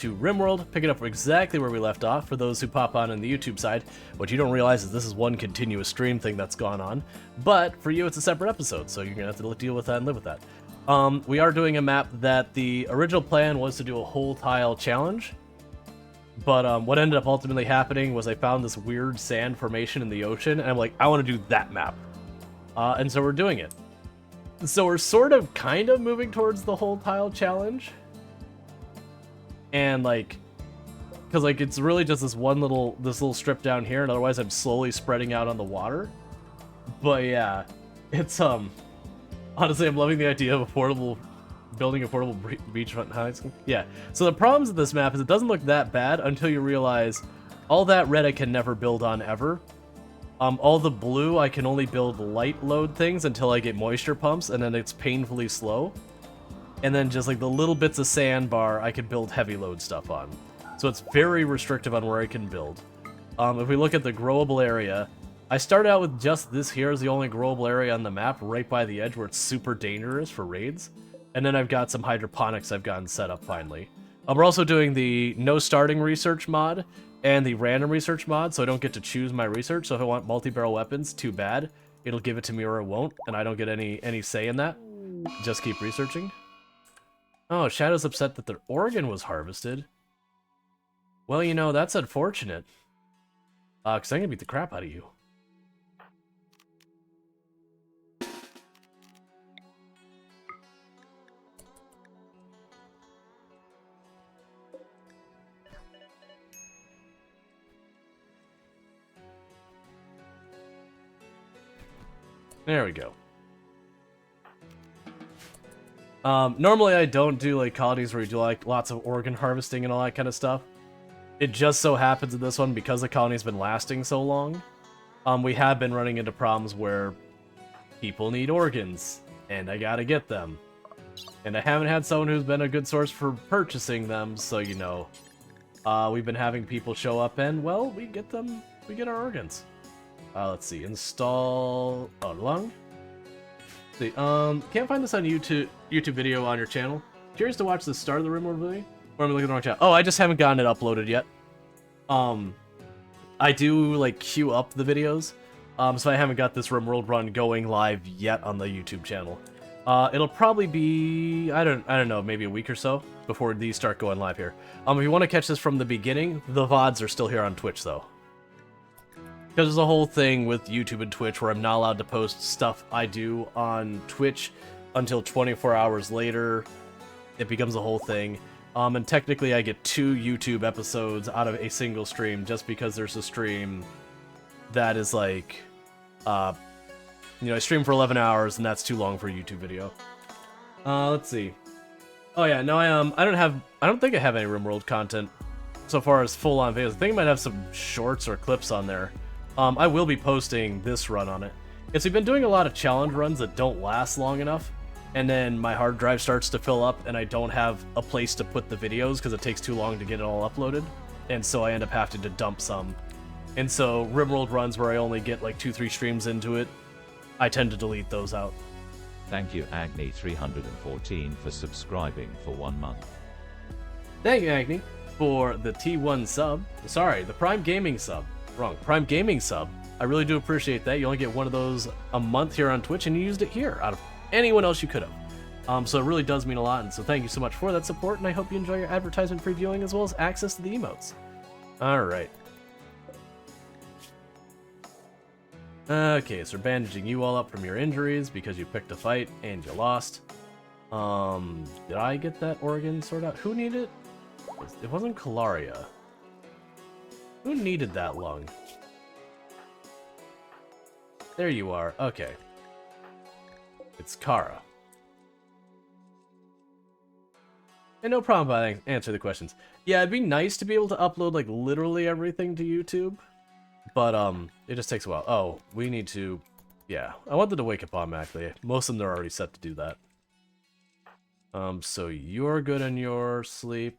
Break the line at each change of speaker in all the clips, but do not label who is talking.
to RimWorld, picking up exactly where we left off for those who pop on the YouTube side. What you don't realize is this is one continuous stream thing that's gone on, but for you it's a separate episode, so you're gonna have to deal with that and live with that. We are doing a map that the original plan was to do a whole tile challenge, but what ended up ultimately happening was I found this weird sand formation in the ocean, and I'm like, I want to do that map. And so we're doing it. So we're sort of kind of moving towards the whole tile challenge. And like, because like it's really just this little strip down here, and otherwise I'm slowly spreading out on the water. But yeah, it's honestly I'm loving the idea of building affordable beachfront housing. Yeah. So the problems with this map is it doesn't look that bad until you realize all that red I can never build on ever. All the blue I can only build light load things until I get moisture pumps, and then it's painfully slow. And then just like the little bits of sandbar I could build heavy load stuff on. So it's very restrictive on where I can build. If we look at the growable area, I started out with just this here as the only growable area on the map, right by the edge where it's super dangerous for raids. And then I've got some hydroponics I've gotten set up finally. We're also doing the no starting research mod and the random research mod, so I don't get to choose my research. So if I want multi-barrel weapons, too bad. It'll give it to me or it won't, and I don't get any say in that. Just keep researching. Oh, Shadow's upset that their organ was harvested. Well, you know, that's unfortunate. Because I'm going to beat the crap out of you. There we go. Normally I don't do like colonies where you do like lots of organ harvesting and all that kind of stuff. It just so happens in this one, because the colony's been lasting so long, we have been running into problems where people need organs, and I gotta get them. And I haven't had someone who's been a good source for purchasing them, so you know, we've been having people show up and, well, we get our organs. Let's see, install lung. See, can't find this on YouTube video on your channel. Curious to watch the start of the RimWorld video? Or am I looking at the wrong channel? Oh, I just haven't gotten it uploaded yet. I do like queue up the videos, so I haven't got this RimWorld run going live yet on the YouTube channel. It'll probably be I don't know, maybe a week or so before these start going live here. If you want to catch this from the beginning, the VODs are still here on Twitch though. Because there's a whole thing with YouTube and Twitch where I'm not allowed to post stuff I do on Twitch until 24 hours later. It becomes a whole thing. And technically I get 2 YouTube episodes out of a single stream just because there's a stream that is like, you know, I stream for 11 hours and that's too long for a YouTube video. Let's see. Oh yeah, no, I don't think I have any RimWorld content so far as full-on videos. I think I might have some shorts or clips on there. I will be posting this run on it. We've been doing a lot of challenge runs that don't last long enough, and then my hard drive starts to fill up, and I don't have a place to put the videos because it takes too long to get it all uploaded, and so I end up having to dump some. And so RimWorld runs where I only get like 2-3 streams into it, I tend to delete those out.
Thank you Agni314 for subscribing for 1 month.
Thank you Agni for the T1 sub. Sorry, the Prime Gaming sub. Wrong. Prime Gaming sub. I really do appreciate that. You only get one of those a month here on Twitch, and you used it here out of anyone else you could have. So it really does mean a lot, and so thank you so much for that support, and I hope you enjoy your advertisement-free viewing as well as access to the emotes. Alright. Okay, so we're bandaging you all up from your injuries because you picked a fight and you lost. Did I get that organ sorted out? Who needed it? It wasn't Kalaria. Who needed that lung? There you are. Okay. It's Kara. And no problem if I answer the questions. Yeah, it'd be nice to be able to upload like literally everything to YouTube, but it just takes a while. Oh, we need to. Yeah, I wanted to wake up automatically. Most of them are already set to do that. So you're good in your sleep.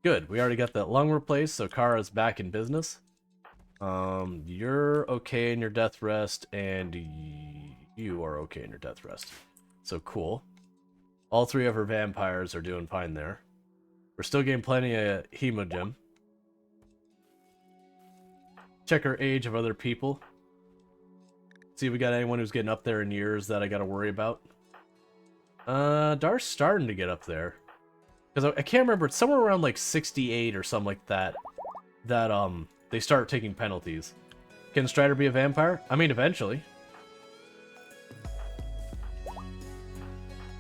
Good, we already got that lung replaced, so Kara's back in business. You're okay in your death rest, and you are okay in your death rest. So cool. All 3 of her vampires are doing fine there. We're still getting plenty of hemogem. Check our age of other people. See if we got anyone who's getting up there in years that I gotta worry about. Dar's starting to get up there. Because I can't remember, it's somewhere around like 68 or something like that. That, they start taking penalties. Can Strider be a vampire? I mean, eventually.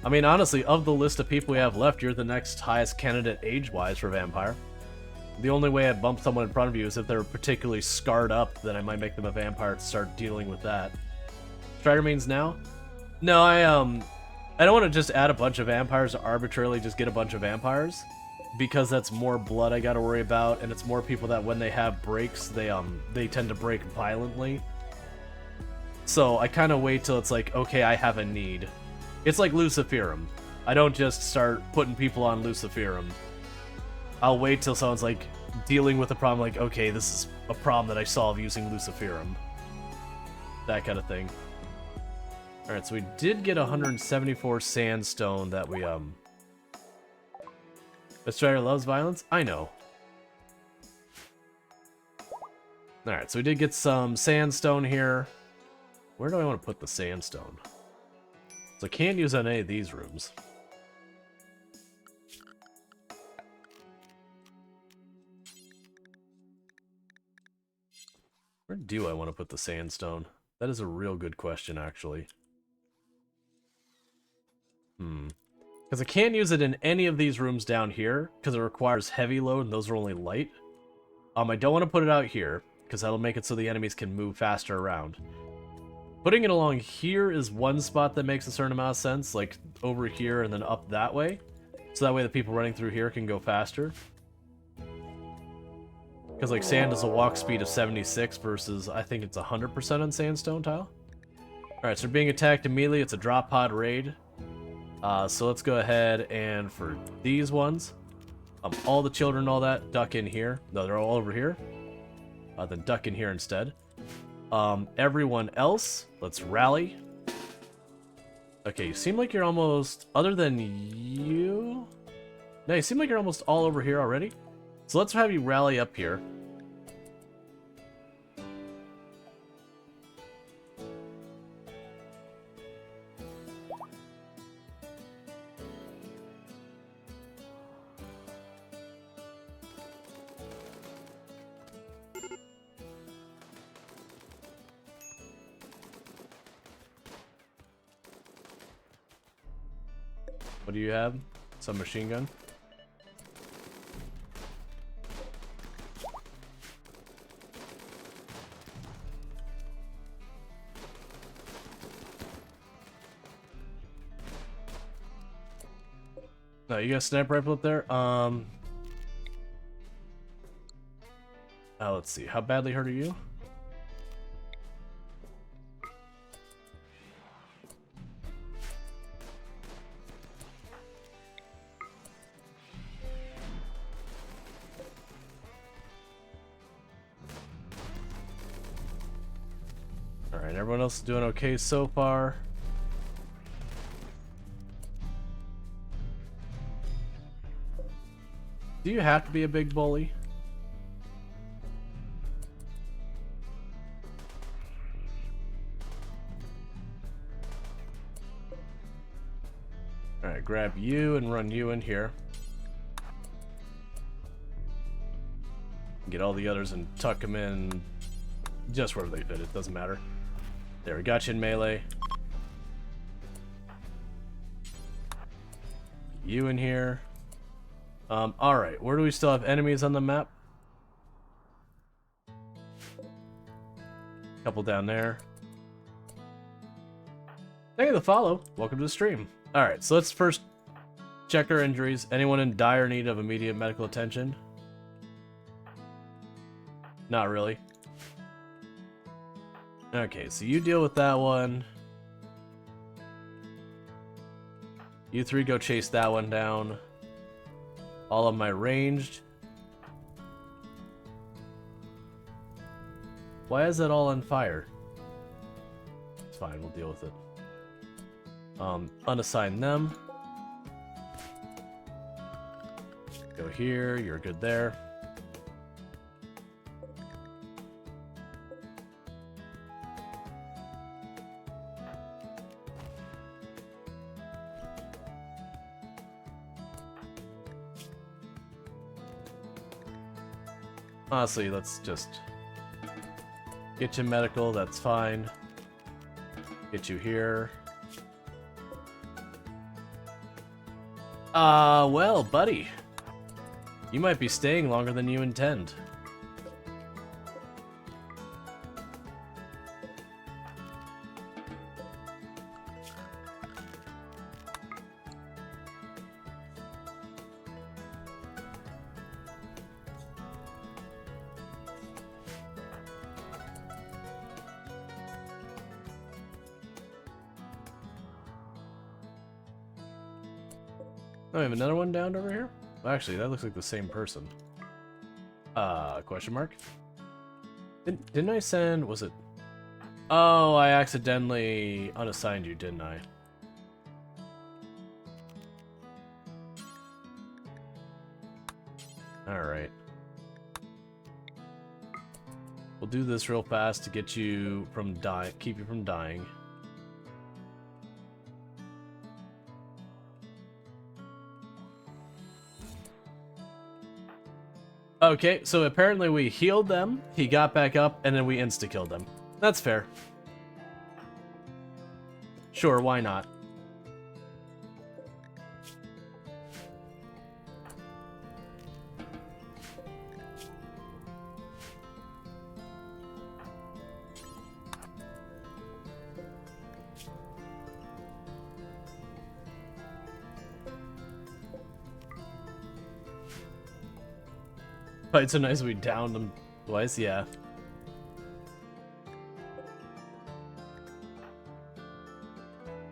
I mean, honestly, of the list of people we have left, you're the next highest candidate age-wise for vampire. The only way I'd bump someone in front of you is if they're particularly scarred up, then I might make them a vampire to start dealing with that. Strider means now? No, I don't want to just add a bunch of vampires to arbitrarily just get a bunch of vampires, because that's more blood I gotta worry about, and it's more people that when they have breaks, they tend to break violently. So I kind of wait till it's like, okay, I have a need. It's like Luciferum. I don't just start putting people on Luciferum. I'll wait till someone's like dealing with a problem, like, okay, this is a problem that I solve using Luciferum. That kind of thing. Alright, so we did get 174 sandstone that we, The Strider loves violence? I know. Alright, so we did get some sandstone here. Where do I want to put the sandstone? So I can't use on any of these rooms. Where do I want to put the sandstone? That is a real good question, actually. Because I can't use it in any of these rooms down here, because it requires heavy load, and those are only light. I don't want to put it out here, because that'll make it so the enemies can move faster around. Putting it along here is one spot that makes a certain amount of sense, like over here and then up that way. So that way the people running through here can go faster. Because like sand has a walk speed of 76 versus I think it's 100% on sandstone tile. Alright, so we're being attacked immediately. It's a drop pod raid. So let's go ahead and for these ones, all the children, all that, duck in here. No, they're all over here. Then duck in here instead. Everyone else, let's rally. Okay, you seem like you're almost, other than you? No, you seem like you're almost all over here already. So let's have you rally up here. What do you have? Some machine gun? No, you got a sniper rifle up there? Let's see. How badly hurt are you? Alright, everyone else is doing okay so far. Do you have to be a big bully? Alright, grab you and run you in here. Get all the others and tuck them in just wherever they fit, it doesn't matter. There, we got you in melee. You in here. Alright, where do we still have enemies on the map? Couple down there. Thank you for the follow. Welcome to the stream. Alright, so let's first check our injuries. Anyone in dire need of immediate medical attention? Not really. Okay, so you deal with that one. You three go chase that one down. All of my ranged. Why is that all on fire? It's fine, we'll deal with it. Unassign them. Go here, you're good there. Honestly, let's just get you medical, that's fine. Get you here. Well, buddy. You might be staying longer than you intend. Oh, we have another one down over here? Actually, that looks like the same person. Question mark? Didn't I send... was it... Oh, I accidentally unassigned you, didn't I? Alright. We'll do this real fast to get you from dying, keep you from dying. Okay, so apparently we healed them, he got back up, and then we insta-killed them. That's fair. Sure, why not? It's so nice we downed them twice, yeah.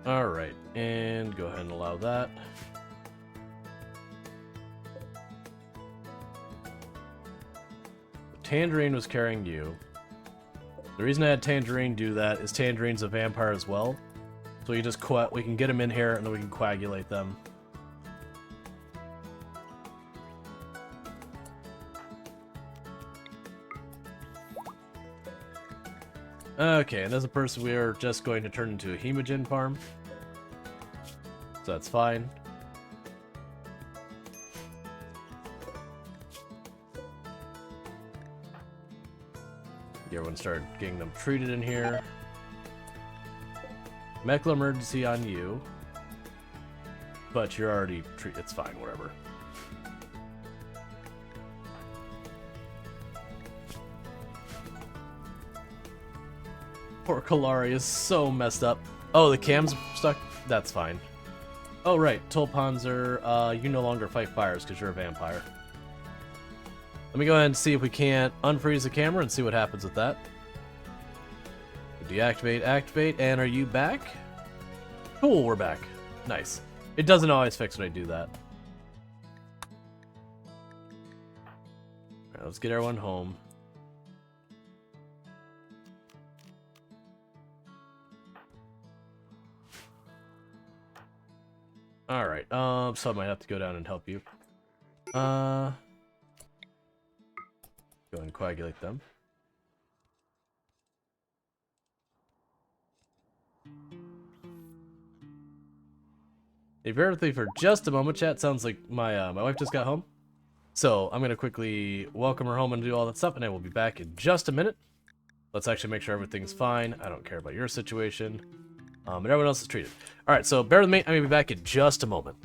Alright, and go ahead and allow that. Tangerine was carrying you. The reason I had Tangerine do that is Tangerine's a vampire as well. So we can get him in here and then we can coagulate them. Okay, and as a person, we are just going to turn into a hemogen farm. So that's fine. Everyone start getting them treated in here. Medical emergency on you. But you're already treated. It's fine, whatever. Poor Kalari is so messed up. Oh, the cam's stuck? That's fine. Oh, right. Tolpanzer, you no longer fight fires because you're a vampire. Let me go ahead and see if we can't unfreeze the camera and see what happens with that. Deactivate, activate, and are you back? Cool, we're back. Nice. It doesn't always fix when I do that. Alright, let's get everyone home. Alright, so I might have to go down and help you. Go and coagulate them. Hey, bear with me for just a moment, chat. Sounds like my wife just got home. So I'm gonna quickly welcome her home and do all that stuff, and I will be back in just a minute. Let's actually make sure everything's fine. I don't care about your situation. And everyone else is treated. Alright, so bear with me. I'm gonna be back in just a moment.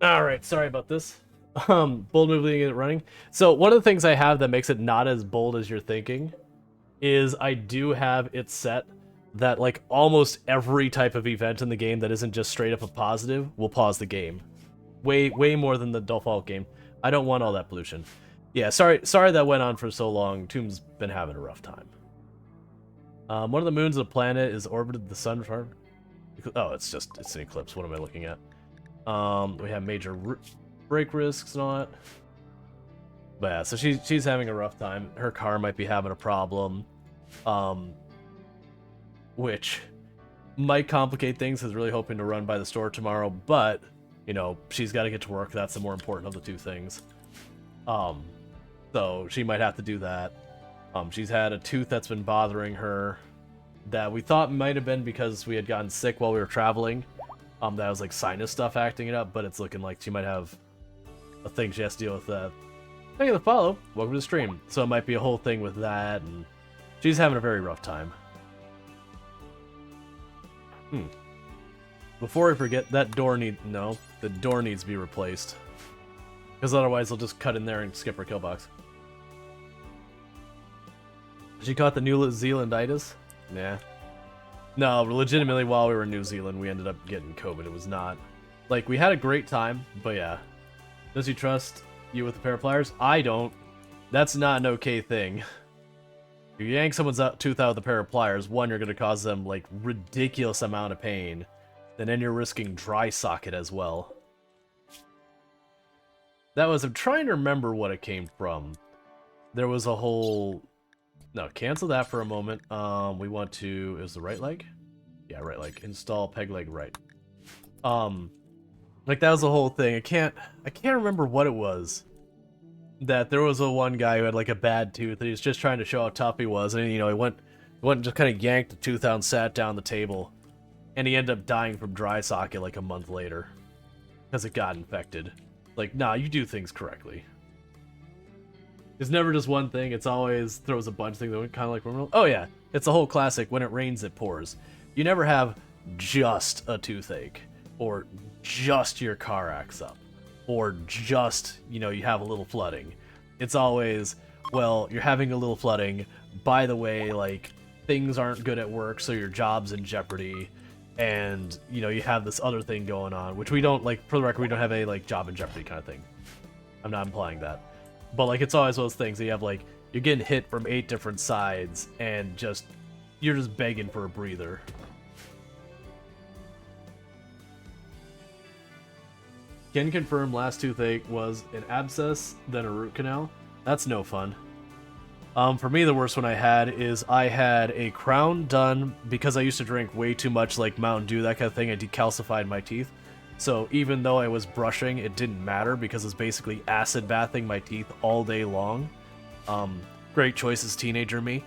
Alright, sorry about this. Bold move leading it running. So one of the things I have that makes it not as bold as you're thinking is I do have it set that like almost every type of event in the game that isn't just straight up a positive will pause the game. Way more than the default game. I don't want all that pollution. Yeah, sorry that went on for so long. Tomb's been having a rough time. One of the moons of the planet is orbited the sun for... Oh, it's an eclipse. What am I looking at? We have major break risks and all that. But yeah, so she's having a rough time. Her car might be having a problem. Which might complicate things, because really hoping to run by the store tomorrow, but, you know, she's got to get to work. That's the more important of the two things. So she might have to do that. She's had a tooth that's been bothering her that we thought might have been because we had gotten sick while we were traveling. That was like sinus stuff acting it up, but it's looking like she might have a thing she has to deal with that. Thank you for the follow. Welcome to the stream. So it might be a whole thing with that, and she's having a very rough time. Before I forget, that door the door needs to be replaced. Because otherwise they'll just cut in there and skip her kill box. She caught the New Zealanditis? Nah. No, legitimately while we were in New Zealand we ended up getting COVID. It was not... Like, we had a great time, but yeah. Does he trust you with a pair of pliers? I don't. That's not an okay thing. If you yank someone's tooth out with a pair of pliers, one, you're going to cause them, like, ridiculous amount of pain. And then you're risking dry socket as well. I'm trying to remember what it came from. There was a whole... No, cancel that for a moment. We want to... Is the right leg? Yeah, right leg. Install peg leg right. Like, that was the whole thing. I can't remember what it was. That there was one guy who had, like, a bad tooth, and he was just trying to show how tough he was, and, you know, he went and just kind of yanked the tooth out and sat down the table. And he ended up dying from dry socket, like, a month later. Because it got infected. Like, nah, you do things correctly. It's never just one thing, it's always throws a bunch of things, kind of like RimWorld. Oh yeah, it's a whole classic, when it rains it pours. You never have just a toothache, or just your car acts up, or just, you know, you have a little flooding. It's always, well, you're having a little flooding, by the way, like, things aren't good at work, so your job's in jeopardy, and, you know, you have this other thing going on, which we don't, like, for the record, we don't have a, like, job in jeopardy kind of thing. I'm not implying that. But, like, it's always those things that you have, like, you're getting hit from 8 different sides, and you're just begging for a breather. Can confirm last toothache was an abscess, then a root canal. That's no fun. For me, the worst one I had is I had a crown done because I used to drink way too much, like, Mountain Dew, that kind of thing. I decalcified my teeth. So even though I was brushing, it didn't matter because it's basically acid bathing my teeth all day long. Great choice as teenager me.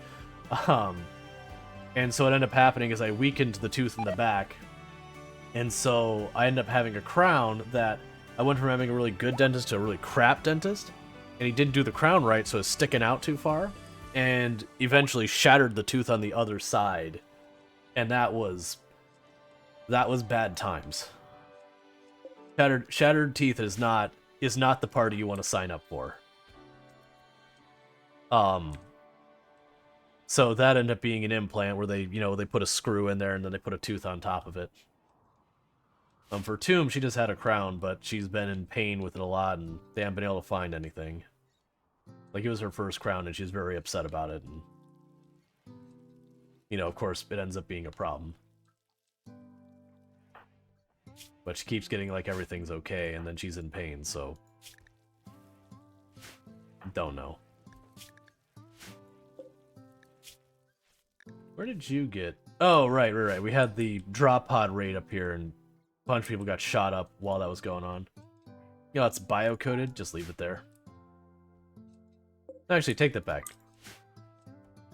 And so what ended up happening is I weakened the tooth in the back. And so I ended up having a crown that I went from having a really good dentist to a really crap dentist. And he didn't do the crown right, so it's sticking out too far. And eventually shattered the tooth on the other side. And that was bad times. Shattered teeth is not the party you want to sign up for. So that ended up being an implant where they put a screw in there and then they put a tooth on top of it. For Tomb, she just had a crown, but she's been in pain with it a lot and they haven't been able to find anything. Like, it was her first crown and she's very upset about it, and, you know, of course, it ends up being a problem. But she keeps getting, like, everything's okay, and then she's in pain, so... Don't know. Where did you get... Oh, right. We had the drop pod raid up here, and a bunch of people got shot up while that was going on. You know, it's bio-coded. Just leave it there. Actually, take that back.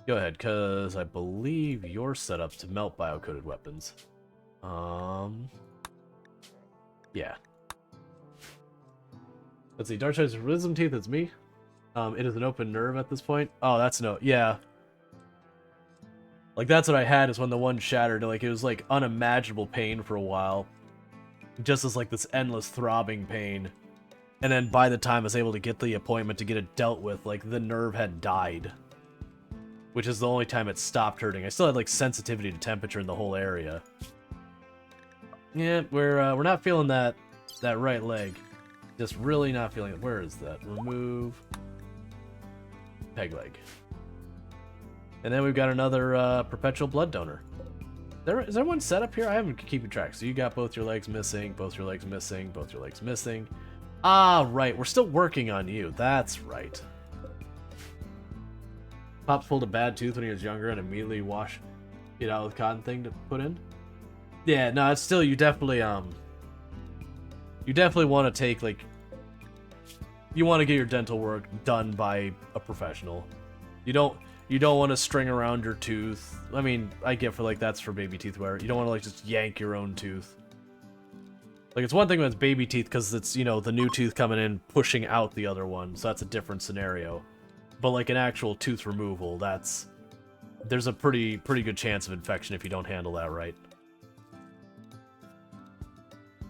Go ahead, because I believe you're set up to melt bio-coded weapons. Yeah. Let's see, Dark Side's Wisdom Teeth, it's me. It is an open nerve at this point. Oh, that's no... Yeah. Like, that's what I had, is when the one shattered. Like, it was, like, unimaginable pain for a while. just as like this endless throbbing pain. And then by the time I was able to get the appointment to get it dealt with, like the nerve had died. Which is the only time it stopped hurting. I still had like sensitivity to temperature in the whole area. Yeah, we're not feeling that right leg. Just really not feeling it. Where is that? Remove peg leg. And then we've got another perpetual blood donor. Is there one set up here? I haven't keeping track. So you got both your legs missing, both your legs missing, both your legs missing. Ah, right. We're still working on you. That's right. Pops pulled a bad tooth when he was younger and immediately washed it out with cotton thing to put in. Yeah, no, it's still, you definitely want to take, like, you want to get your dental work done by a professional. You don't want to string around your tooth. I mean, I get for, like, that's for baby teeth wear. You don't want to, like, just yank your own tooth. Like, it's one thing when it's baby teeth because it's, you know, the new tooth coming in pushing out the other one, so that's a different scenario. But, like, an actual tooth removal, there's a pretty good chance of infection if you don't handle that right.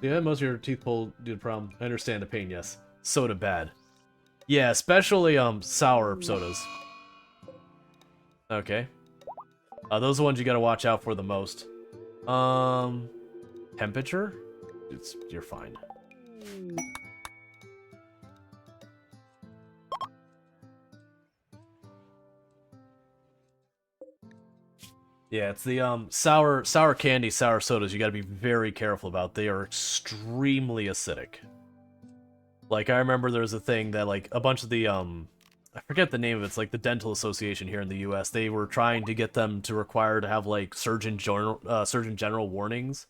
Yeah, most of your teeth pull due to problem. I understand the pain, yes. Soda bad. Yeah, especially sour sodas. Okay. Those are the ones you gotta watch out for the most. Temperature? You're fine. Yeah, it's the sour candy, sour sodas you gotta be very careful about. They are extremely acidic. Like, I remember there was a thing that, like, a bunch of the, I forget the name of it, it's like the Dental Association here in the US, they were trying to get them to require to have, like, Surgeon General warnings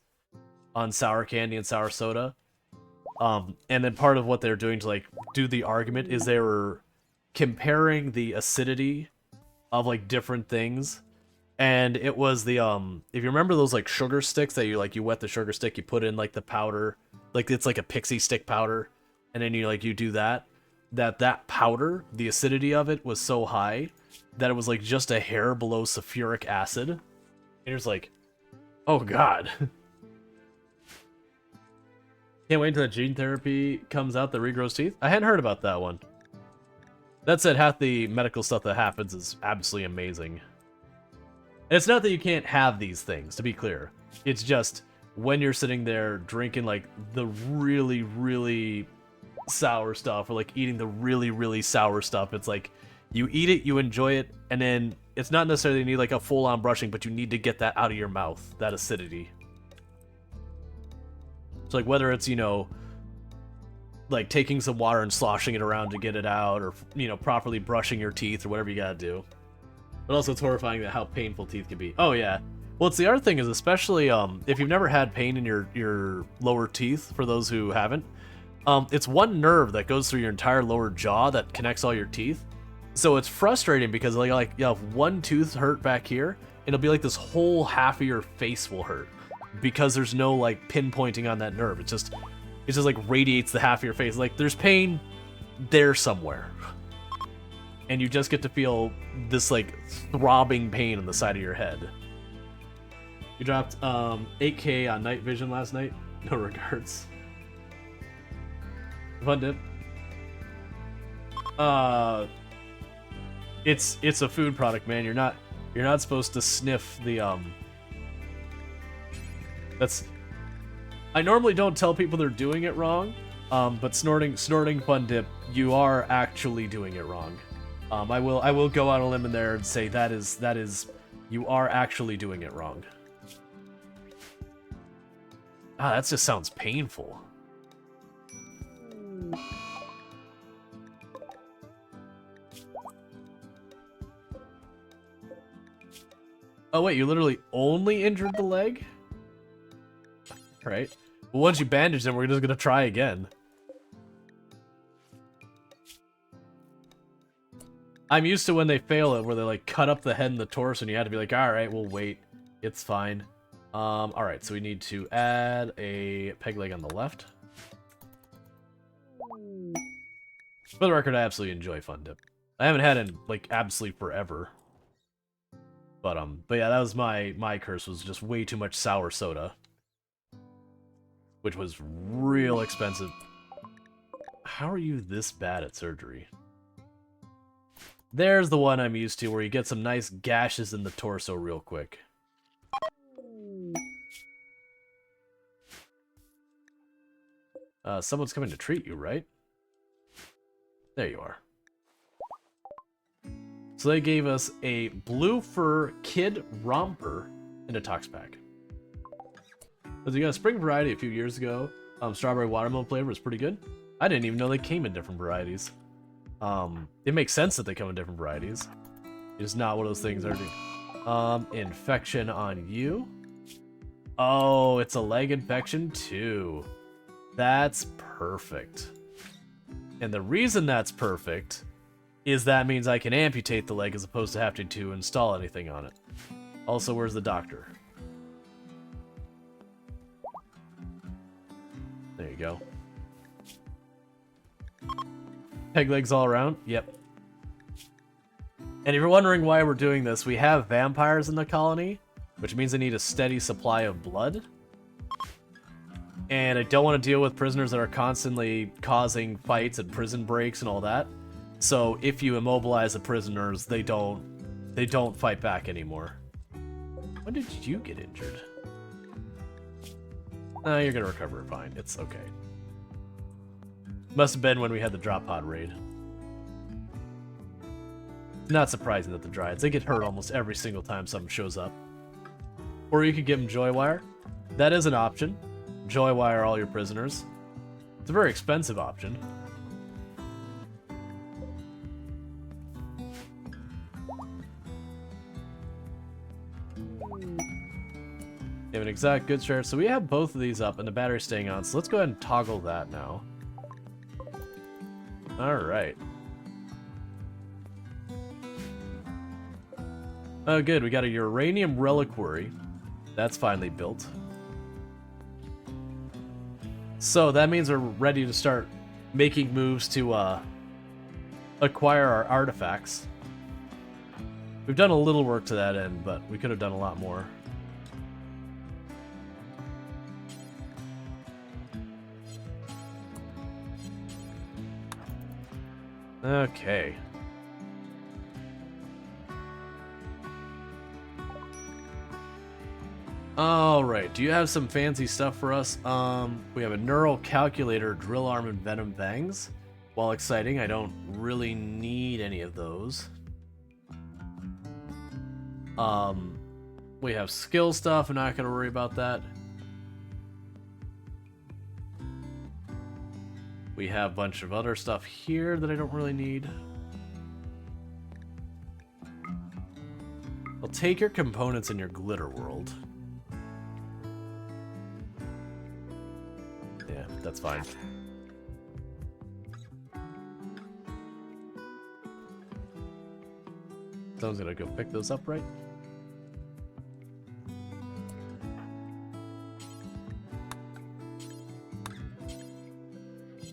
on sour candy and sour soda. And then part of what they're doing to, like, do the argument is they were comparing the acidity of, like, different things. And it was the, if you remember those, like, sugar sticks that you wet the sugar stick, you put in, like, the powder, like, it's like a pixie stick powder, and then you do that powder, the acidity of it was so high that it was, like, just a hair below sulfuric acid. And you're just like, oh, God. Can't wait until that gene therapy comes out that regrows teeth. I hadn't heard about that one. That said, half the medical stuff that happens is absolutely amazing. And it's not that you can't have these things, to be clear. It's just, when you're sitting there drinking, like, the really, really sour stuff, or, like, eating the really, really sour stuff, it's like, you eat it, you enjoy it, and then it's not necessarily you need, like, a full-on brushing, but you need to get that out of your mouth, that acidity. So, like, whether it's, you know, like, taking some water and sloshing it around to get it out, or, you know, properly brushing your teeth, or whatever you gotta do. But also, it's horrifying how painful teeth can be. Oh, yeah. Well, it's the other thing is, especially if you've never had pain in your lower teeth, for those who haven't, it's one nerve that goes through your entire lower jaw that connects all your teeth. So it's frustrating because, like you have one tooth hurt back here, it'll be like this whole half of your face will hurt because there's no, like, pinpointing on that nerve. It just like radiates the half of your face. Like, there's pain there somewhere. And you just get to feel this, like, throbbing pain on the side of your head. You dropped 8K on night vision last night? No regards. Fun dip. It's a food product, man. You're not supposed to sniff the That's, I normally don't tell people they're doing it wrong, but snorting Fun Dip, you are actually doing it wrong. I will go out on a limb in there and say that is you are actually doing it wrong. Ah, that just sounds painful. Oh wait, you literally only injured the leg? Right. Well, once you bandage them, we're just gonna try again. I'm used to when they fail it, where they, like, cut up the head and the torso, and you have to be like, alright, we'll wait. It's fine. Alright, so we need to add a peg leg on the left. For the record, I absolutely enjoy Fun Dip. I haven't had it in, like, absolutely forever. But yeah, that was my curse, was just way too much sour soda. which was real expensive. How are you this bad at surgery? There's the one I'm used to, where you get some nice gashes in the torso real quick. Someone's coming to treat you, right? There you are. So they gave us a blue fur kid romper and a tox pack. Because we got a spring variety a few years ago. Strawberry watermelon flavor was pretty good. I didn't even know they came in different varieties. It makes sense that they come in different varieties. It's not one of those things that infection on you. Oh, it's a leg infection too. That's perfect. And the reason that's perfect is that means I can amputate the leg as opposed to having to install anything on it. Also, where's the doctor? There you go. Peg legs all around? Yep. And if you're wondering why we're doing this, we have vampires in the colony, which means they need a steady supply of blood. And I don't want to deal with prisoners that are constantly causing fights and prison breaks and all that. So if you immobilize the prisoners, they don't fight back anymore. When did you get injured? You're gonna recover fine. It's okay. Must have been when we had the drop pod raid. Not surprising that the Dryads, they get hurt almost every single time someone shows up. Or you could give them Joywire. That is an option. Joywire all your prisoners. It's a very expensive option. You have an exact good share. So we have both of these up and the battery's staying on. So let's go ahead and toggle that now. Alright. Oh good, we got a uranium reliquary. That's finally built. So that means we're ready to start making moves to acquire our artifacts. We've done a little work to that end, but we could have done a lot more. Okay. Alright, do you have some fancy stuff for us? We have a neural calculator, drill arm, and venom fangs. While exciting, I don't really need any of those. We have skill stuff, I'm not gonna worry about that. We have a bunch of other stuff here that I don't really need. I'll take your components in your glitter world. Yeah, that's fine. Someone's gonna go pick those up, right?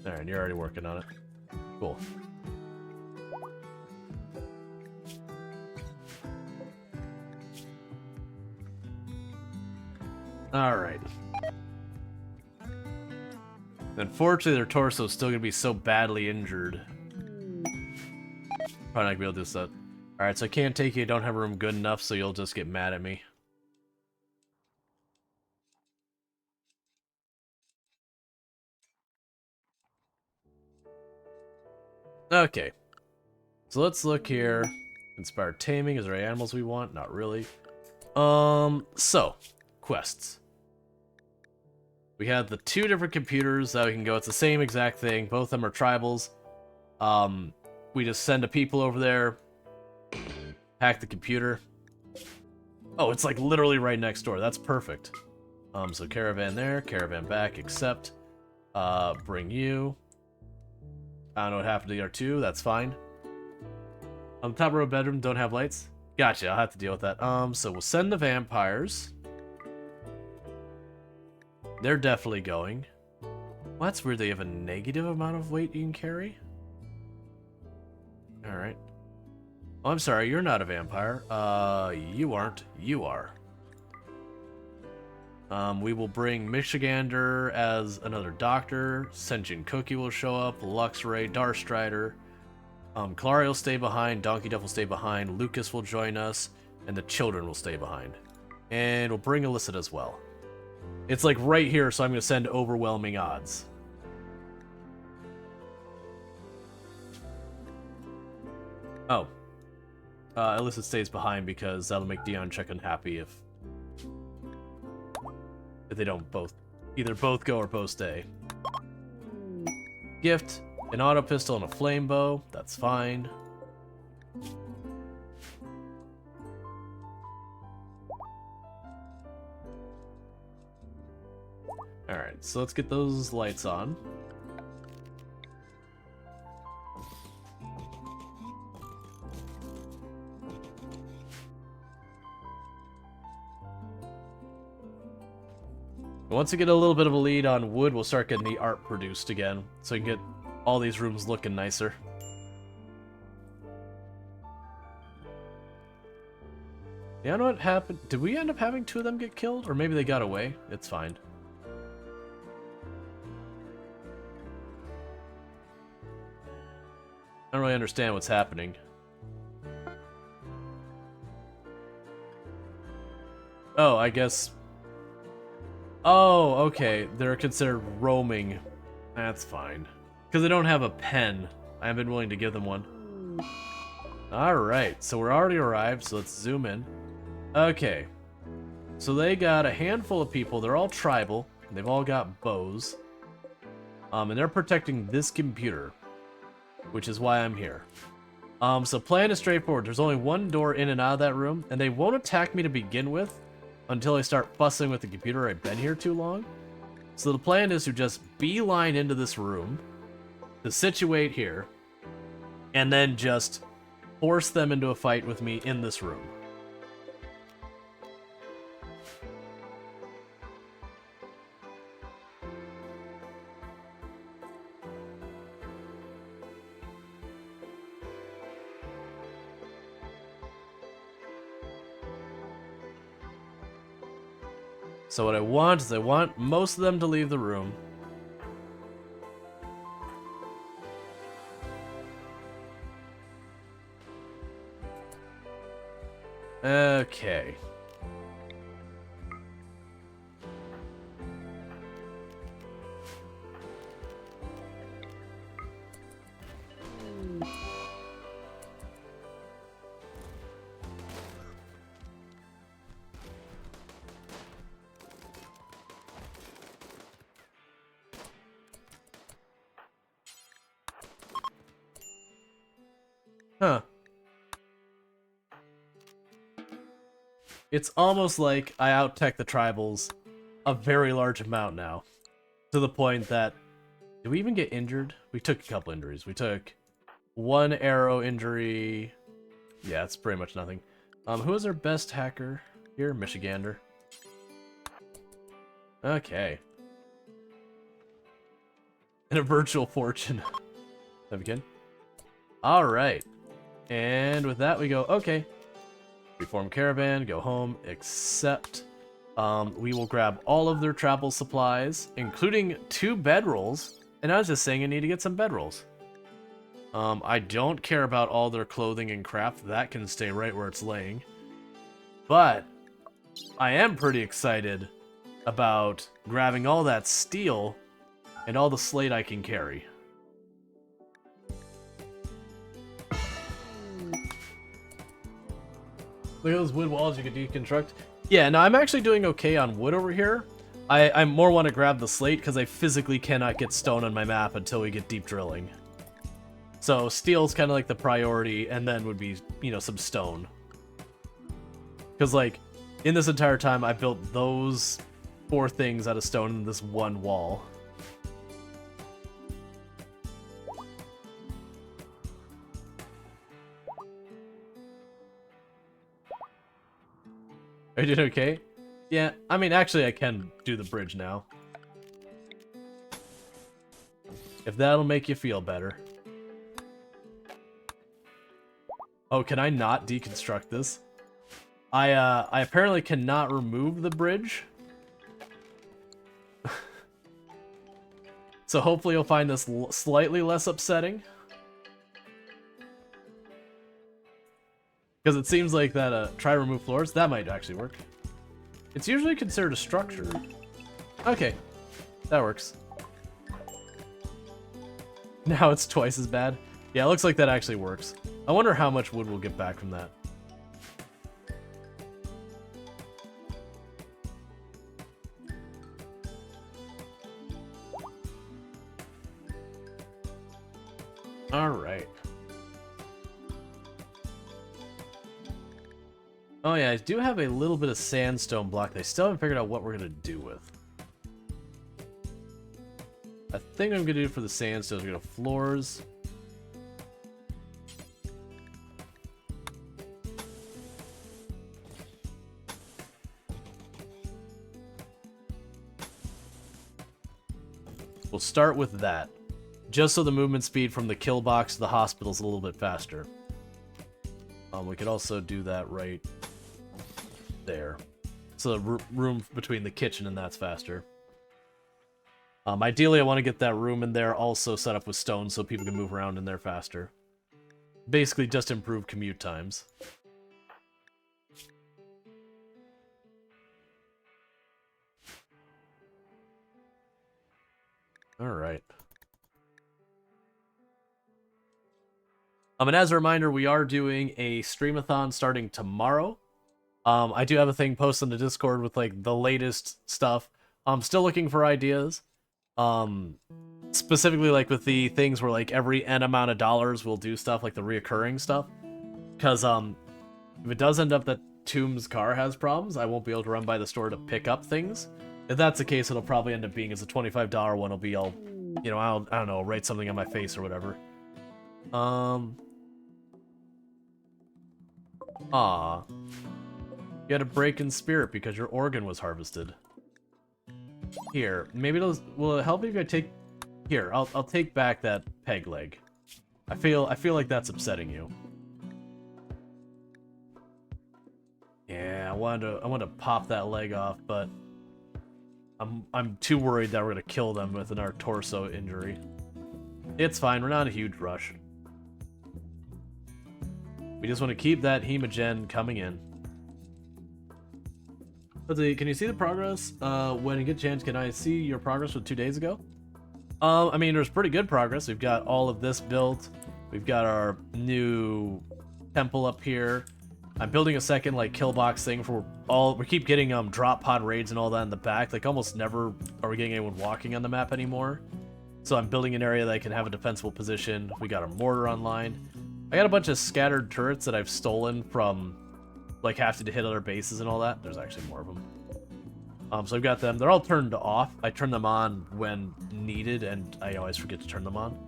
Alright, you're already working on it. Cool. Alright. Unfortunately, their torso is still gonna be so badly injured. Probably not gonna be able to do that. Alright, so I can't take you, I don't have room good enough, so you'll just get mad at me. Okay. So let's look here. Inspire taming. Is there any animals we want? Not really. So, quests. We have the two different computers that we can go. It's the same exact thing. Both of them are tribals. We just send a people over there, hack the computer. Oh, it's like literally right next door. That's perfect. So caravan there, caravan back, accept. Bring you. I don't know what happened to the R2. That's fine. Top row bedroom, don't have lights. Gotcha, I'll have to deal with that. So we'll send the vampires. They're definitely going. Well, that's weird. They have a negative amount of weight you can carry. Alright. Oh, I'm sorry, you're not a vampire. You aren't. You are. We will bring Michigander as another doctor. Senjin Cookie will show up. Luxray, Darstrider. Kalari will stay behind. Donkey Duff will stay behind. Lucas will join us. And the children will stay behind. And we'll bring Illicit as well. It's like right here, so I'm going to send overwhelming odds. Oh. Illicit stays behind because that'll make Dion check unhappy if they don't either both go or both stay. Gift, an auto pistol, and a flame bow. That's fine. Alright, so let's get those lights on. Once we get a little bit of a lead on wood, we'll start getting the art produced again, so we can get all these rooms looking nicer. Yeah, I don't know what happened. Did we end up having two of them get killed? Or maybe they got away? It's fine. I don't really understand what's happening. Oh, I guess... Oh, okay. They're considered roaming. That's fine. Because they don't have a pen. I have been willing to give them one. Alright, so we're already arrived, so let's zoom in. Okay. So they got a handful of people. They're all tribal. They've all got bows. And they're protecting this computer, which is why I'm here. So plan is straightforward. There's only one door in and out of that room, and they won't attack me to begin with until I start fussing with the computer. I've been here too long. So the plan is to just beeline into this room, to situate here, and then just force them into a fight with me in this room. So what I want is I want most of them to leave the room. Okay. Huh. It's almost like I out-tech the tribals a very large amount now. To the point that... Did we even get injured? We took a couple injuries. We took one arrow injury. Yeah, it's pretty much nothing. Who is our best hacker here? Michigander. Okay. And a virtual fortune. Have a kid? Alright. And with that we go, okay. Reform caravan, go home, except we will grab all of their travel supplies, including 2 bedrolls. And I was just saying I need to get some bedrolls. I don't care about all their clothing and craft. That can stay right where it's laying. But I am pretty excited about grabbing all that steel and all the slate I can carry. Look at those wood walls you could deconstruct. Yeah, no, I'm actually doing okay on wood over here. I more want to grab the slate because I physically cannot get stone on my map until we get deep drilling. So steel's kind of like the priority, and then would be, you know, some stone. Because, like, in this entire time, I built those 4 things out of stone in this one wall. Are you doing okay? Yeah, I mean, actually, I can do the bridge now. If that'll make you feel better. Oh, can I not deconstruct this? I apparently cannot remove the bridge So hopefully you'll find this slightly less upsetting. Because it seems like that, try remove floors, that might actually work. It's usually considered a structure. Okay, that works. Now it's twice as bad. Yeah, it looks like that actually works. I wonder how much wood we'll get back from that. Alright. Oh yeah, I do have a little bit of sandstone block that I still haven't figured out what we're gonna do with. I think I'm gonna do for the sandstone is we're gonna floors. We'll start with that. Just so the movement speed from the kill box to the hospital is a little bit faster. We could also do that right there. So the room between the kitchen and that's faster. Ideally, I want to get that room in there also set up with stone so people can move around in there faster. Basically, just improve commute times. Alright. And as a reminder, we are doing a streamathon starting tomorrow. I do have a thing posted on the Discord with like the latest stuff. I'm still looking for ideas. Specifically like with the things where like every N amount of dollars we'll do stuff like the reoccurring stuff. Because if it does end up that Tomb's car has problems, I won't be able to run by the store to pick up things. If that's the case, it'll probably end up being as a $25 one. It'll be all, you know, I don't know, write something on my face or whatever. Aw. You had a break in spirit because your organ was harvested. Here, maybe will it help if I take... Here, I'll take back that peg leg. I feel like that's upsetting you. Yeah, I wanted to pop that leg off, but I'm too worried that we're gonna kill them with our torso injury. It's fine, we're not in a huge rush. We just want to keep that hemogen coming in. Let's see, can you see the progress? When you get a chance, can I see your progress from 2 days ago? I mean, there's pretty good progress. We've got all of this built. We've got our new temple up here. I'm building a second, like, kill box thing for all... We keep getting, drop pod raids and all that in the back. Like, almost never are we getting anyone walking on the map anymore. So I'm building an area that can have a defensible position. We got a mortar online. I got a bunch of scattered turrets that I've stolen from, like, having to hit other bases and all that. There's actually more of them. So I've got them. They're all turned off. I turn them on when needed, and I always forget to turn them on.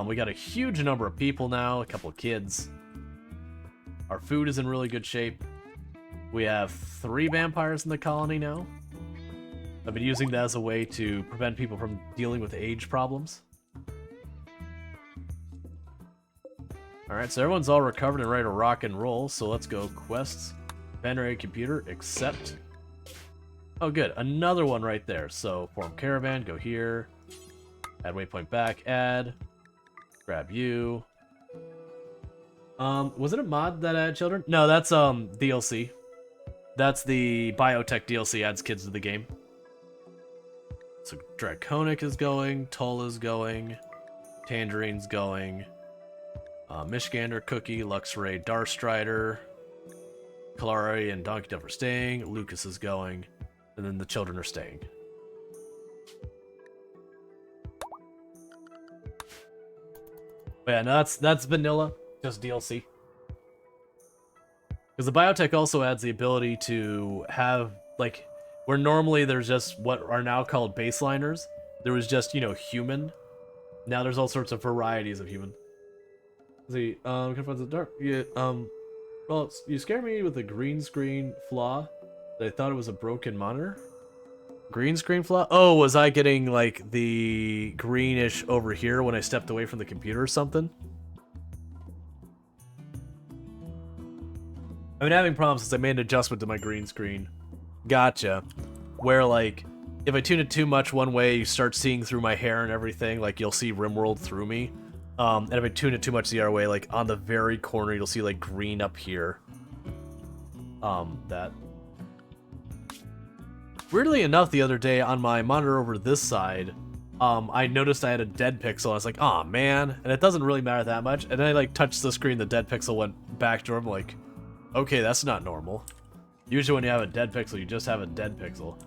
We got a huge number of people now, a couple of kids. Our food is in really good shape. We have 3 vampires in the colony now. I've been using that as a way to prevent people from dealing with age problems. Alright, so everyone's all recovered and ready to rock and roll, so let's go. Quests, Venerated Computer, accept. Oh good, another one right there. So, form caravan, go here. Add waypoint back, add. Grab you. Was it a mod that added children? No, that's, DLC. That's the biotech DLC, adds kids to the game. So, Draconic is going, Tull is going, Tangerine's going. Mishgander, Cookie, Luxray, Darstrider, Kalari, and Donkey Duff are staying. Lucas is going, and then the children are staying. But yeah, no, that's vanilla, just DLC. Because the biotech also adds the ability to have, like, where normally there's just what are now called baseliners. There was just, you know, human. Now there's all sorts of varieties of human. See, confront the dark. Yeah, well, you scared me with the green screen flaw. I thought it was a broken monitor. Green screen flaw? Oh, was I getting, like, the greenish over here when I stepped away from the computer or something? I've been having problems since I made an adjustment to my green screen. Gotcha. Where, like, if I tune it too much one way, you start seeing through my hair and everything. Like, you'll see RimWorld through me. And if I tune it too much the other way, like, on the very corner, you'll see, like, green up here. That. Weirdly enough, the other day, on my monitor over this side, I noticed I had a dead pixel. I was like, aw, man. And it doesn't really matter that much. And then I, like, touched the screen, the dead pixel went back to normal. Like, okay, that's not normal. Usually when you have a dead pixel, you just have a dead pixel.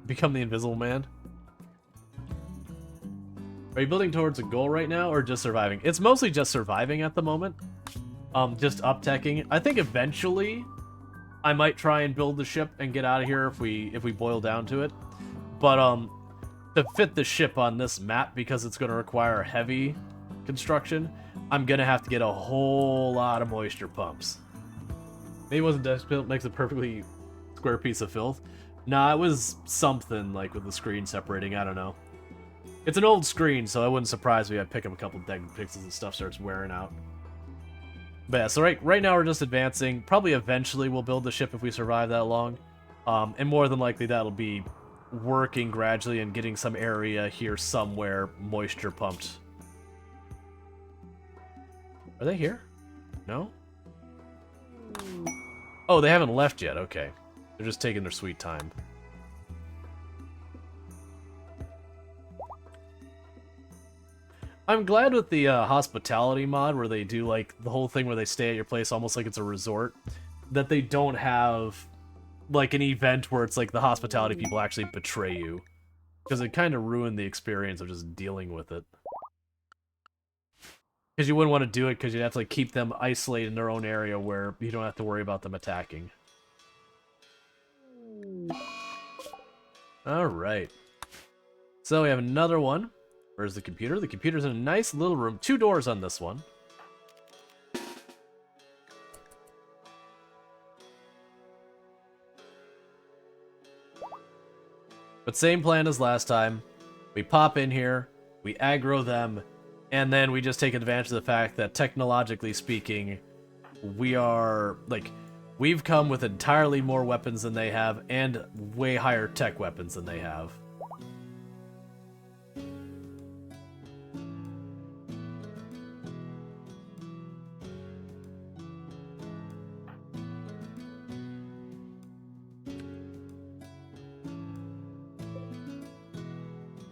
Become the Invisible Man. Are you building towards a goal right now, or just surviving? It's mostly just surviving at the moment. Just up-teching. I think eventually I might try and build the ship and get out of here if we boil down to it. But to fit the ship on this map, because it's going to require heavy construction, I'm going to have to get a whole lot of moisture pumps. Maybe it wasn't desk built, makes a perfectly square piece of filth. Nah, it was something like with the screen separating, I don't know. It's an old screen, so it wouldn't surprise me if I pick up a couple dead pixels and stuff starts wearing out. But yeah, so right now we're just advancing. Probably eventually we'll build the ship if we survive that long. And more than likely that'll be working gradually and getting some area here somewhere moisture pumped. Are they here? No? Oh, they haven't left yet, okay. They're just taking their sweet time. I'm glad with the hospitality mod, where they do like the whole thing where they stay at your place almost like it's a resort, that they don't have like an event where it's like the hospitality people actually betray you, because it kind of ruined the experience of just dealing with it. Because you wouldn't want to do it because you'd have to like keep them isolated in their own area where you don't have to worry about them attacking. Alright. So we have another one. Where's the computer? The computer's in a nice little room. 2 doors on this one. But same plan as last time. We pop in here, we aggro them, and then we just take advantage of the fact that technologically speaking, we are, like, we've come with entirely more weapons than they have, and way higher tech weapons than they have.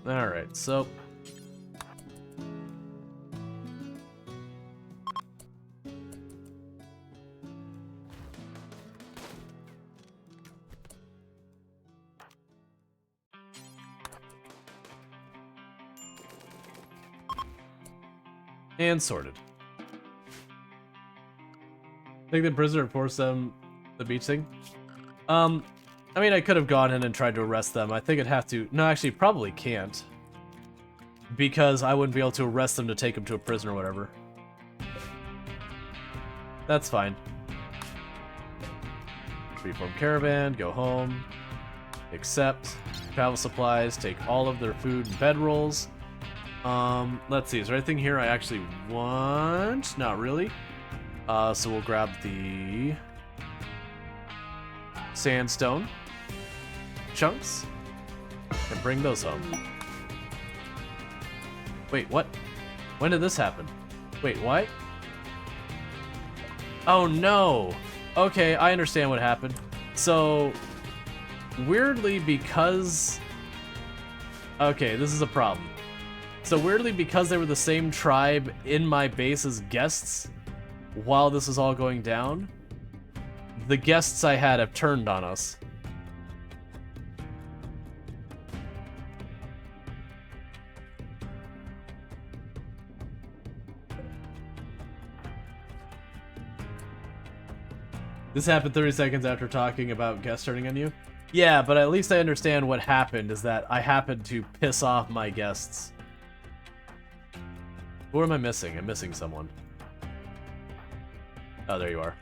Alright, so... and sorted. I think the prisoner forced them the beach thing. I mean, I could have gone in and tried to arrest them. I think I'd have to... No, actually, probably can't. Because I wouldn't be able to arrest them to take them to a prison or whatever. That's fine. Freeform caravan, go home. Accept. Travel supplies, take all of their food and bedrolls. Let's see, is there anything here I actually want? Not really. So we'll grab the... sandstone chunks and bring those home. Wait, what? When did this happen? Wait, what? Oh no! Okay, I understand what happened. So, weirdly, because... Okay, this is a problem. So weirdly, because they were the same tribe in my base as guests, while this is all going down, the guests I had have turned on us. This happened 30 seconds after talking about guests turning on you? Yeah, but at least I understand what happened is that I happened to piss off my guests. Who am I missing? I'm missing someone. Oh, there you are.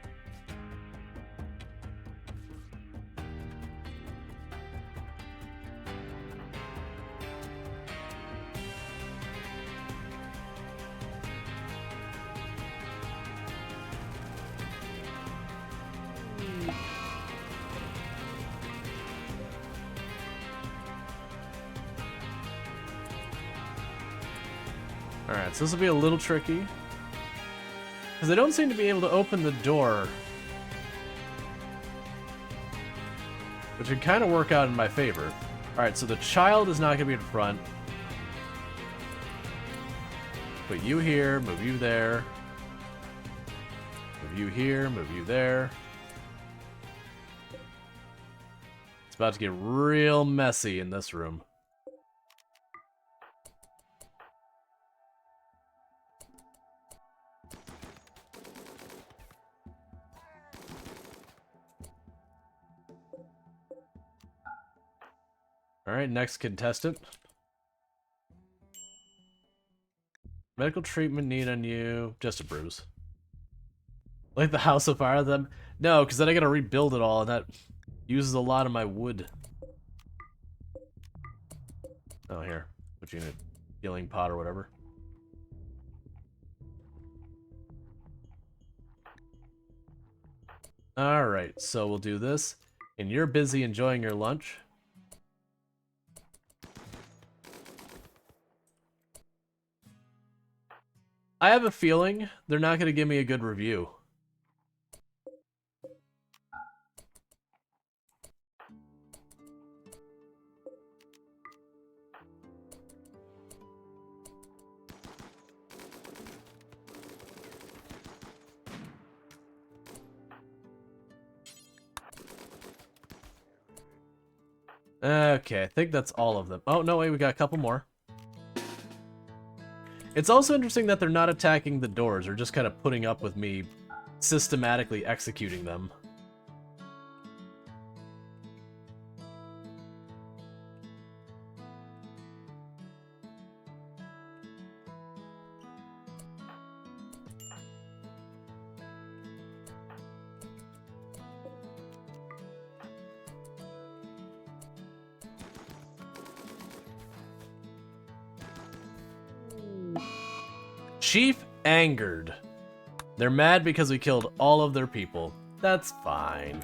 Alright, so this will be a little tricky. Because they don't seem to be able to open the door. Which would kind of work out in my favor. Alright, so the child is not going to be in front. Put you here, move you there. Move you here, move you there. It's about to get real messy in this room. Alright, next contestant. Medical treatment need on you. Just a bruise. Like the house of fire them? No, because then I gotta rebuild it all, and that uses a lot of my wood. Oh, here. Put you in a healing pot or whatever. Alright, so we'll do this. And you're busy enjoying your lunch. I have a feeling they're not going to give me a good review. Okay, I think that's all of them. Oh, no, wait, we got a couple more. It's also interesting that they're not attacking the doors, they're just kind of putting up with me systematically executing them. Chief angered. They're mad because we killed all of their people. That's fine.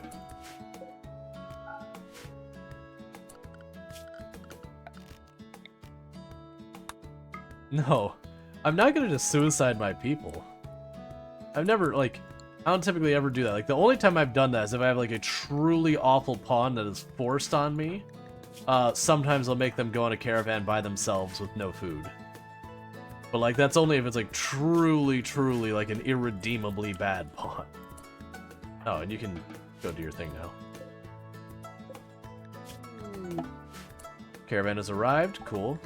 No, I'm not gonna just suicide my people. I've never, like, I don't typically ever do that. Like, the only time I've done that is if I have, like, a truly awful pawn that is forced on me. Sometimes I'll make them go on a caravan by themselves with no food. But, like, that's only if it's, like, truly, like, an irredeemably bad pawn. Oh, and you can go do your thing now. Caravan has arrived. Cool.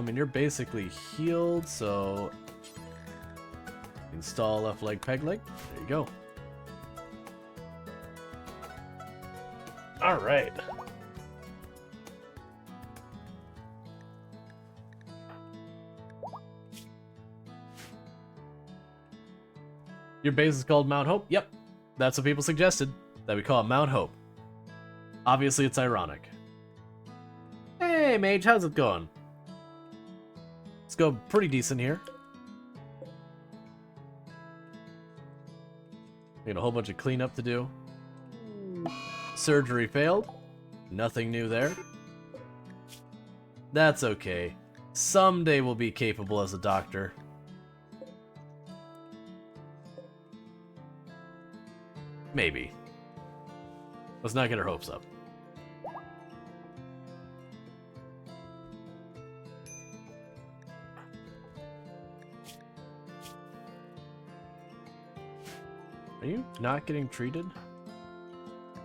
And you're basically healed, so... Install left leg, peg leg. There you go. Alright. Your base is called Mount Hope? Yep. That's what people suggested. That we call it Mount Hope. Obviously, it's ironic. Hey, Mage, how's it going? Let's go pretty decent here. We got a whole bunch of cleanup to do. Surgery failed. Nothing new there. That's okay. Someday we'll be capable as a doctor. Maybe. Let's not get our hopes up. Are you not getting treated?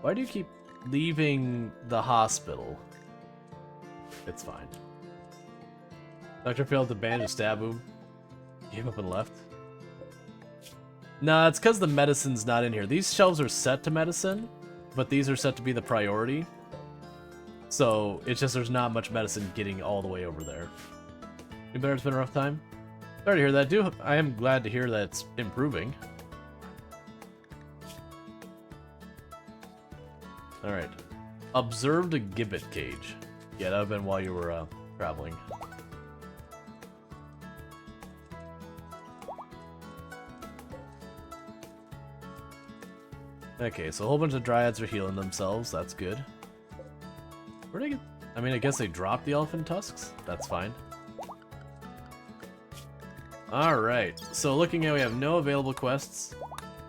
Why do you keep leaving the hospital? It's fine. Doctor failed to bandage stab wound. Gave up and left. Nah, it's because the medicine's not in here. These shelves are set to medicine, but these are set to be the priority. So it's just there's not much medicine getting all the way over there. You better, it's been a rough time. Sorry to hear that. I am glad to hear that it's improving. Alright. Observed a gibbet cage. Yeah, that would have been while you were traveling. Okay, so a whole bunch of dryads are healing themselves. That's good. Where'd I get... I mean, I guess they dropped the elephant tusks. That's fine. Alright, so looking at, we have no available quests.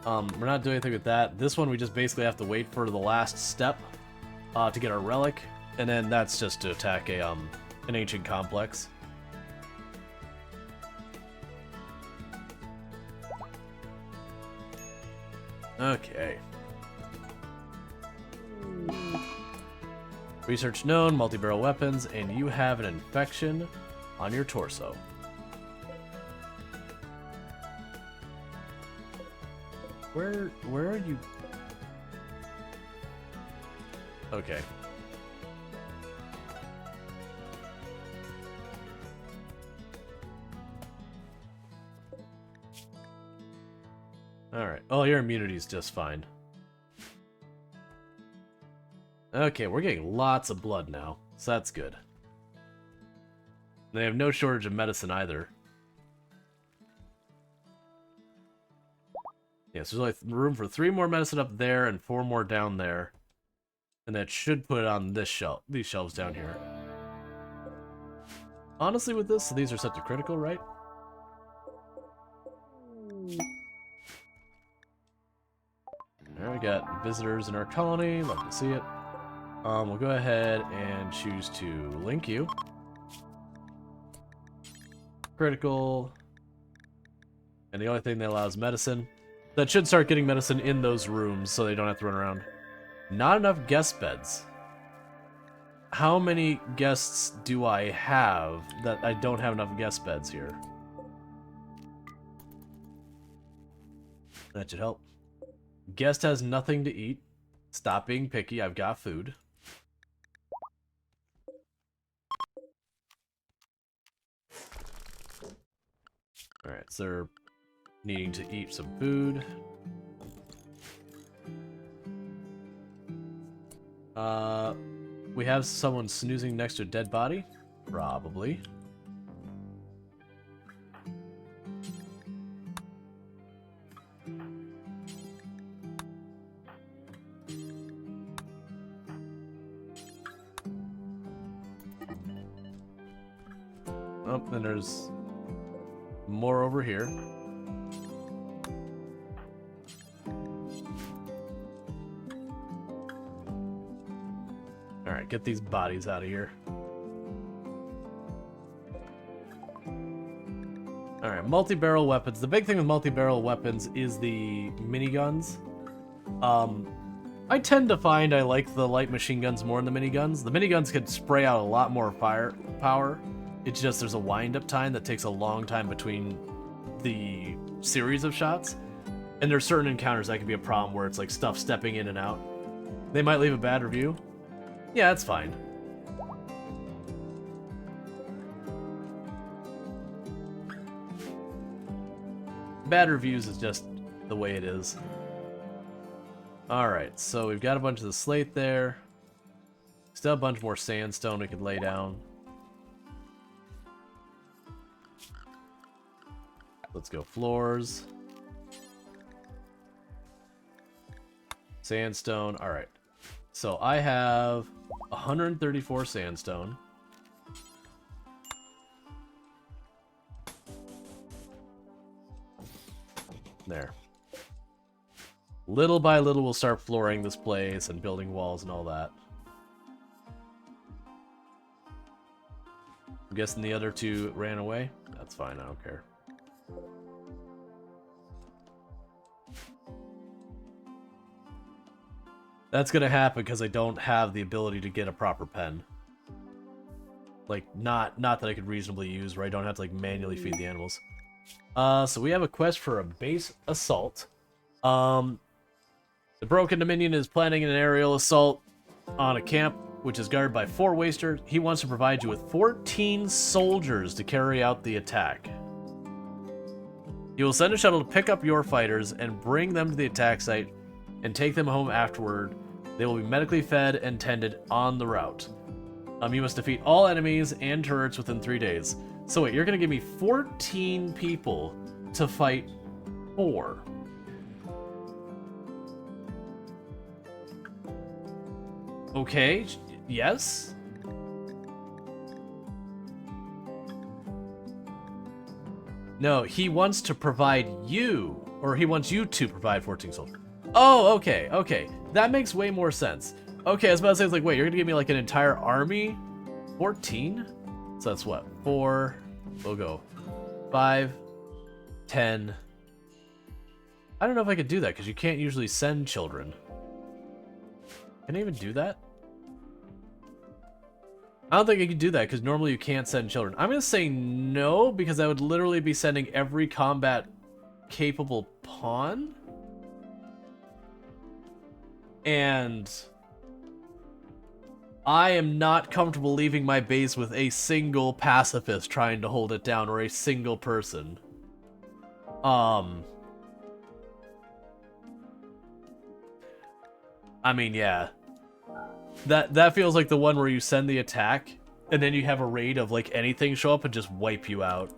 We're not doing anything with that. This one, we just basically have to wait for the last step to get our relic, and then that's just to attack an ancient complex. Okay. Research known, multi-barrel weapons, and you have an infection on your torso. Where are you? Okay. Alright. Oh, your immunity's just fine. Okay, we're getting lots of blood now, so that's good. They have no shortage of medicine either. Yeah, so there's only room for 3 more medicine up there and 4 more down there. And that should put it on this shelf, these shelves down here. Honestly, with this, these are set to critical, right? Alright, we got visitors in our colony. Love to see it. We'll go ahead and choose to link you. Critical. And the only thing that allows medicine. That should start getting medicine in those rooms so they don't have to run around. Not enough guest beds. How many guests do I have that I don't have enough guest beds here? That should help. Guest has nothing to eat. Stop being picky, I've got food. Alright, so they're needing to eat some food. We have someone snoozing next to a dead body? Probably. Oh, then there's more over here. Alright, get these bodies out of here. Alright, multi-barrel weapons. The big thing with multi-barrel weapons is the miniguns. I tend to find I like the light machine guns more than the miniguns. The miniguns could spray out a lot more firepower. It's just there's a wind-up time that takes a long time between the series of shots. And there's certain encounters that can be a problem where it's like stuff stepping in and out. They might leave a bad review. Yeah, that's fine. Bad reviews is just the way it is. Alright, so we've got a bunch of the slate there. Still a bunch more sandstone we could lay down. Let's go floors. Sandstone, alright. So I have 134 sandstone. There. Little by little we'll start flooring this place and building walls and all that. I'm guessing the other two ran away. That's fine, I don't care. That's gonna happen because I don't have the ability to get a proper pen. Like, not that I could reasonably use, where I don't have to, like, manually feed the animals. So we have a quest for a base assault. The Broken Dominion is planning an aerial assault on a camp, which is guarded by 4 wasters. He wants to provide you with 14 soldiers to carry out the attack. He will send a shuttle to pick up your fighters and bring them to the attack site and take them home afterward. They will be medically fed and tended on the route. You must defeat all enemies and turrets within 3 days. So wait, you're gonna give me 14 people to fight 4. Okay, yes? No, he wants to provide you, or he wants you to provide 14 soldiers. Oh, okay, okay. That makes way more sense. Okay, I was about to say, it's like, wait, you're gonna give me like an entire army? 14? So that's what? 4, we'll go 5, 10. I don't know if I could do that, because you can't usually send children. Can I even do that? I don't think I could do that, because normally you can't send children. I'm going to say no, because I would literally be sending every combat-capable pawn. And I am not comfortable leaving my base with a single pacifist trying to hold it down, or a single person. I mean, yeah. That feels like the one where you send the attack, and then you have a raid of, like, anything show up and just wipe you out.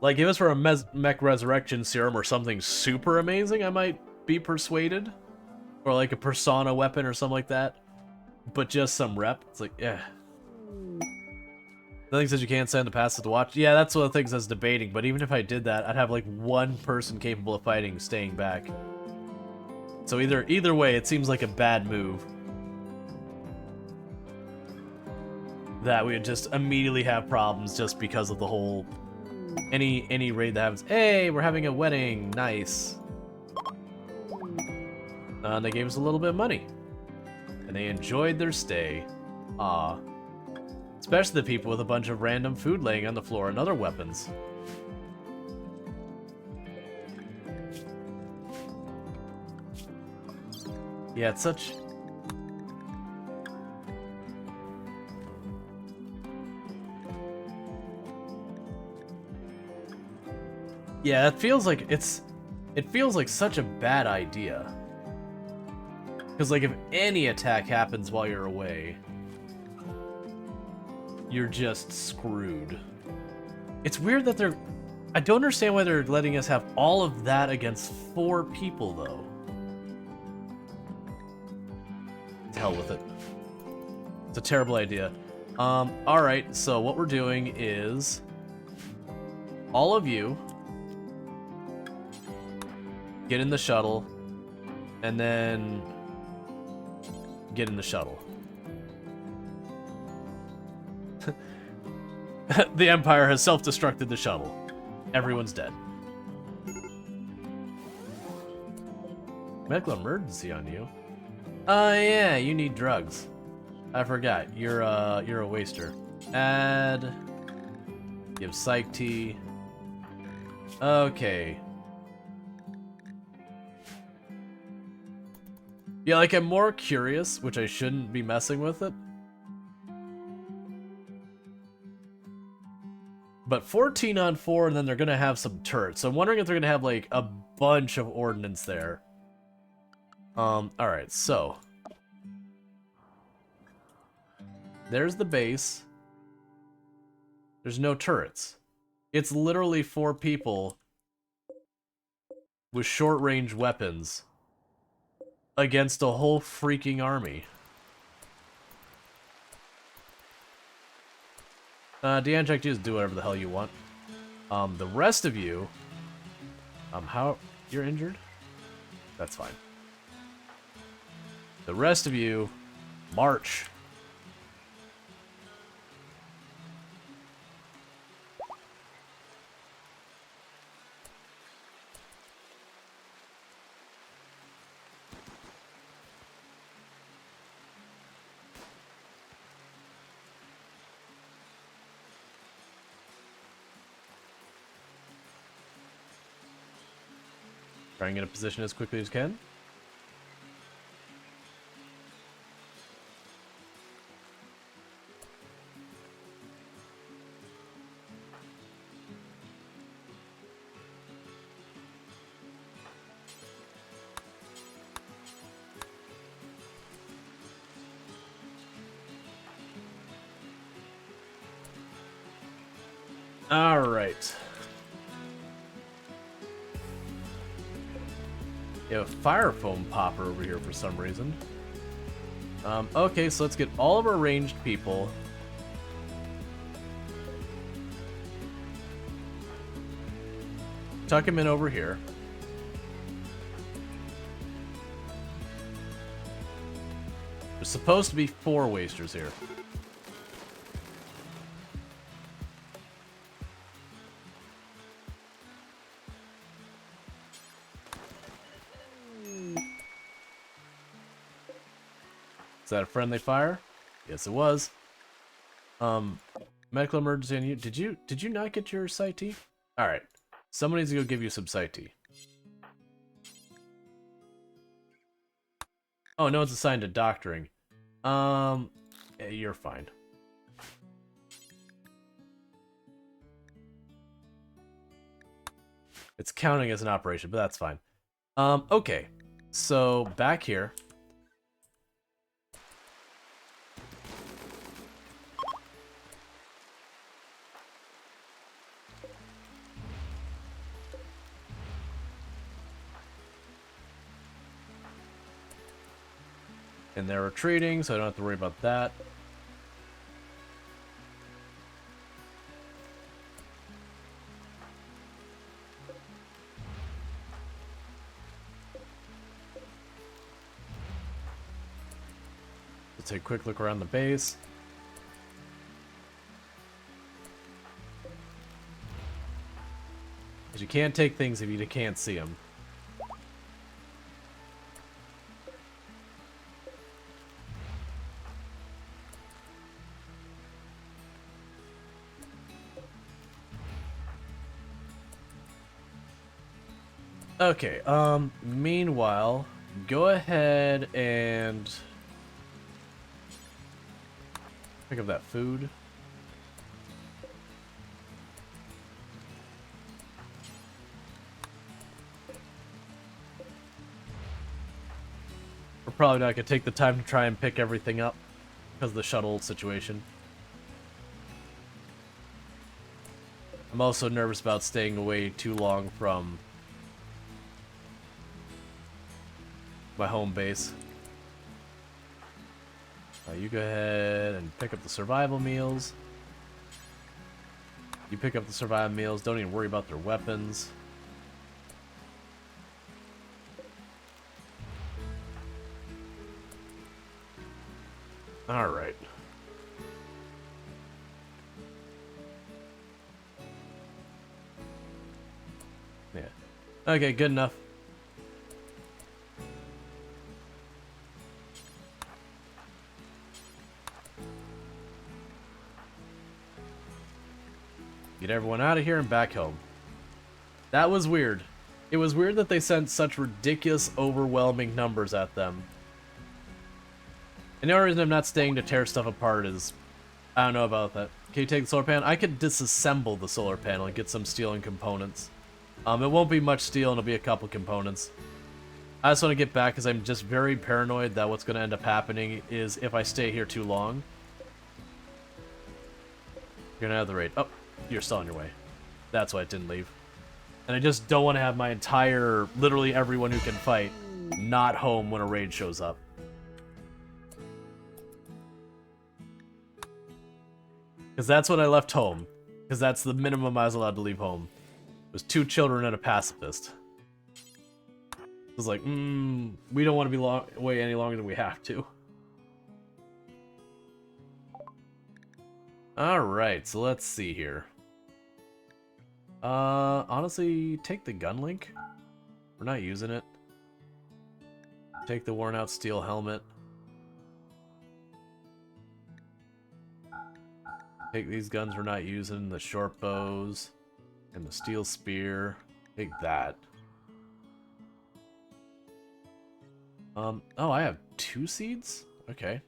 Like, if it's for a mech resurrection serum or something super amazing, I might be persuaded. Or, like, a persona weapon or something like that. But just some rep. It's like, yeah. Nothing says you can't send the passive to watch. Yeah, that's one of the things I was debating, but even if I did that, I'd have, like, one person capable of fighting staying back. So either way, it seems like a bad move. That we would just immediately have problems just because of the whole... Any raid that happens. Hey, we're having a wedding. Nice. And they gave us a little bit of money. And they enjoyed their stay. Aw. Especially the people with a bunch of random food laying on the floor and other weapons. Yeah, it's such... Yeah, it feels like it feels like such a bad idea. Because, like, if any attack happens while you're away, you're just screwed. It's weird that they're... I don't understand why they're letting us have all of that against 4 people, though. To hell with it. It's a terrible idea. Alright, so what we're doing is... all of you... get in the shuttle, and then get in the shuttle. The Empire has self-destructed the shuttle. Everyone's dead. Medical emergency on you? Yeah, you need drugs. I forgot. You're a waster. Add. Give psych tea. Okay. Yeah, like, I'm more curious, which I shouldn't be messing with it. But 14 on 4, and then they're gonna have some turrets. So I'm wondering if they're gonna have, like, a bunch of ordnance there. Alright, so. There's the base. There's no turrets. It's literally 4 people with short-range weapons against a whole freaking army. Deanne, check, just do whatever the hell you want. The rest of you... how... you're injured? That's fine. The rest of you... march. Try and get a position as quickly as you can. All right. You have a fire foam popper over here for some reason. Okay, so let's get all of our ranged people. Tuck him in over here. There's supposed to be 4 wasters here. Is that a friendly fire? Yes, it was. Medical emergency on you. Did you not get your sight tea? All right. Someone needs to go give you some sight tea. Oh, no one's assigned to doctoring. Yeah, you're fine. It's counting as an operation, but that's fine. Okay. So back here. And they're retreating, so I don't have to worry about that. Let's take a quick look around the base. Because you can't take things if you can't see them. Okay, meanwhile, go ahead and pick up that food. We're probably not gonna take the time to try and pick everything up because of the shuttle situation. I'm also nervous about staying away too long from my home base. You go ahead and pick up the survival meals. You pick up the survival meals, don't even worry about their weapons. Alright. Yeah. Okay, good enough. Get everyone out of here and back home. That was weird. It was weird that they sent such ridiculous, overwhelming numbers at them. And the only reason I'm not staying to tear stuff apart is... I don't know about that. Can you take the solar panel? I could disassemble the solar panel and get some steel and components. It won't be much steel and it'll be a couple components. I just want to get back because I'm just very paranoid that what's going to end up happening is if I stay here too long... You're going to have the raid. Oh, you're still on your way. That's why it didn't leave. And I just don't want to have my entire, literally everyone who can fight, not home when a raid shows up. Because that's when I left home. Because that's the minimum I was allowed to leave home. It was 2 children and a pacifist. It was like, we don't want to be away any longer than we have to. Alright, so let's see here. Honestly, take the gun link. We're not using it. Take the worn out steel helmet. Take these guns we're not using, the short bows, and the steel spear. Take that. Oh, I have 2 seeds? Okay.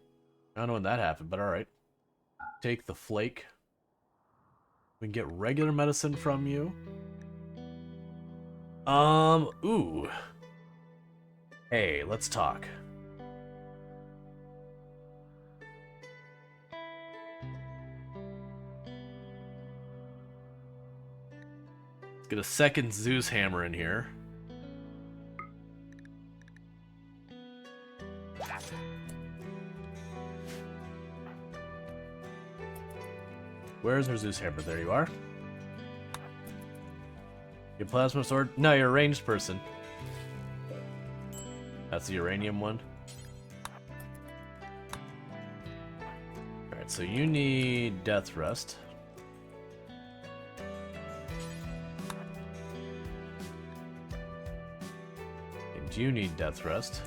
I don't know when that happened, but alright. Take the flake. We can get regular medicine from you. Ooh. Hey, let's talk. Let's get a second Zeus hammer in here. Where's our Zeus hammer? There you are. Your plasma sword? No, you're a ranged person. That's the uranium one. Alright, so you need death rest. And you need death rest.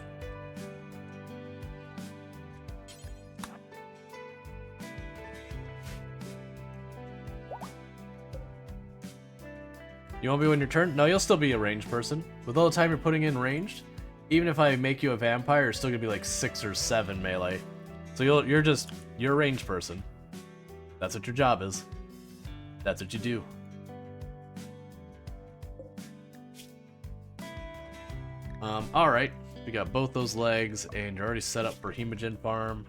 You won't be when your turn? No, you'll still be a ranged person. With all the time you're putting in ranged, even if I make you a vampire, you're still gonna be like 6 or 7 melee. So you're a ranged person. That's what your job is. That's what you do. Alright. We got both those legs, and you're already set up for Hemogen farm.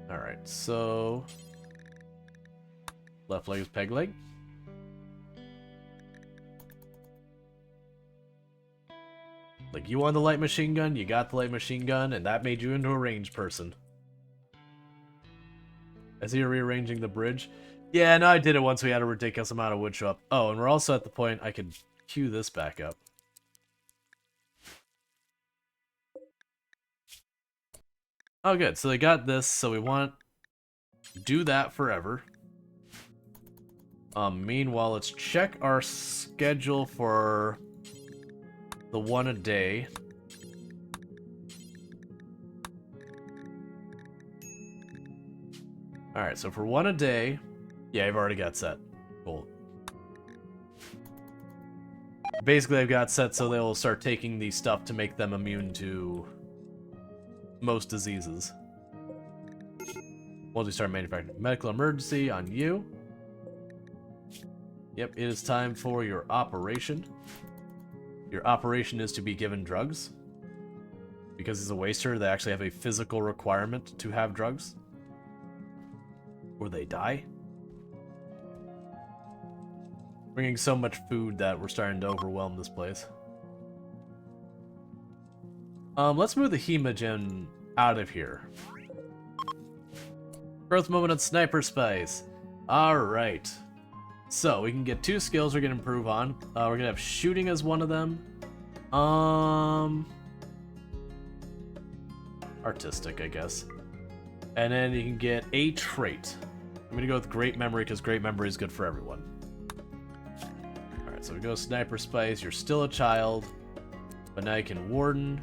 Alright, so left leg is peg leg. Like, you wanted the light machine gun, you got the light machine gun, and that made you into a ranged person. I see you're rearranging the bridge. Yeah, no, I did it once we had a ridiculous amount of wood show up. Oh, and we're also at the point I could queue this back up. Oh, good. So they got this, so we want to do that forever. Meanwhile, let's check our schedule for the one a day. Alright, so for one a day... Yeah, I've already got set. Cool. Basically, I've got set so they'll start taking the stuff to make them immune to most diseases. Once we start manufacturing medical emergency on you. Yep, it is time for your operation. Your operation is to be given drugs. Because he's a waster, they actually have a physical requirement to have drugs. Or they die. Bringing so much food that we're starting to overwhelm this place. Let's move the Hemogen out of here. Growth moment on Sniper Spice. Alright. So, we can get 2 skills we can improve on. We're gonna have shooting as one of them. Artistic, I guess. And then you can get a trait. I'm gonna go with Great Memory, because Great Memory is good for everyone. Alright, so we go Sniper Spice. You're still a child. But now you can Warden.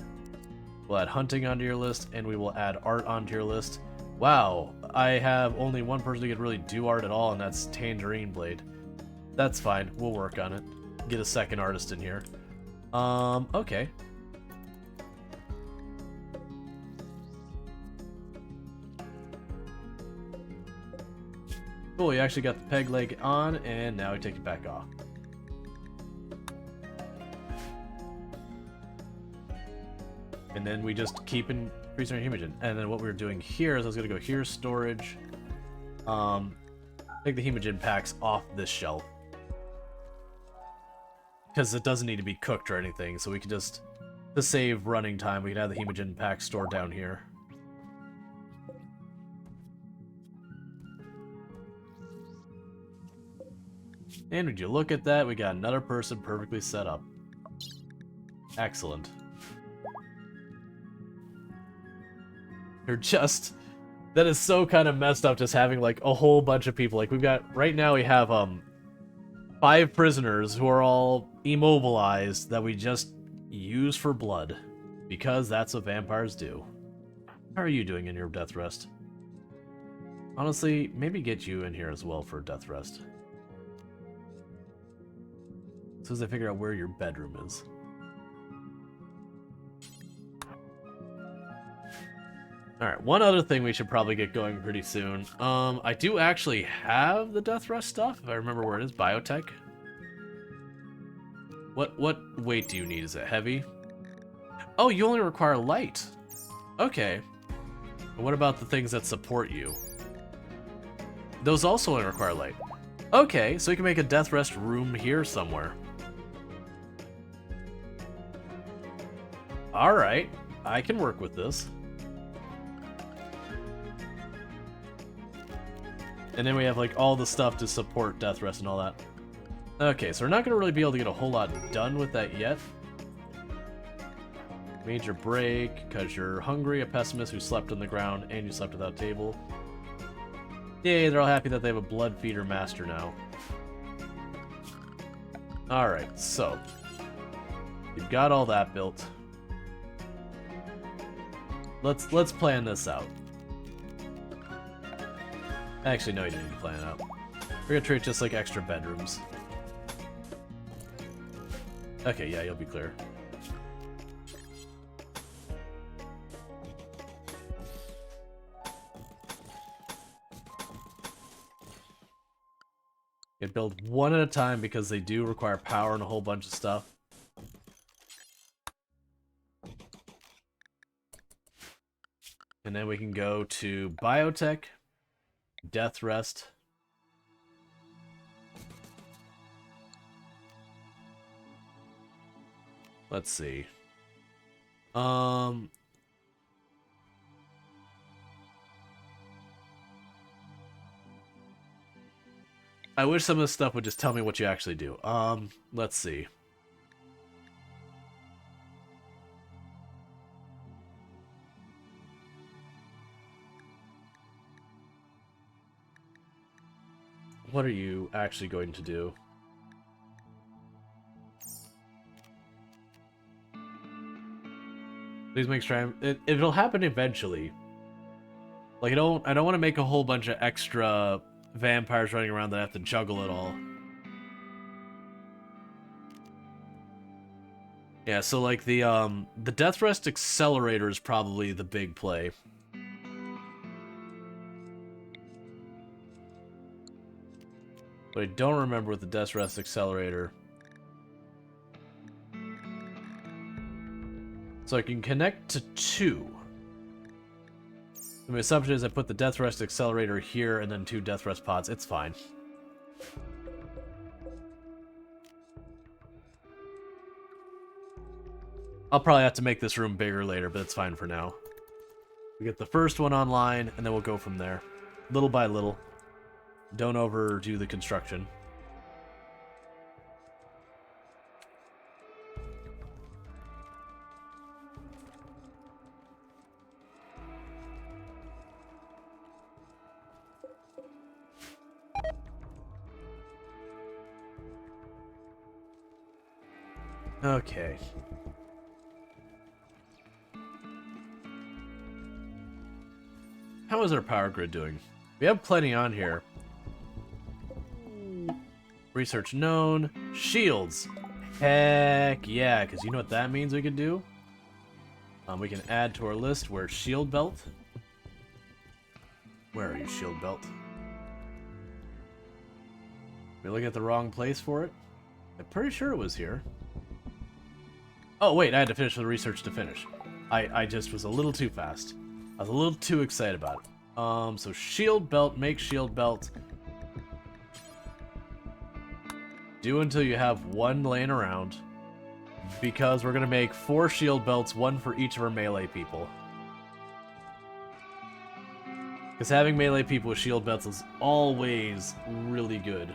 We'll add Hunting onto your list, and we will add Art onto your list. Wow, I have only one person who could really do art at all, and that's Tangerine Blade. That's fine, we'll work on it. Get a second artist in here. Okay. Cool, you actually got the peg leg on, and now we take it back off. And then we just keep increasing our Hemogen. And then what we were doing here is I was going to go here, storage. Take the Hemogen packs off this shelf. Because it doesn't need to be cooked or anything, so we can just, to save running time, we can have the Hemogen pack stored down here. And would you look at that, we got another person perfectly set up. Excellent. You're just... That is so kind of messed up, just having, like, a whole bunch of people. Like, we've got... Right now we have, 5 prisoners who are all immobilized that we just use for blood. Because that's what vampires do. How are you doing in your death rest? Honestly, maybe get you in here as well for death rest. As soon as I figure out where your bedroom is. Alright, one other thing we should probably get going pretty soon. I do actually have the death rest stuff, if I remember where it is. Biotech. What weight do you need? Is it heavy? Oh, you only require light. Okay. And what about the things that support you? Those also only require light. Okay, so we can make a death rest room here somewhere. Alright, I can work with this. And then we have, like, all the stuff to support Death Rest and all that. Okay, so we're not going to really be able to get a whole lot done with that yet. Major break, because you're hungry, a pessimist who slept on the ground, and you slept without table. Yay, they're all happy that they have a blood feeder master now. Alright, so. You've got all that built. Let's plan this out. Actually, no, you didn't need to plan it out. We're gonna treat just like extra bedrooms. Okay, yeah, you'll be clear. You build one at a time because they do require power and a whole bunch of stuff. And then we can go to biotech, death rest. Let's see. I wish some of this stuff would just tell me what you actually do. Let's see. What are you actually going to do? Please make sure it'll happen eventually. Like I don't want to make a whole bunch of extra vampires running around that I have to juggle it all. Yeah, so like the Death Rest Accelerator is probably the big play. But I don't remember with the Death Rest Accelerator. So I can connect to 2. My assumption is I put the Death Rest Accelerator here and then 2 Death Rest pods. It's fine. I'll probably have to make this room bigger later, but it's fine for now. We get the first one online, and then we'll go from there. Little by little. Don't overdo the construction. Okay. How is our power grid doing? We have plenty on here. Research known. Shields. Heck yeah, because you know what that means we can do? We can add to our list where shield belt. Where are you, shield belt? We're looking at the wrong place for it? I'm pretty sure it was here. Oh, wait, I had to finish the research to finish. I just was a little too fast. I was a little too excited about it. So shield belt, make shield belt. Do until you have 1 laying around. Because we're going to make 4 shield belts, 1 for each of our melee people. Because having melee people with shield belts is always really good.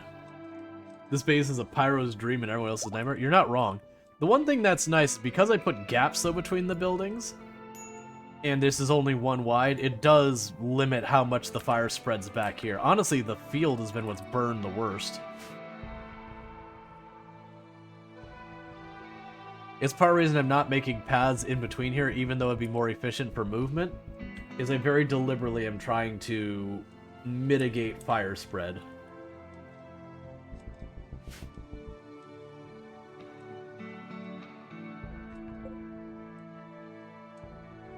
This base is a pyro's dream and everyone else's nightmare. You're not wrong. The one thing that's nice, because I put gaps though between the buildings, and this is only 1 wide, it does limit how much the fire spreads back here. Honestly, the field has been what's burned the worst. It's part of the reason I'm not making paths in between here, even though it'd be more efficient for movement, is I very deliberately am trying to mitigate fire spread.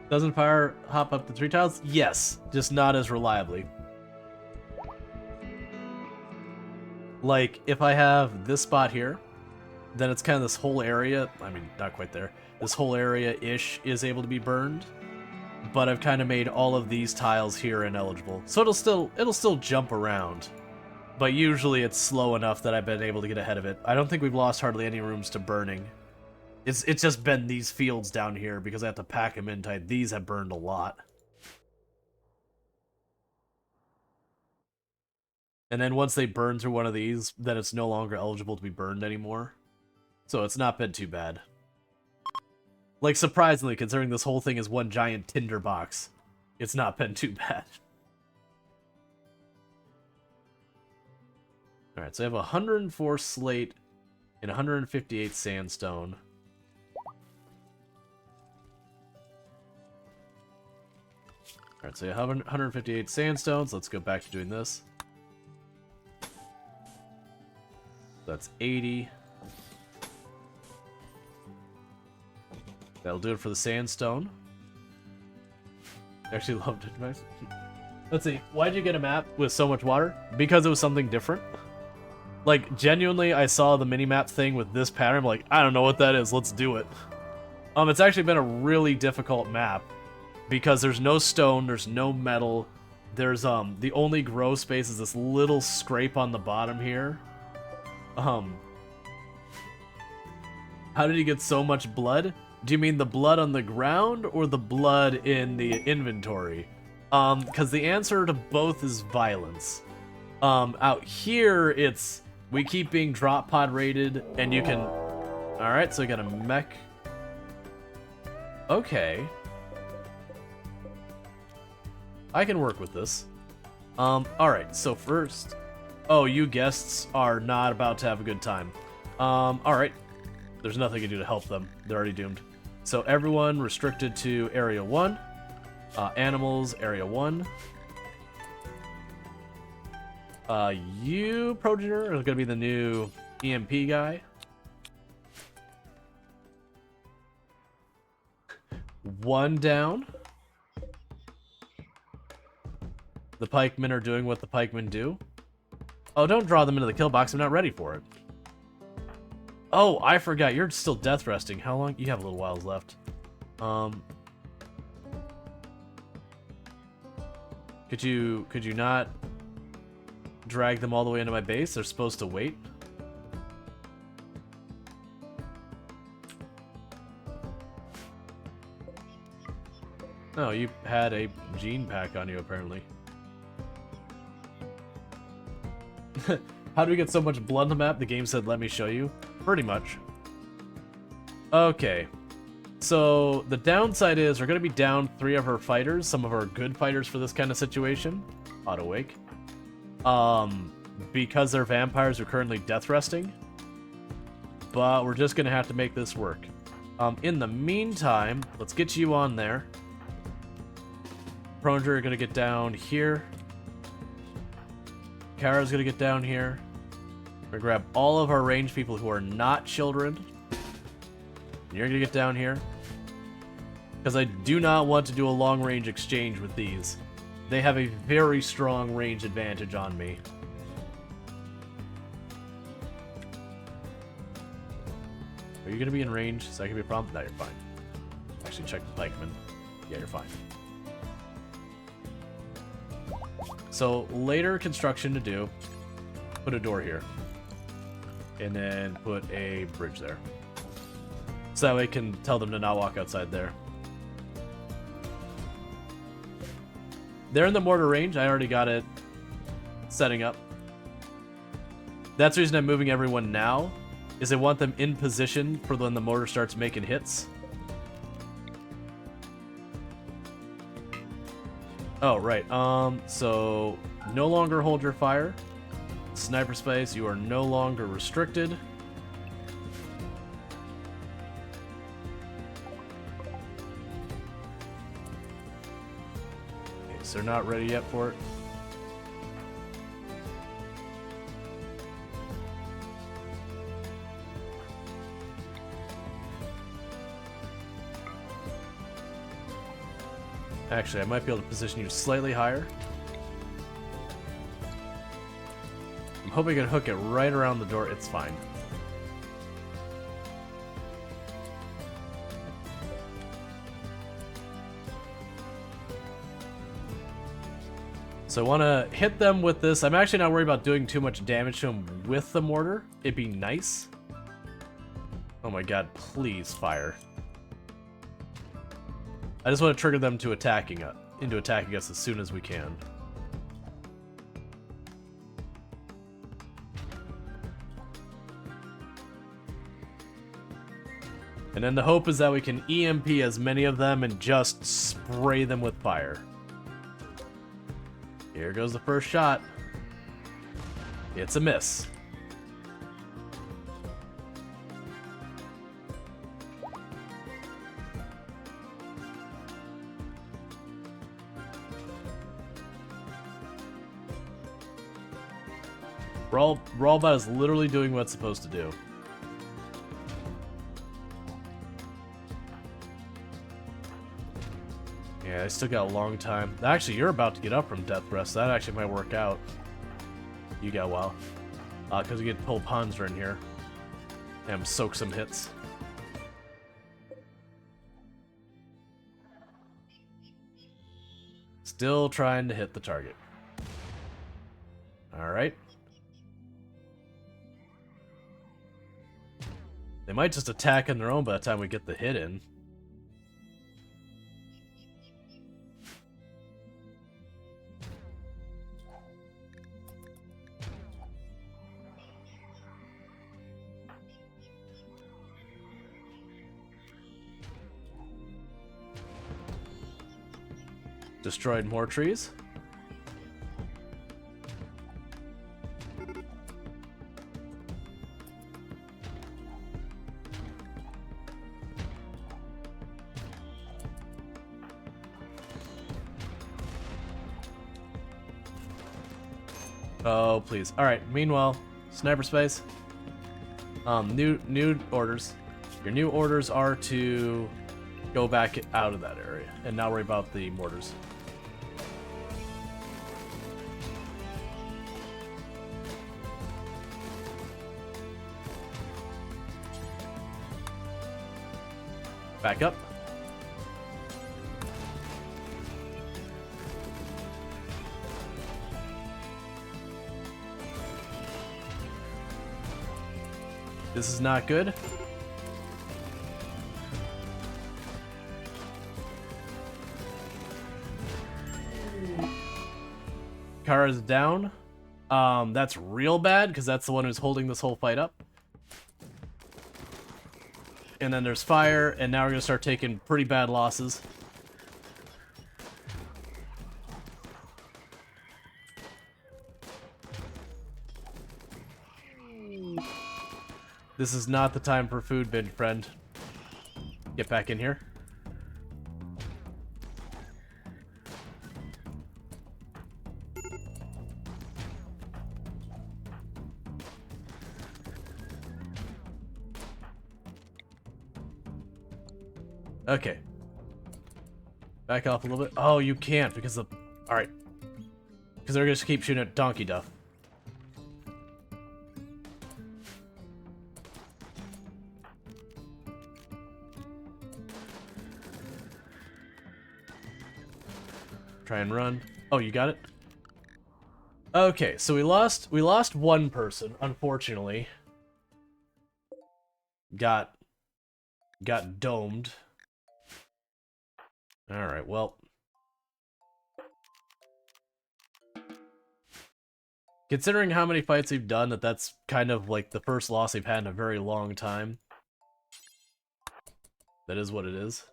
Doesn't fire hop up to 3 tiles? Yes, just not as reliably. Like, if I have this spot here, then it's kind of this whole area, I mean, not quite there, this whole area-ish is able to be burned, but I've kind of made all of these tiles here ineligible. So it'll still jump around, but usually it's slow enough that I've been able to get ahead of it. I don't think we've lost hardly any rooms to burning. It's just been these fields down here because I have to pack them in tight. These have burned a lot. And then once they burn through one of these, then it's no longer eligible to be burned anymore. So it's not been too bad. Like, surprisingly, considering this whole thing is one giant tinder box, it's not been too bad. Alright, so I have 104 slate and 158 sandstone. Alright, so you have 158 sandstone, so let's go back to doing this. That's 80. That'll do it for the sandstone. Actually loved it. Let's see, why'd you get a map with so much water? Because it was something different. Like, genuinely, I saw the minimap thing with this pattern, I'm like, I don't know what that is, let's do it. It's actually been a really difficult map. Because there's no stone, there's no metal. There's, the only grow space is this little scrape on the bottom here. How did he get so much blood? Do you mean the blood on the ground or the blood in the inventory? Because the answer to both is violence. Out here, it's... We keep being drop pod rated, and you can... Alright, so we got a mech. Okay. I can work with this. Alright, so first... Oh, you guests are not about to have a good time. Alright. There's nothing I can do to help them. They're already doomed. So everyone restricted to Area 1. Animals, Area 1. You, Progenitor, are gonna be the new EMP guy. One down. The pikemen are doing what the pikemen do. Oh, don't draw them into the kill box. I'm not ready for it. Oh, I forgot. You're still death resting. How long? You have a little while left. Could you not drag them all the way into my base? They're supposed to wait. Oh, you had a gene pack on you, apparently. How do we get so much blood on the map? The game said, let me show you. Pretty much. Okay. So, the downside is we're going to be down 3 of our fighters. Some of our good fighters for this kind of situation. Auto-wake. Because they're vampires who are currently death resting. But we're just going to have to make this work. In the meantime, let's get you on there. Pronger are going to get down here. Kara's gonna get down here. We're gonna grab all of our ranged people who are not children. And you're gonna get down here. Because I do not want to do a long range exchange with these. They have a very strong range advantage on me. Are you gonna be in range? Is that gonna be a problem? No, you're fine. Actually, check the pikeman. Yeah, you're fine. So, later construction to do, put a door here. And then put a bridge there. So that way I can tell them to not walk outside there. They're in the mortar range. I already got it setting up. That's the reason I'm moving everyone now, is I want them in position for when the mortar starts making hits. Oh, right. So no longer hold your fire. Sniper space, you are no longer restricted. Okay, so they're not ready yet for it. Actually, I might be able to position you slightly higher. I'm hoping I can hook it right around the door. It's fine. So I want to hit them with this. I'm actually not worried about doing too much damage to them with the mortar. It'd be nice. Oh my god, please fire. I just want to trigger them to attacking us as soon as we can. And then the hope is that we can EMP as many of them and just spray them with fire. Here goes the first shot. It's a miss. Rual is literally doing what it's supposed to do. Yeah, I still got a long time. Actually, you're about to get up from death rest. That actually might work out. You got a while. Because we get to pull Panzer in here. And soak some hits. Still trying to hit the target. Alright. They might just attack on their own by the time we get the hit in. Destroyed more trees. Oh, please. Alright, meanwhile, sniper space. New orders. Your new orders are to go back out of that area and not worry about the mortars. Back up. This is not good. Kara's down. That's real bad because that's the one who's holding this whole fight up. And then there's fire, and now we're gonna start taking pretty bad losses. This is not the time for food bin, friend. Get back in here. Okay. Back off a little bit. Oh, you can't because the... Alright. Because they're going to keep shooting at Donkey Duff. Try and run. Oh, you got it? Okay, so we lost one person, unfortunately. Got domed. Alright, well. Considering how many fights we've done, that's kind of like the first loss we've had in a very long time. That is what it is.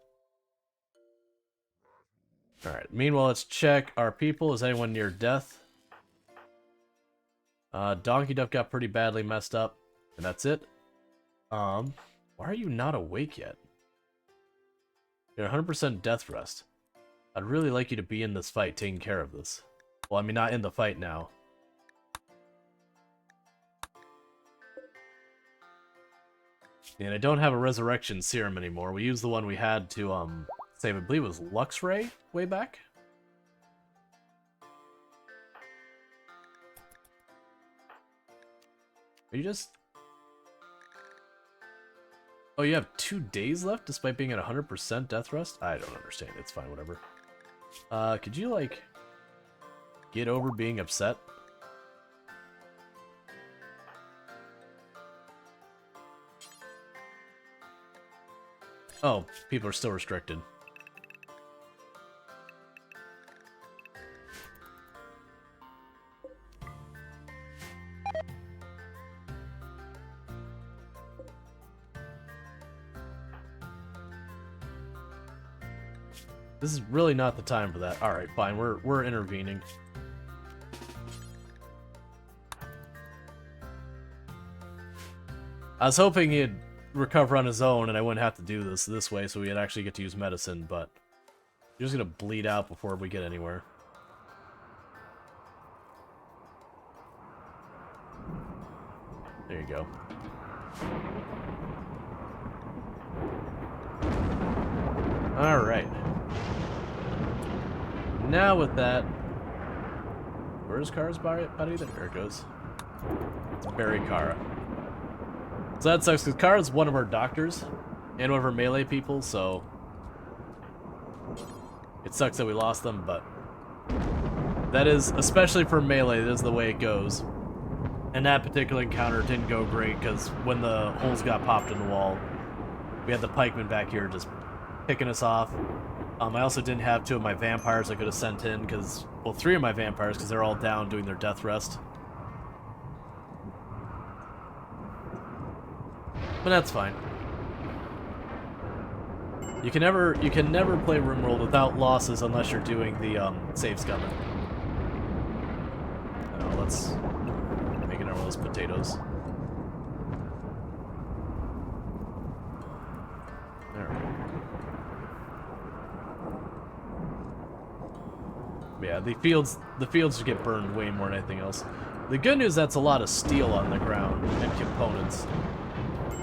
Alright, meanwhile, let's check our people. Is anyone near death? Donkey Duff got pretty badly messed up, and that's it. Why are you not awake yet? You're 100% death rest. I'd really like you to be in this fight, taking care of this. Well, I mean, not in the fight now. And I don't have a resurrection serum anymore. We used the one we had to, save, I believe it was Lux Ray way back. Are you just... Oh, you have 2 days left despite being at 100% death rest? I don't understand. It's fine, whatever. Could you, like, get over being upset? Oh, people are still restricted. This is really not the time for that. Alright, fine, we're intervening. I was hoping he'd recover on his own and I wouldn't have to do this way so we'd actually get to use medicine, but you're just gonna bleed out before we get anywhere. There you go. Alright. Now with that... Where's Kara's buddy? There it goes. Let's bury Kara. So that sucks, because Kara's one of our doctors, and one of our melee people, so... It sucks that we lost them, but... That is, especially for melee, that is the way it goes. And that particular encounter didn't go great, because when the holes got popped in the wall, we had the pikemen back here just picking us off. I also didn't have 2 of my vampires I could have sent in, because... Well, 3 of my vampires, because they're all down doing their death rest. But that's fine. You can never play RimWorld without losses unless you're doing the save scumming. Oh, let's make it over those potatoes. Alright. Yeah, the fields get burned way more than anything else. The good news, that's a lot of steel on the ground and components.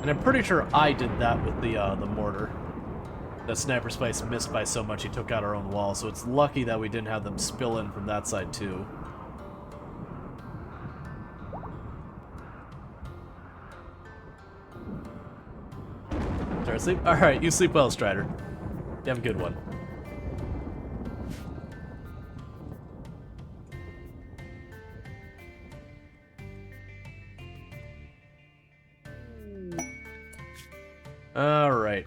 And I'm pretty sure I did that with the mortar. That Sniper Spice missed by so much he took out our own wall, so it's lucky that we didn't have them spill in from that side too. Try to sleep? Alright, you sleep well, Strider. You have a good one. Alright.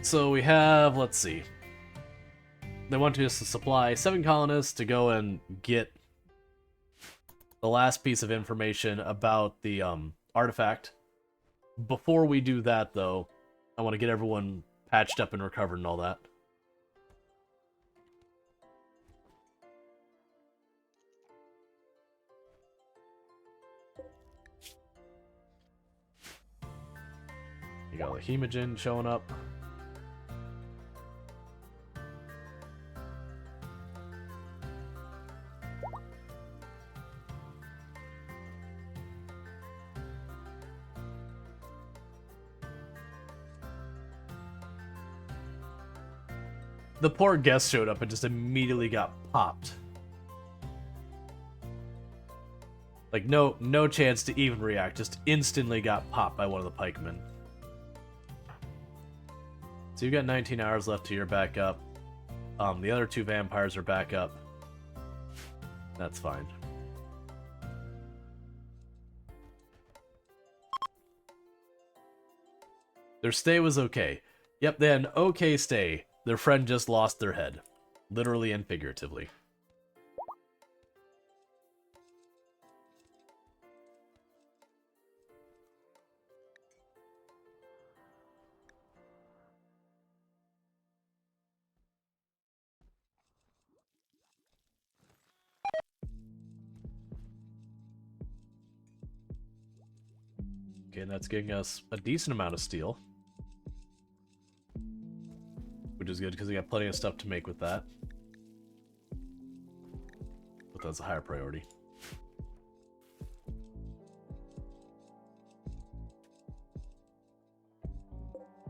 So we have, let's see. They want us to supply 7 colonists to go and get the last piece of information about the artifact. Before we do that, though, I want to get everyone patched up and recovered and all that. You got the Hemogen showing up. The poor guest showed up and just immediately got popped. Like, no chance to even react, just instantly got popped by one of the pikemen. So you've got 19 hours left till you're back up. The other 2 vampires are back up. That's fine. Their stay was okay. Yep, they had an okay stay. Their friend just lost their head. Literally and figuratively. Okay, and that's getting us a decent amount of steel. Which is good, because we got plenty of stuff to make with that. But that's a higher priority.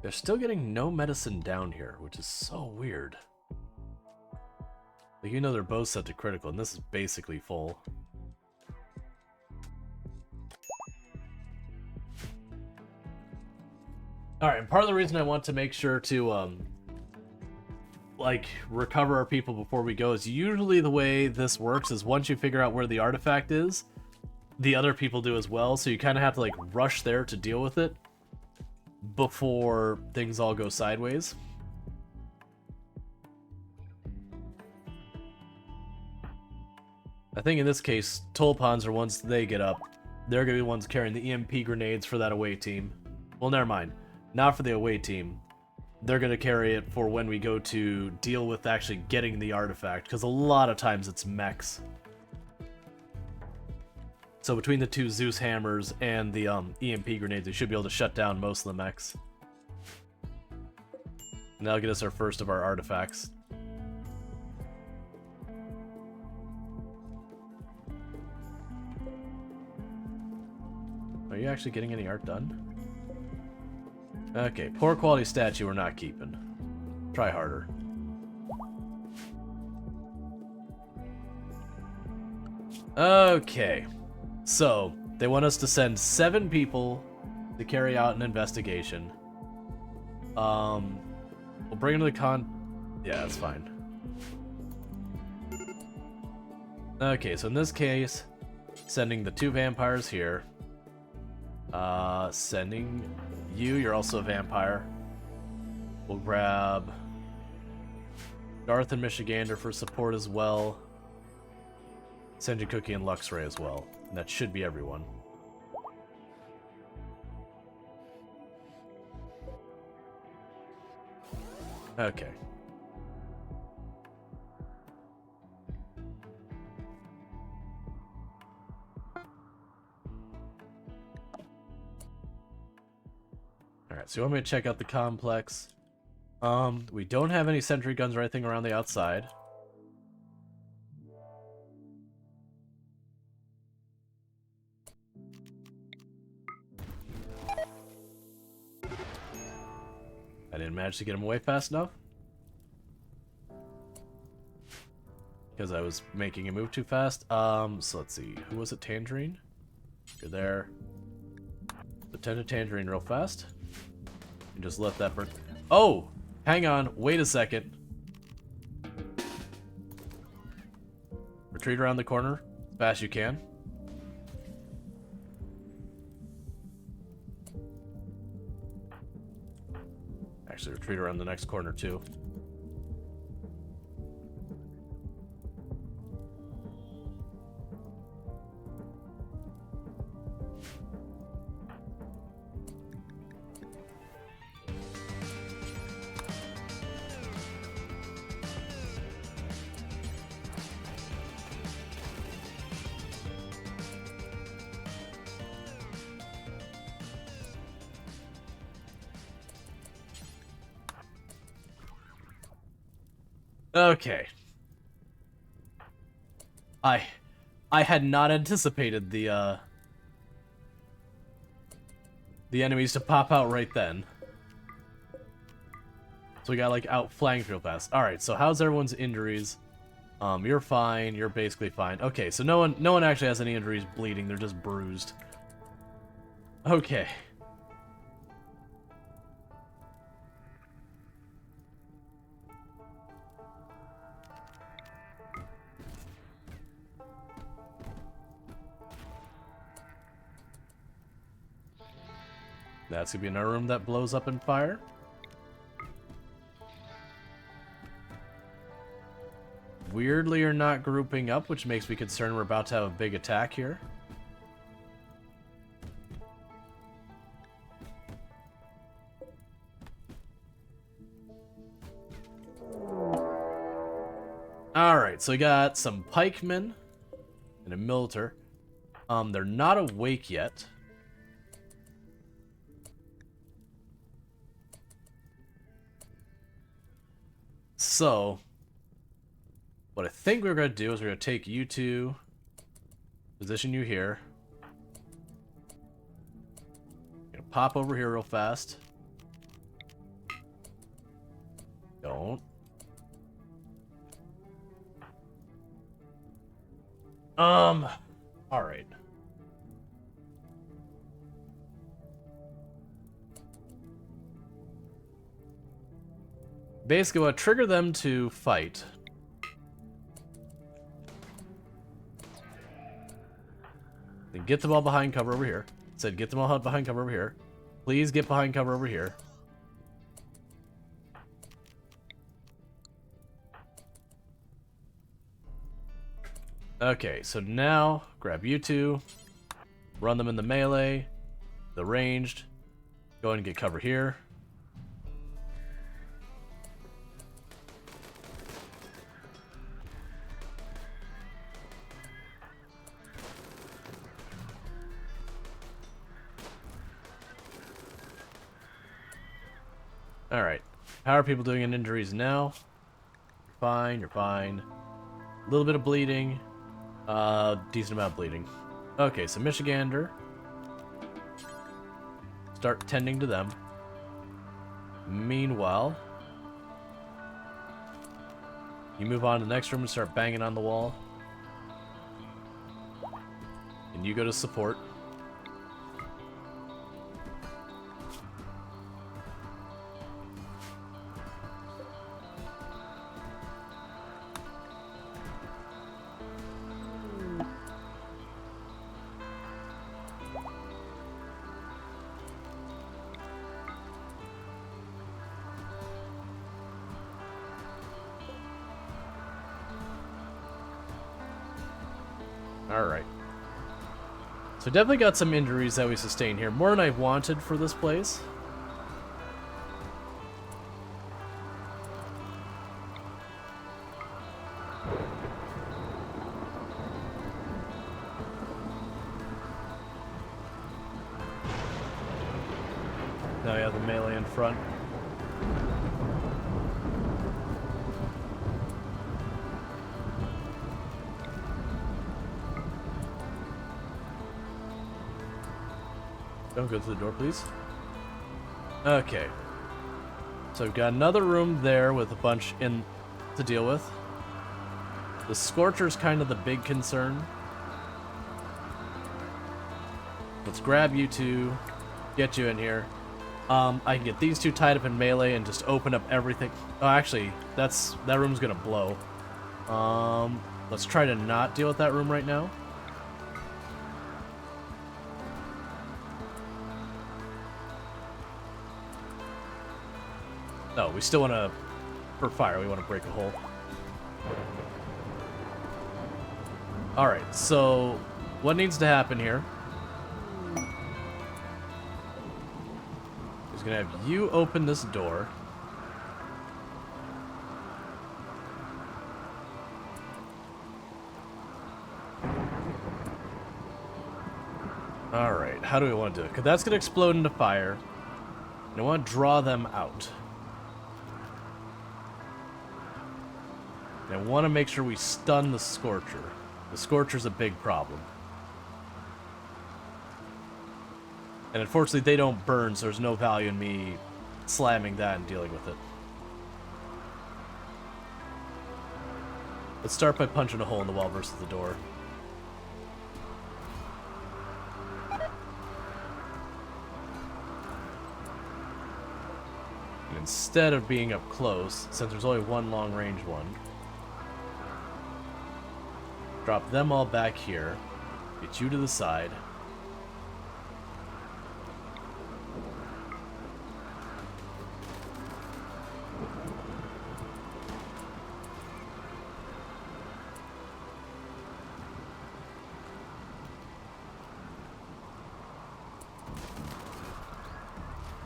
They're still getting no medicine down here, which is so weird. Like, you know they're both set to critical, and this is basically full. Alright, and part of the reason I want to make sure to, like, recover our people before we go is usually the way this works is once you figure out where the artifact is, the other people do as well, so you kind of have to, like, rush there to deal with it. before things all go sideways. I think in this case, Tulpons are once they get up, they're going to be the ones carrying the EMP grenades for that away team. Well, never mind. Not for the away team. They're going to carry it for when we go to deal with actually getting the artifact, because a lot of times it's mechs. So between the two Zeus hammers and the EMP grenades, we should be able to shut down most of the mechs. And that'll get us our first of our artifacts. Are you actually getting any art done? Okay, poor quality statue we're not keeping. Try harder. Okay. So, they want us to send 7 people to carry out an investigation. We'll bring them to the Yeah, that's fine. Okay, so in this case, sending the 2 vampires here. Sending you, you're also a vampire. We'll grab Darth and Michigander for support as well. Send you Cookie and Luxray as well. And that should be everyone. Okay. Alright, so you want me to check out the complex? We don't have any sentry guns or anything around the outside. I didn't manage to get him away fast enough. Because I was making him move too fast. So let's see. Who was it? Tangerine? You're there. Attend to Tangerine real fast. And just let that burn. Oh! Hang on. Wait a second. Retreat around the corner as fast as you can. Actually, retreat around the next corner, too. Okay. I had not anticipated the enemies to pop out right then. So we got like outflanked real fast. Alright, so how's everyone's injuries? You're fine, you're basically fine. Okay, so no one actually has any injuries bleeding, they're just bruised. Okay. That's gonna be in our room that blows up in fire. Weirdly, you're not grouping up, which makes me concerned we're about to have a big attack here. Alright, so we got some pikemen and a militar. They're not awake yet. So, what I think we're going to do is we're going to take you two, position you here. Gonna pop over here real fast. Don't. Alright. Basically, what trigger them to fight. Then get them all behind cover over here. Said get them all behind cover over here. Please get behind cover over here. Okay, so now grab you two, run them in the melee, the ranged, go ahead and get cover here. Alright, how are people doing in injuries now? You're fine, you're fine. A little bit of bleeding. Decent amount of bleeding. Okay, so Michigander. Start tending to them. Meanwhile, you move on to the next room and start banging on the wall. And you go to support. Alright. So definitely got some injuries that we sustained here. More than I wanted for this place. Now we have the melee in front. Don't go through the door, please. Okay. So we've got another room there with a bunch in to deal with. The Scorcher's kind of the big concern. Let's grab you two, get you in here. I can get these two tied up in melee and just open up everything. Oh, actually, that room's gonna blow. Let's try to not deal with that room right now. No, we still want to, for fire, we want to break a hole. Alright, so what needs to happen here is going to have you open this door. Alright, how do we want to do it? Because that's going to explode into fire. And I want to draw them out. I want to make sure we stun the Scorcher. The Scorcher's a big problem. And unfortunately, they don't burn, so there's no value in me slamming that and dealing with it. Let's start by punching a hole in the wall versus the door. And instead of being up close, since there's only one long-range one, drop them all back here. Get you to the side.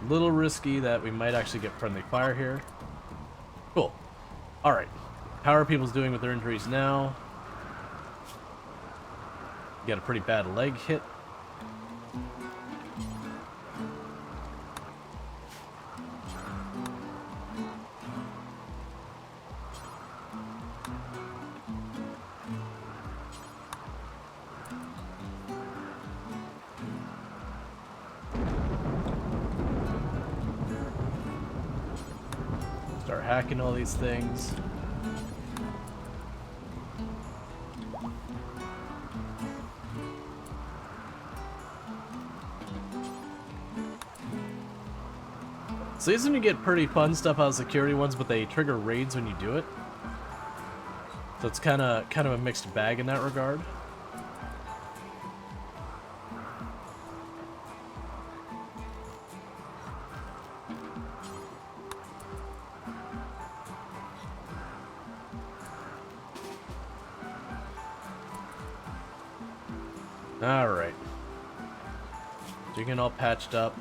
A little risky that we might actually get friendly fire here. Cool. Alright. How are people doing with their injuries now? Got a pretty bad leg hit. Start hacking all these things. So these you get pretty fun stuff out of security ones, but they trigger raids when you do it. So it's kind of a mixed bag in that regard. Alright. So you're getting all patched up.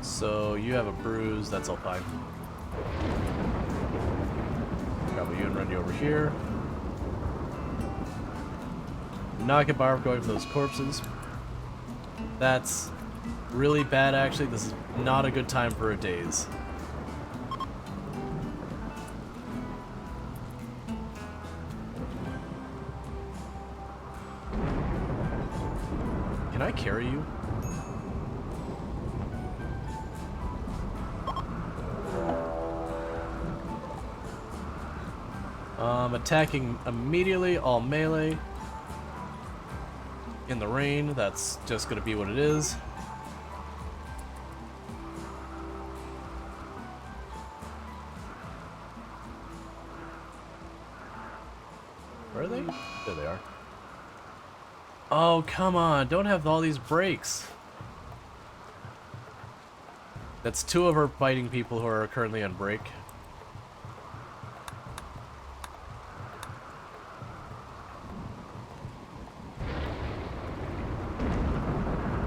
So you have a bruise, that's all fine. Grab you and run you over here. Not get Barb going for those corpses. That's really bad, actually. This is not a good time for a daze. Can I carry you? Attacking immediately, all melee. In the rain, that's just gonna be what it is. Where are they? There they are. Oh, come on, don't have all these breaks. That's 2 of our fighting people who are currently on break.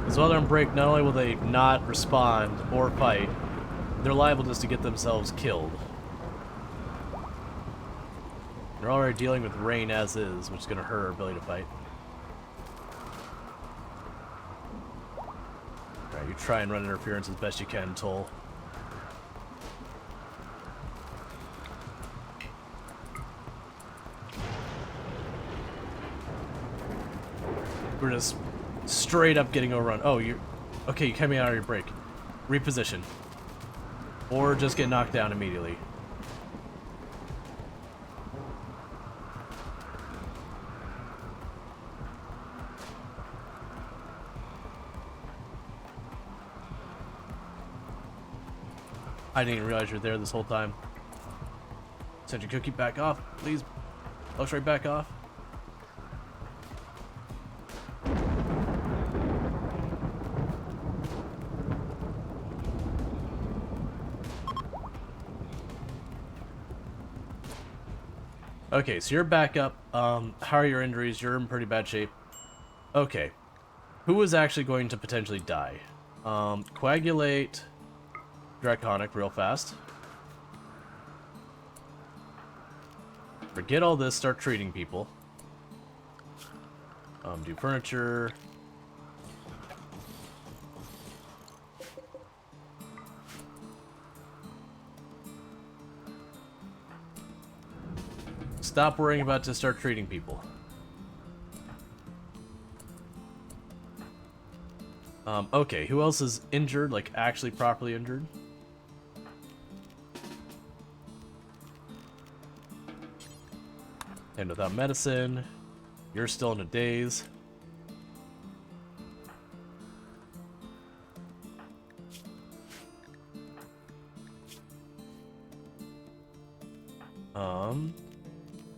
Because while they're on break, not only will they not respond or fight, they're liable just to get themselves killed. They're already dealing with rain as is, which is going to hurt our ability to fight. Alright, you try and run interference as best you can, Toll. We're just straight up getting overrun. Oh, you're... Okay, you coming out of your break. Reposition. Or just get knocked down immediately. I didn't even realize you were there this whole time. Send your cookie back off, please. Looks right back off. Okay, so you're back up. How are your injuries? You're in pretty bad shape. Okay. Who is actually going to potentially die? Coagulate Draconic real fast. Forget all this, start treating people. Do furniture. Stop worrying about to start treating people. Okay, who else is injured, like actually properly injured? And without medicine, you're still in a daze.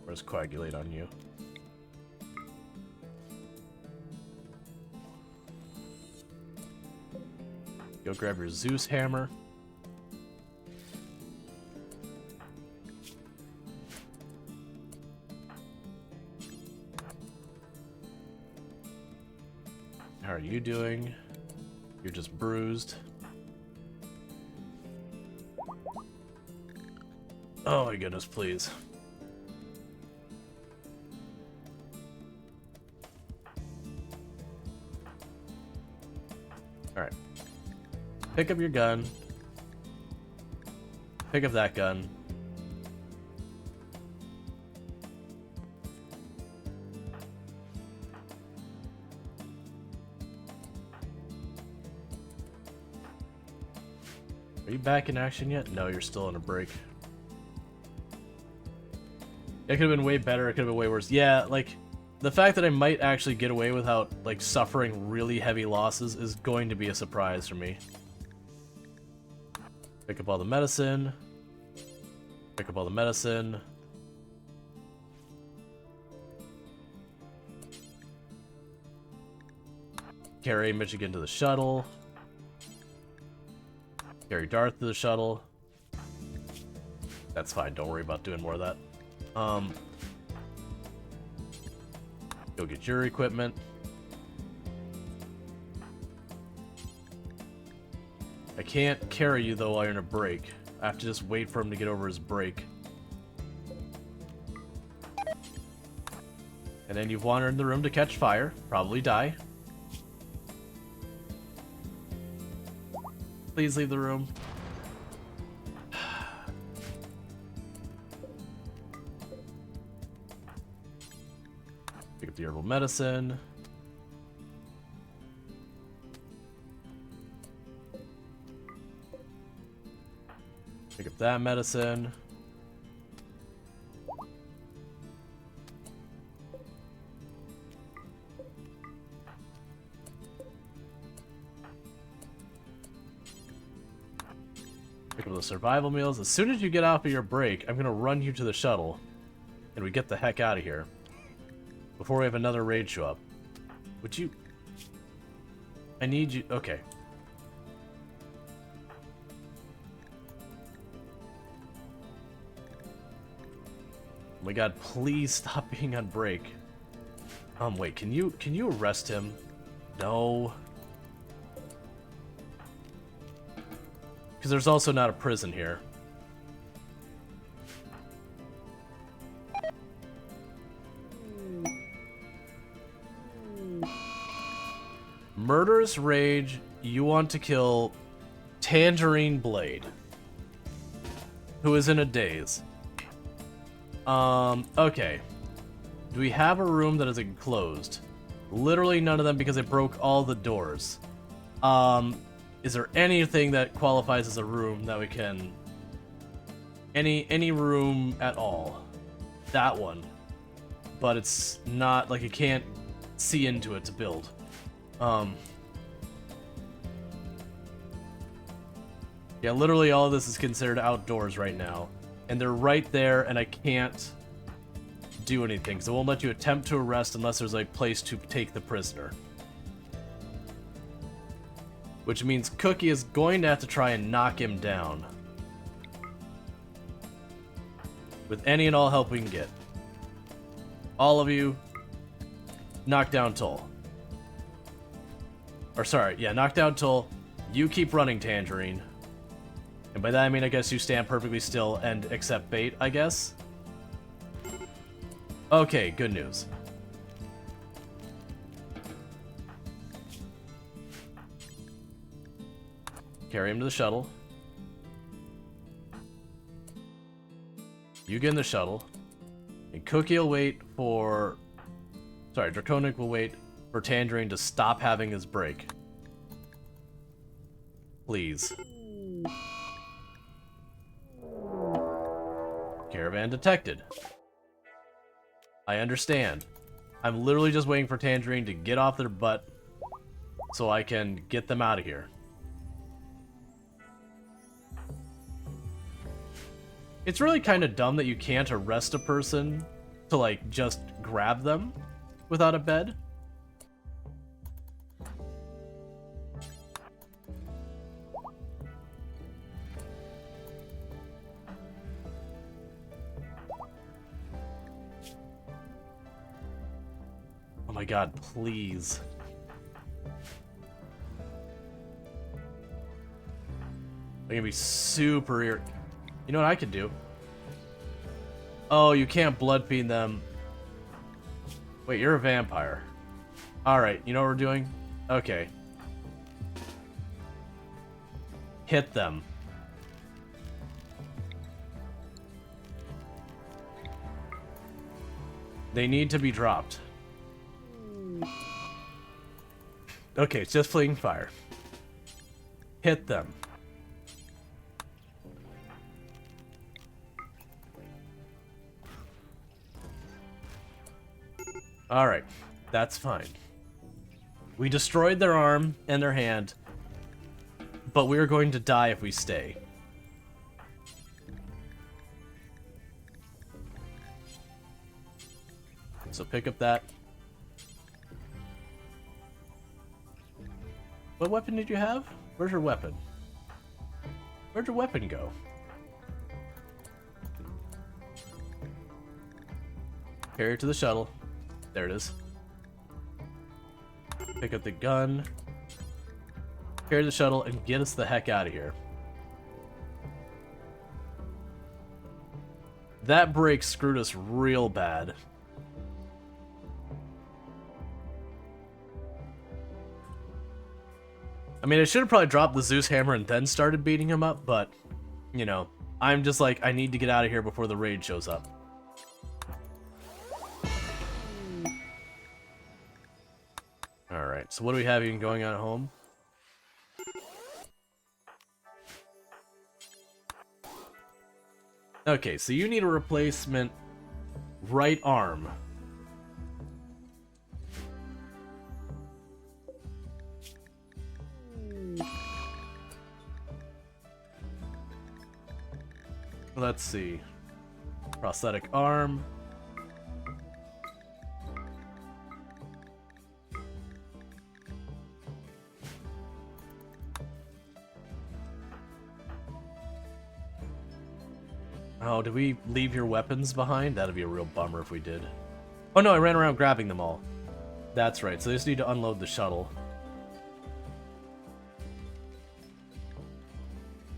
Where's coagulate on you? Go grab your Zeus hammer. How are you doing? You're just bruised. Oh my goodness, please. Alright. Pick up your gun. Pick up that gun. Are you back in action yet? No, you're still on a break. It could have been way better, it could have been way worse. Yeah, like, the fact that I might actually get away without, like, suffering really heavy losses is going to be a surprise for me. Pick up all the medicine. Pick up all the medicine. Carry Michigan to the shuttle. Carry Darth to the shuttle. That's fine, don't worry about doing more of that. Go get your equipment. I can't carry you though while you're in a break. I have to just wait for him to get over his break. And then you've wandered in the room to catch fire. Probably die. Please leave the room. Pick up the herbal medicine. Pick up that medicine. Pick up the survival meals. As soon as you get off of your break, I'm gonna run you to the shuttle, and we get the heck out of here before we have another raid show up. Would you? I need you. Okay. Oh my god, please stop being on break. Wait, can you arrest him? No. Because there's also not a prison here. Murderous Rage, you want to kill Tangerine Blade, who is in a daze. Okay. Do we have a room that is enclosed? Literally none of them because it broke all the doors. Is there anything that qualifies as a room that we can... Any room at all? That one. But it's not, like, you can't see into it to build. Yeah, literally all of this is considered outdoors right now. And they're right there, and I can't do anything. So it won't let you attempt to arrest unless there's a place to take the prisoner. Which means Cookie is going to have to try and knock him down. With any and all help we can get. All of you, knock down Toll. Or sorry, yeah, knock down Toll. You keep running, Tangerine. And by that I mean I guess you stand perfectly still and accept bait, I guess? Okay, good news. Carry him to the shuttle. You get in the shuttle. And Cookie will wait for... Sorry, Draconic will wait for Tangerine to stop having his break. Please. Caravan detected. I understand. I'm literally just waiting for Tangerine to get off their butt so I can get them out of here. It's really kind of dumb that you can't arrest a person to, like, just grab them without a bed. Oh my god, please. I'm gonna be super You know what I could do? Oh, you can't blood fiend them. Wait, you're a vampire. Alright, you know what we're doing? Okay. Hit them. They need to be dropped. Okay, it's just fleeing fire. Hit them. Alright, that's fine. We destroyed their arm and their hand, but we're going to die if we stay. So pick up that. What weapon did you have? Where's your weapon? Where'd your weapon go? Carry it to the shuttle. There it is. Pick up the gun. Carry the shuttle and get us the heck out of here. That break screwed us real bad. I mean, I should have probably dropped the Zeus hammer and then started beating him up, but, you know, I'm just like, I need to get out of here before the raid shows up. Alright, so what do we have even going on at home? Okay, so you need a replacement right arm. Let's see. Prosthetic arm. Oh, did we leave your weapons behind? That'd be a real bummer if we did. Oh no, I ran around grabbing them all. That's right, so they just need to unload the shuttle.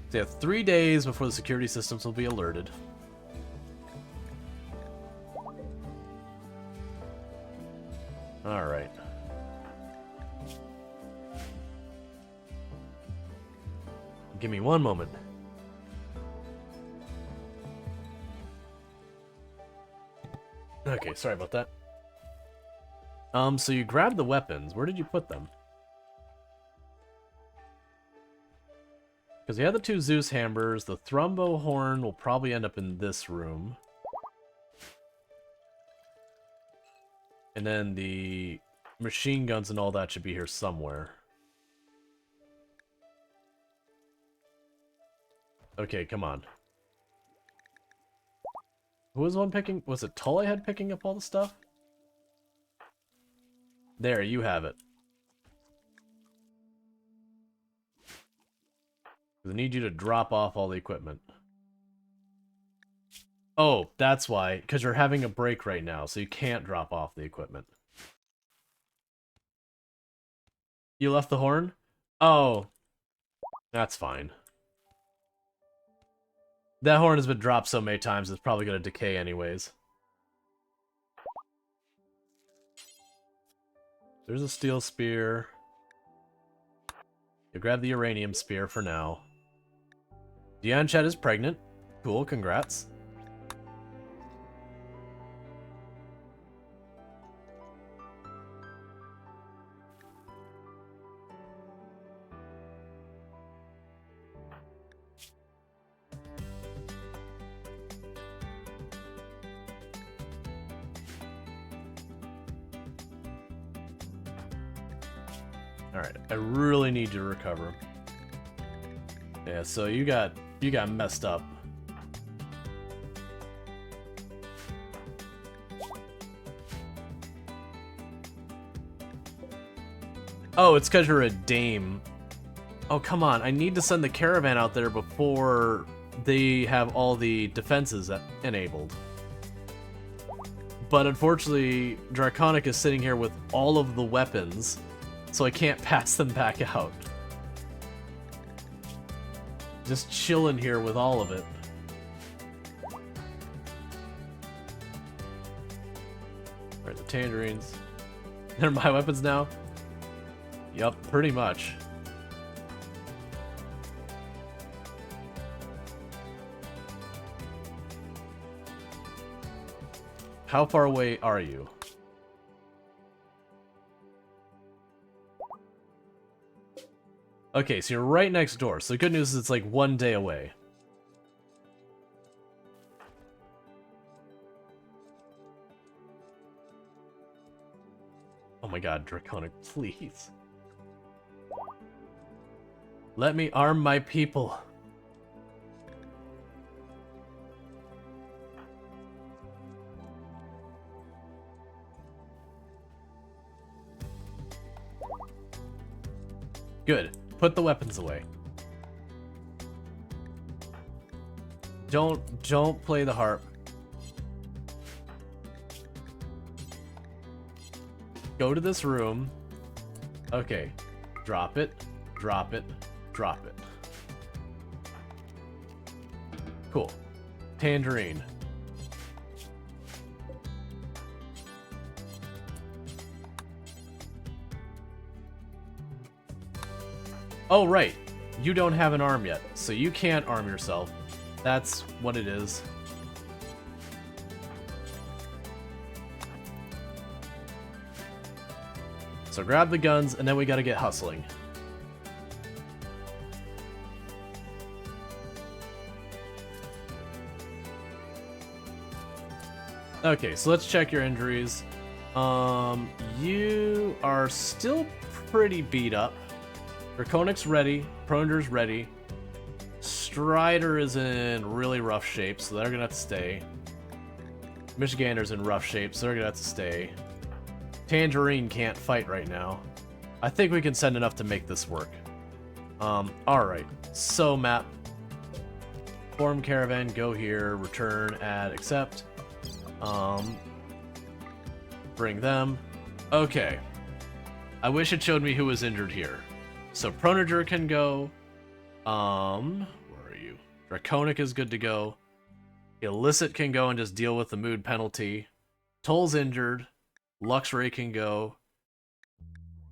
So yeah, 3 days before the security systems will be alerted. Alright. Give me one moment. Okay, sorry about that. So you grabbed the weapons. Where did you put them? Because you had the 2 Zeus hammers. The Thrumbo horn will probably end up in this room. And then the machine guns and all that should be here somewhere. Okay, come on. Who was the one picking? Was it Tull I had picking up all the stuff? There, you have it. I need you to drop off all the equipment. Oh, that's why. Because you're having a break right now, so you can't drop off the equipment. You left the horn? Oh. That's fine. That horn has been dropped so many times, it's probably going to decay anyways. There's a steel spear. You grab the uranium spear for now. Dion Chet is pregnant. Cool, congrats. Alright, I really need you to recover. Yeah, so you got messed up. Oh, it's because you're a dame. Oh, come on. I need to send the caravan out there before they have all the defenses enabled. But unfortunately, Draconic is sitting here with all of the weapons, so I can't pass them back out. Just chilling here with all of it. Alright, the tangerines. They're my weapons now? Yup, pretty much. How far away are you? Okay, so you're right next door. So the good news is it's like 1 day away. Oh my god, Draconic, please. Let me arm my people. Good. Put the weapons away. Don't play the harp. Go to this room. Okay. Drop it. Drop it. Drop it. Cool. Tangerine. Oh, right. You don't have an arm yet, so you can't arm yourself. That's what it is. So grab the guns, and then we gotta get hustling. Okay, so let's check your injuries. You are still pretty beat up. Draconic's ready. Proner's ready. Strider is in really rough shape, so they're gonna have to stay. Michigander's in rough shape, so they're gonna have to stay. Tangerine can't fight right now. I think we can send enough to make this work. Alright. So, map. Form caravan, go here, return, add, accept. Bring them. Okay. I wish it showed me who was injured here. So Pronager can go. Where are you? Draconic is good to go. Illicit can go and just deal with the mood penalty. Toll's injured. Luxray can go.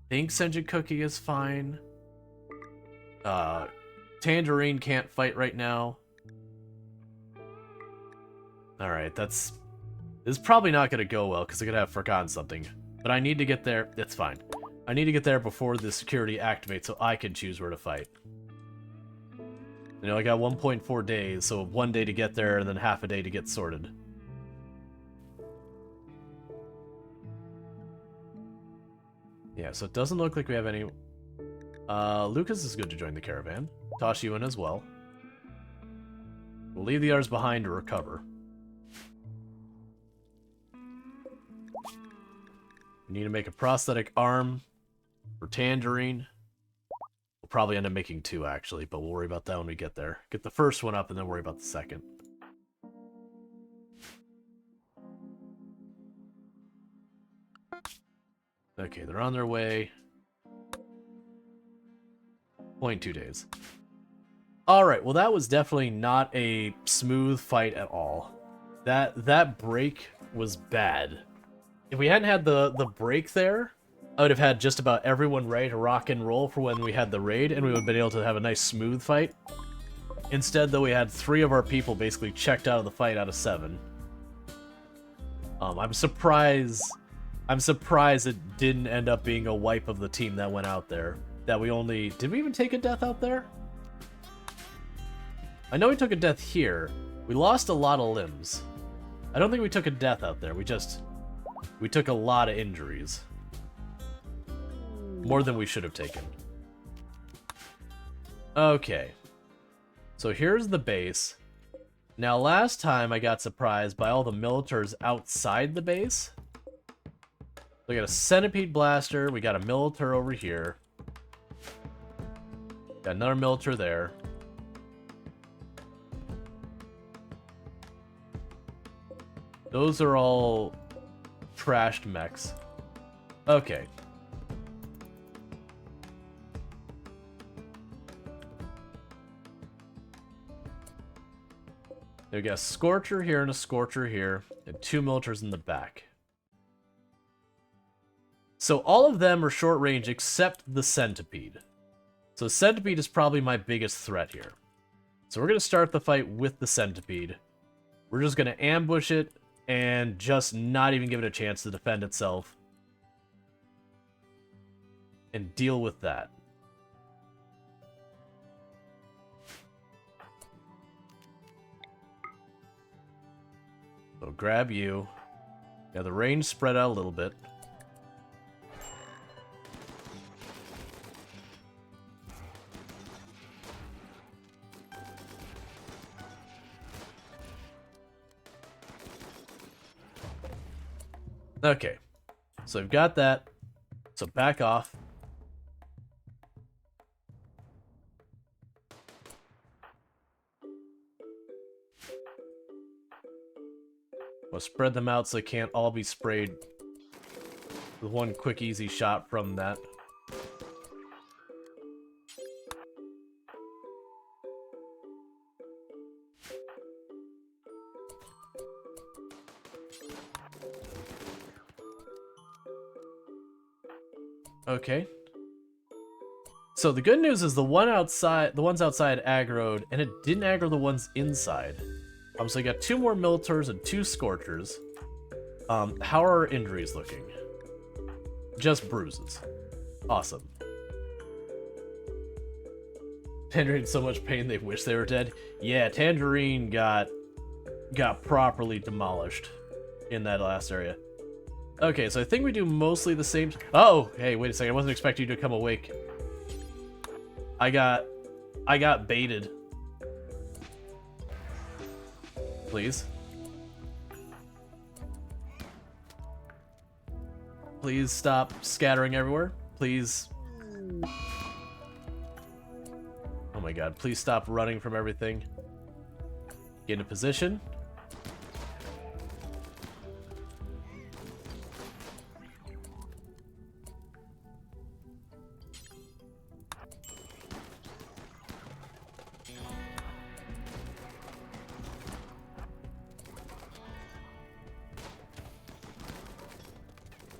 Think Senju Cookie is fine. Tangerine can't fight right now. Alright, this is probably not going to go well because I'm going to have forgotten something. But I need to get there. It's fine. I need to get there before the security activates so I can choose where to fight. You know, I got 1.4 days, so 1 day to get there and then half a day to get sorted. Yeah, so it doesn't look like we have any... Lucas is good to join the caravan. Toss you in as well. We'll leave the others behind to recover. We need to make a prosthetic arm for Tangerine. We'll probably end up making 2, actually, but we'll worry about that when we get there. Get the first one up and then worry about the second. Okay, they're on their way. 0.2 days. Alright, well that was definitely not a smooth fight at all. That break was bad. If we hadn't had the break there, I would have had just about everyone ready to rock and roll for when we had the raid, and we would have been able to have a nice smooth fight. Instead, though, we had 3 of our people basically checked out of the fight out of 7. I'm surprised it didn't end up being a wipe of the team that went out there. That we only... Did we even take a death out there? I know we took a death here. We lost a lot of limbs. I don't think we took a death out there. We took a lot of injuries. More than we should have taken. Okay. So here's the base. Now last time I got surprised by all the militars outside the base. We got a centipede blaster, we got a militar over here. Got another militar there. Those are all trashed mechs. Okay. We got a Scorcher here and a Scorcher here, and 2 militars in the back. So all of them are short range except the Centipede. So Centipede is probably my biggest threat here. So we're going to start the fight with the Centipede. We're just going to ambush it and just not even give it a chance to defend itself. And deal with that. So grab you. Now the range spread out a little bit. Okay, so I've got that. So back off. We'll spread them out so they can't all be sprayed with one quick, easy shot from that. Okay. So the good news is the ones outside aggroed, and it didn't aggro the ones inside. So I got 2 more Militars and 2 Scorchers. How are our injuries looking? Just bruises. Awesome. Tangerine in so much pain they wish they were dead. Yeah, Tangerine got properly demolished in that last area. Okay, so I think we do mostly the same. Oh, hey, wait a second. I wasn't expecting you to come awake. I got baited. Please. Please stop scattering everywhere. Please. Oh my god, please stop running from everything. Get into position.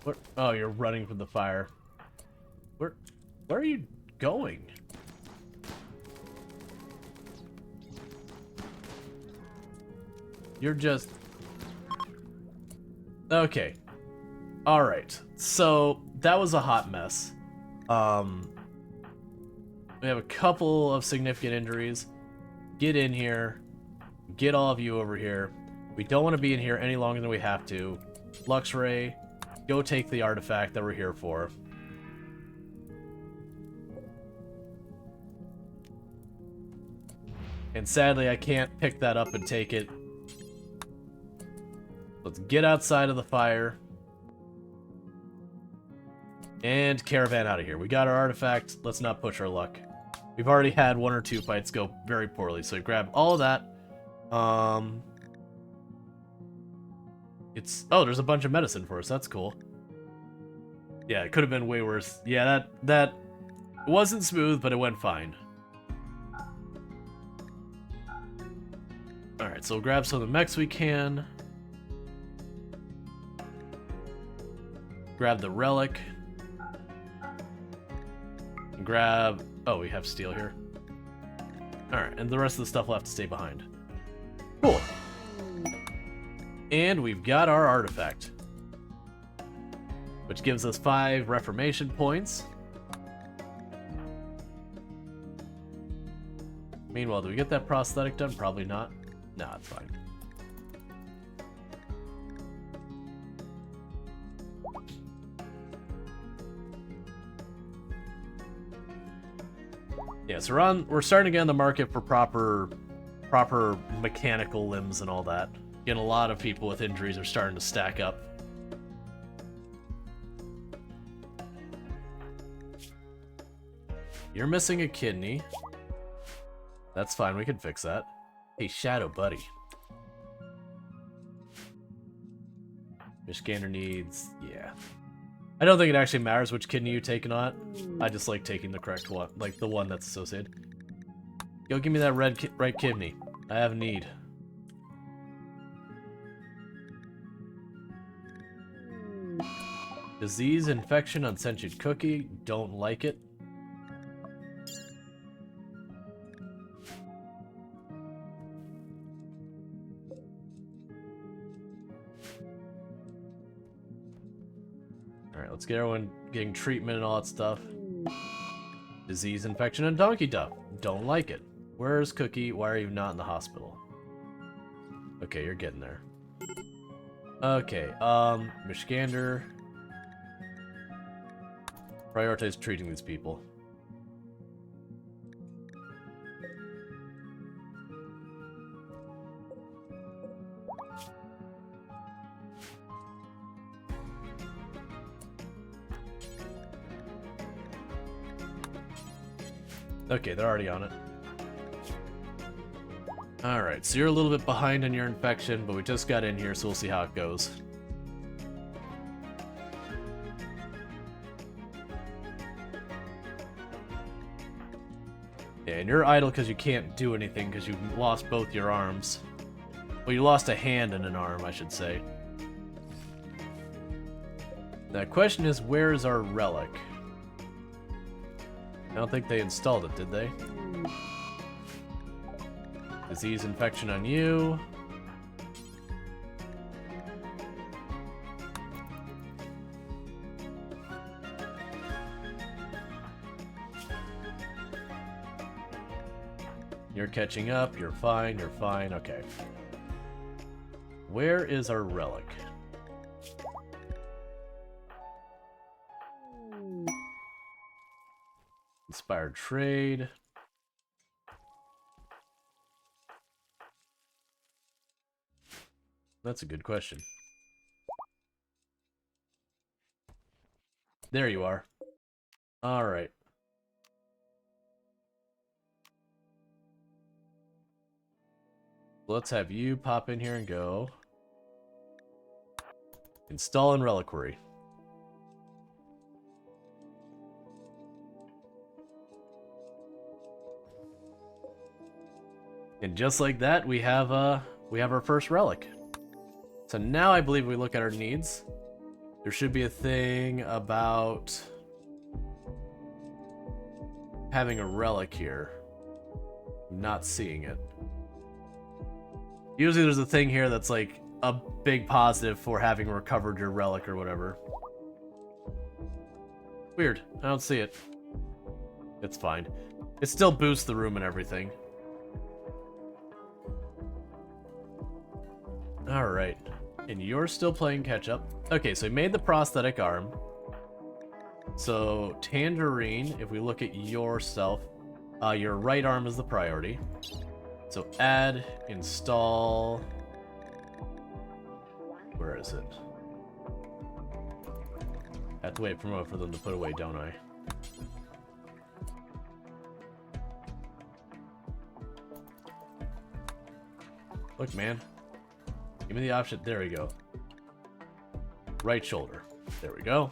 Where? Oh, you're running from the fire. Where are you going? You're just... Okay. Alright. So, that was a hot mess. We have a couple of significant injuries. Get in here. Get all of you over here. We don't want to be in here any longer than we have to. Luxray, go take the artifact that we're here for. And sadly, I can't pick that up and take it. Let's get outside of the fire. And caravan out of here. We got our artifact. Let's not push our luck. We've already had 1 or 2 fights go very poorly, so grab all of that. Oh, there's a bunch of medicine for us. That's cool. Yeah, it could have been way worse. Yeah, that wasn't smooth, but it went fine. Alright, so we'll grab some of the mechs we can. Grab the Relic. And grab... Oh, we have steel here. Alright, and the rest of the stuff will have to stay behind. Cool. And we've got our artifact, which gives us 5 Reformation points. Meanwhile, do we get that prosthetic done? Probably not. Nah, it's fine. Yeah, so we're starting to get on the market for proper mechanical limbs and all that. Getting a lot of people with injuries are starting to stack up. You're missing a kidney. That's fine, we can fix that. Hey, Shadow Buddy. Mishgander needs... yeah. I don't think it actually matters which kidney you take or not. I just like taking the correct one, like the one that's associated. Go give me that right kidney. I have need. Disease, infection, unsentient cookie. Don't like it. Alright, let's get everyone getting treatment and all that stuff. Disease, infection, and donkey duck. Don't like it. Where's Cookie? Why are you not in the hospital? Okay, you're getting there. Okay, Mishgander. Prioritize treating these people. Okay, they're already on it. Alright, so you're a little bit behind on your infection, but we just got in here, so we'll see how it goes. Yeah, and you're idle because you can't do anything because you lost both your arms. Well, you lost a hand and an arm, I should say. The question is, where is our relic? I don't think they installed it, did they? Disease infection on you. You're catching up, you're fine, okay. Where is our relic? Inspired trade. That's a good question. There you are. Alright. Let's have you pop in here and go. Install in Reliquary. And just like that, we have our first relic. So now I believe we look at our needs. There should be a thing about having a relic here. I'm not seeing it. Usually there's a thing here that's like a big positive for having recovered your relic or whatever. Weird. I don't see it. It's fine. It still boosts the room and everything. Alright. And you're still playing catch up. Okay, so we made the prosthetic arm. So, Tangerine, if we look at yourself, your right arm is the priority. So add, install... Where is it? I have to wait for them to put away, don't I? Look, man. Give me the option. There we go. Right shoulder. There we go.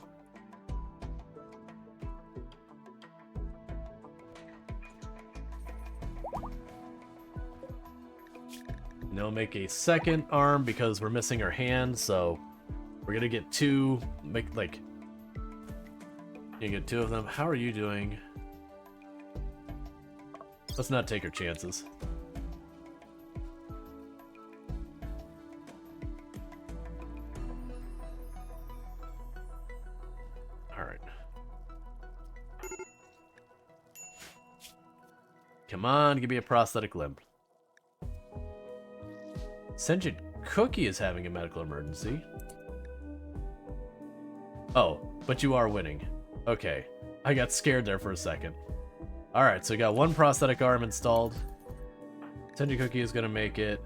Now make a second arm because we're missing our hand, so we're gonna get two. You get two of them. How are you doing? Let's not take our chances. Alright. Come on, give me a prosthetic limb. Sentient Cookie is having a medical emergency. Oh, but you are winning. Okay. I got scared there for a second. Alright, so we got one prosthetic arm installed. Sentient Cookie is gonna make it.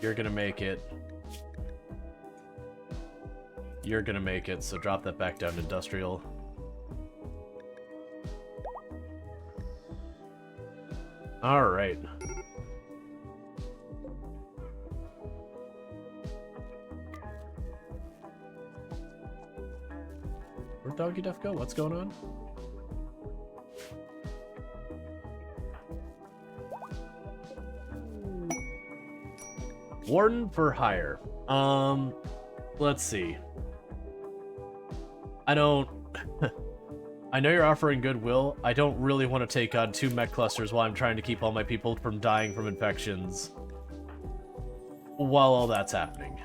You're gonna make it. You're gonna make it, so drop that back down to industrial. Alright. Where'd Doggy Duff go? What's going on? Warden for hire. Let's see. I don't... I know you're offering goodwill. I don't really want to take on 2 mech clusters while I'm trying to keep all my people from dying from infections while all that's happening.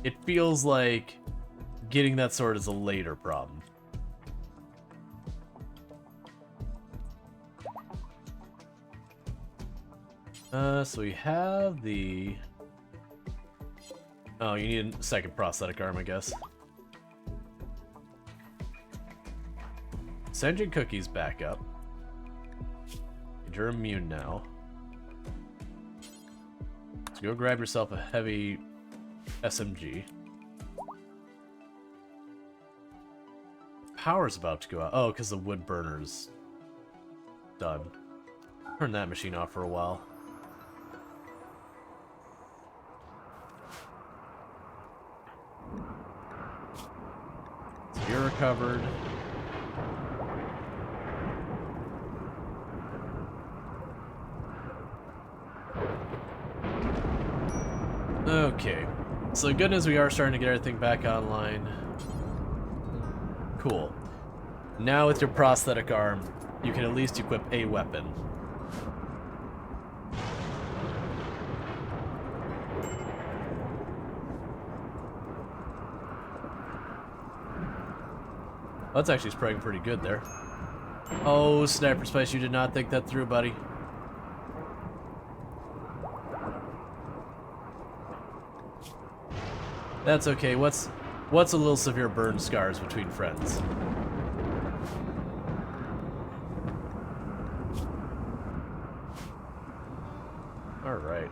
It feels like getting that sword is a later problem. So we have the... Oh, you need a second prosthetic arm, I guess. Sentient Cookie's back up. You're immune now. So go grab yourself a heavy SMG. Power's about to go out. Oh, because the wood burner's done. Turn that machine off for a while. So you're recovered. Okay. So good news, we are starting to get everything back online. Cool. Now with your prosthetic arm, you can at least equip a weapon. That's actually spraying pretty good there. Oh, Sniper Spice, you did not think that through, buddy. That's okay. What's a little severe burn scars between friends? All right.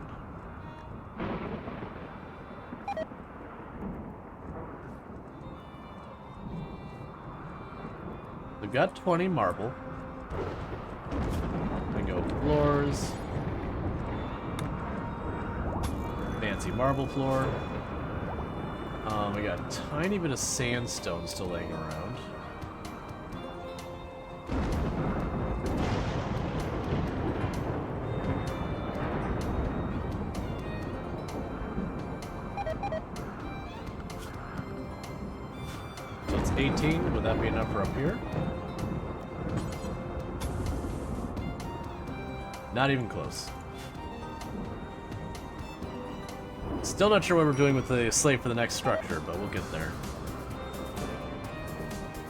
We've got 20 marble. We go floors. Fancy marble floor. We got a tiny bit of sandstone still laying around. So it's 18. Would that be enough for up here? Not even close. Still not sure what we're doing with the slate for the next structure, but we'll get there.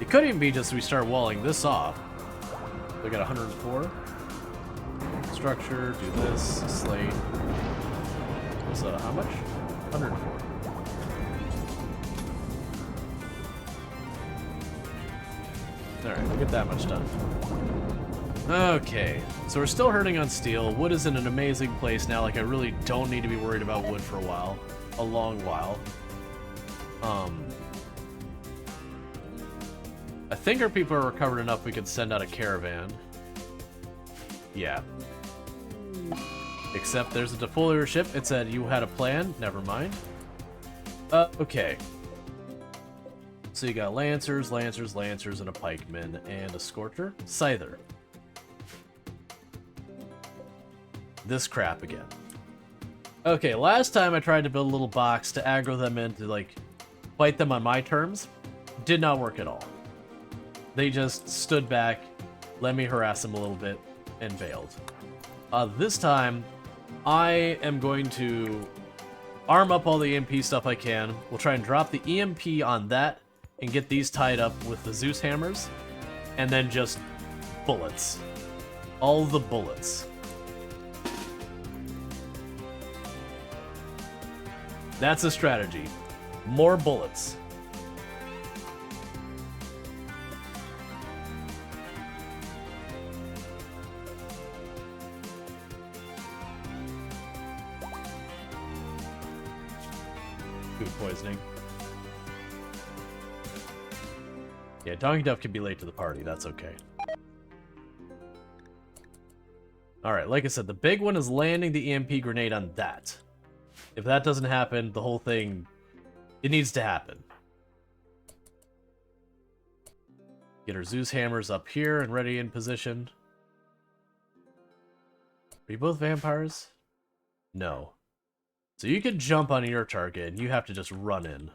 It could even be just we start walling this off. We got 104. Structure, do this, slate. So how much? 104. Alright, we'll get that much done. Okay, so we're still hurting on steel. Wood is in an amazing place now, like I really don't need to be worried about wood for a while. A long while. I think our people are recovered enough we could send out a caravan. Yeah. Except there's a defolier ship. It said you had a plan. Never mind. Okay. So you got lancers, lancers, lancers, and a pikeman, and a scorcher. Scyther. This crap again. Okay, last time I tried to build a little box to aggro them in to, like, fight them on my terms. Did not work at all. They just stood back, let me harass them a little bit, and bailed. This time, I am going to arm up all the EMP stuff I can. We'll try and drop the EMP on that and get these tied up with the Zeus hammers, and then just bullets. All the bullets. That's a strategy. More bullets. Food poisoning. Yeah, Donkey Duff can be late to the party. That's okay. Alright, like I said, the big one is landing the EMP grenade on that. If that doesn't happen, the whole thing, it needs to happen. Get our Zeus hammers up here and ready in position. Are you both vampires? No. So you can jump on your target, and you have to just run in.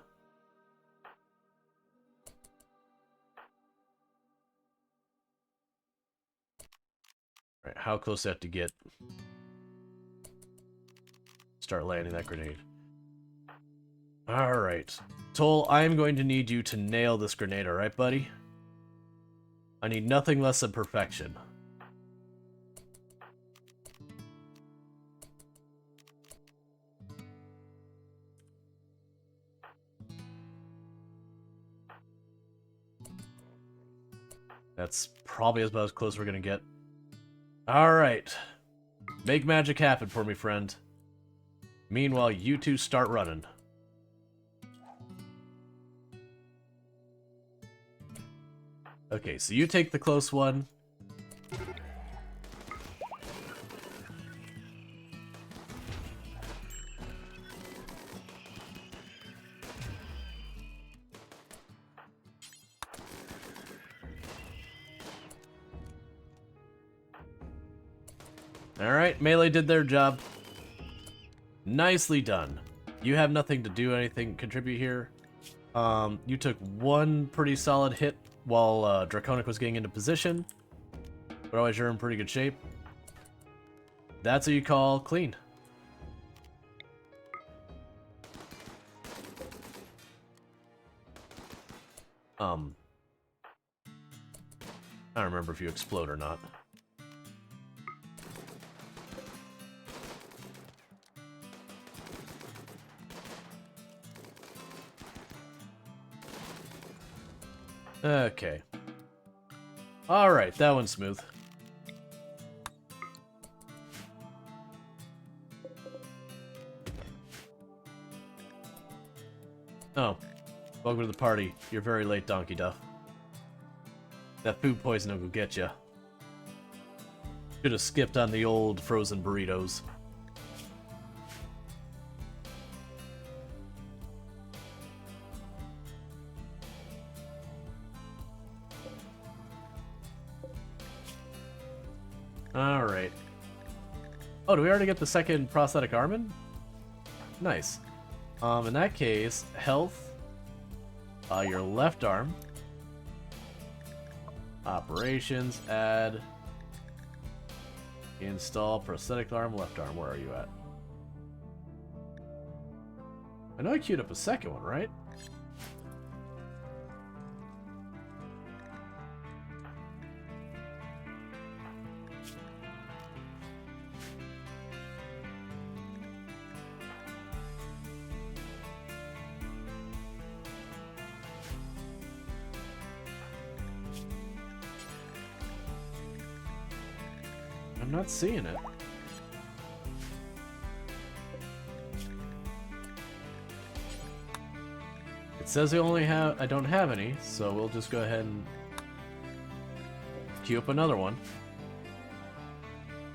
Alright, how close do I have to get? Start landing that grenade. Alright. Toll, I'm going to need you to nail this grenade, alright, buddy? I need nothing less than perfection. That's probably about as close as we're gonna get. Alright. Make magic happen for me, friend. Meanwhile, you two start running. Okay, so you take the close one. Alright, melee did their job. Nicely done. You have nothing to do anything, contribute here. You took one pretty solid hit while Draconic was getting into position. But otherwise you're in pretty good shape. That's what you call clean. I don't remember if you explode or not. Okay. Alright, that one's smooth. Oh. Welcome to the party. You're very late, Donkey Duff. That food poisoning will get ya. Should have skipped on the old frozen burritos. Alright. Oh, do we already get the second prosthetic arm in? Nice. In that case, health, your left arm, operations, add, install prosthetic arm, left arm. Where are you at? I know I queued up a second one, right? I'm not seeing it. It says I don't have any, so we'll just go ahead and queue up another one.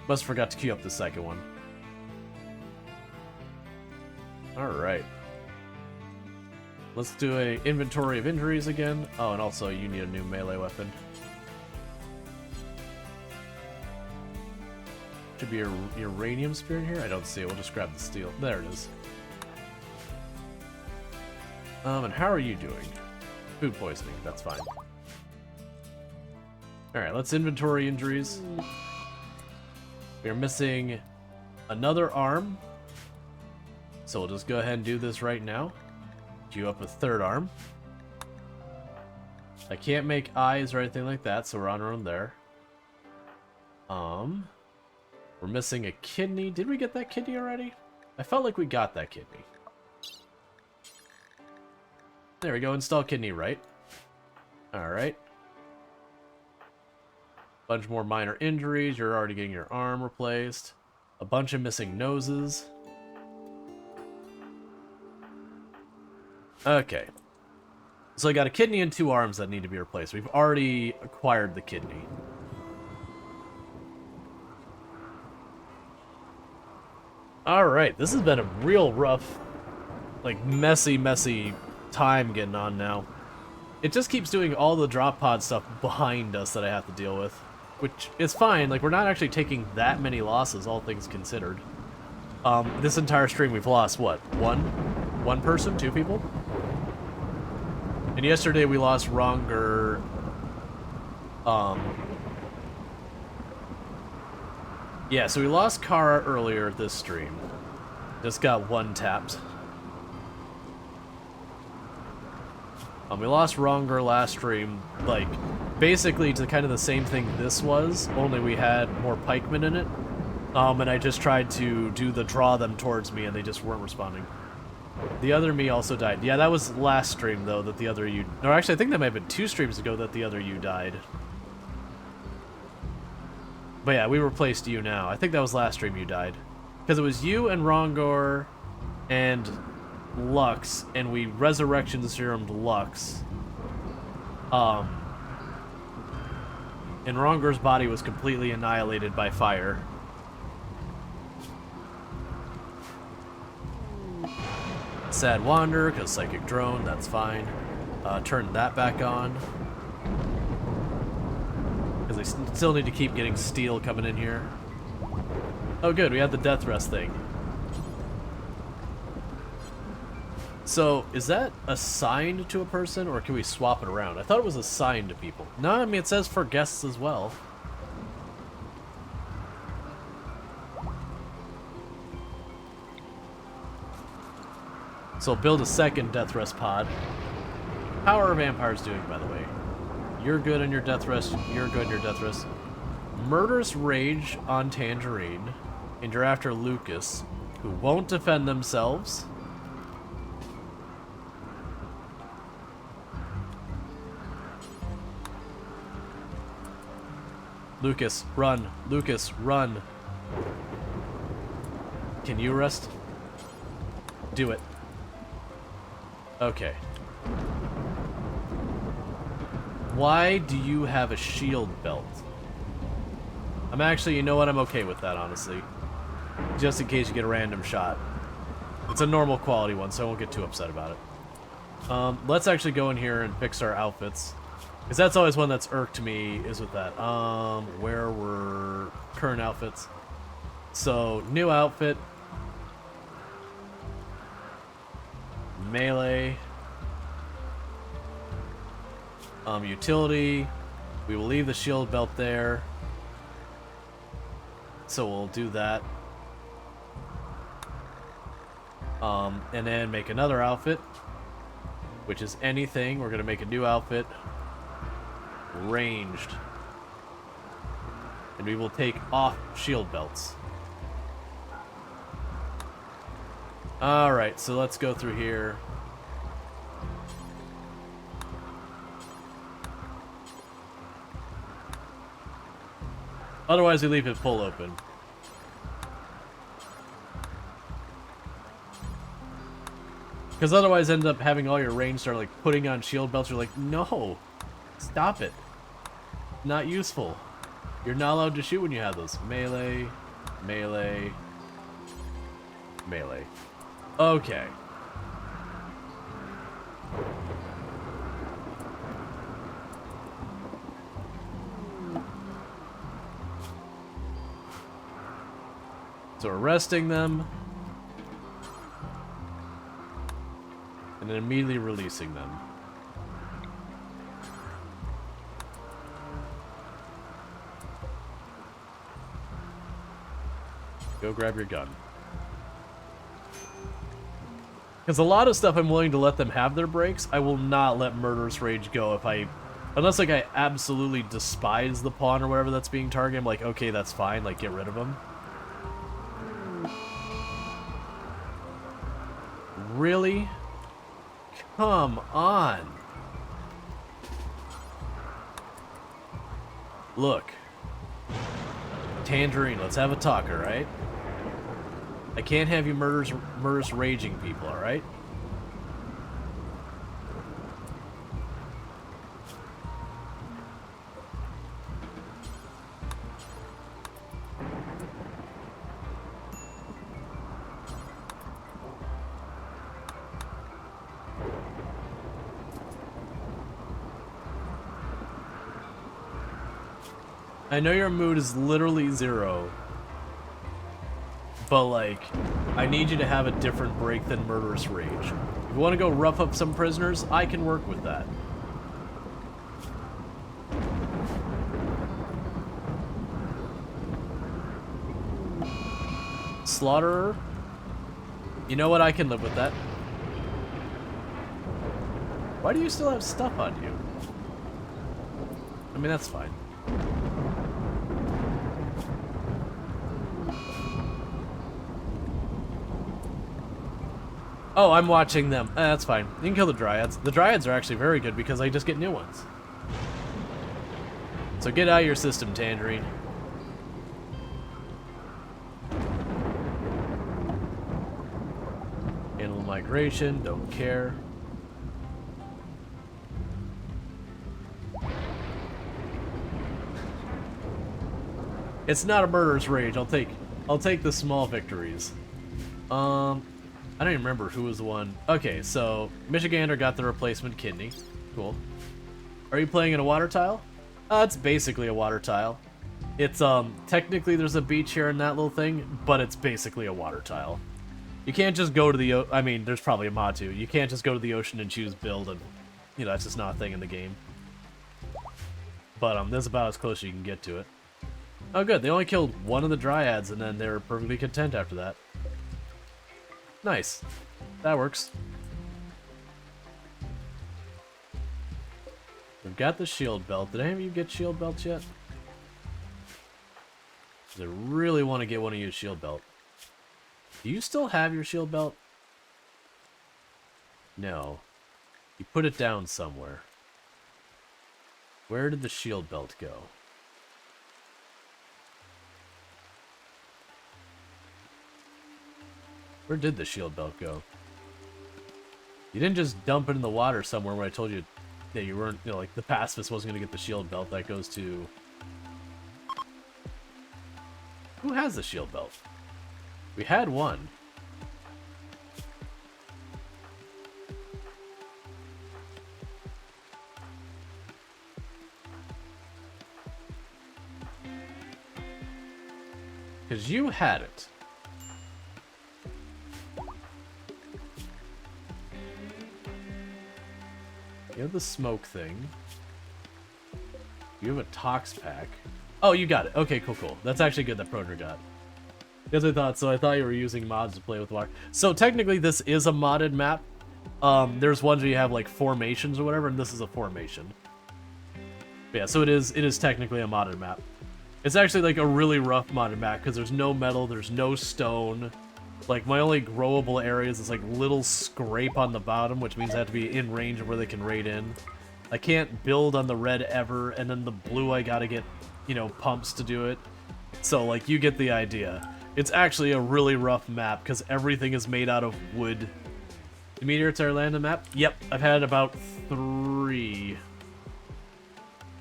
Must have forgot to queue up the second one. Alright. Let's do an inventory of injuries again. Oh, and also you need a new melee weapon. Should be your uranium spear in here? I don't see it. We'll just grab the steel. There it is. And how are you doing? Food poisoning. That's fine. Alright, let's inventory injuries. We're missing another arm. So we'll just go ahead and do this right now. Queue up a third arm. I can't make eyes or anything like that, so we're on our own there. We're missing a kidney. Did we get that kidney already? I felt like we got that kidney. There we go, install kidney right. Alright. Bunch more minor injuries. You're already getting your arm replaced. A bunch of missing noses. Okay. So I got a kidney and 2 arms that need to be replaced. We've already acquired the kidney. Alright, this has been a real rough, like, messy time getting on now. It just keeps doing all the drop pod stuff behind us that I have to deal with. Which is fine, like, we're not actually taking that many losses, all things considered. This entire stream we've lost, what, one person? 2 people? And yesterday we lost Ronger, yeah, so we lost Kara earlier this stream. Just got 1 tapped. We lost Ronger last stream, like, basically to kind of the same thing this was, only we had more pikemen in it. And I just tried to do the draw them towards me and they just weren't responding. The other me also died. Yeah, that was last stream, though, that the other you... No, actually, I think that might have been 2 streams ago that the other you died. But yeah, we replaced you now. I think that was last stream you died. Because it was you and Rongor and Lux, and we resurrection serumed Lux. And Rongor's body was completely annihilated by fire. Sad Wander, because Psychic Drone, that's fine. Turn that back on. Because they still need to keep getting steel coming in here. Oh good, we had the death rest thing. So, is that assigned to a person, or can we swap it around? I thought it was assigned to people. No, I mean, it says for guests as well. So build a second death rest pod. How are vampires doing, by the way? You're good on your death rest. You're good on your death rest. Murderous Rage on Tangerine. And you're after Lucas, who won't defend themselves. Lucas, run. Lucas, run. Can you rest? Do it. Okay. Why do you have a shield belt? I'm actually, you know what? I'm okay with that, honestly. Just in case you get a random shot. It's a normal quality one, so I won't get too upset about it. Let's actually go in here and fix our outfits. Because that's always one that's irked me, is with that. Where were current outfits? So, new outfit. Melee. Utility. We will leave the shield belt there. So we'll do that. And then make another outfit, which is anything. We're going to make a new outfit. Ranged. And we will take off shield belts. Alright, so let's go through here. Otherwise, we leave it full open. Because otherwise, end up having all your range start like putting on shield belts. You're like, no, stop it. Not useful. You're not allowed to shoot when you have those. Melee, melee, melee. Okay. So arresting them. And then immediately releasing them. Go grab your gun. Because a lot of stuff I'm willing to let them have their breaks. I will not let Murderous Rage go if I... Unless, like, I absolutely despise the pawn or whatever that's being targeted. I'm like, okay, that's fine. Like, get rid of him. Really? Come on. Look. Tangerine, let's have a talk, alright? I can't have you murderous raging people, alright? I know your mood is literally 0. But, like, I need you to have a different break than Murderous Rage. If you want to go rough up some prisoners, I can work with that. Slaughterer? You know what? I can live with that. Why do you still have stuff on you? I mean, that's fine. Oh, I'm watching them. That's fine. You can kill the Dryads. The Dryads are actually very good because I just get new ones. So get out of your system, Tangerine. Animal migration, don't care. It's not a Murderous Rage. I'll take the small victories. I don't even remember who was the one. Okay, so Michigander got the replacement kidney. Cool. Are you playing in a water tile? It's basically a water tile. It's, technically there's a beach here in that little thing, but it's basically a water tile. You can't just go to the, I mean, there's probably a mod too. You can't just go to the ocean and choose build and, you know, that's just not a thing in the game. But, that's about as close as you can get to it. Oh good, they only killed one of the dryads and then they were perfectly content after that. Nice. That works. We've got the shield belt. Did any of you get shield belts yet? I really want to get one of you a shield belt. Do you still have your shield belt? No. You put it down somewhere. Where did the shield belt go? Where did the shield belt go? You didn't just dump it in the water somewhere where I told you that you weren't, you know, like the pacifist wasn't going to get the shield belt. That goes to... Who has the shield belt? We had one. Because you had it. You have the smoke thing. You have a tox pack. Oh, you got it. Okay, cool. That's actually good that Proger got. Because I thought so. I thought you were using mods to play with water. So technically this is a modded map. There's ones where you have like formations or whatever, and this is a formation. But yeah, so it is technically a modded map. It's actually like a really rough modded map because there's no metal, there's no stone. Like, my only growable areas is like little scrape on the bottom, which means I have to be in range of where they can raid in. I can't build on the red ever, and then the blue I gotta get, you know, pumps to do it. So, like, you get the idea. It's actually a really rough map because everything is made out of wood. The meteorites are land map? Yep, I've had about 3.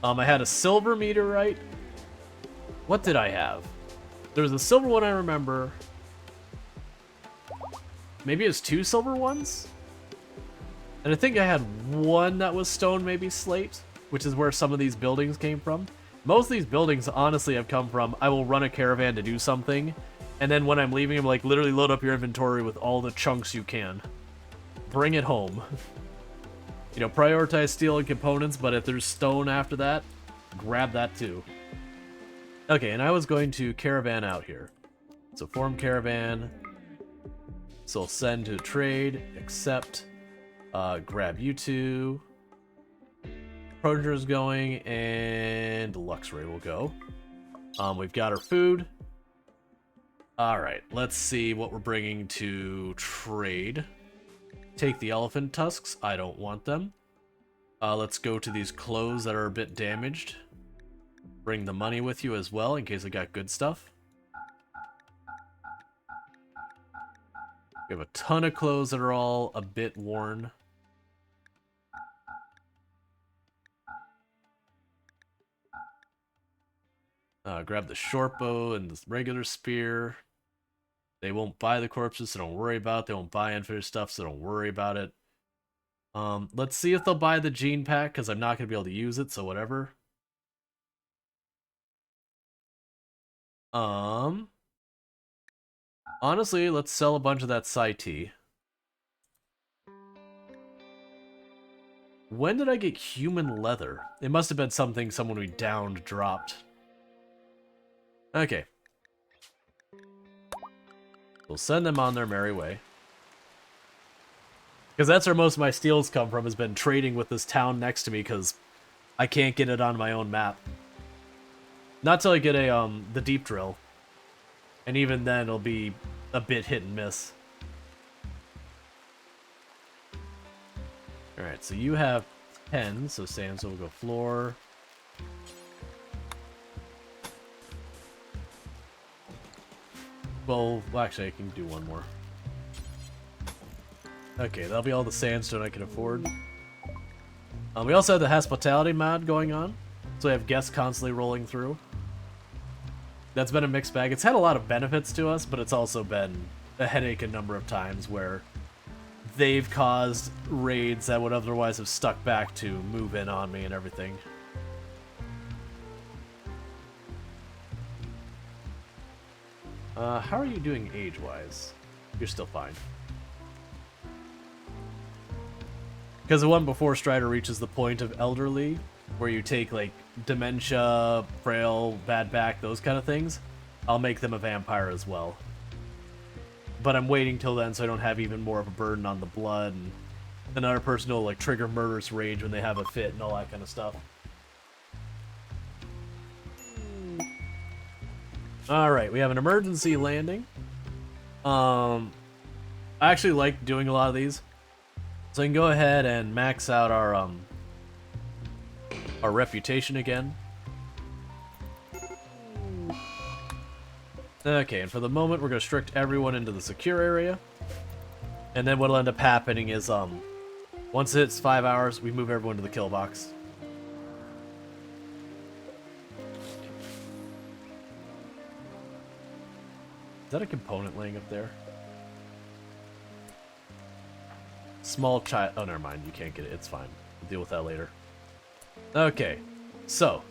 I had a silver meteorite. What did I have? There was a silver one I remember. Maybe it was 2 silver ones? And I think I had one that was stone, maybe slate, which is where some of these buildings came from. Most of these buildings, honestly, have come from, I will run a caravan to do something, and then when I'm leaving, I'm like, literally load up your inventory with all the chunks you can. Bring it home. You know, prioritize steel and components, but if there's stone after that, grab that too. Okay, and I was going to caravan out here. So form caravan. So I'll send to trade, accept, grab you two. Proger is going, and Luxray will go. We've got our food. Alright, let's see what we're bringing to trade. Take the elephant tusks, I don't want them. Let's go to these clothes that are a bit damaged. Bring the money with you as well, in case I got good stuff. We have a ton of clothes that are all a bit worn. Grab the short bow and the regular spear. They won't buy the corpses, so don't worry about it. They won't buy unfinished stuff, so don't worry about it. Let's see if they'll buy the gene pack, because I'm not going to be able to use it, so whatever. Honestly, let's sell a bunch of that Sci-T. When did I get human leather? It must have been something someone we downed dropped. Okay. We'll send them on their merry way. Because that's where most of my steals come from, has been trading with this town next to me, because I can't get it on my own map. Not till I get a, the deep drill. And even then, it'll be a bit hit and miss. Alright, so you have 10, so sandstone will go floor. Well, actually, I can do one more. Okay, that'll be all the sandstone I can afford. We also have the hospitality mod going on, so we have guests constantly rolling through. That's been a mixed bag. It's had a lot of benefits to us, but it's also been a headache a number of times where they've caused raids that would otherwise have stuck back to move in on me and everything. How are you doing age-wise? You're still fine. Because the one before Strider reaches the point of elderly, where you take, like, dementia, frail, bad back, those kind of things, I'll make them a vampire as well. But I'm waiting till then so I don't have even more of a burden on the blood, and another person will, like, trigger murderous rage when they have a fit and all that kind of stuff. Alright, we have an emergency landing. I actually like doing a lot of these. So I can go ahead and max out our reputation again. Okay, and for the moment we're going to restrict everyone into the secure area. And then what'll end up happening is, once it hits 5 hours, we move everyone to the kill box. Is that a component laying up there? Small child. Oh, never mind. You can't get it. It's fine. We'll deal with that later. Okay. So.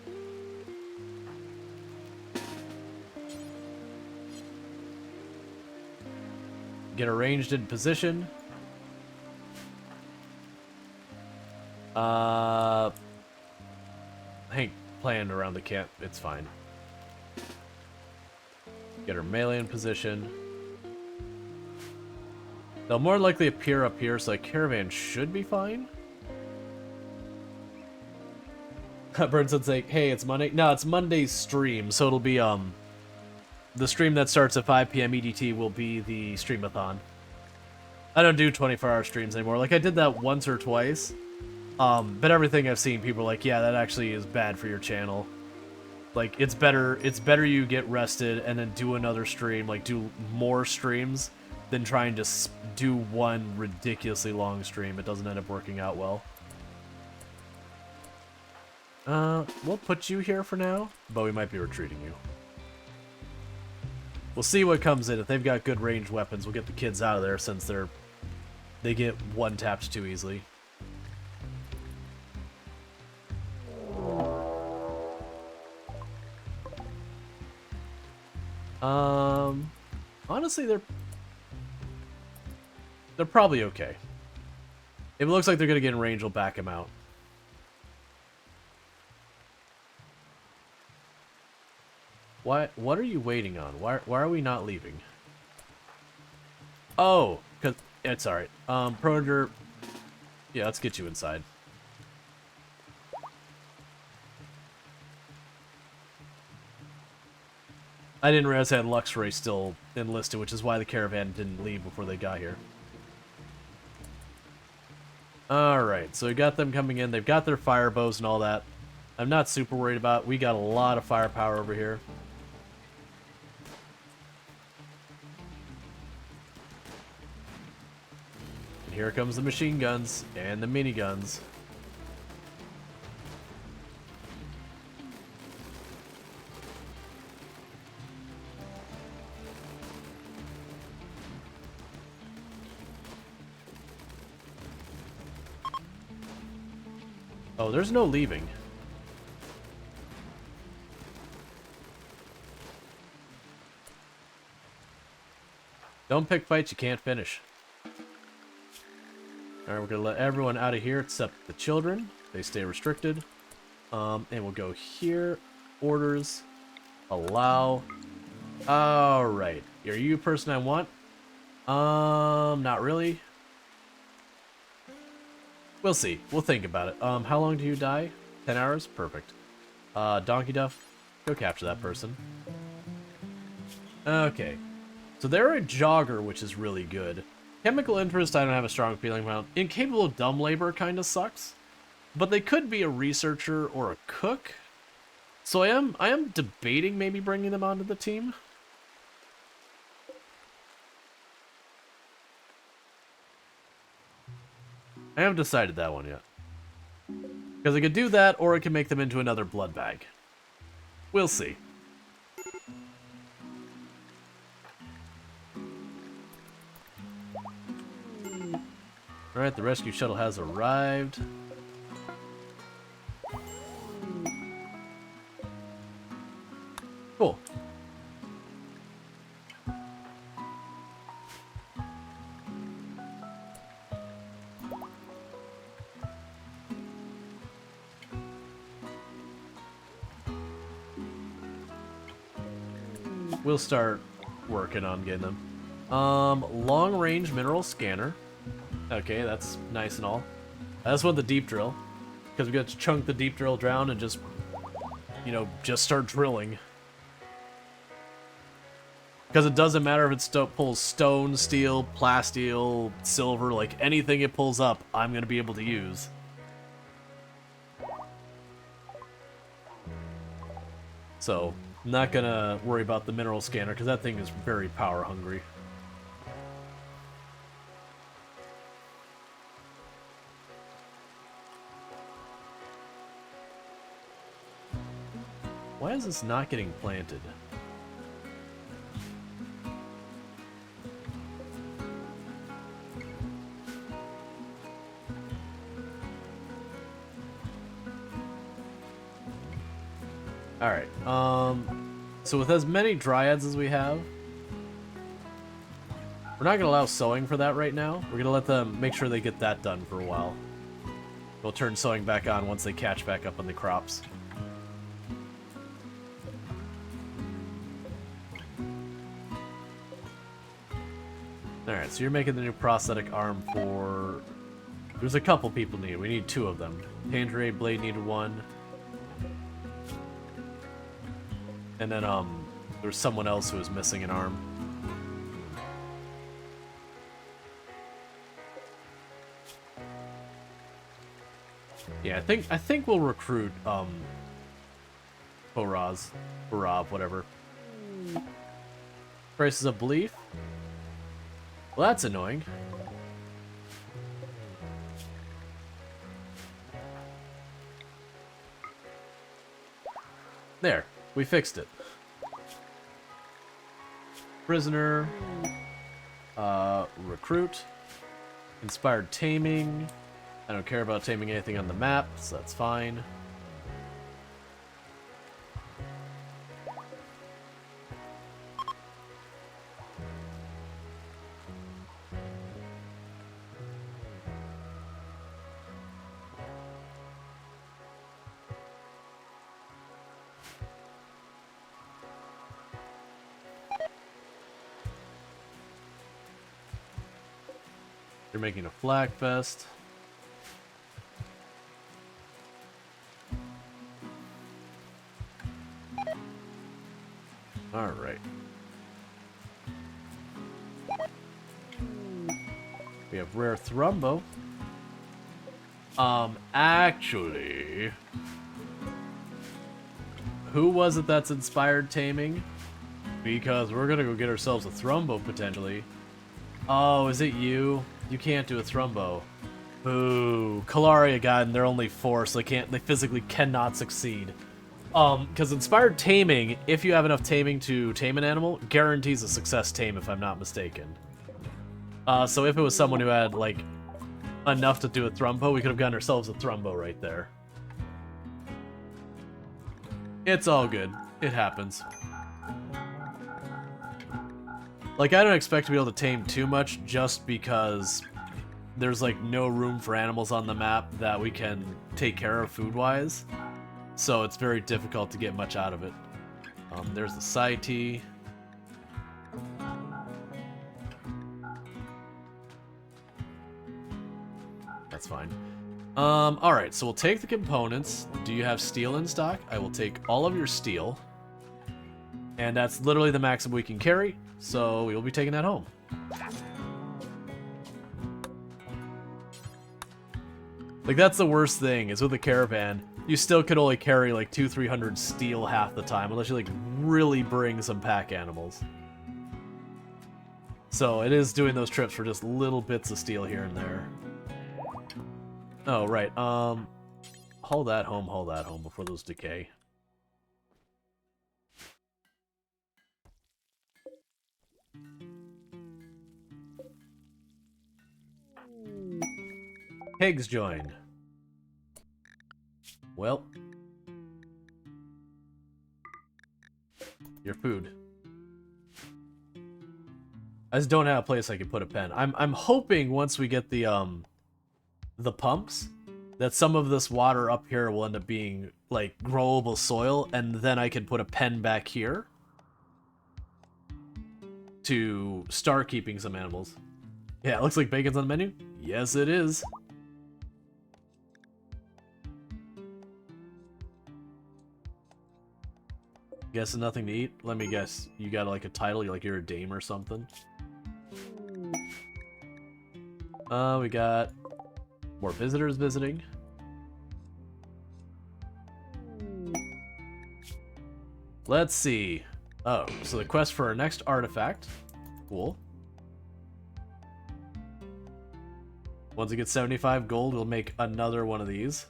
Get arranged in position. Hank planned around the camp. It's fine. Get her melee in position. They'll more likely appear up here, so a caravan should be fine. Burnson saying, hey, it's Monday. No, it's Monday's stream, so it'll be, the stream that starts at 5 p.m. EDT will be the streamathon. I don't do 24-hour streams anymore. Like, I did that once or twice. But everything I've seen, people are like, yeah, that actually is bad for your channel. Like, it's better you get rested and then do another stream, like, do more streams than trying to do one ridiculously long stream. It doesn't end up working out well. We'll put you here for now, but we might be retreating you. We'll see what comes in. If they've got good ranged weapons, we'll get the kids out of there since they get one-tapped too easily. Honestly, they're probably okay. If it looks like they're gonna get in range, we'll back them out. What are you waiting on? Why are we not leaving? Oh, cause it's alright. Prodiger, yeah, let's get you inside. I didn't realize I had Luxray still enlisted, which is why the caravan didn't leave before they got here. Alright, so we got them coming in. They've got their fire bows and all that. I'm not super worried about it. We got a lot of firepower over here. And here comes the machine guns and the miniguns. Oh, there's no leaving. Don't pick fights you can't finish. Alright, we're gonna let everyone out of here except the children. They stay restricted. And we'll go here. Orders. Allow. Alright. Are you a person I want? Not really. We'll see. We'll think about it. How long do you die? 10 hours? Perfect. Donkey Duff, go capture that person. Okay. So they're a jogger, which is really good. Chemical interest, I don't have a strong feeling about. Incapable of dumb labor kind of sucks. But they could be a researcher or a cook. So I am debating maybe bringing them onto the team. I haven't decided that one yet. Because I could do that, or I could make them into another blood bag. We'll see. Alright, the rescue shuttle has arrived. Cool. we'll start working on getting them. Long-range mineral scanner. Okay, that's nice and all. I just want the deep drill, because we got to chunk the deep drill down and just, you know, just start drilling. Because it doesn't matter if it pulls stone, steel, plasteel, silver, like anything it pulls up, I'm going to be able to use. So, I'm not going to worry about the mineral scanner, because that thing is very power hungry. Why is this not getting planted? Alright, so with as many dryads as we have, we're not going to allow sowing for that right now. We're going to let them make sure they get that done for a while. We'll turn sowing back on once they catch back up on the crops. Alright, so you're making the new prosthetic arm for... There's a couple people need. We need 2 of them. Tangerine Blade needed 1. And then, there's someone else who was missing an arm. Yeah, I think we'll recruit, Boraz, whatever. Crisis of Belief. Well, that's annoying. There, we fixed it. Prisoner, recruit, inspired taming. I don't care about taming anything on the map, so that's fine. You're making a flag fest. All right. We have rare Thrumbo. Actually, who was it that's inspired taming? Because we're gonna go get ourselves a Thrumbo potentially. Oh, is it you? You can't do a Thrumbo. Boo. Kalaria got in, they're only 4, so they physically cannot succeed. Because inspired taming, if you have enough taming to tame an animal, guarantees a success tame if I'm not mistaken. So if it was someone who had, like, enough to do a Thrumbo, we could have gotten ourselves a Thrumbo right there. It's all good. It happens. Like, I don't expect to be able to tame too much just because there's, like, no room for animals on the map that we can take care of food-wise. So it's very difficult to get much out of it. There's the side T. That's fine. Alright, so we'll take the components. Do you have steel in stock? I will take all of your steel. And that's literally the maximum we can carry, so we will be taking that home. Like, that's the worst thing, is with a caravan, you still could only carry like 200-300 steel half the time, unless you like really bring some pack animals. So it is doing those trips for just little bits of steel here and there. Oh, right, haul that home before those decay. Pigs joined. Well, your food. I just don't have a place I can put a pen. I'm hoping once we get the pumps that some of this water up here will end up being like growable soil, and then I can put a pen back here. to start keeping some animals. Yeah, it looks like bacon's on the menu. Yes, it is. Guessing nothing to eat? Let me guess. You got like a title, like you're a dame or something? We got more visitors visiting. Let's see. Oh, so the quest for our next artifact. Cool. Once it gets 75 gold, we'll make another one of these.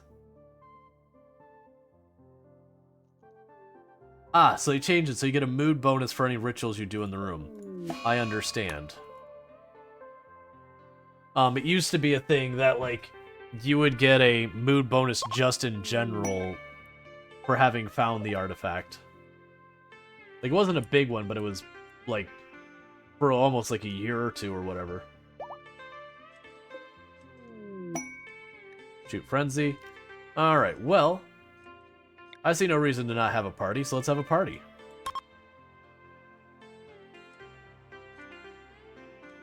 Ah, so they changed it so you get a mood bonus for any rituals you do in the room. I understand. It used to be a thing that, like, you would get a mood bonus just in general for having found the artifact. Like, it wasn't a big one, but it was, like, for almost, like, a year or two or whatever. Shoot Frenzy. Alright, well, I see no reason to not have a party, so let's have a party.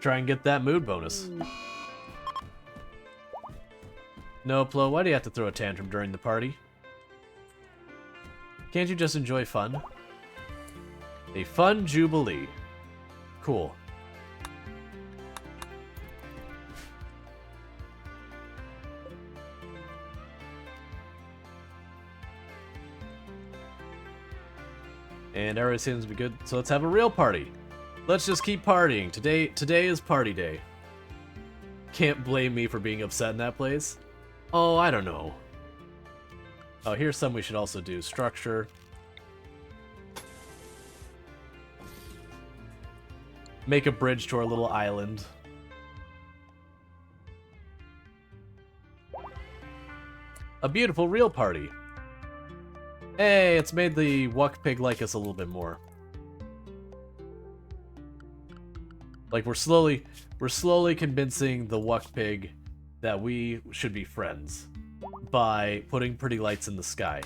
Try and get that mood bonus. No, Plo, why do you have to throw a tantrum during the party? Can't you just enjoy fun? A fun jubilee. Cool. And everything seems to be good, so let's have a real party. Let's just keep partying. Today is party day. Can't blame me for being upset in that place. Oh, I don't know. Oh, here's some we should also do. Structure. Make a bridge to our little island. A beautiful real party. Hey, it's made the Wuck Pig like us a little bit more. Like, we're slowly convincing the Wuck Pig that we should be friends by putting pretty lights in the sky.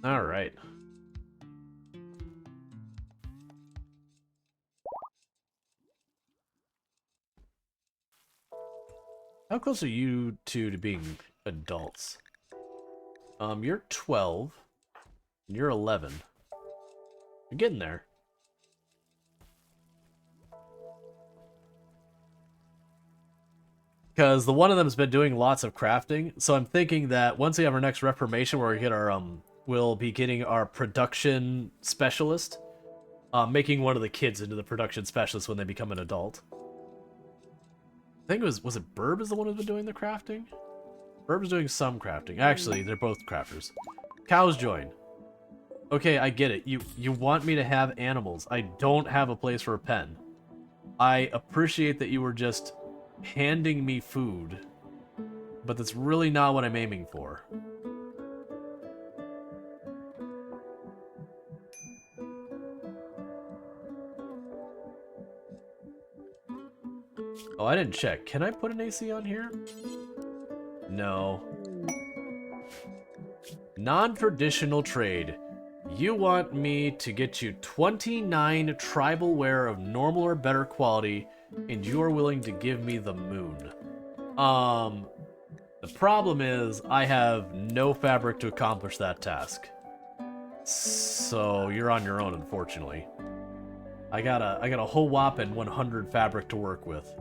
All right. How close are you two to being adults? You're 12. And you're 11. You're getting there. Because the one of them's been doing lots of crafting, so I'm thinking that once we have our next reformation where we get our, we'll be getting our production specialist, making one of the kids into the production specialist when they become an adult. I think was it Burb is the one who's been doing the crafting? Burb is doing some crafting. Actually, they're both crafters. Cows join. Okay, I get it. You want me to have animals. I don't have a place for a pen. I appreciate that you were just handing me food, but that's really not what I'm aiming for. Oh, I didn't check. Can I put an AC on here? No. Non-traditional trade. You want me to get you 29 tribal wear of normal or better quality, and you are willing to give me the moon. The problem is I have no fabric to accomplish that task. So you're on your own, unfortunately. I got a whole whopping 100 fabric to work with.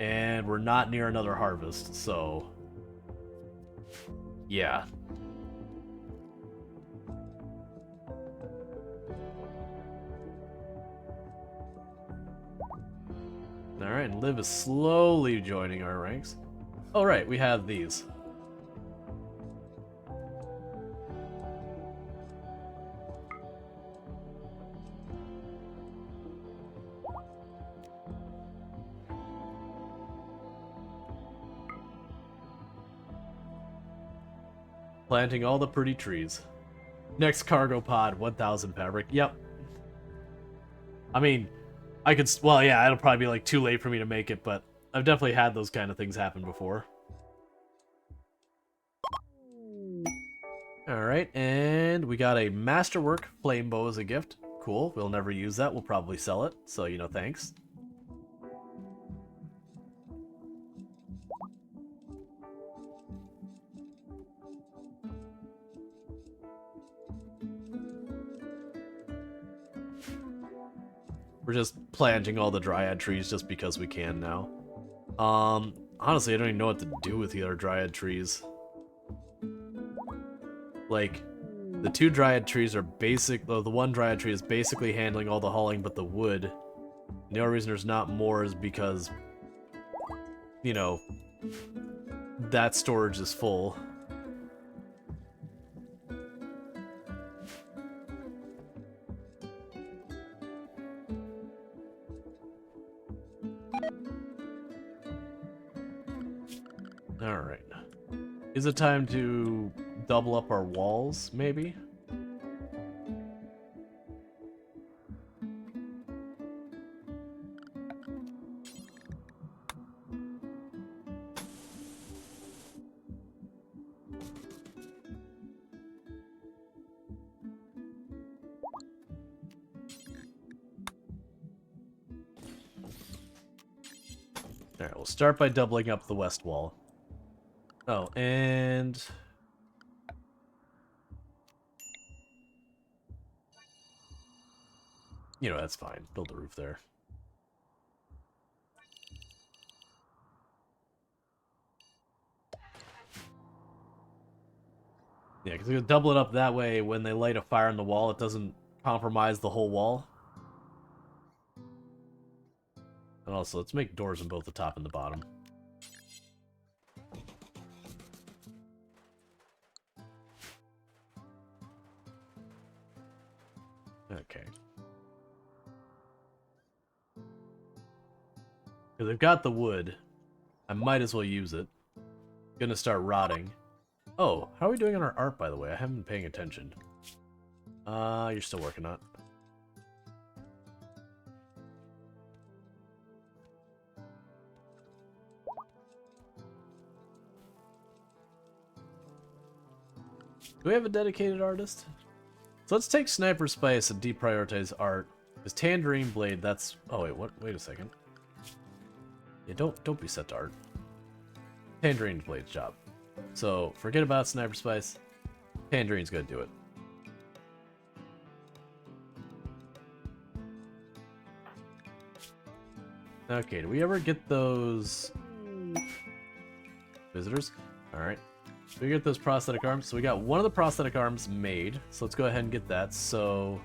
And we're not near another harvest, so yeah. Alright, and Liv is slowly joining our ranks. Oh right, we have these. Planting all the pretty trees. Next cargo pod, 1,000 fabric. Yep. I mean, I could... Well, yeah, it'll probably be, like, too late for me to make it, but I've definitely had those kind of things happen before. Alright, and we got a Masterwork flame bow as a gift. Cool, we'll never use that, we'll probably sell it, so you know, thanks. We're just planting all the dryad trees just because we can now. Honestly, I don't even know what to do with the other dryad trees. Like, the two dryad trees are basic, though the one dryad tree is basically handling all the hauling but the wood. The only reason there's not more is because, you know, that storage is full. Alright. Is it time to double up our walls, maybe? Alright, we'll start by doubling up the west wall. Oh, and... you know, that's fine. Build the roof there. Yeah, because we're going to double it up that way. When they light a fire on the wall, it doesn't compromise the whole wall. And also, let's make doors on both the top and the bottom. Okay. Because they've got the wood. I might as well use it. Gonna start rotting. Oh, how are we doing on our art, by the way? I haven't been paying attention. You're still working on it. Do we have a dedicated artist? So let's take Sniper Spice and deprioritize art. Because Tangerine Blade, that's... oh, wait, what? Wait a second. Yeah, don't be set to art. Tangerine Blade's job. So, forget about Sniper Spice. Tangerine's gonna do it. Okay, do we ever get those... visitors? Alright. So we get those prosthetic arms. So we got one of the prosthetic arms made. So let's go ahead and get that. So...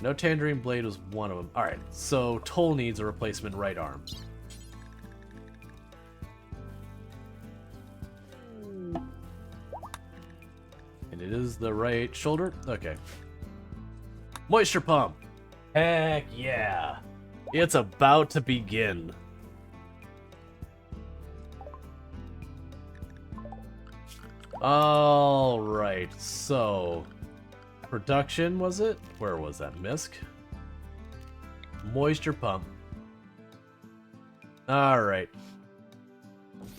no Tangerine Blade was one of them. Alright, so Toll needs a replacement right arm. And it is the right shoulder? Okay. Moisture pump! Heck yeah! It's about to begin. Alright, so... production, was it? Where was that? Misc? Moisture pump. Alright.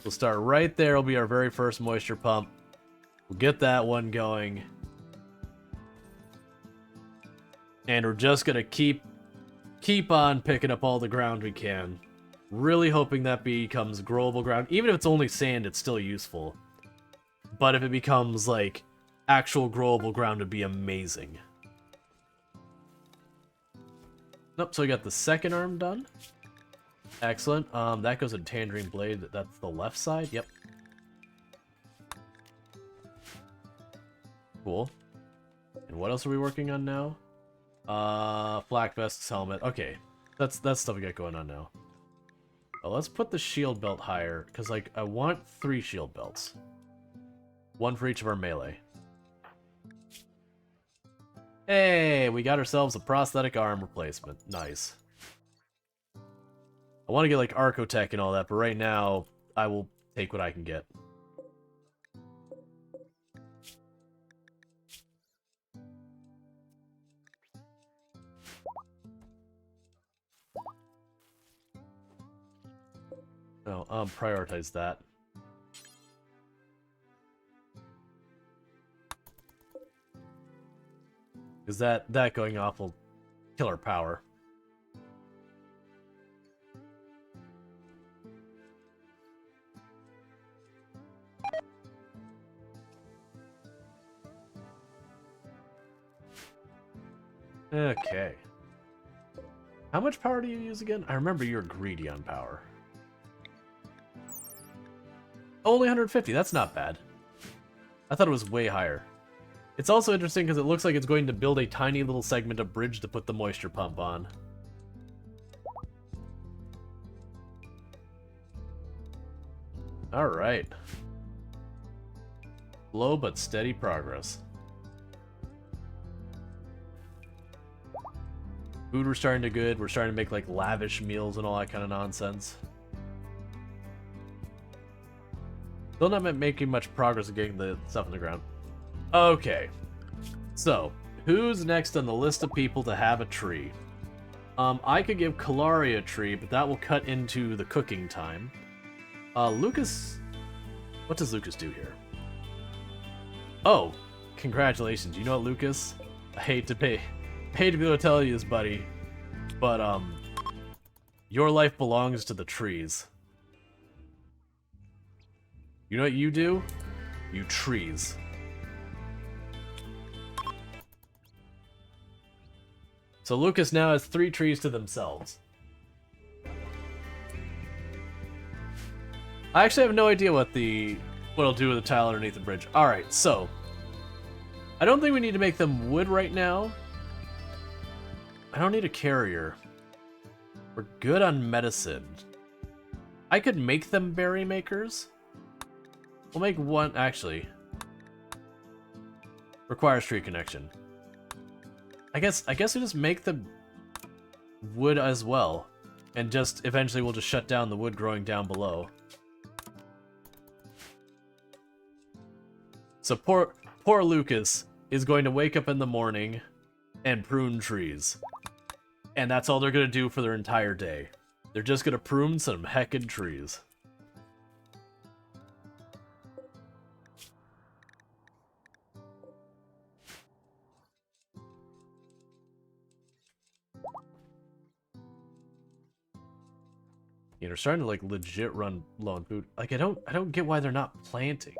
We'll start right there. It'll be our very first moisture pump. We'll get that one going. And we're just gonna keep on picking up all the ground we can. Really hoping that becomes growable ground. Even if it's only sand, it's still useful. But if it becomes, like, actual growable ground, would be amazing. Nope, so we got the second arm done. Excellent. That goes in Tangerine Blade. That's the left side. Yep. Cool. And what else are we working on now? Flak Vest's helmet. Okay. That's stuff we got going on now. Well, let's put the shield belt higher, because, like, I want 3 shield belts. One for each of our melee. Hey, we got ourselves a prosthetic arm replacement. Nice. I want to get, like, Archotech and all that, but right now, I will take what I can get. Oh, prioritize that. Because that going off will kill our power. Okay. How much power do you use again? I remember you're greedy on power. Only 150, that's not bad. I thought it was way higher. It's also interesting because it looks like it's going to build a tiny little segment of bridge to put the moisture pump on. Alright. Slow but steady progress. Food we're starting to good. We're starting to make like lavish meals and all that kind of nonsense. Still not making much progress in getting the stuff in the ground. Okay. So, who's next on the list of people to have a tree? I could give Kalari a tree, but that will cut into the cooking time. Lucas... What does Lucas do here? Oh, congratulations. You know what, Lucas? I hate to be able to tell you this, buddy, but, your life belongs to the trees. You know what you do? You trees. So Lucas now has 3 trees to themselves. I actually have no idea what it'll do with the tile underneath the bridge. Alright, so I don't think we need to make them wood right now. I don't need a carrier. We're good on medicine. I could make them berry makers. We'll make one, actually. Requires tree connection. I guess we just make the wood as well. And just, eventually we'll just shut down the wood growing down below. So poor Lucas is going to wake up in the morning and prune trees. And that's all they're gonna do for their entire day. They're just gonna prune some heckin' trees. You know, they're starting to like legit run low on food. Like I don't get why they're not planting.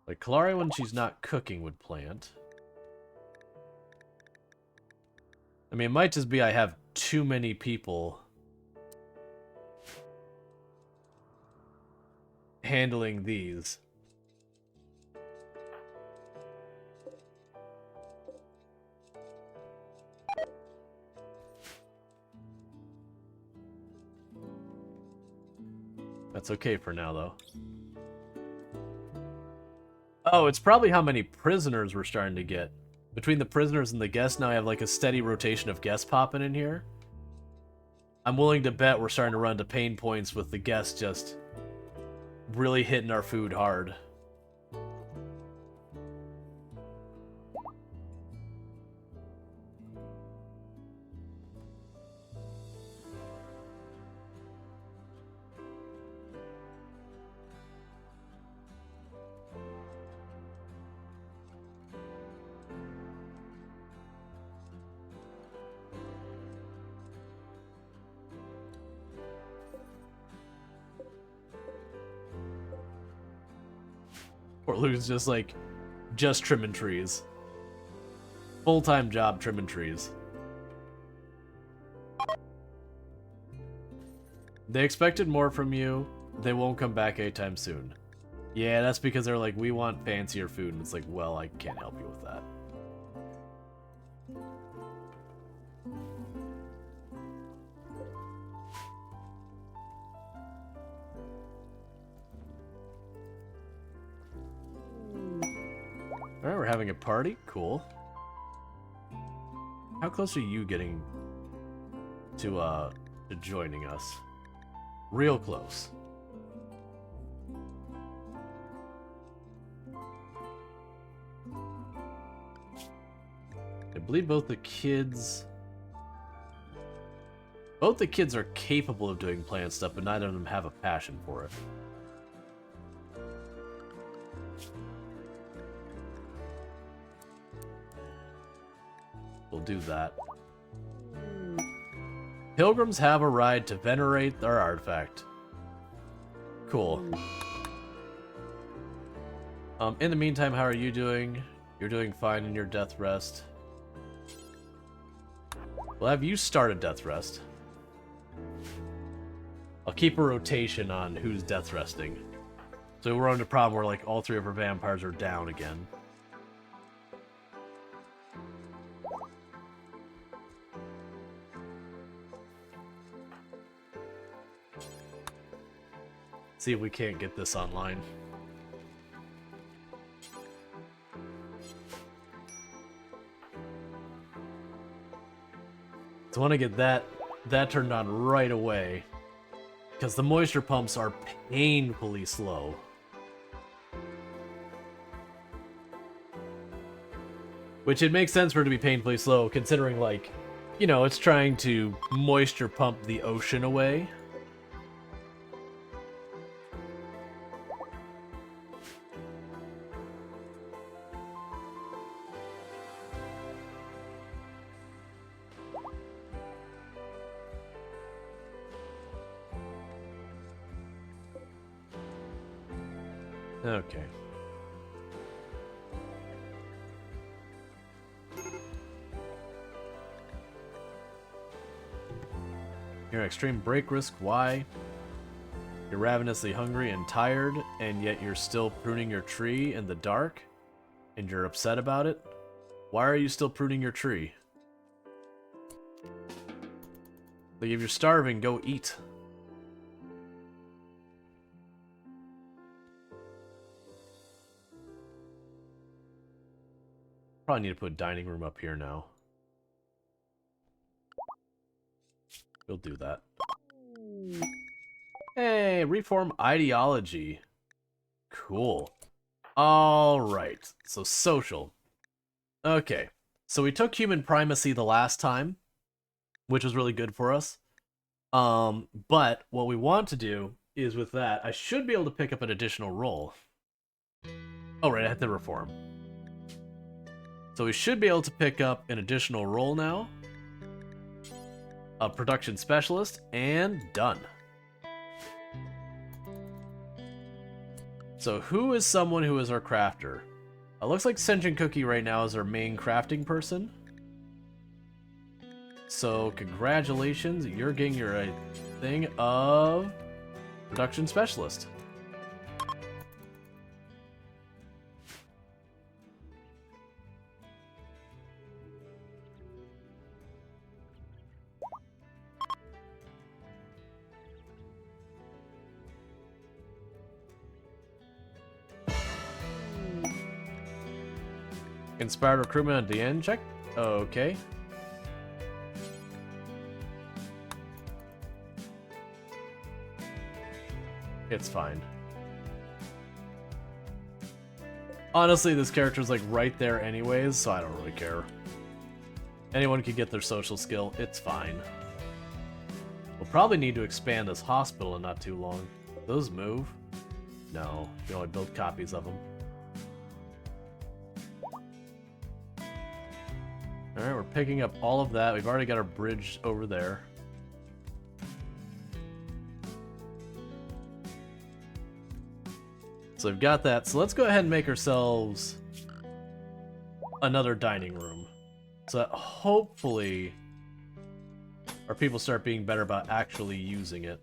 Like Kalari, when she's not cooking, would plant. I mean, it might just be I have too many people handling these. That's okay for now, though. Oh, it's probably how many prisoners we're starting to get. Between the prisoners and the guests, now I have like a steady rotation of guests popping in here. I'm willing to bet we're starting to run to pain points with the guests just really hitting our food hard. Poor Luke's just trimming trees. Full-time job trimming trees. They expected more from you. They won't come back anytime soon. Yeah, that's because they're like, we want fancier food, and it's like, well, I can't help you with that. Alright, we're having a party. Cool. How close are you getting to joining us? Real close. I believe both the kids are capable of doing plant stuff, but neither of them have a passion for it. We'll do that. Pilgrims have a ride to venerate their artifact. Cool. In the meantime, how are you doing? You're doing fine in your death rest. Well, have you started death rest? I'll keep a rotation on who's death resting. So we're on a problem where like all three of our vampires are down again. See if we can't get this online. So I want to get that turned on right away, because the moisture pumps are painfully slow. Which it makes sense for it to be painfully slow, considering, like, you know, it's trying to moisture pump the ocean away. Okay. You're extreme break risk. Why? You're ravenously hungry and tired, and yet you're still pruning your tree in the dark, and you're upset about it? Why are you still pruning your tree? Like, if you're starving, go eat. Probably need to put dining room up here now. We'll do that. Hey, reform ideology. Cool. Alright, so social. Okay, so we took human primacy the last time, which was really good for us. But what we want to do is with that, I should be able to pick up an additional role. Oh, right, I had to reform. So we should be able to pick up an additional role now. A production specialist, and done. So who is someone who is our crafter? It looks like Sentient Cookie right now is our main crafting person. So congratulations, you're getting your thing of production specialist. Inspired recruitment at the end, check. Okay. It's fine. Honestly, this character's like right there anyways, so I don't really care. Anyone can get their social skill, it's fine. We'll probably need to expand this hospital in not too long. Those move? No, you can only build copies of them. Alright, we're picking up all of that. We've already got our bridge over there. So we've got that. So let's go ahead and make ourselves another dining room. So that hopefully our people start being better about actually using it.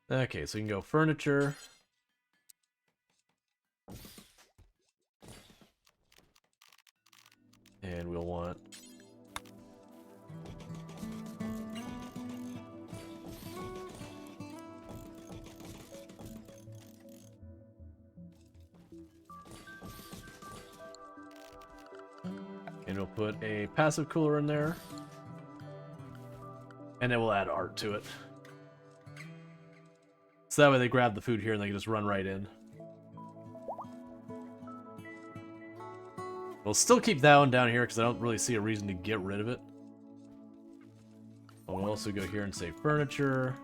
Okay, so we can go furniture. And we'll want... And we'll put a passive cooler in there. And then we'll add art to it. So that way they grab the food here and they can just run right in. We'll still keep that one down here because I don't really see a reason to get rid of it. We'll also go here and say furniture.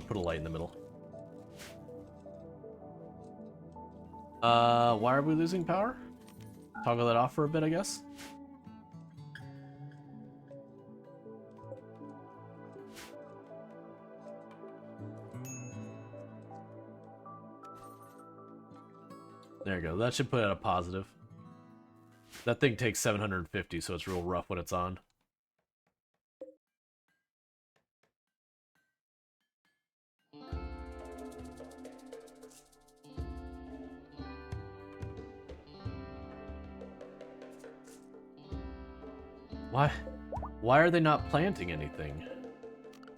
Put a light in the middle. Why are we losing power? Toggle that off for a bit, I guess. There you go. That should put it at a positive. That thing takes 750, so it's real rough when it's on. Why are they not planting anything?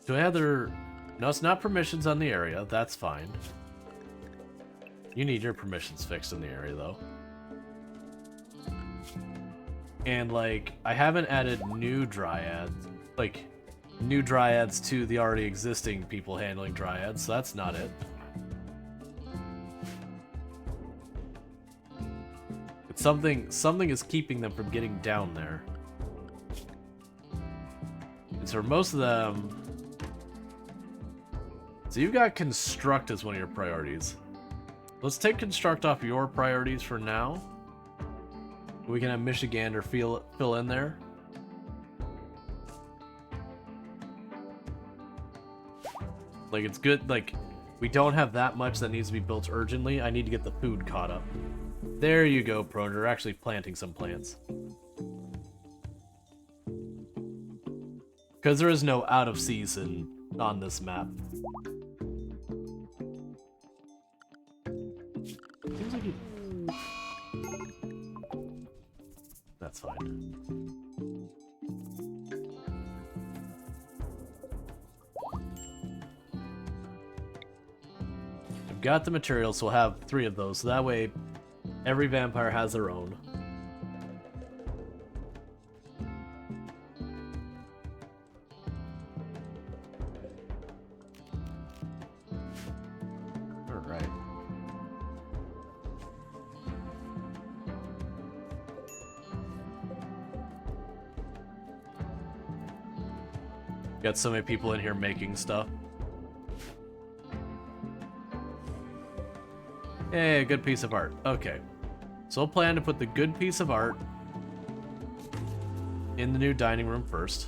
Do I have their... No, it's not permissions on the area. That's fine. You need your permissions fixed in the area, though. And, like, I haven't added new dryads. Like, new dryads to the already existing people handling dryads, so that's not it. It's something is keeping them from getting down there. And so for most of them... So you've got construct as one of your priorities. Let's take construct off your priorities for now. We can have Michigander fill in there. Like, it's good, like, we don't have that much that needs to be built urgently. I need to get the food caught up. There you go, Prone. You're actually planting some plants. Because there is no out of season on this map. Seems like you... That's fine. I've got the materials, so we'll have 3 of those. So that way, every vampire has their own. Alright. Got so many people in here making stuff. Hey, a good piece of art. Okay. So we'll plan to put the good piece of art in the new dining room first.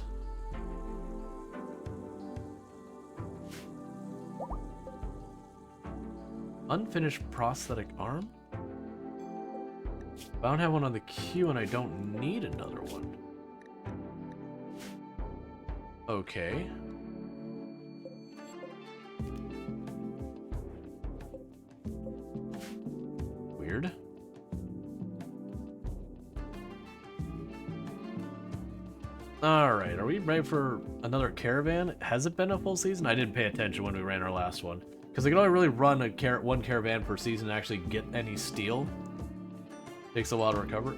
Unfinished prosthetic arm? I don't have one on the queue and I don't need another one. Okay. Weird. Alright, are we ready for another caravan? Has it been a full season? I didn't pay attention when we ran our last one. Because I can only really run one caravan per season and actually get any steel. Takes a while to recover.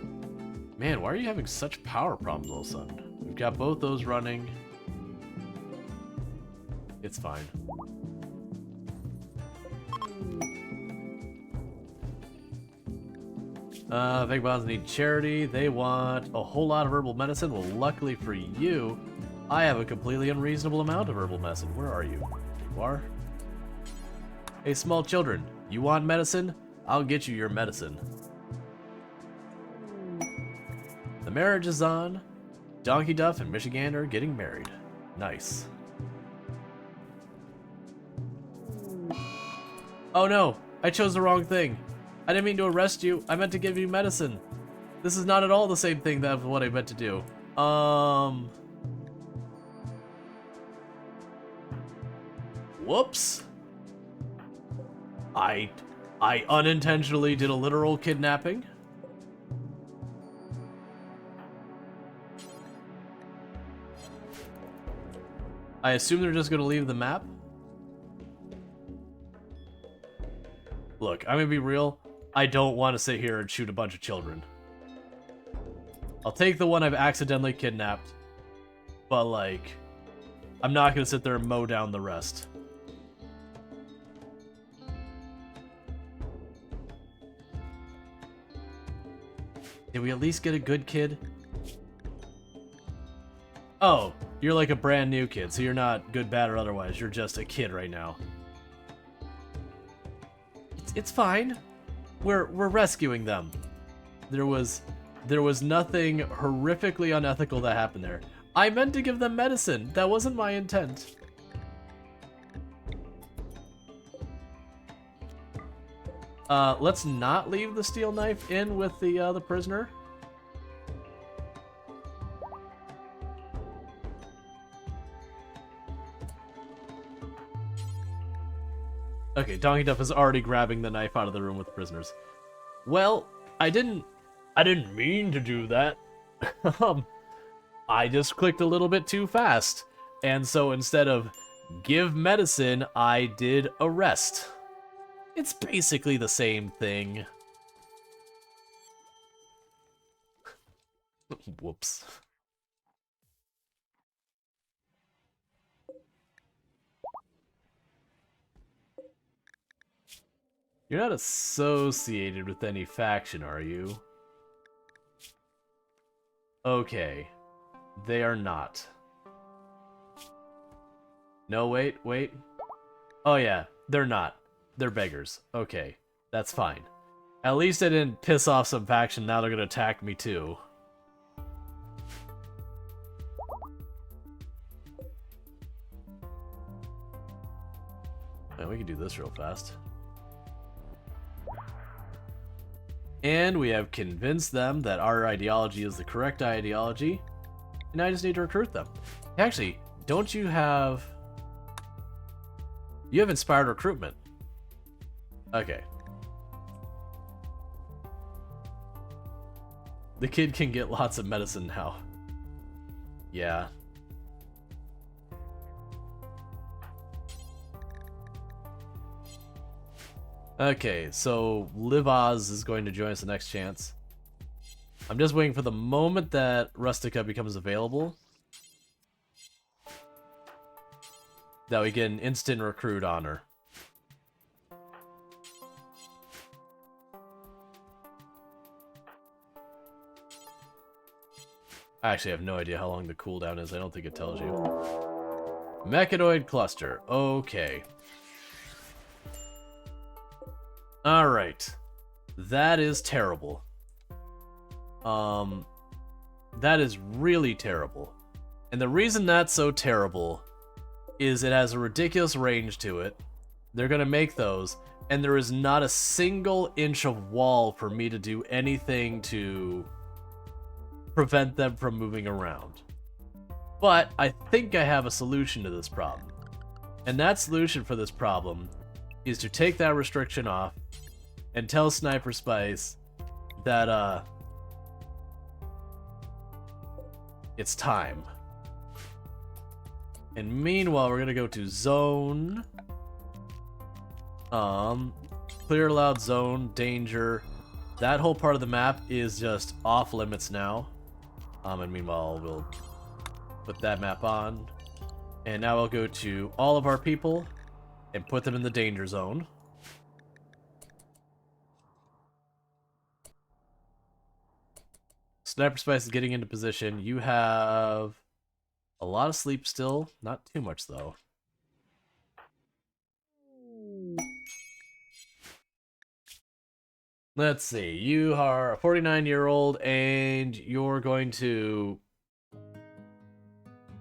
Man, why are you having such power problems all of a sudden? We've got both those running. It's fine. Vagabonds need charity. They want a whole lot of herbal medicine. Well, luckily for you, I have a completely unreasonable amount of herbal medicine. Where are you? You are? Hey, small children, you want medicine? I'll get you your medicine. The marriage is on. Donkey Duff and Michigander are getting married. Nice. Oh no, I chose the wrong thing. I didn't mean to arrest you. I meant to give you medicine. This is not at all the same thing that what I meant to do. Whoops. I unintentionally did a literal kidnapping. I assume they're just gonna leave the map. Look, I'm gonna be real. I don't want to sit here and shoot a bunch of children. I'll take the one I've accidentally kidnapped, but like, I'm not gonna sit there and mow down the rest. Can we at least get a good kid? Oh, you're like a brand new kid, so you're not good, bad, or otherwise. You're just a kid right now. It's fine. We're rescuing them. There was nothing horrifically unethical that happened there. I meant to give them medicine. That wasn't my intent. Let's not leave the steel knife in with the prisoner. Okay, Donkey Duff is already grabbing the knife out of the room with the prisoners. Well, I didn't mean to do that. I just clicked a little bit too fast. And so instead of give medicine, I did arrest. It's basically the same thing. Whoops. You're not associated with any faction, are you? Okay. They are not. No, wait. Oh yeah, they're not. They're beggars. Okay, that's fine. At least I didn't piss off some faction, now they're gonna attack me too. Man, we can do this real fast. And we have convinced them that our ideology is the correct ideology, and I just need to recruit them. Actually, don't you have... You have inspired recruitment. Okay. The kid can get lots of medicine now. Yeah. Okay, so Liv Oz is going to join us the next chance. I'm just waiting for the moment that Rustica becomes available, that we get an instant recruit on her. I actually have no idea how long the cooldown is. I don't think it tells you. Mechanoid cluster. Okay. Alright. That is terrible. That is really terrible. And the reason that's so terrible is it has a ridiculous range to it. They're gonna make those, and there is not a single inch of wall for me to do anything to prevent them from moving around. But I think I have a solution to this problem. And that solution for this problem is to take that restriction off and tell Sniper Spice that, it's time. And meanwhile, we're gonna go to zone. Clear allowed zone, danger. That whole part of the map is just off limits now. And meanwhile, we'll put that map on. And now I'll go to all of our people and put them in the danger zone. Sniper Spice is getting into position. You have a lot of sleep still. Not too much, though. Let's see. You are a 49-year-old, and you're going to...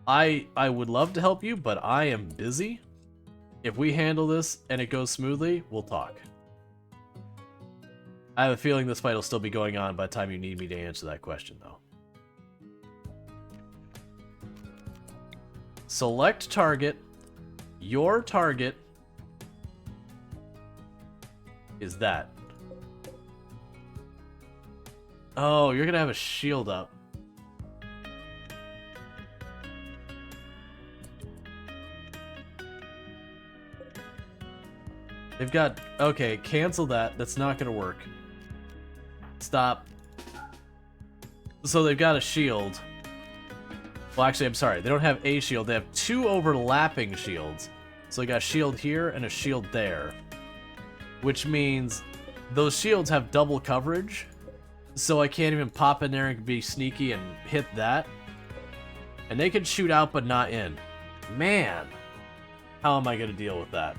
I would love to help you, but I am busy. If we handle this and it goes smoothly, we'll talk. I have a feeling this fight will still be going on by the time you need me to answer that question, though. Select target. Your target is that. Oh, you're gonna have a shield up. They've got... Okay, cancel that. That's not gonna work. Stop. So they've got a shield. Well, actually, I'm sorry. They don't have a shield. They have two overlapping shields. So they got a shield here and a shield there. Which means those shields have double coverage. so I can't even pop in there and be sneaky and hit that. And they can shoot out but not in. Man, how am I going to deal with that?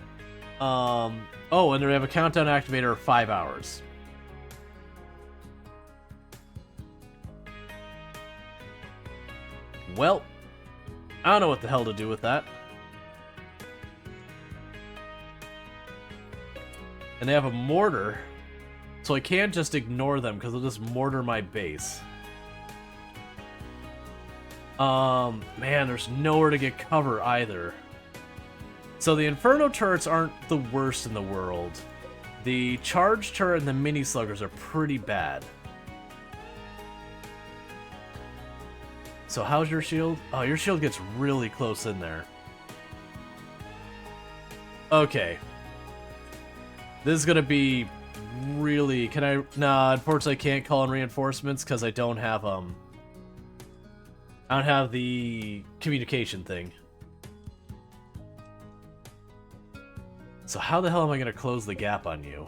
Oh, and they have a countdown activator of 5 hours. Well, I don't know what the hell to do with that. And they have a mortar, so I can't just ignore them because they'll just mortar my base. Man, there's nowhere to get cover either. So the Inferno turrets aren't the worst in the world. The charge turret and the mini sluggers are pretty bad. So how's your shield? Oh, your shield gets really close in there. Okay. This is gonna be really... Can I... Nah, unfortunately I can't call in reinforcements because I don't have, I don't have the communication thing. So how the hell am I gonna close the gap on you?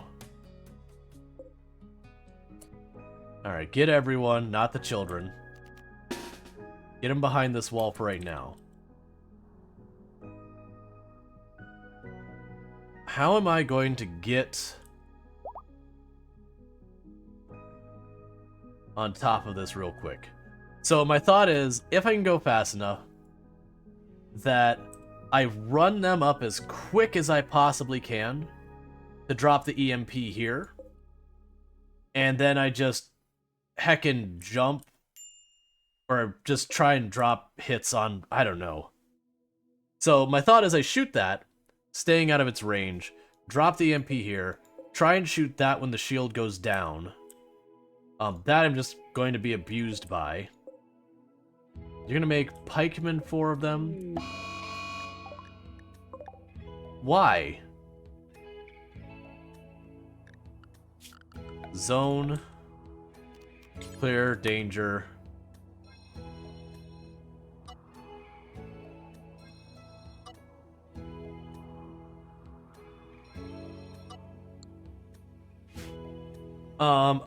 Alright, get everyone, not the children. Get them behind this wall for right now. How am I going to get on top of this real quick? So my thought is, if I can go fast enough, that I run them up as quick as I possibly can to drop the EMP here. And then I just heckin' jump or just try and drop hits on, I don't know. So my thought is I shoot that, staying out of its range, drop the EMP here, try and shoot that when the shield goes down. That I'm just going to be abused by. You're gonna make pikemen 4 of them? Why? Zone. Clear, danger.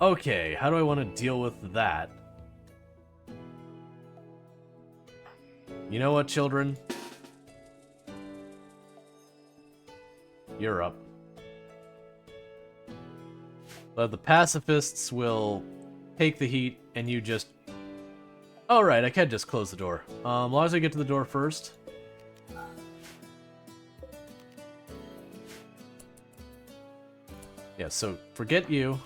Okay, how do I want to deal with that? You know what, children? You're up. But the pacifists will take the heat, and you just... Alright, I can just close the door. As long as I get to the door first. Yeah, so forget you.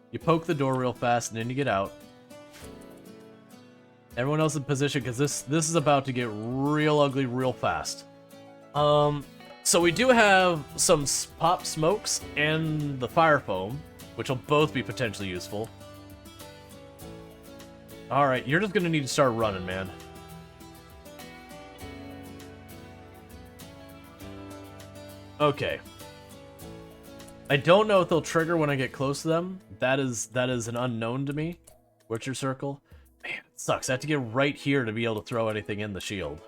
You poke the door real fast, and then you get out. Everyone else in position, because this is about to get real ugly real fast. So we do have some pop smokes and the fire foam, which will both be potentially useful. Alright, you're just gonna need to start running, man. Okay. I don't know if they'll trigger when I get close to them. That is an unknown to me. Witcher circle. Man, it sucks. I have to get right here to be able to throw anything in the shield.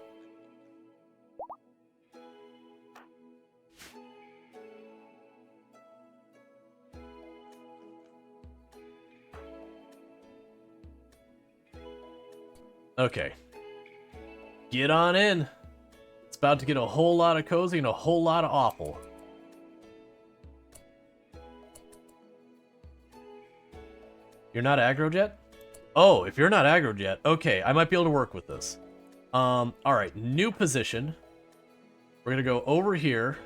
Okay. Get on in. It's about to get a whole lot of cozy and a whole lot of awful. You're not aggroed yet? Oh, if you're not aggroed yet, okay, I might be able to work with this. Alright, new position. We're gonna go over here.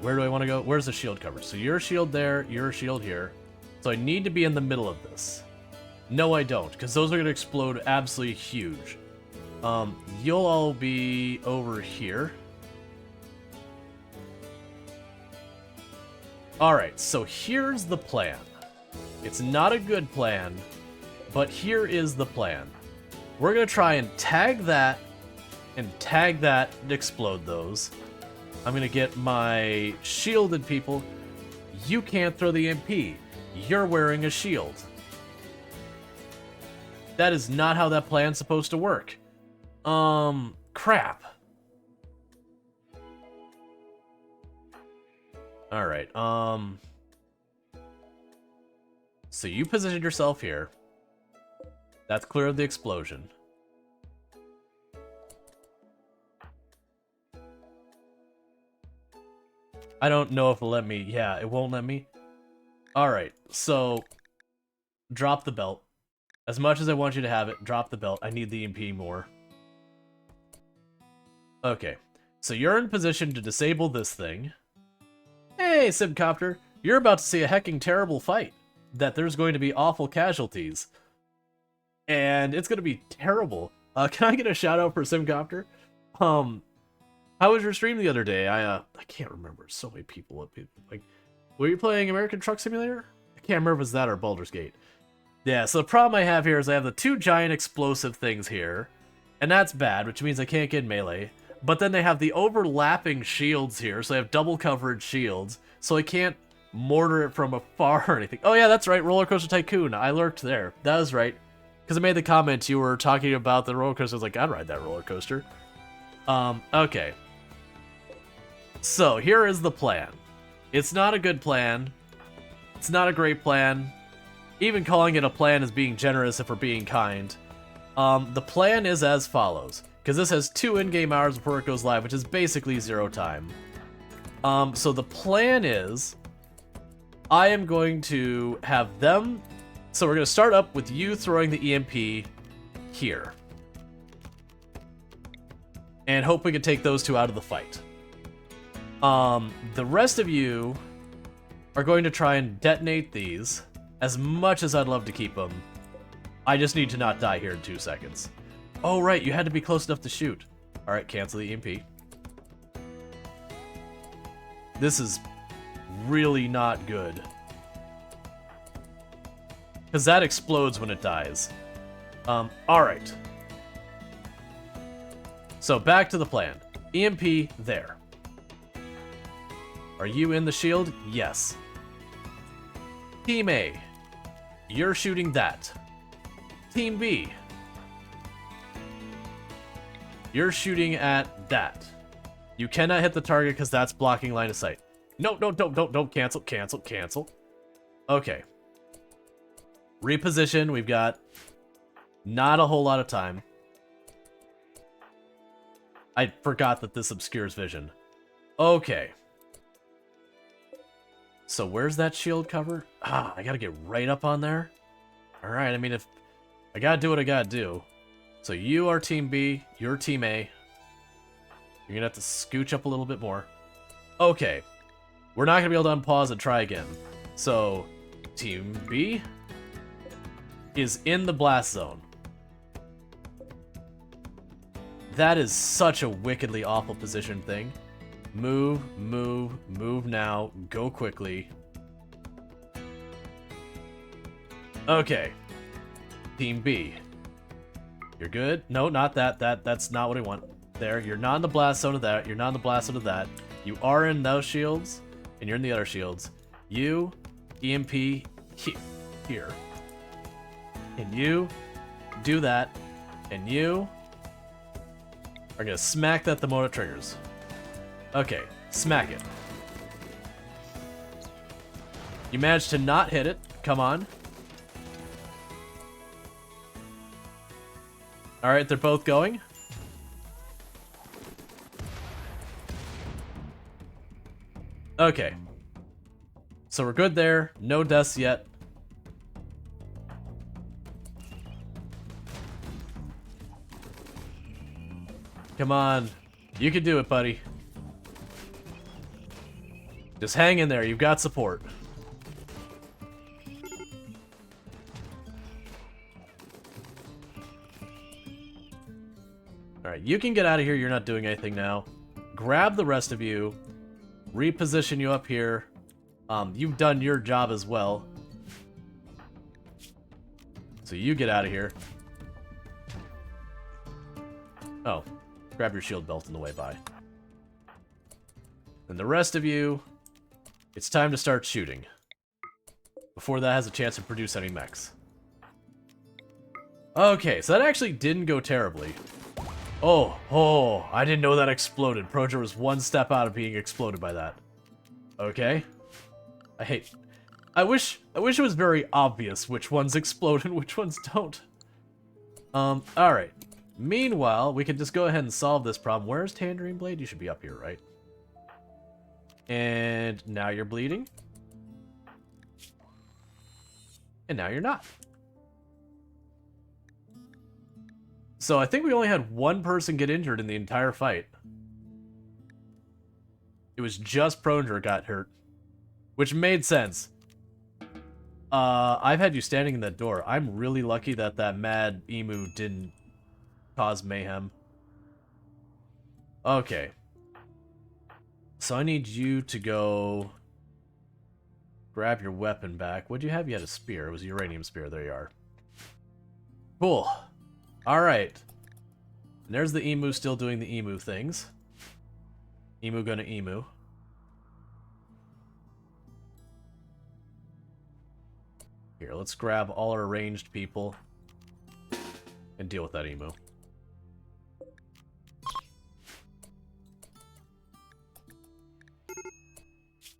Where do I want to go? Where's the shield cover? So your shield there, your shield here. So I need to be in the middle of this. No, I don't, because those are gonna explode absolutely huge. You'll all be over here. Alright, so here's the plan. It's not a good plan, but here is the plan. We're going to try and tag that and explode those. I'm going to get my shielded people. You can't throw the MP. You're wearing a shield. That is not how that plan's supposed to work. Crap. Alright, so you positioned yourself here. That's clear of the explosion. I don't know if it'll let me. Yeah, it won't let me. Alright, so drop the belt. As much as I want you to have it, drop the belt. I need the EMP more. Okay, so you're in position to disable this thing. Hey, Simcopter, you're about to see a hecking terrible fight. That there's going to be awful casualties. And it's going to be terrible. Can I get a shout out for Simcopter? How was your stream the other day? I can't remember. So many people. Like, were you playing American Truck Simulator? I can't remember if it's that or Baldur's Gate. Yeah, so the problem I have here is I have the two giant explosive things here. And that's bad, which means I can't get melee. But then they have the overlapping shields here, so I have double coverage shields. So I can't mortar it from afar or anything. Oh yeah, that's right, Roller Coaster Tycoon. I lurked there. That was right. Because I made the comment you were talking about the roller coaster. I was like, I'd ride that roller coaster. Okay. So, here is the plan. It's not a good plan. It's not a great plan. Even calling it a plan is being generous if we're being kind. The plan is as follows. Because this has 2 in-game hours before it goes live, which is basically 0 time. So the plan is, I am going to have them. So we're going to start up with you throwing the EMP here. And hope we can take those 2 out of the fight. The rest of you are going to try and detonate these. As much as I'd love to keep them, I just need to not die here in 2 seconds. Oh right, you had to be close enough to shoot. Alright, cancel the EMP. This is really not good. Because that explodes when it dies. Alright. So back to the plan. EMP there. Are you in the shield? Yes. Team A, you're shooting that. Team B, you're shooting at that. You cannot hit the target because that's blocking line of sight. No, don't cancel, cancel. Okay. Reposition, we've got not a whole lot of time. I forgot that this obscures vision. Okay. So where's that shield cover? Ah, I gotta get right up on there. Alright, I mean, if I gotta do what I gotta do. So you are Team B, you're Team A. You're gonna have to scooch up a little bit more. Okay. We're not gonna be able to unpause and try again. So, Team B is in the blast zone. That is such a wickedly awful position thing. Move now. Go quickly. Okay. Team B. You're good? No, not that. That's not what I want. There, you're not in the blast zone of that. You're not in the blast zone of that. You are in those shields, and you're in the other shields. You, EMP, here. And you, do that. And you are gonna smack that the motor triggers. Okay, smack it. You managed to not hit it. Come on. Alright, they're both going. Okay. So we're good there. No deaths yet. Come on. You can do it, buddy. Just hang in there. You've got support. Alright, you can get out of here. You're not doing anything now. Grab the rest of you. Reposition you up here. You've done your job as well. So you get out of here. Oh. Grab your shield belt on the way by. And the rest of you, it's time to start shooting. Before that has a chance to produce any mechs. Okay, so that actually didn't go terribly. Oh, I didn't know that exploded. Proger was one step out of being exploded by that. Okay. I wish it was very obvious which ones explode and which ones don't. Alright. Meanwhile, we can just go ahead and solve this problem. Where's Tangerine Blade? You should be up here, right? And now you're bleeding. And now you're not. So I think we only had one person get injured in the entire fight. It was just Pronger got hurt. Which made sense. I've had you standing in that door. I'm really lucky that that mad emu didn't cause mayhem. Okay. So I need you to go grab your weapon back. What'd you have? You had a spear. It was a uranium spear. There you are. Cool. Alright. And there's the emu still doing the emu things. Emu gonna emu. Here, let's grab all our ranged people and deal with that emu.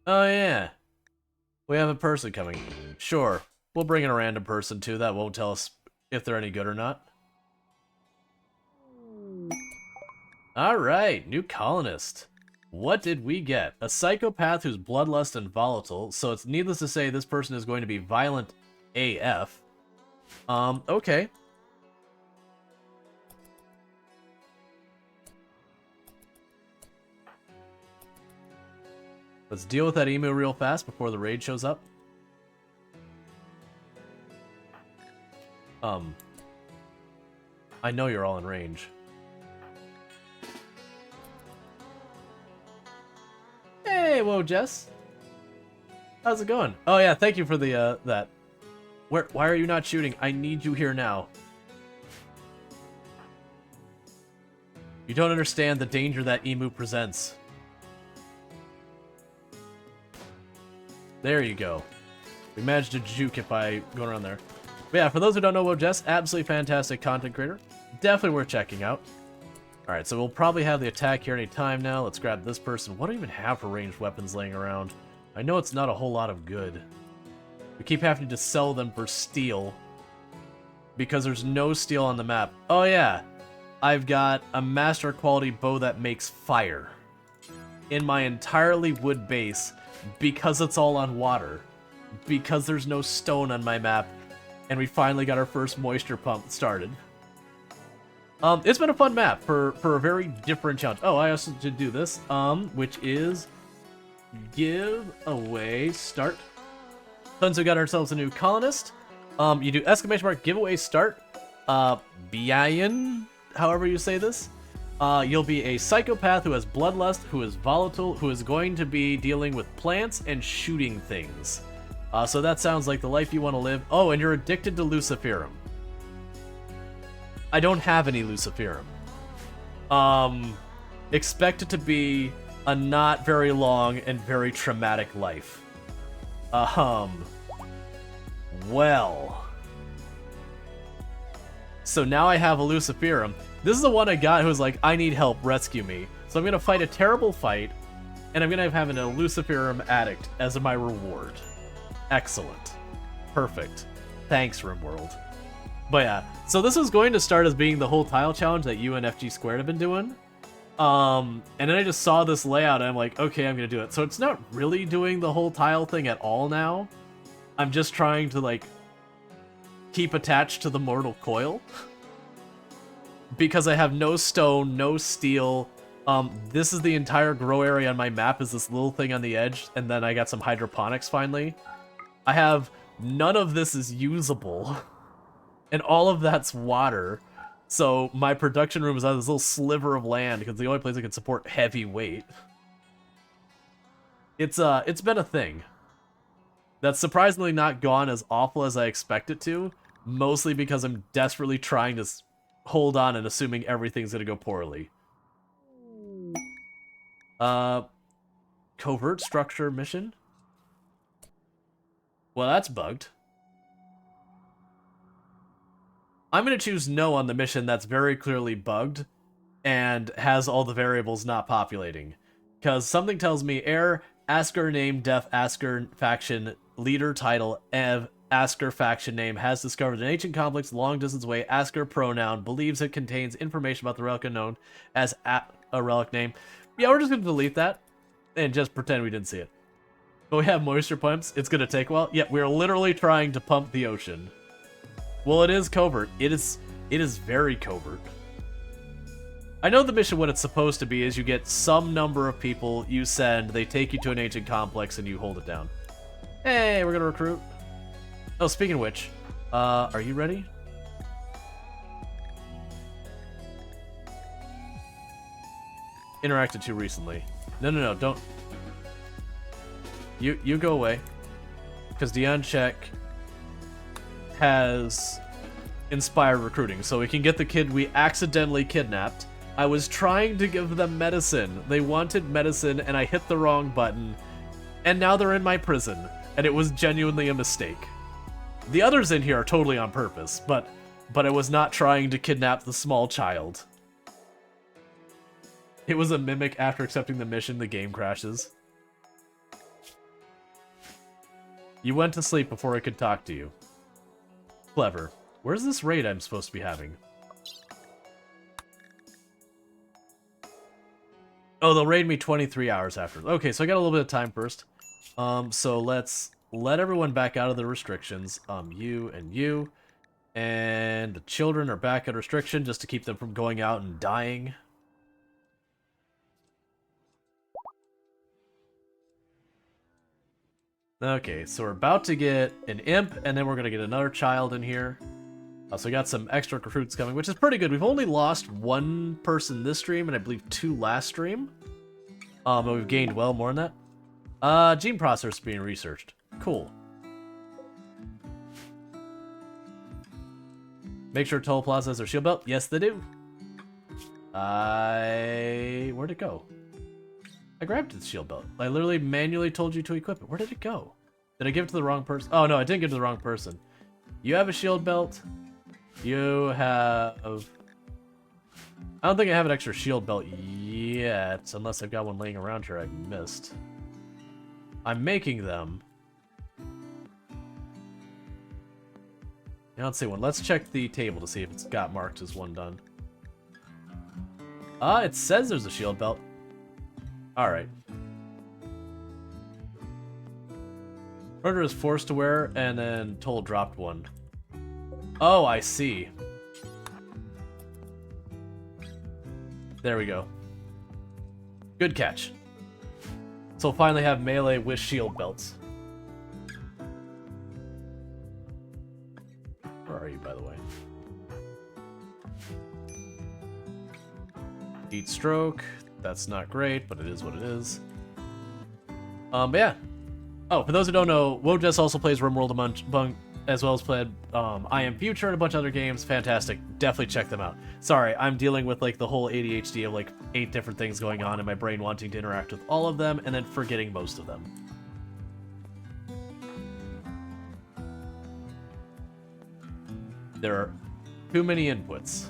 Oh yeah. We have a person coming. Sure. We'll bring in a random person too. That won't tell us if they're any good or not. Alright, new colonist. What did we get? A psychopath who's bloodlust and volatile, so it's needless to say this person is going to be violent AF. Okay. Let's deal with that emu real fast before the raid shows up. I know you're all in range. Hey, whoa, Jess. How's it going? Oh yeah, thank you for the, that. Why are you not shooting? I need you here now. You don't understand the danger that emu presents. There you go. We managed to juke it by going around there. But yeah, for those who don't know, Jess, absolutely fantastic content creator. Definitely worth checking out. Alright, so we'll probably have the attack here any time now. Let's grab this person. What do I even have for ranged weapons laying around? I know it's not a whole lot of good. We keep having to sell them for steel. Because there's no steel on the map. Oh yeah, I've got a master quality bow that makes fire. In my entirely wood base. Because it's all on water. Because there's no stone on my map. And we finally got our first moisture pump started. It's been a fun map for a very different challenge. Oh, I also did do this, which is give away start. Since we got ourselves a new colonist, you do exclamation mark giveaway start, Biayan, however you say this. You'll be a psychopath who has bloodlust, who is volatile, who is going to be dealing with plants and shooting things. So that sounds like the life you want to live. Oh, and you're addicted to luciferum. I don't have any luciferum. Expect it to be a not very long and very traumatic life. Well. So now I have a luciferum. This is the one I got who was like, I need help, rescue me. So I'm gonna fight a terrible fight, and I'm gonna have a luciferum addict as my reward. Excellent. Perfect. Thanks, RimWorld. But yeah, so this was going to start as being the whole tile challenge that you and FG Squared have been doing. And then I just saw this layout and I'm like, okay, I'm gonna do it. So it's not really doing the whole tile thing at all now. I'm just trying to, like, keep attached to the mortal coil. Because I have no stone, no steel. This is the entire grow area on my map, is this little thing on the edge, and then I got some hydroponics finally. I have none of this is usable. And all of that's water. So my production room is on this little sliver of land because the only place I can support heavy weight. It's been a thing. That's surprisingly not gone as awful as I expect it to. Mostly because I'm desperately trying to hold on and assuming everything's gonna go poorly. Covert structure mission? Well, that's bugged. I'm going to choose no on the mission that's very clearly bugged and has all the variables not populating. Because something tells me error Asker name, Def, Asker faction, leader title, Ev, Asker faction name, has discovered an ancient complex long distance away, Asker pronoun, believes it contains information about the relic unknown as a relic name. Yeah, we're just going to delete that and just pretend we didn't see it. But we have moisture pumps. It's going to take a while. Yeah, we're literally trying to pump the ocean. Well, it is covert. It is very covert. I know the mission, what it's supposed to be, is you get some number of people you send, they take you to an ancient complex, and you hold it down. Hey, we're gonna recruit. Oh, speaking of which, are you ready? Interacted too recently. No, don't. You go away. Because Dion Check has inspired recruiting, so we can get the kid we accidentally kidnapped. I was trying to give them medicine. They wanted medicine, and I hit the wrong button. And now they're in my prison, and it was genuinely a mistake. The others in here are totally on purpose, but I was not trying to kidnap the small child. It was a mimic. After accepting the mission, the game crashes. You went to sleep before I could talk to you. Clever. Where's this raid I'm supposed to be having? Oh, they'll raid me 23 hours after. Okay, so I got a little bit of time first. So let's let everyone back out of the restrictions. You and you. And the children are back at restriction just to keep them from going out and dying. Okay, so we're about to get an imp, and then we're going to get another child in here. So we got some extra recruits coming, which is pretty good. We've only lost one person this stream, and I believe 2 last stream. But we've gained well more than that. Gene processors being researched. Cool. Make sure Toll Plaza has their shield belt. Yes, they do. Where'd it go? I grabbed the shield belt. I literally manually told you to equip it. Where did it go? Did I give it to the wrong person? Oh, no, I didn't give it to the wrong person. You have a shield belt. You have... I don't think I have an extra shield belt yet, unless I've got one laying around here I missed. I'm making them. I don't see one. Let's check the table to see if it's got marked as one done. It says there's a shield belt. Alright. Murder is forced to wear, and then Toll dropped one. Oh, I see. There we go. Good catch. So we'll finally have melee with shield belts. Where are you, by the way? Heat stroke. That's not great, but it is what it is. But yeah. Oh, for those who don't know, Wojess also plays RimWorld among as well as played I Am Future and a bunch of other games. Fantastic. Definitely check them out. Sorry, I'm dealing with like the whole ADHD of like 8 different things going on in my brain, wanting to interact with all of them and then forgetting most of them. There are too many inputs.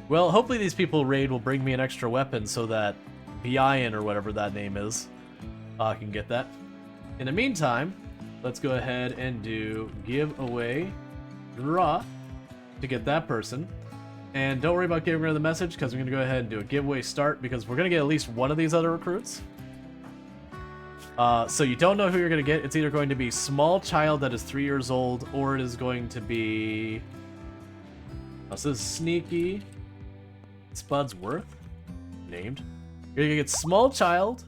Well, hopefully these people raid will bring me an extra weapon so that Bian, or whatever that name is, can get that. In the meantime, let's go ahead and do giveaway draw to get that person. And don't worry about giving her the message, because I'm going to go ahead and do a giveaway start, because we're going to get at least one of these other recruits. So you don't know who you're going to get. It's either going to be small child that is 3 years old, or it is going to be... Oh, so this is Sneaky Spudsworth, named. You're going to get small child,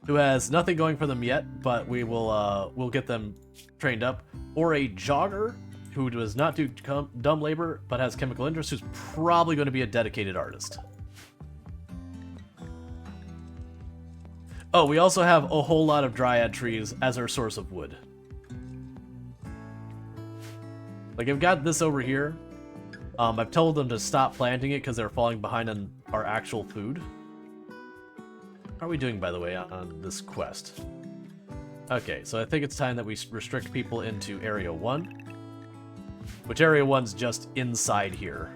who has nothing going for them yet, but we will we'll get them trained up, or a jogger who does not do dumb labor but has chemical interest, who's probably going to be a dedicated artist. Oh, we also have a whole lot of dryad trees as our source of wood. Like, I've got this over here. I've told them to stop planting it because they're falling behind on our actual food. How are we doing, by the way, on this quest? Okay, so I think it's time that we restrict people into Area 1. Which Area 1's just inside here.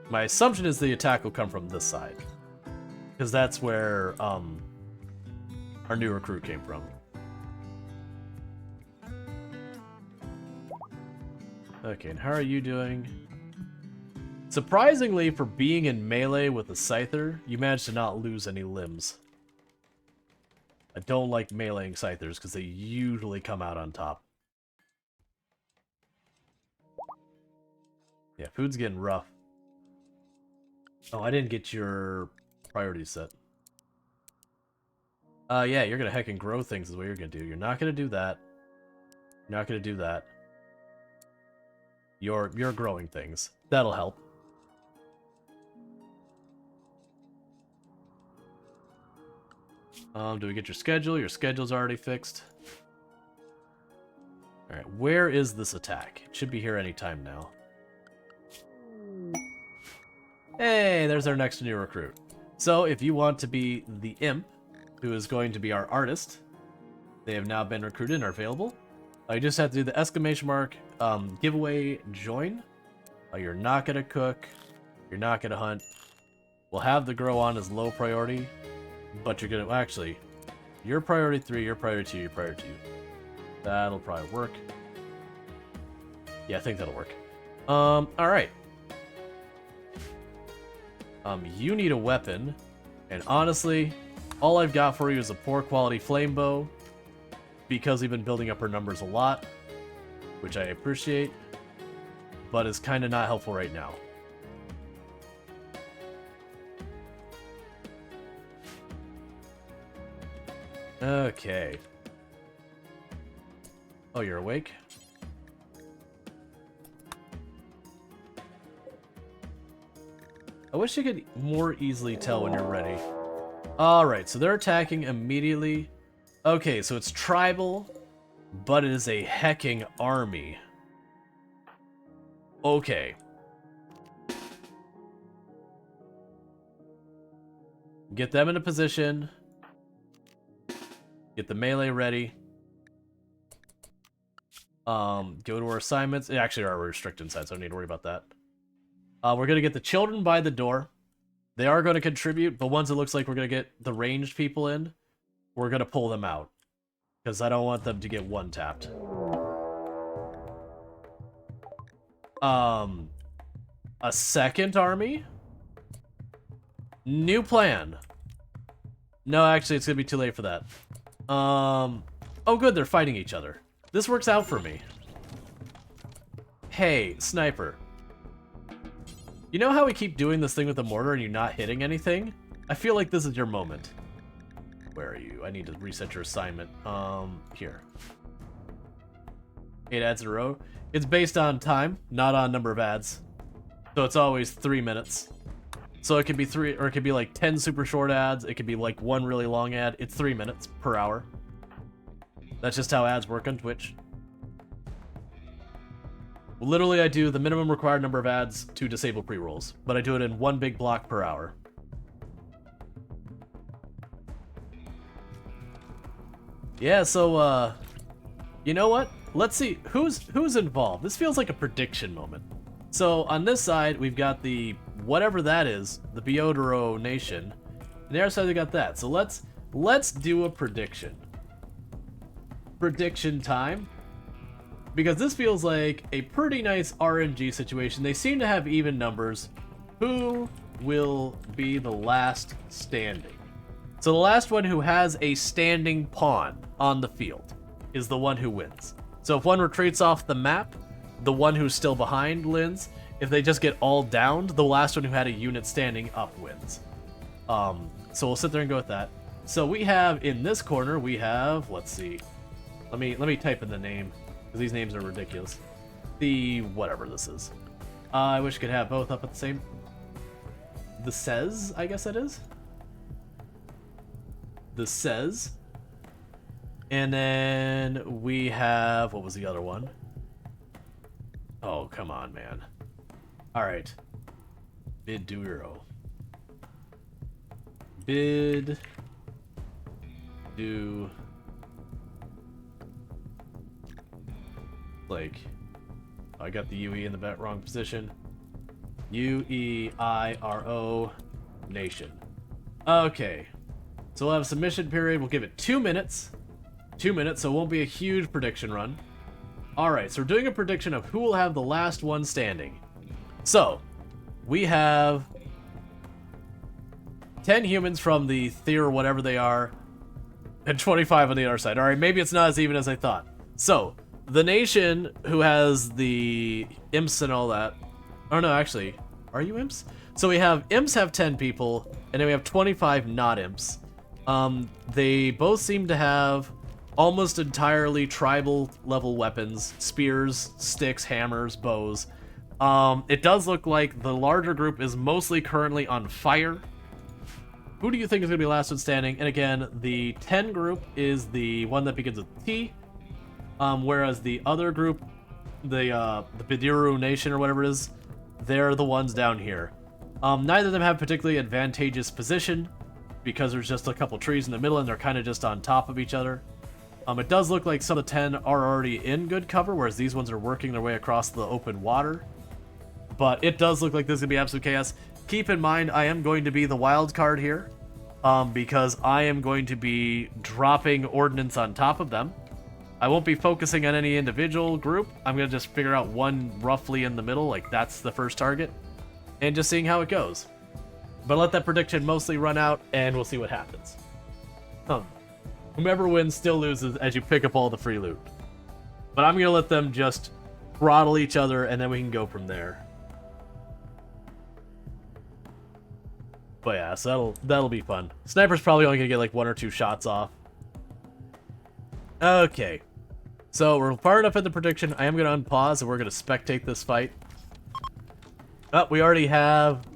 My assumption is the attack will come from this side. Because that's where our new recruit came from. Okay, and how are you doing? Surprisingly, for being in melee with a Scyther, you managed to not lose any limbs. I don't like meleeing Scythers because they usually come out on top. Yeah, food's getting rough. Oh, I didn't get your priority set. Yeah, you're gonna heckin' grow things is what you're gonna do. You're not gonna do that. You're not gonna do that. You're growing things. That'll help. Do we get your schedule? Your schedule's already fixed. Alright, where is this attack? It should be here anytime now. Hey, there's our next new recruit. So, if you want to be the imp, who is going to be our artist, they have now been recruited and are available. You just have to do the exclamation mark, giveaway join. You're not gonna cook. You're not gonna hunt. We'll have the grow on as low priority, but you're gonna, actually, your priority 3, your priority 2, your priority 2. That'll probably work. Yeah, I think that'll work. Alright. You need a weapon, and honestly, all I've got for you is a poor quality flame bow, because we've been building up our numbers a lot, which I appreciate, but is kind of not helpful right now. Okay. Oh, you're awake? I wish you could more easily tell when you're ready. Alright, so they're attacking immediately. Okay, so it's tribal, but it is a hecking army. Okay. Get them in a position. Get the melee ready. Go to our assignments. They actually are restricted inside, so I don't need to worry about that. We're going to get the children by the door. They are going to contribute, but once it looks like we're going to get the ranged people in, we're going to pull them out. Because I don't want them to get one-tapped. A second army? New plan. No, actually, it's going to be too late for that. Oh good, they're fighting each other. This works out for me. Hey, sniper. You know how we keep doing this thing with the mortar and you're not hitting anything? I feel like this is your moment. Where are you? I need to reset your assignment. Here. 8 ads in a row. It's based on time, not on number of ads. So it's always 3 minutes. So it could be 3, or it could be like 10 super short ads. It could be like 1 really long ad. It's 3 minutes per hour. That's just how ads work on Twitch. Literally, I do the minimum required number of ads to disable pre-rolls, but I do it in 1 big block per hour. Yeah, so, you know what? Let's see, who's involved? This feels like a prediction moment. So, on this side, we've got the, whatever that is, the Biodoro Nation. And the other side, we got that. So let's do a prediction. Prediction time. Because this feels like a pretty nice RNG situation. They seem to have even numbers. Who will be the last standing? So the last one who has a standing pawn on the field is the one who wins. So if one retreats off the map, the one who's still behind wins. If they just get all downed, the last one who had a unit standing up wins. So we'll sit there and go with that. So we have, in this corner, we have, let's see. Let me type in the name, because these names are ridiculous. The whatever this is. I wish I could have both up at the same. The says, I guess it is. The says. And then we have, what was the other one? Oh, come on, man. Alright. Bid Duero. Bid do like I got the UE in the wrong position. UEIRO Nation. Okay. So we'll have a submission period. We'll give it 2 minutes. 2 minutes, so it won't be a huge prediction run. Alright, so we're doing a prediction of who will have the last one standing. So, we have 10 humans from the Theer, whatever they are, and 25 on the other side. Alright, maybe it's not as even as I thought. So, the nation who has the imps and all that. Oh no, actually, are you imps? So we have imps have 10 people, and then we have 25 not imps. They both seem to have almost entirely tribal level weapons: spears, sticks, hammers, bows. It does look like the larger group is mostly currently on fire. Who do you think is going to be last one standing? And again, the 10 group is the one that begins with T, whereas the other group, the Bidiru Nation or whatever it is, they're the ones down here. Neither of them have particularly advantageous position because there's just a couple trees in the middle and they're kind of just on top of each other. It does look like some of the 10 are already in good cover, whereas these ones are working their way across the open water. But it does look like this is going to be absolute chaos. Keep in mind, I am going to be the wild card here, because I am going to be dropping ordnance on top of them. I won't be focusing on any individual group. I'm going to just figure out one roughly in the middle, like that's the first target, and just seeing how it goes. But let that prediction mostly run out, and we'll see what happens. Whomever wins still loses as you pick up all the free loot. But I'm going to let them just throttle each other, and then we can go from there. But yeah, so that'll be fun. Sniper's probably only going to get like 1 or 2 shots off. Okay. So we're far enough in the prediction. I am going to unpause, and we're going to spectate this fight. Oh, we already have...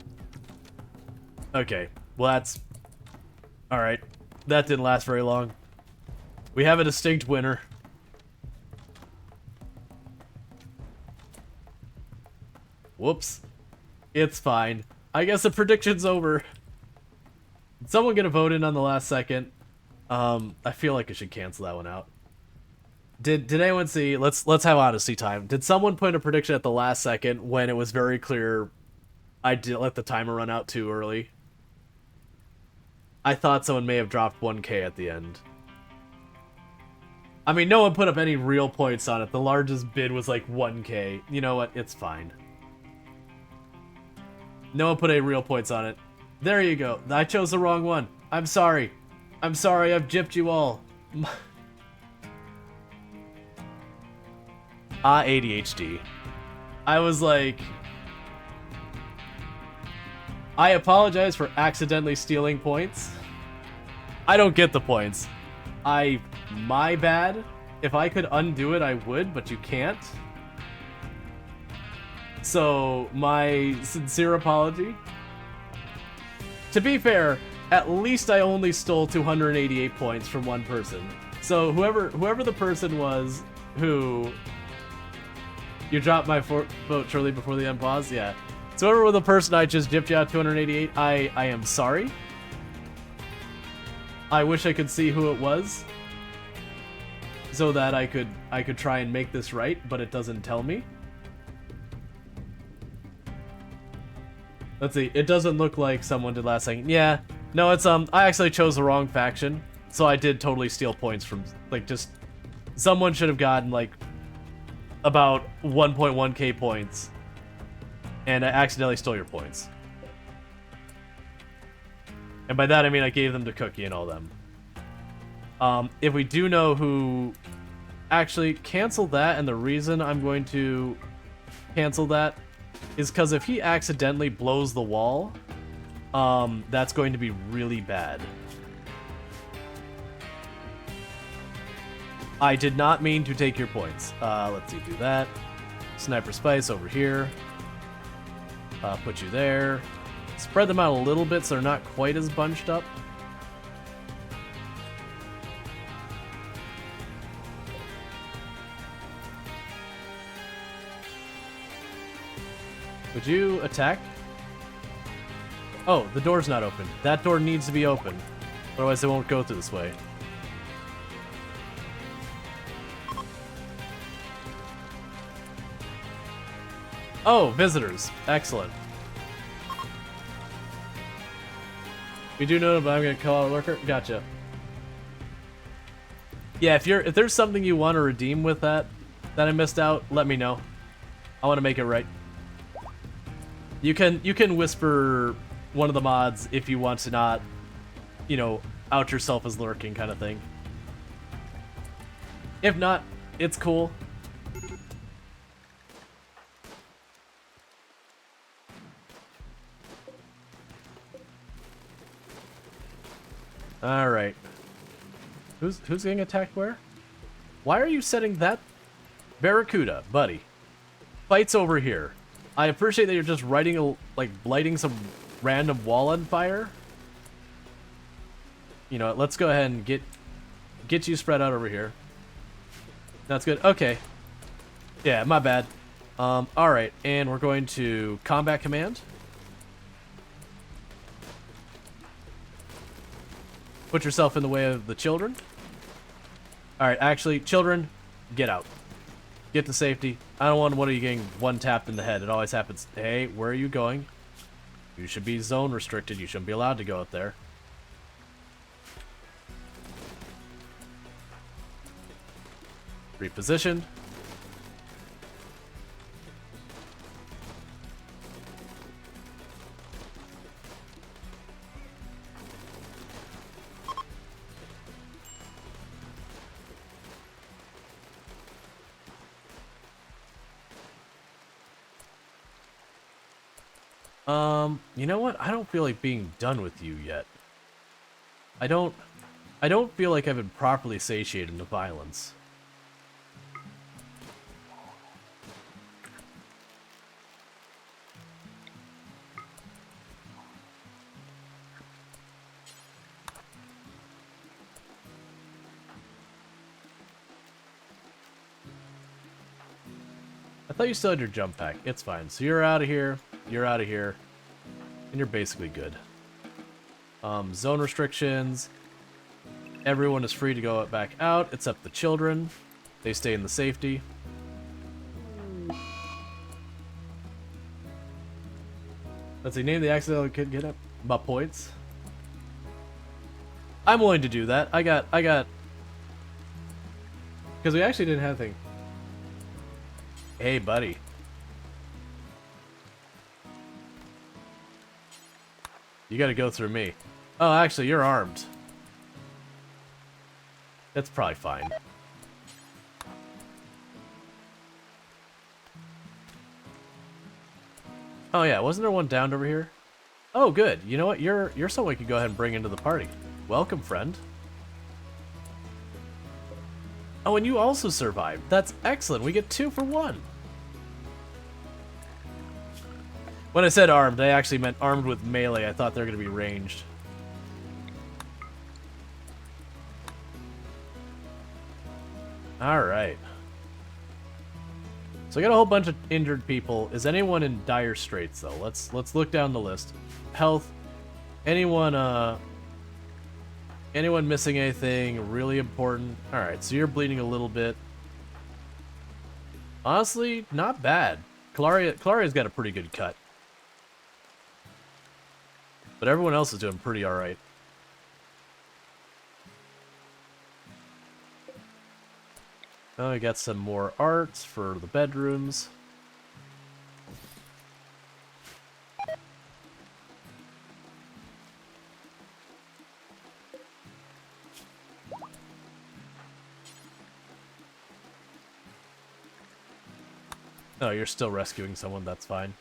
Okay. Well, that's... Alright. That didn't last very long. We have a distinct winner. Whoops. It's fine. I guess the prediction's over. Did someone get a vote in on the last second? I feel like I should cancel that one out. Did anyone see... Let's have honesty time. Did someone put a prediction at the last second when it was very clear I did let the timer run out too early? I thought someone may have dropped 1k at the end. I mean, no one put up any real points on it. The largest bid was like 1k. You know what? It's fine. No one put any real points on it. There you go. I chose the wrong one. I'm sorry. I'm sorry. I've gypped you all. ADHD. I was like... I apologize for accidentally stealing points. I don't get the points. My bad. If I could undo it, I would, but you can't. So, my sincere apology. To be fair, at least I only stole 288 points from one person. So, whoever the person was who... You dropped my vote shortly before the unpause? Yeah. So whoever the person I just gypped you out 288, I am sorry. I wish I could see who it was, so that I could try and make this right, but it doesn't tell me. Let's see. It doesn't look like someone did last second. Yeah. No, it's I actually chose the wrong faction, so I did totally steal points from like just someone should have gotten like about 1.1k points. And I accidentally stole your points. And by that I mean I gave them to Cookie and all them. If we do know who... Actually, cancel that, and the reason I'm going to cancel that is because if he accidentally blows the wall, that's going to be really bad. I did not mean to take your points. Let's see, do that. Sniper Spice over here. Put you there. Spread them out a little bit so they're not quite as bunched up. Would you attack? Oh, the door's not open. That door needs to be open. Otherwise it won't go through this way. Oh, visitors. Excellent. We do know, but I'm gonna call out lurker. Gotcha. Yeah, if there's something you want to redeem with that I missed out, let me know. I want to make it right. You can whisper one of the mods if you want to not, you know, out yourself as lurking kind of thing. If not, it's cool. All right. Who's getting attacked where? Why are you setting that? Barracuda, buddy. Fight's over here. I appreciate that you're just lighting some random wall on fire. You know what, let's go ahead and get you spread out over here. That's good. Okay. Yeah, my bad. Alright, and we're going to combat command. Put yourself in the way of the children. Alright, actually, children, get out. Get to safety. I don't want one of you getting one tapped in the head. It always happens. Hey, where are you going? You should be zone restricted. You shouldn't be allowed to go out there. Repositioned. You know what? I don't feel like being done with you yet. I don't feel like I've been properly satiated into violence. I thought you still had your jump pack. It's fine. So you're out of here. You're out of here. And you're basically good. Zone restrictions. Everyone is free to go back out, except the children. They stay in the safety. Let's see, name the accidental kid get up. About points. I'm willing to do that. I got... Because we actually didn't have anything. Hey, buddy. You gotta go through me. Oh, actually, you're armed. That's probably fine. Oh yeah, wasn't there one downed over here? Oh, good. You know what? You're someone we could go ahead and bring into the party. Welcome, friend. Oh, and you also survived. That's excellent. We get 2 for 1. When I said armed, I actually meant armed with melee. I thought they were going to be ranged. Alright. So I got a whole bunch of injured people. Is anyone in dire straits, though? Let's look down the list. Health. Anyone missing anything really important? Alright, so you're bleeding a little bit. Honestly, not bad. Claria's got a pretty good cut. But everyone else is doing pretty alright. Oh, I got some more arts for the bedrooms. Oh, you're still rescuing someone, that's fine.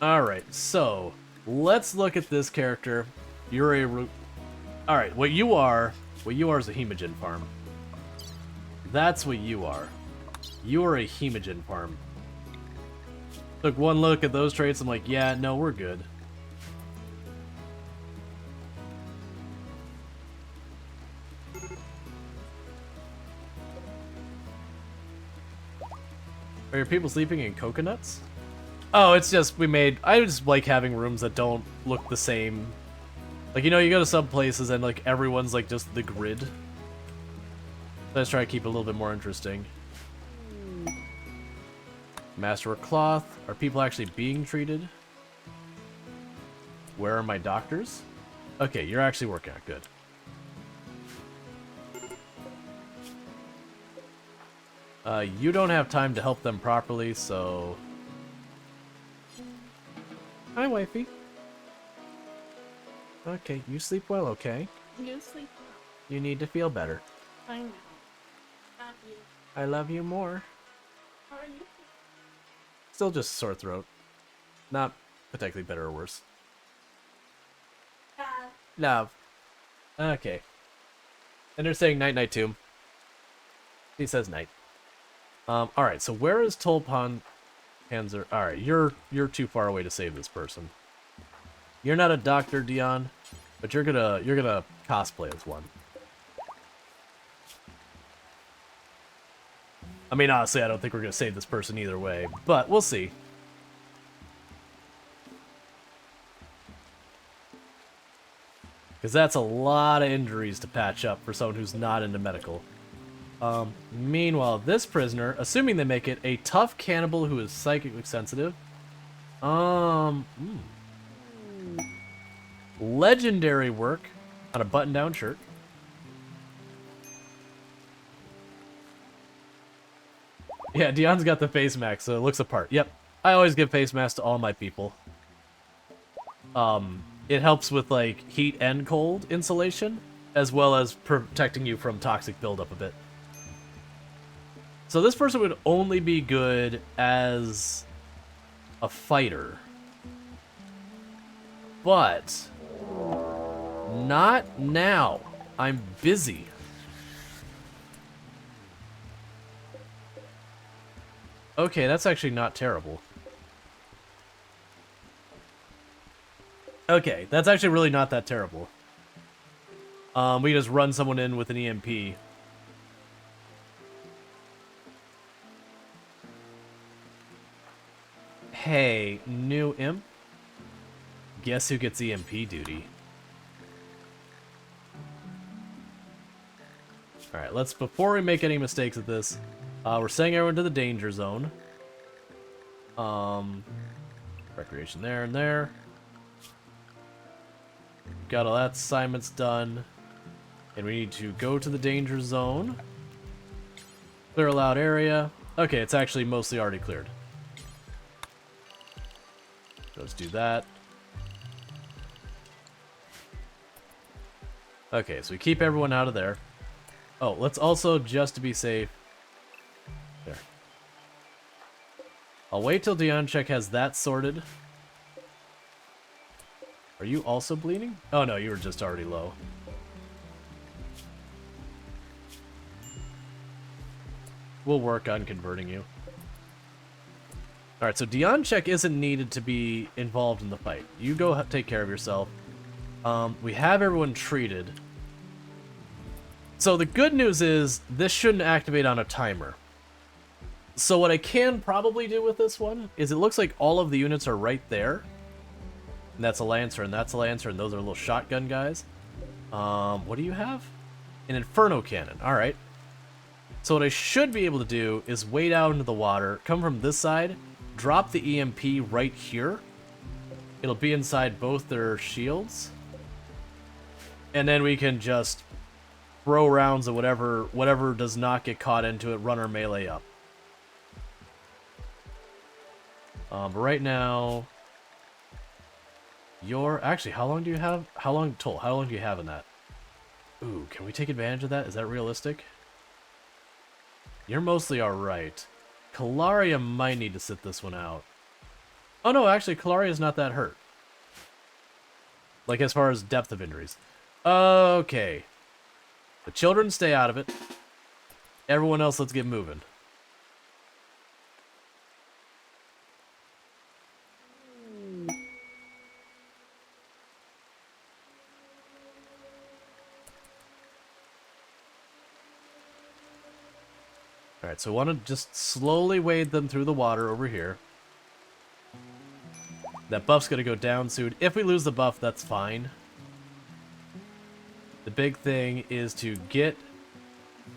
Alright, so let's look at this character. You're a Alright, what you are is a hemogen farm. That's what you are. You are a hemogen farm. Took one look at those traits, I'm like, yeah, no, we're good. Are your people sleeping in coconuts? Oh, it's just I just like having rooms that don't look the same. Like, you know, you go to some places and like everyone's like just the grid. So let's try to keep it a little bit more interesting. Master of Cloth. Are people actually being treated? Where are my doctors? Okay, you're actually working out good. You don't have time to help them properly, so... Hi, wifey. Okay, you sleep well, okay?
You sleep
You need to feel better.
well. I know. Not you.
I love you more.
How are you?
Still just sore throat. Not particularly better or worse. Love. Okay. And they're saying night-night to him. He says night. Alright, so where is Tulpan Panzer? Alright, you're too far away to save this person. You're not a doctor, Dion, but you're gonna cosplay as one. I mean, honestly, I don't think we're gonna save this person either way, but we'll see. Because that's a lot of injuries to patch up for someone who's not into medical. Meanwhile, this prisoner, assuming they make it, a tough cannibal who is psychically sensitive. Legendary work on a button-down shirt. Yeah, Dion's got the face mask, so it looks apart. Yep, I always give face masks to all my people. It helps with, like, heat and cold insulation, as well as protecting you from toxic buildup a bit. So this person would only be good as a fighter. But not now. I'm busy. Okay, that's actually not terrible. Okay, that's actually really not that terrible. We just run someone in with an EMP. Hey, new imp? Guess who gets EMP duty? Alright, before we make any mistakes with this, we're sending everyone to the danger zone. Recreation there and there. Got all that assignments done. And we need to go to the danger zone. Clear allowed area. Okay, it's actually mostly already cleared. Let's do that. Okay, so we keep everyone out of there. Oh, let's also, just to be safe... There. I'll wait till Dionchek has that sorted. Are you also bleeding? Oh no, you were just already low. We'll work on converting you. Alright, so Dionchek isn't needed to be involved in the fight. You go take care of yourself. We have everyone treated. So the good news is, this shouldn't activate on a timer. So what I can probably do with this one, is it looks like all of the units are right there. And that's a Lancer, and that's a Lancer, and those are little shotgun guys. What do you have? An Inferno Cannon, alright. So what I should be able to do is wade out into the water, come from this side, drop the EMP right here. It'll be inside both their shields. And then we can just throw rounds of whatever does not get caught into it, run our melee up. But right now, actually, how long do you have? How long do you have in that? Ooh, can we take advantage of that? Is that realistic? You're mostly alright. Kalaria might need to sit this one out. Oh no, actually, Kalaria's not that hurt. Like, as far as depth of injuries. Okay. The children stay out of it. Everyone else, let's get moving. Alright, so I want to just slowly wade them through the water over here. That buff's going to go down soon. If we lose the buff, that's fine. The big thing is to get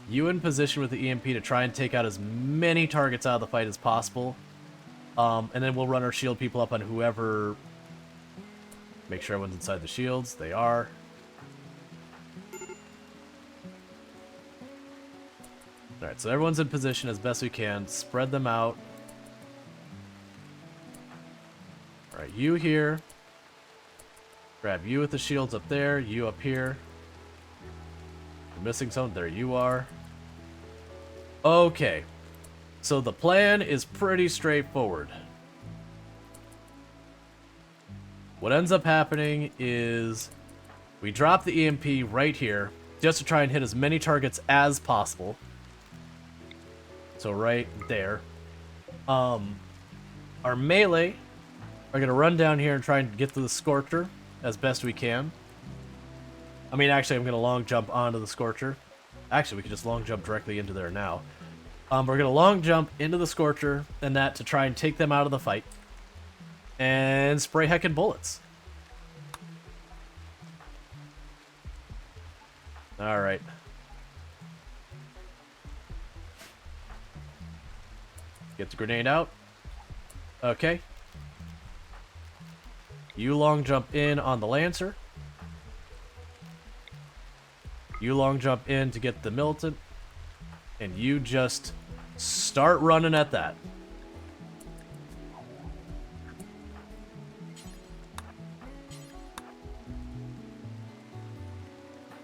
you in position with the EMP to try and take out as many targets out of the fight as possible. And then we'll run our shield people up on whoever Make sure everyone's inside the shields. They are. Alright, so everyone's in position as best we can. Spread them out. Alright, you here. Grab you with the shields up there. You up here. You're missing something. There you are. Okay. So the plan is pretty straightforward. What ends up happening is we drop the EMP right here just to try and hit as many targets as possible. So right there. Our melee are going to run down here and try and get to the Scorcher as best we can. I mean, actually, I'm going to long jump onto the Scorcher. Actually, we can just long jump directly into there now. We're going to long jump into the Scorcher and that to try and take them out of the fight. And spray heckin' bullets. Alright. Get the grenade out. Okay. You long jump in on the Lancer. You long jump in to get the Militant. And you just start running at that.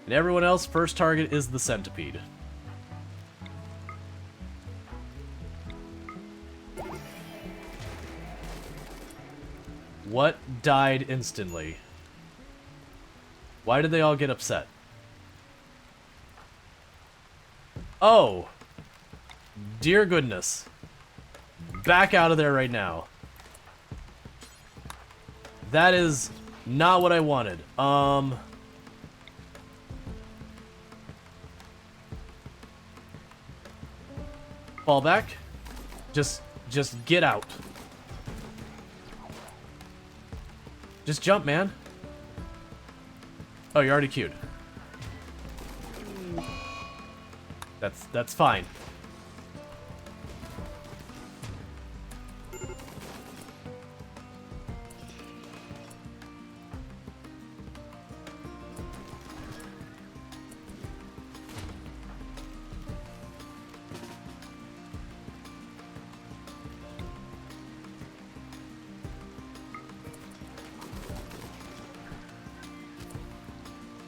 And everyone else, first target is the Centipede. What died instantly? Why did they all get upset? Oh! Dear goodness. Back out of there right now. That is not what I wanted. Fall back. Just get out. Just jump, man. Oh, you're already queued. That's fine.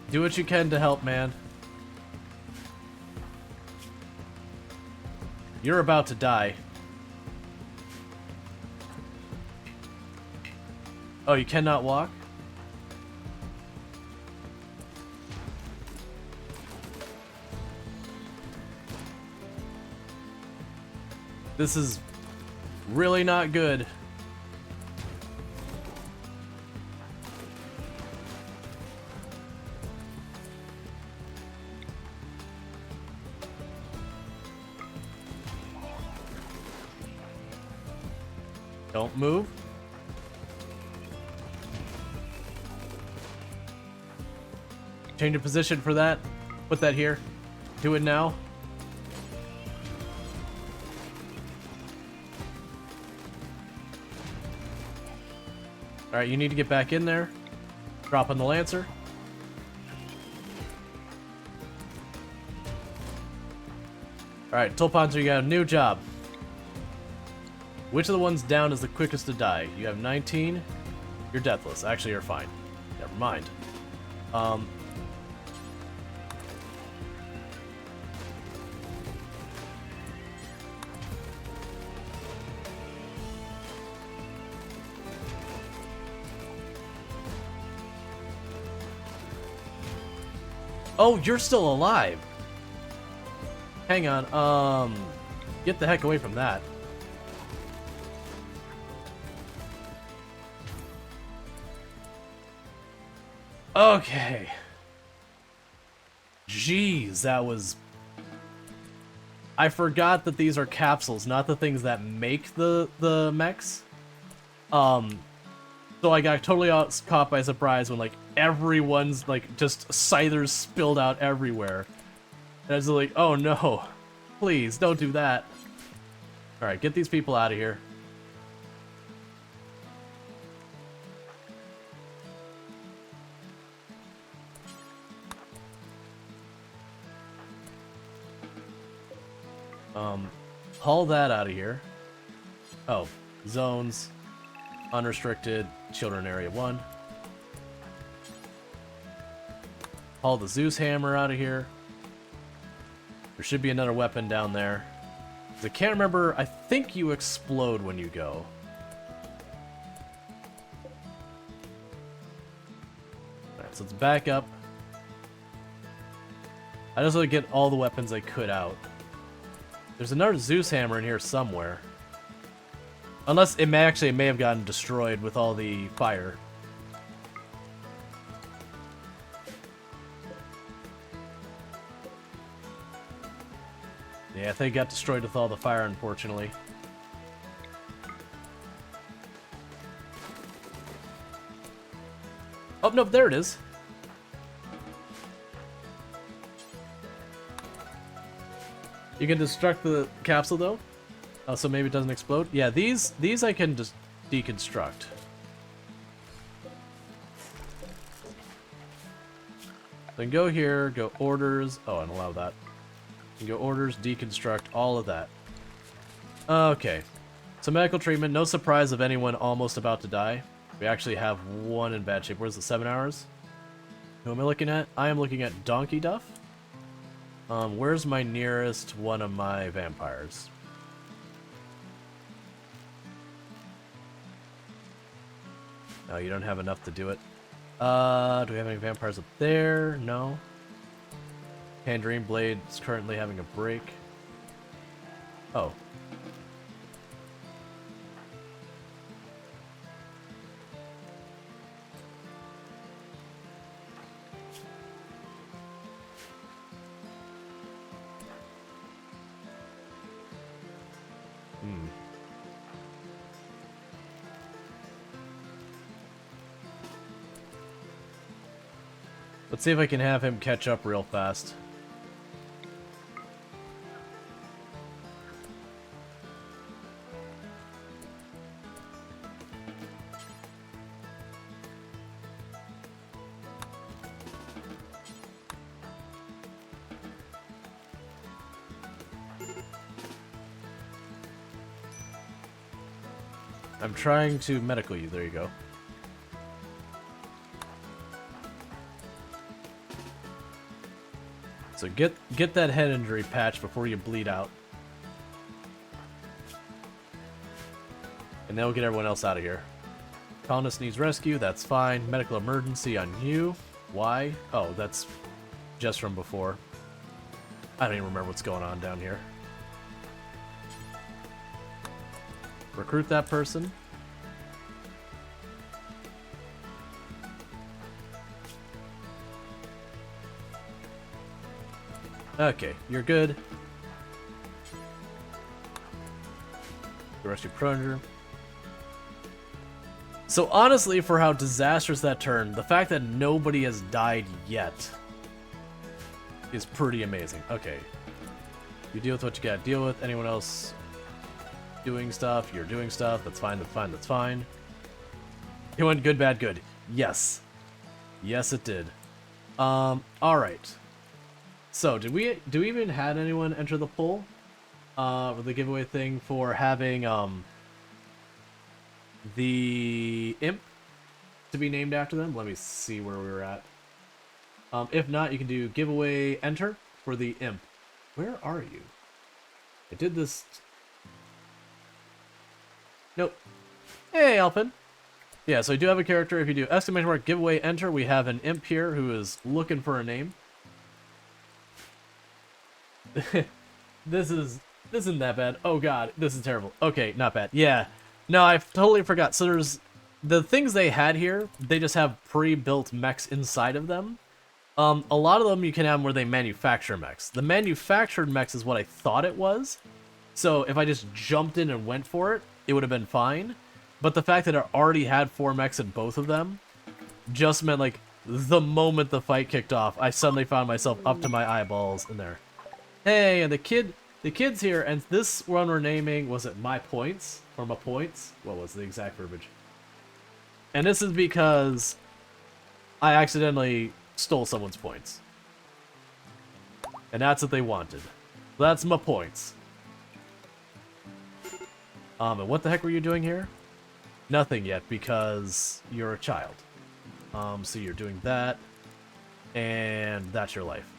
Do what you can to help, man. You're about to die. Oh, you cannot walk? This is really not good. Don't move. Change your position for that. Put that here. Do it now. Alright, you need to get back in there. Drop on the Lancer. Alright, Tulpanzer, you got a new job. Which of the ones down is the quickest to die? You have 19. You're deathless. Actually, you're fine. Never mind. Oh, you're still alive. Hang on. Get the heck away from that. Okay. Jeez, that was... I forgot that these are capsules, not the things that make the mechs. So I got totally caught by surprise when, like, everyone's, like, just scythers spilled out everywhere. And I was like, oh no. Please, don't do that. Alright, get these people out of here. Haul that out of here. Oh, zones, unrestricted, children area 1. Haul the Zeus hammer out of here. There should be another weapon down there. 'Cause I can't remember, I think you explode when you go. Alright, so let's back up. I just want to get all the weapons I could out. There's another Zeus hammer in here somewhere. Unless it may have gotten destroyed with all the fire. Yeah, I think it got destroyed with all the fire, unfortunately. Oh, no, there it is. You can destruct the capsule, though. So maybe it doesn't explode. Yeah, these I can just deconstruct. Then go here, go orders. Oh, and allow that. You go orders, deconstruct, all of that. Okay. So medical treatment, no surprise of anyone almost about to die. We actually have one in bad shape. Where's the 7 hours? Who am I looking at? I am looking at Donkey Duff. Where's my nearest one of my vampires? No, you don't have enough to do it. Do we have any vampires up there? No. Tangerine Blade is currently having a break. Oh. Let's see if I can have him catch up real fast. I'm trying to medical you. There you go. So get that head injury patch before you bleed out. And then we'll get everyone else out of here. Colonist needs rescue, that's fine. Medical emergency on you. Why? Oh, that's just from before. I don't even remember what's going on down here. Recruit that person. Okay, you're good. The rescue plunger. So honestly, for how disastrous that turned, the fact that nobody has died yet is pretty amazing. Okay. You deal with what you gotta deal with. Anyone else doing stuff? You're doing stuff. That's fine, that's fine, that's fine. It went good, bad, good. Yes. Yes, it did. Alright. So, do we even had anyone enter the poll? With the giveaway thing for having, the imp to be named after them? Let me see where we were at. If not, you can do giveaway enter for the imp. Where are you? I did this... Nope. Hey, Alpin. Yeah, so I do have a character. If you do exclamation mark giveaway enter, we have an imp here who is looking for a name. This isn't that bad. Oh god, this is terrible. Okay, not bad. Yeah. No, I totally forgot. So there's the things they had here, they just have pre-built mechs inside of them. A lot of them you can have where they manufacture mechs. The manufactured mechs is what I thought it was. So if I just jumped in and went for it, it would have been fine. But the fact that I already had 4 mechs in both of them just meant like the moment the fight kicked off, I suddenly found myself up to my eyeballs in there. Hey, and the kid's here, and this one we're naming, was it My Points? Or My Points? What was the exact verbiage? And this is because I accidentally stole someone's points. And that's what they wanted. That's My Points. And what the heck were you doing here? Nothing yet, because you're a child. So you're doing that, and that's your life.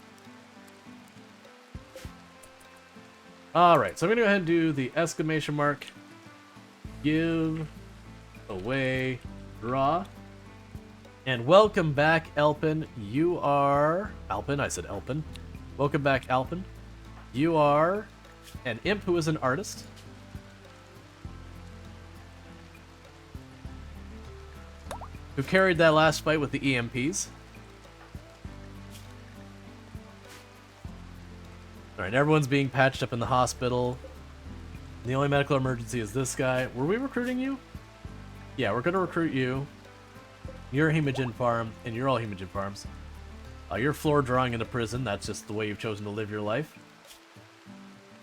Alright, so I'm gonna go ahead and do the exclamation mark, give away draw. And welcome back, Alpin. You are... Alpin? I said Alpin. Welcome back, Alpin. You are an imp who is an artist. Who carried that last fight with the EMPs. Alright, everyone's being patched up in the hospital. The only medical emergency is this guy. Were we recruiting you? Yeah, we're gonna recruit you. You're a Hemogen farm, and you're all Hemogen farms. You're floor drawing in a prison. That's just the way you've chosen to live your life.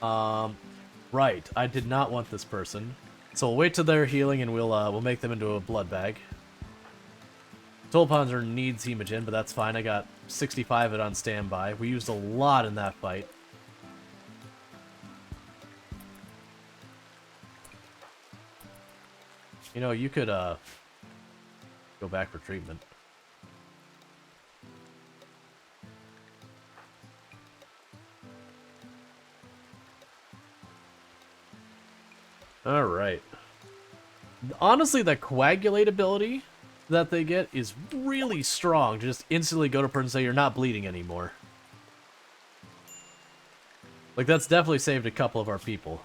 Right. I did not want this person. So we'll wait till they're healing, and we'll make them into a blood bag. Soul Ponzer needs Hemogen, but that's fine. I got 65 of it on standby. We used a lot in that fight. You know, you could, go back for treatment. Alright. Honestly, the coagulate ability that they get is really strong. Just instantly go to person and say you're not bleeding anymore. Like, that's definitely saved a couple of our people.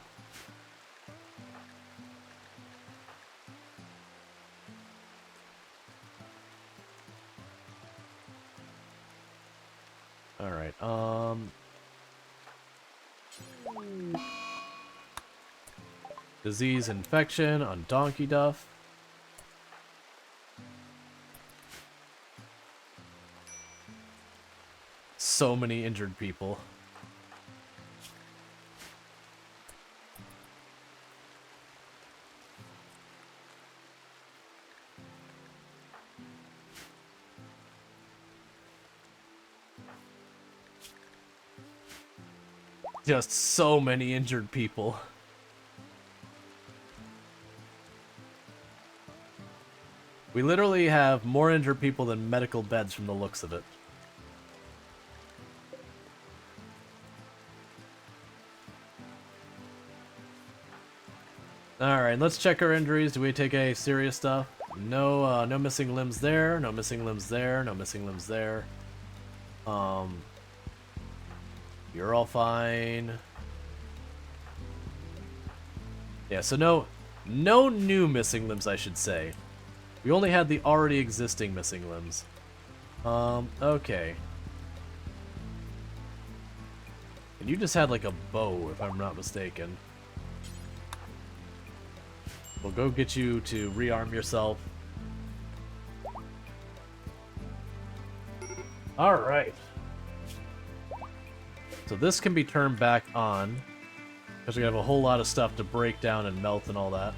Alright, disease infection on Donkey Duff. So many injured people. Just so many injured people. We literally have more injured people than medical beds from the looks of it. Alright, let's check our injuries. Do we take any serious stuff? No, no missing limbs there, no missing limbs there, no missing limbs there. You're all fine. Yeah, so no new missing limbs, I should say. We only had the already existing missing limbs. Okay. And you just had like a bow, if I'm not mistaken. We'll go get you to rearm yourself. Alright. So this can be turned back on, because we have a whole lot of stuff to break down and melt and all that.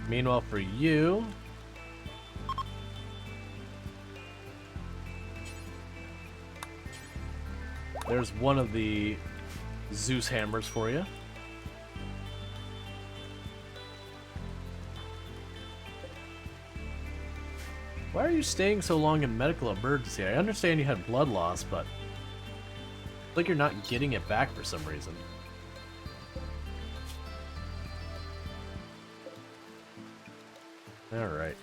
Meanwhile, for you... there's one of the Zeus hammers for you. Why are you staying so long in medical emergency? I understand you had blood loss, but it's like you're not getting it back for some reason. Alright.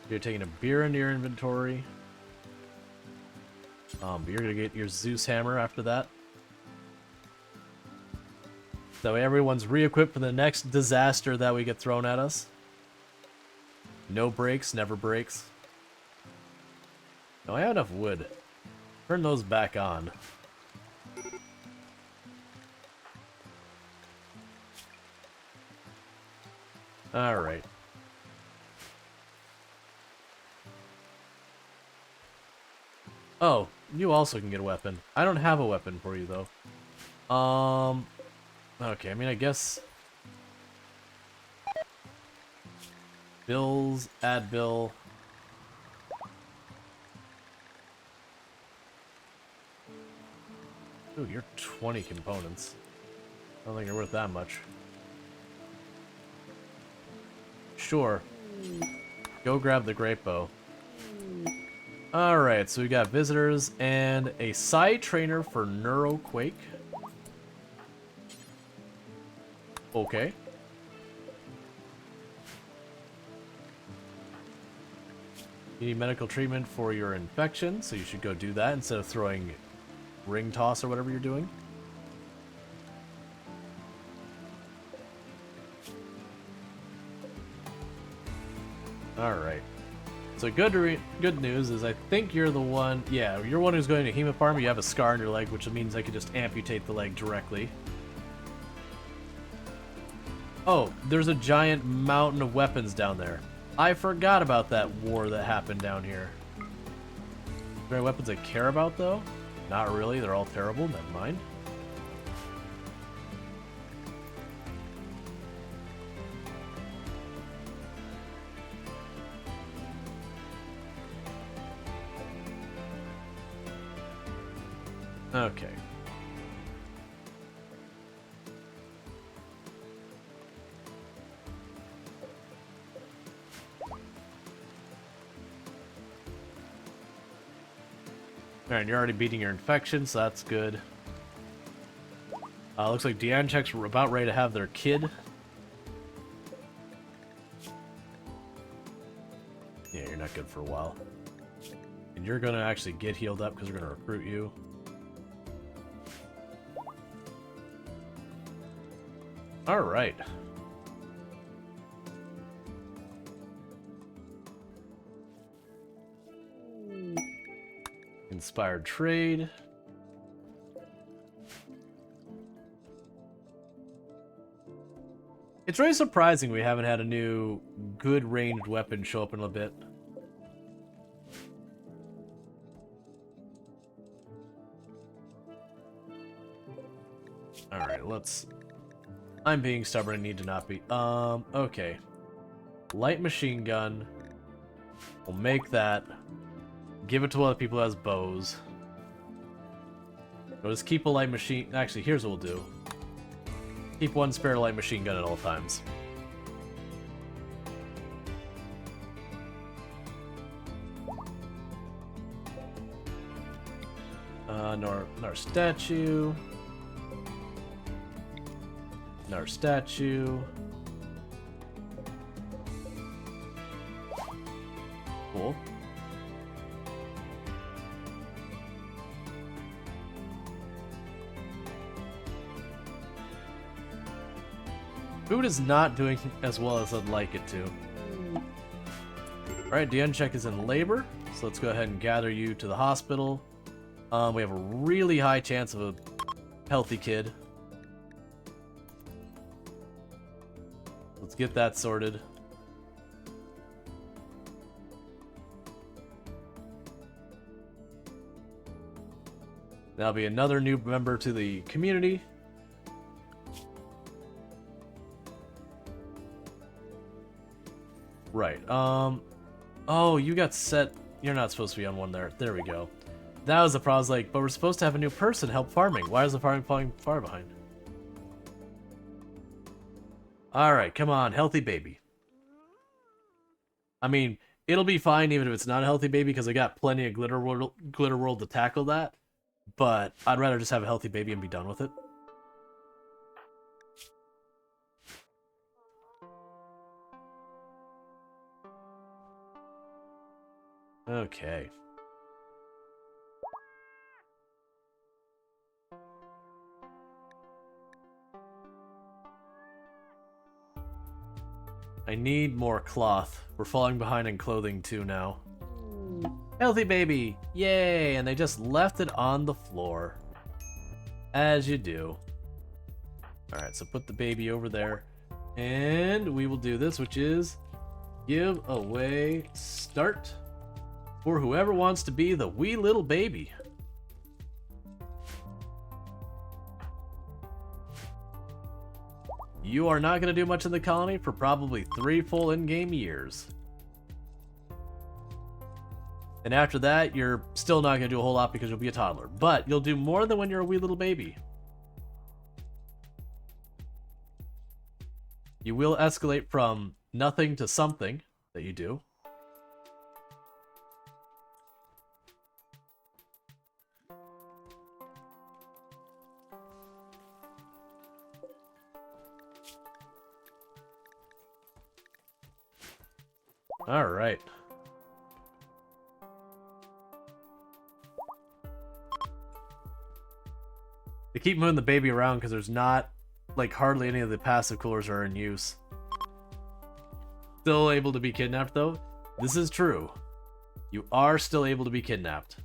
You're taking a beer into your inventory. But you're gonna get your Zeus hammer after that. That way everyone's re-equipped for the next disaster that we get thrown at us. No breaks, never breaks. No, I have enough wood. Turn those back on. Alright. Oh, you also can get a weapon. I don't have a weapon for you, though. Okay, I mean, I guess... Bills, add bill. Ooh, you're 20 components. I don't think you're worth that much. Sure. Go grab the great bow. Alright, so we got visitors and a side trainer for Neuroquake. Okay. You need medical treatment for your infection, so you should go do that instead of throwing ring toss or whatever you're doing. Alright. So good news is I think you're the one... Yeah, you're one who's going to Hema Farm. You have a scar on your leg, which means I could just amputate the leg directly. Oh, there's a giant mountain of weapons down there. I forgot about that war that happened down here. Are there any weapons I care about, though? Not really. They're all terrible. Never mind. Okay. Alright, you're already beating your infection, so that's good. Looks like Dianchek's about ready to have their kid. Yeah, you're not good for a while. And you're gonna actually get healed up because we're gonna recruit you. Alright. Inspired trade. It's really surprising we haven't had a new good ranged weapon show up in a bit. Alright, let's... I'm being stubborn and need to not be. Okay. Light machine gun. We'll make that. Give it to one of the people who has bows. We'll just keep a light machine... Actually, here's what we'll do. Keep one spare light machine gun at all times. Another statue. Another statue. Cool. Food is not doing as well as I'd like it to. Alright, Dianchek is in labor, so let's go ahead and gather you to the hospital. We have a really high chance of a healthy kid. Let's get that sorted. That'll be another new member to the community. Right, oh, you got set. You're not supposed to be on one there. There we go. That was the problem. I was like, but we're supposed to have a new person help farming. Why is the farming falling far behind? Alright, come on, healthy baby. I mean, it'll be fine even if it's not a healthy baby because I got plenty of Glitter World to tackle that. But I'd rather just have a healthy baby and be done with it. Okay. I need more cloth. We're falling behind in clothing too now. Healthy baby! Yay! And they just left it on the floor. As you do. Alright, so put the baby over there. And we will do this, which is give away start for whoever wants to be the wee little baby. you are not going to do much in the colony for probably 3 full in-game years. And after that, you're still not going to do a whole lot because you'll be a toddler. But you'll do more than when you're a wee little baby. You will escalate from nothing to something that you do. All right. They keep moving the baby around because there's not, like, hardly any of the passive coolers are in use. Still able to be kidnapped, though? This is true. You are still able to be kidnapped.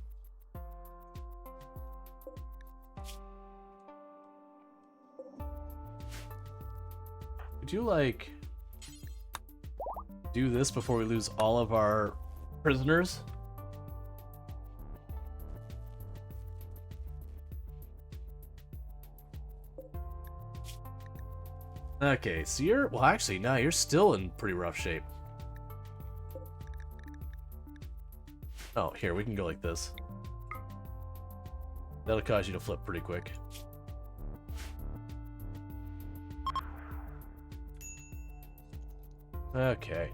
Could you, like, do this before we lose all of our prisoners? Okay, so you're... Well, actually, no, you're still in pretty rough shape. Oh, here, we can go like this. That'll cause you to flip pretty quick. Okay.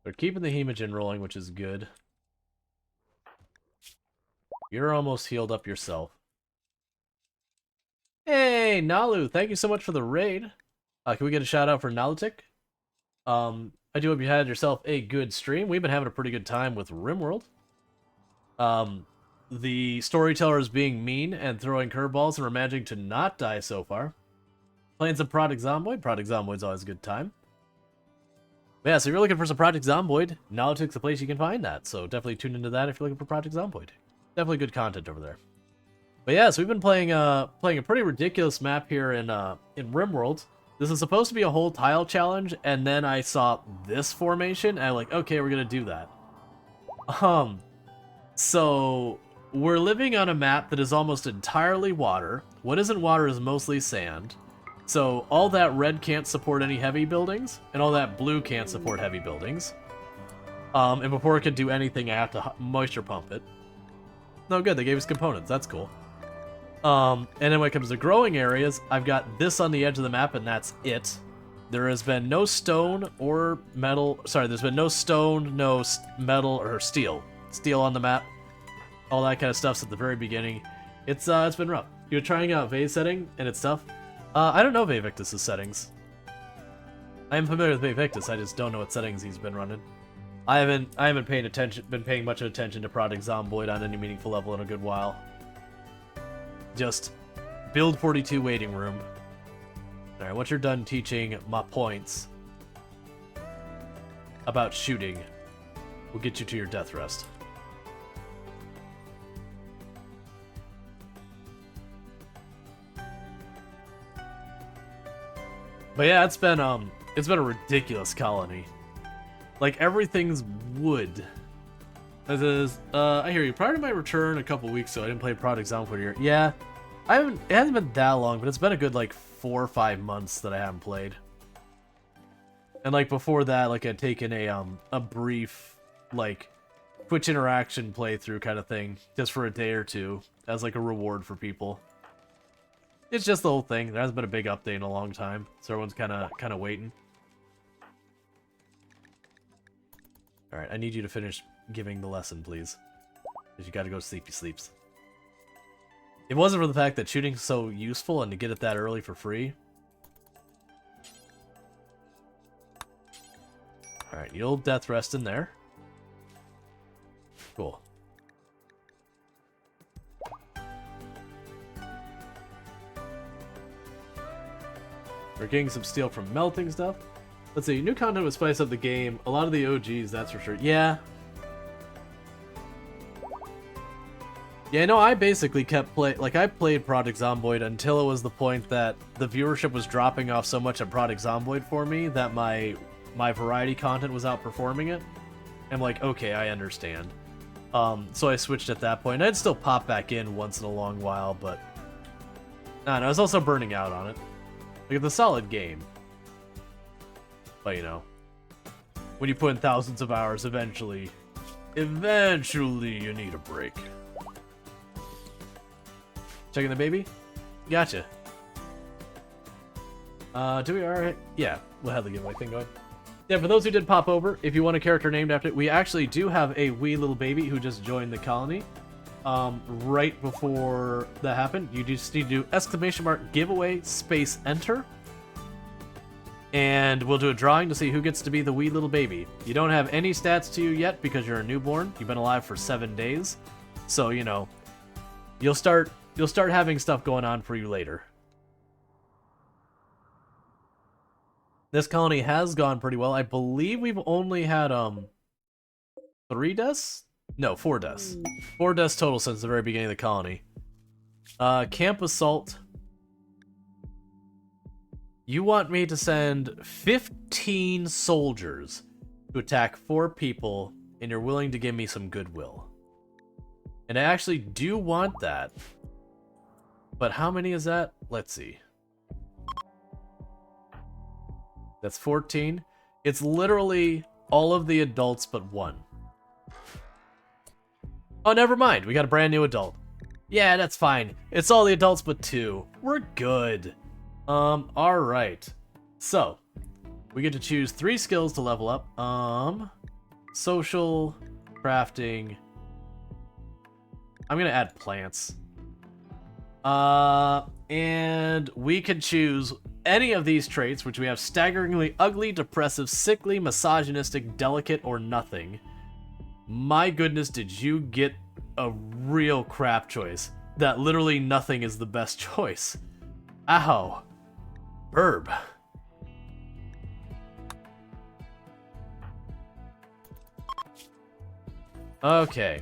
They're keeping the hemogen rolling, which is good. You're almost healed up yourself. Hey, Nalu, thank you so much for the raid. Can we get a shout out for Nalutic? I do hope you had yourself a good stream. We've been having a pretty good time with RimWorld. The storyteller is being mean and throwing curveballs, and we're managing to not die so far. Playing some Project Zomboid. Project Zomboid's always a good time. But yeah, so if you're looking for some Project Zomboid, Nalutic's the place you can find that. So definitely tune into that if you're looking for Project Zomboid. Definitely good content over there. But yeah, so we've been playing a pretty ridiculous map here in RimWorld. This is supposed to be a whole tile challenge, and then I saw this formation, and I'm like, okay, we're gonna do that. So we're living on a map that is almost entirely water. What isn't water is mostly sand. So all that red can't support any heavy buildings, and all that blue can't support heavy buildings. And before it can do anything, I have to moisture pump it. No, good, they gave us components, that's cool. And then when it comes to growing areas, I've got this on the edge of the map, and that's it. There has been no stone or metal. Sorry, there's been no stone, no metal or steel. Steel on the map. All that kind of stuff's at the very beginning. It's been rough. You're trying out Vay's setting, and it's tough. I don't know Vayvictus' settings. I am familiar with Vayvictus, I just don't know what settings he's been running. I haven't been paying much attention to Project Zomboid on any meaningful level in a good while. Just build 42 waiting room. Alright, once you're done teaching my points about shooting, we'll get you to your death rest. But yeah, it's been a ridiculous colony. Like, everything's wood. This is, I hear you. Prior to my return a couple weeks ago, I didn't play Project Zomboid here. Yeah, it hasn't been that long, but it's been a good, like, 4 or 5 months that I haven't played. And, like, before that, like, I'd taken a brief, like, Twitch interaction playthrough kind of thing, just for a day or two, as, like, a reward for people. It's just the whole thing. There hasn't been a big update in a long time, so everyone's kind of waiting. Alright, I need you to finish giving the lesson, please. Because you gotta go sleepy sleeps. If it wasn't for the fact that shooting's so useful and to get it that early for free. Alright, you'll death rest in there. Cool. We're getting some steel from melting stuff. Let's see, new content would spice up the game. A lot of the OGs, that's for sure. Yeah. Yeah, no, I basically kept I played Project Zomboid until it was the point that the viewership was dropping off so much at Project Zomboid for me that my my variety content was outperforming it. I'm like, okay, I understand. So I switched at that point. I'd still pop back in once in a long while, but I was also burning out on it. Like, it's a solid game. But, you know, when you put in thousands of hours, eventually you need a break. Checking the baby? Gotcha. Do we alright? Yeah, we'll have the giveaway thing going. Yeah, for those who did pop over, if you want a character named after it, we actually do have a wee little baby who just joined the colony. Right before that happened, you just need to do !giveaway space enter. And we'll do a drawing to see who gets to be the wee little baby. You don't have any stats to you yet because you're a newborn. You've been alive for 7 days. So, you know, you'll start having stuff going on for you later. This colony has gone pretty well. I believe we've only had 3 deaths? No, 4 deaths. 4 deaths total since the very beginning of the colony. Camp assault. You want me to send 15 soldiers to attack 4 people, and you're willing to give me some goodwill. And I actually do want that. But how many is that? Let's see. That's 14. It's literally all of the adults but 1. Oh, never mind. We got a brand new adult. Yeah, that's fine. It's all the adults but 2. We're good. Alright. So, we get to choose 3 skills to level up. Social, crafting. I'm gonna add plants. And we can choose any of these traits, which we have staggeringly ugly, depressive, sickly, misogynistic, delicate, or nothing. My goodness, did you get a real crap choice. That literally nothing is the best choice. Ow. Burb. Okay.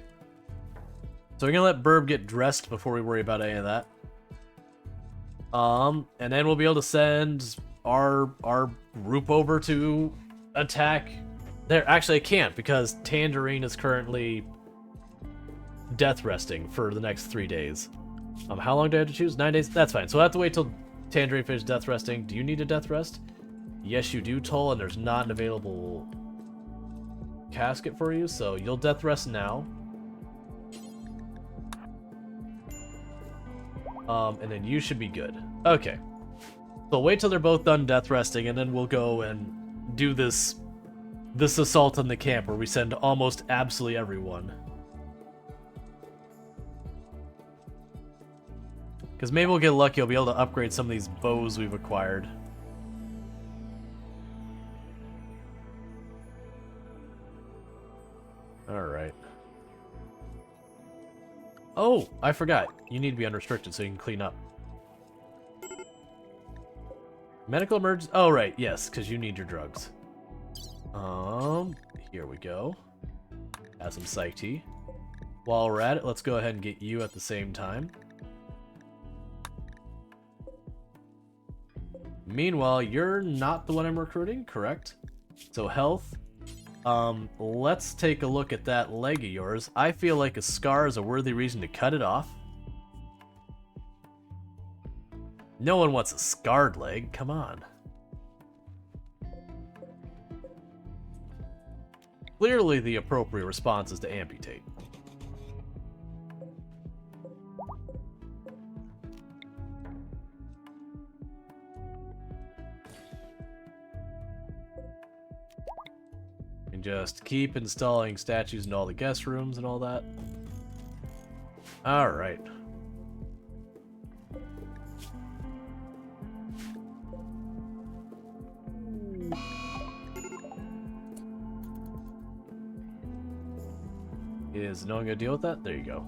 So we're gonna let Burb get dressed before we worry about any of that. And then we'll be able to send our group over to attack. There, actually I can't because Tangerine is currently death resting for the next 3 days. How long do I have to choose? 9 days? That's fine. So I have to wait till Tangerine finishes death resting. Do you need a death rest? Yes, you do, Toll, and there's not an available casket for you, so you'll death rest now. And then you should be good. Okay. So wait till they're both done death resting, and then we'll go and do this assault on the camp where we send almost absolutely everyone. Because maybe we'll get lucky, I'll be able to upgrade some of these bows we've acquired. Alright. Oh, I forgot. You need to be unrestricted so you can clean up. Medical emergency. Oh, right. Yes, because you need your drugs. Here we go. Have some psych tea. While we're at it, let's go ahead and get you at the same time. Meanwhile, you're not the one I'm recruiting, correct? So health. Let's take a look at that leg of yours. I feel like a scar is a worthy reason to cut it off. No one wants a scarred leg, come on. Clearly the appropriate response is to amputate. And just keep installing statues in all the guest rooms and all that. Alright. Is no one gonna deal with that? There you go.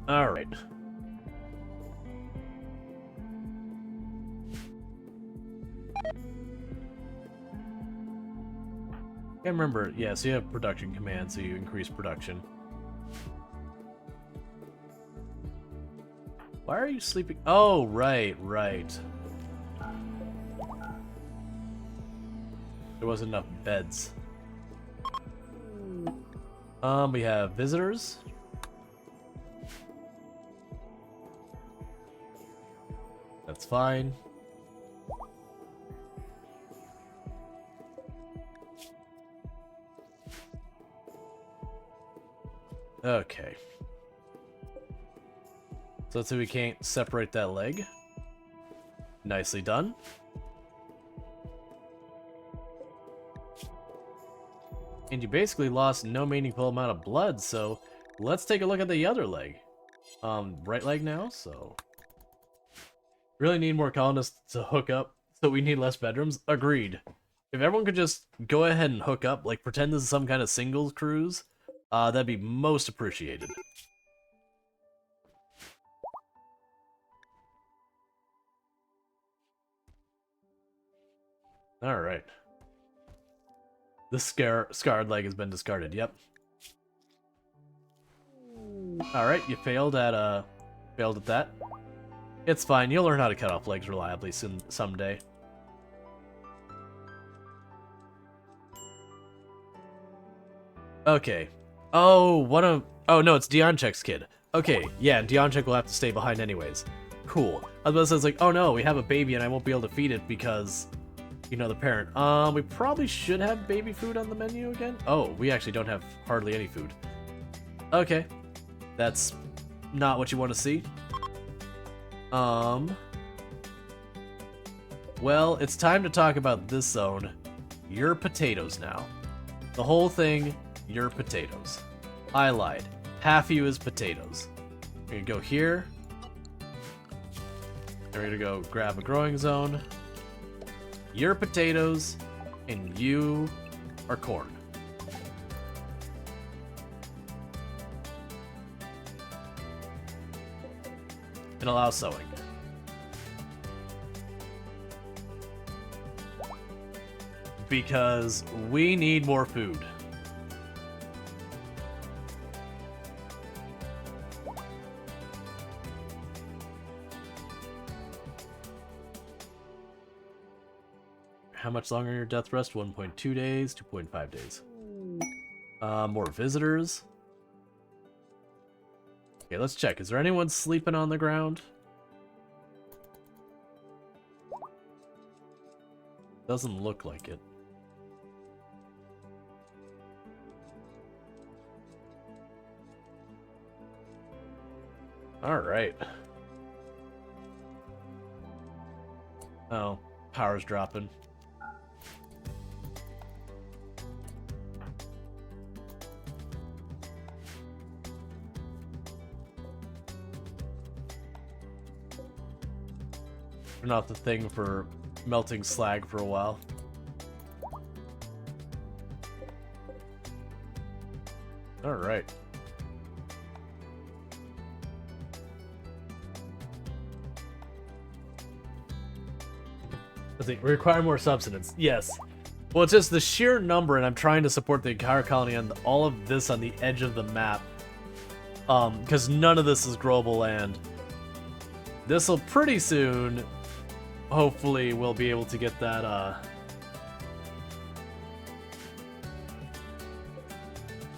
Alright. Can't remember. Yeah, so you have production command, so you increase production. Why are you sleeping? Oh, right, right. There wasn't enough beds. We have visitors. That's fine. Okay. So let's see, we can't separate that leg. Nicely done. And you basically lost no meaningful amount of blood, so let's take a look at the other leg. Right leg now, so... Really need more colonists to hook up, so we need less bedrooms? Agreed. If everyone could just go ahead and hook up, like pretend this is some kind of singles cruise, that'd be most appreciated. Alright. The scarred leg has been discarded, yep. Alright, you failed at that. It's fine, you'll learn how to cut off legs reliably someday. Okay. Oh, no, it's Dionchek's kid. Okay, yeah, and Dionchek will have to stay behind anyways. Cool. I was about to say, it's like, oh no, we have a baby and I won't be able to feed it because... You know, the parent. We probably should have baby food on the menu again. Oh, we actually don't have hardly any food. Okay. That's not what you want to see. Well, it's time to talk about this zone. Your potatoes now. The whole thing, your potatoes. I lied. Half you is potatoes. We're gonna go here. And we're gonna go grab a growing zone. You're potatoes, and you are corn. And allow sowing. Because we need more food. How much longer your death rest? 1.2 days, 2.5 days. More visitors. Okay, let's check. Is there anyone sleeping on the ground? Doesn't look like it. Alright. Oh, power's dropping. Turn off the thing for melting slag for a while. Alright. Let's see, we require more substance. Yes. Well, it's just the sheer number, and I'm trying to support the entire colony and all of this on the edge of the map. Because none of this is growable land. This'll pretty soon... Hopefully we'll be able to get that,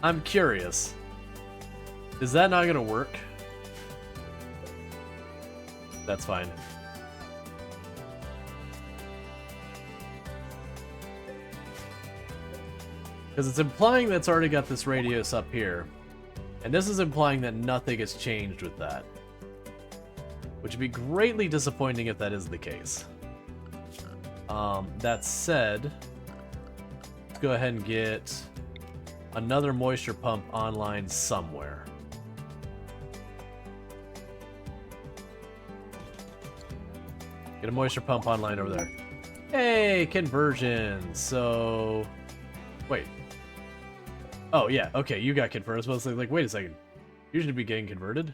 I'm curious. Is that not gonna work? That's fine. Because it's implying that it's already got this radius up here. And this is implying that nothing has changed with that. Which would be greatly disappointing if that is the case. That said, let's go ahead and get another moisture pump online somewhere. Get a moisture pump online over there. Hey, conversion. So, wait. Oh yeah, okay, you got converted. I was like, wait a second. You should be getting converted.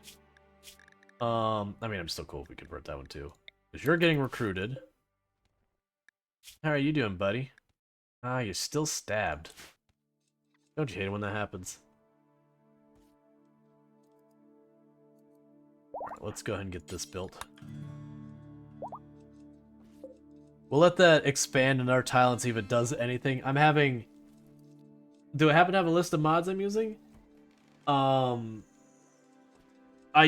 I mean, I'm still cool if we convert that one too. Because you're getting recruited. How are you doing, buddy? Ah, you're still stabbed. Don't you hate it when that happens? Alright, let's go ahead and get this built. We'll let that expand in our tile and see if it does anything. I'm having... Do I happen to have a list of mods I'm using? I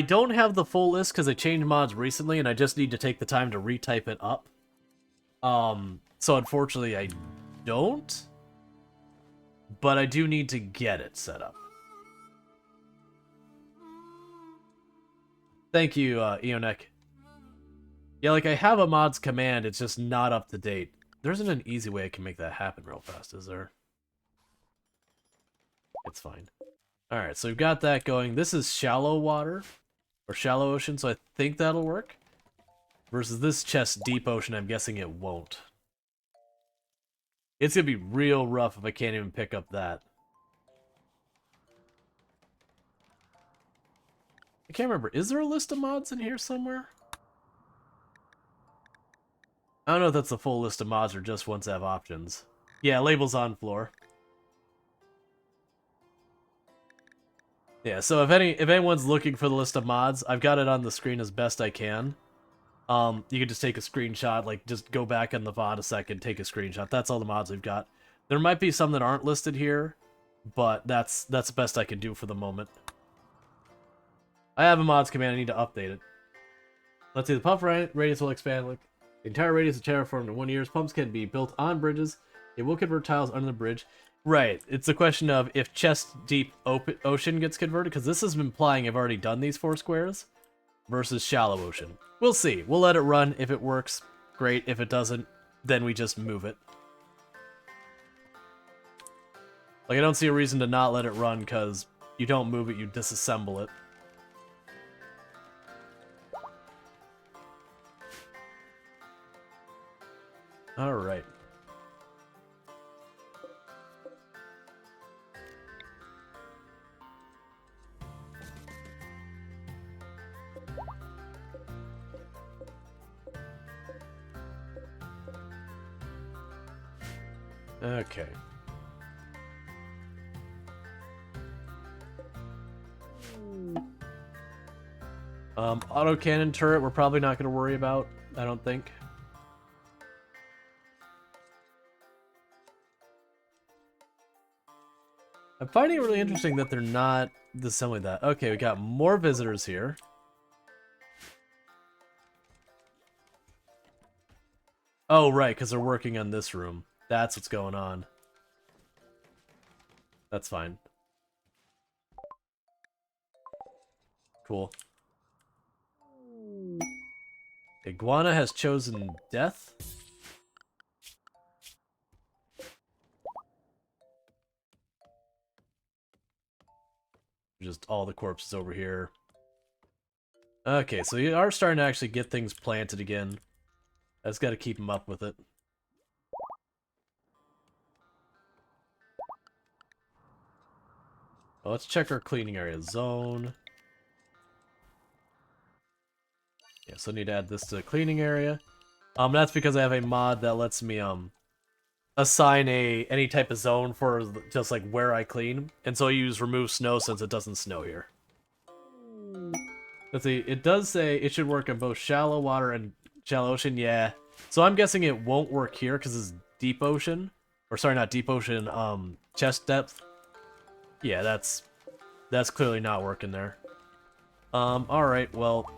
don't have the full list because I changed mods recently and I just need to take the time to retype it up. So unfortunately I don't. But I do need to get it set up. Thank you, Eonek. Yeah, like, I have a mods command, it's just not up to date. There isn't an easy way I can make that happen real fast, is there? It's fine. Alright, so we've got that going. This is shallow water, or shallow ocean, so I think that'll work. Versus this chest, deep ocean, I'm guessing it won't. It's gonna be real rough if I can't even pick up that. I can't remember. Is there a list of mods in here somewhere? I don't know if that's the full list of mods or just ones that have options. Yeah, labels on floor. Yeah, so if anyone's looking for the list of mods, I've got it on the screen as best I can. You can just take a screenshot, like just go back in the VOD a second, take a screenshot. That's all the mods we've got. There might be some that aren't listed here, but that's the best I can do for the moment. I have a mods command, I need to update it. Let's see, the pump radius will expand. Like, the entire radius is terraformed in 1 year. Pumps can be built on bridges. It will convert tiles under the bridge. Right, it's a question of if chest deep ocean gets converted, because this is implying I've already done these 4 squares, versus shallow ocean. We'll see. We'll let it run. If it works, great. If it doesn't, then we just move it. Like, I don't see a reason to not let it run, because you don't move it, you disassemble it. Alright. Okay. Autocannon turret we're probably not going to worry about, I don't think. I'm finding it really interesting that they're not disassembling that. Okay, we got more visitors here. Oh, right, because they're working on this room. That's what's going on. That's fine. Cool. Iguana has chosen death? Just all the corpses over here. Okay, so you are starting to actually get things planted again. I just gotta keep them up with it. Well, let's check our cleaning area zone. Yeah, so I need to add this to the cleaning area. That's because I have a mod that lets me assign any type of zone for just like where I clean, and so I use remove snow since it doesn't snow here. Let's see, it does say it should work on both shallow water and shallow ocean. Yeah, so I'm guessing it won't work here because it's deep ocean, or sorry, not deep ocean. Chest depth. Yeah, that's clearly not working there. All right, well.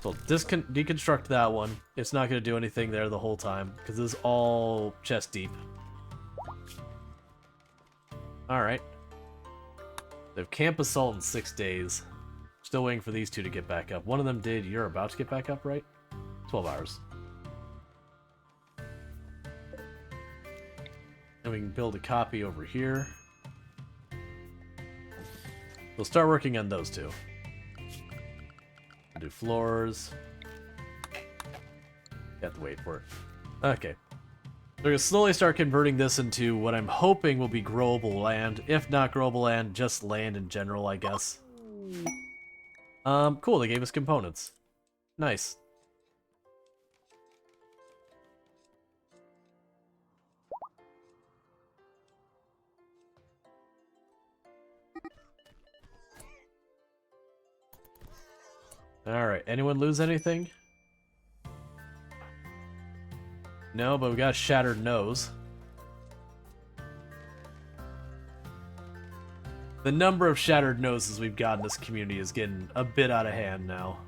So deconstruct that one. It's not going to do anything there the whole time, because this is all chest deep. Alright. They have camp assault in 6 days. Still waiting for these two to get back up. One of them did. You're about to get back up, right? 12 hours. And we can build a copy over here. We'll start working on those two. Do floors. Have to wait for it. Okay. We're going to slowly start converting this into what I'm hoping will be growable land. If not growable land, just land in general, I guess. Cool, they gave us components. Nice. Alright, anyone lose anything? No, but we got a shattered nose. The number of shattered noses we've got in this community is getting a bit out of hand now.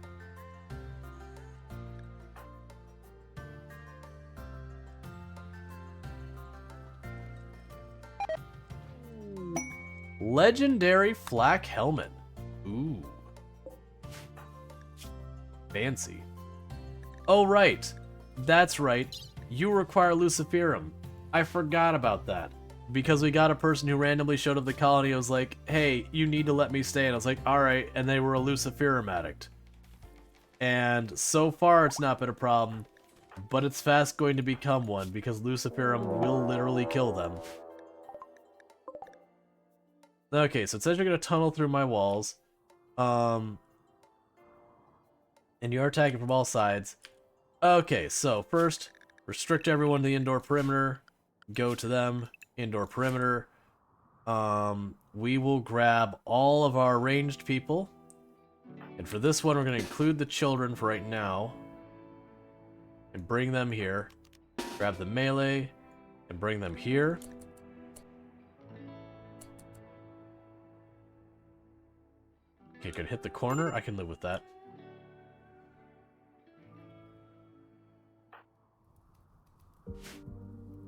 Legendary flak helmet. Ooh. Fancy. Oh, right. That's right. You require Luciferum. I forgot about that. Because we got a person who randomly showed up the colony and was like, hey, you need to let me stay. And I was like, alright. And they were a Luciferum addict. And so far it's not been a problem. But it's fast going to become one because Luciferum will literally kill them. Okay, so it says you're going to tunnel through my walls. And you're attacking from all sides. Okay, so first, restrict everyone to the indoor perimeter. Go to them. Indoor perimeter. We will grab all of our ranged people. And for this one, we're going to include the children for right now. And bring them here. Grab the melee. And bring them here. Okay, could hit the corner. I can live with that.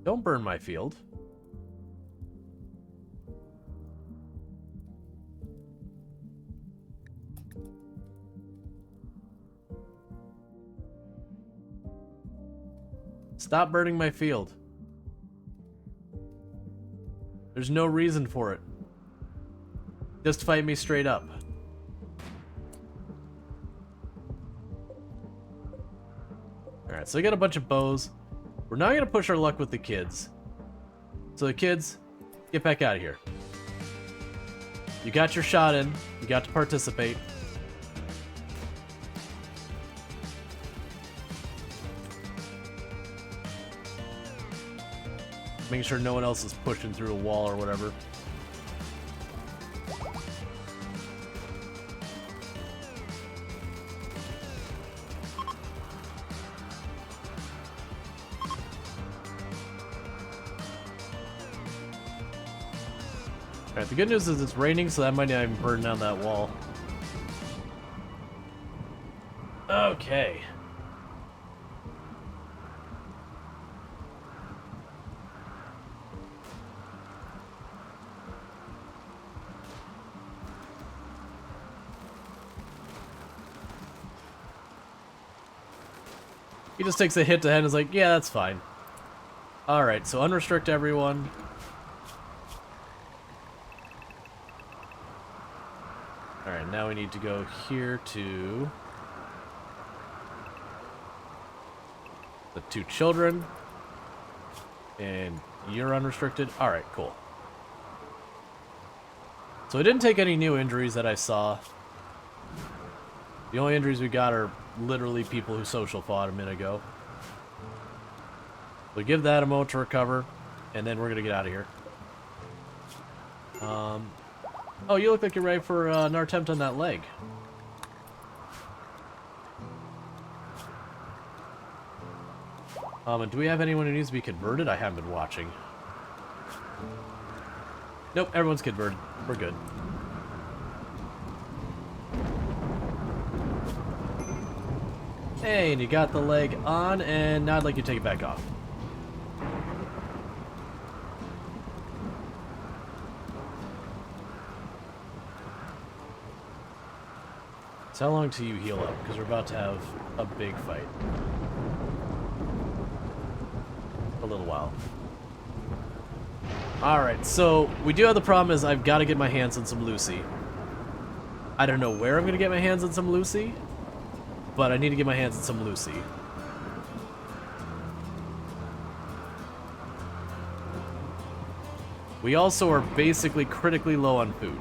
Don't burn my field. Stop burning my field. There's no reason for it. Just fight me straight up. Alright, so we got a bunch of bows. We're now going to push our luck with the kids. So the kids, get back out of here. You got your shot in. You got to participate. Making sure no one else is pushing through a wall or whatever. Alright, the good news is it's raining, so that might not even burn down that wall. Okay. He just takes a hit to head and is like, yeah, that's fine. Alright, so unrestrict everyone. Alright, now we need to go here to the two children. And you're unrestricted. Alright, cool. So we didn't take any new injuries that I saw. The only injuries we got are literally people who social fought a minute ago. We'll give that a moment to recover, and then we're gonna get out of here. Oh, you look like you're ready for another attempt on that leg. And do we have anyone who needs to be converted? I haven't been watching. Nope, everyone's converted. We're good. Hey, and you got the leg on, and now I'd like you to take it back off. So how long till you heal up? Because we're about to have a big fight. A little while. Alright, so we do have the problem is I've got to get my hands on some Lucy. I don't know where I'm going to get my hands on some Lucy, but I need to get my hands on some Lucy. We also are basically critically low on food.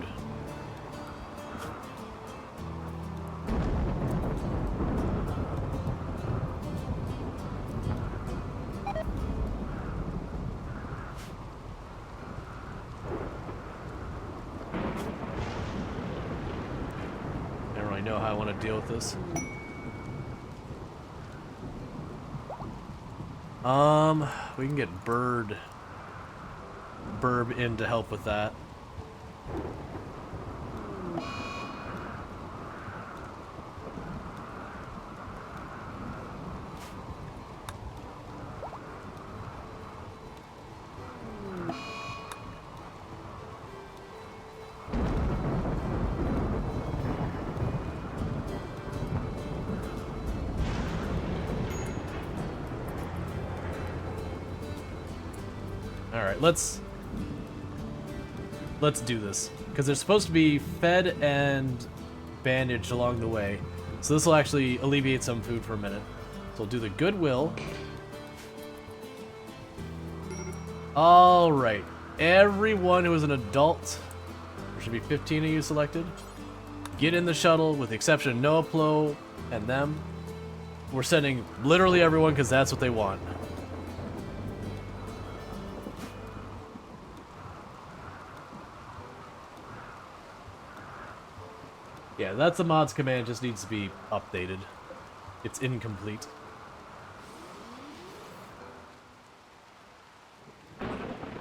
I don't really know how I want to deal with this. We can get Burb in to help with that. Alright, let's do this. Because they're supposed to be fed and bandaged along the way. So this will actually alleviate some food for a minute. So we'll do the Goodwill. Alright. Everyone who is an adult, there should be 15 of you selected, get in the shuttle with the exception of Noah Plo and them. We're sending literally everyone because that's what they want. Yeah, that's a mods command, just needs to be updated. It's incomplete.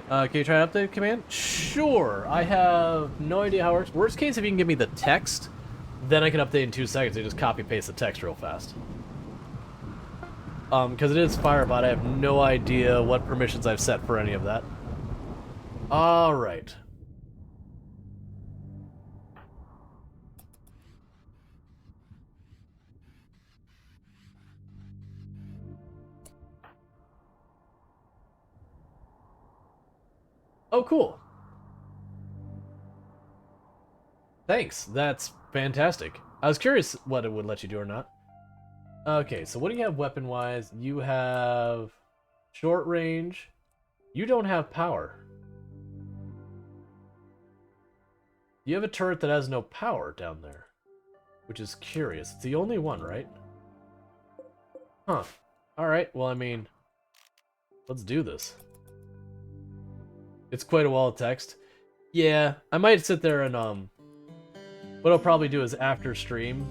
Can you try to update the command? Sure! I have no idea how it works. Worst case, if you can give me the text, then I can update in 2 seconds. I just copy-paste the text real fast. Because it is Firebot, I have no idea what permissions I've set for any of that. Alright. Oh, cool. Thanks, that's fantastic. I was curious what it would let you do or not. Okay, so what do you have weapon-wise? You have short range. You don't have power. You have a turret that has no power down there, which is curious. It's the only one, right? Huh. Alright, well, I mean, let's do this. It's quite a wall of text. Yeah, I might sit there and, what I'll probably do is after stream,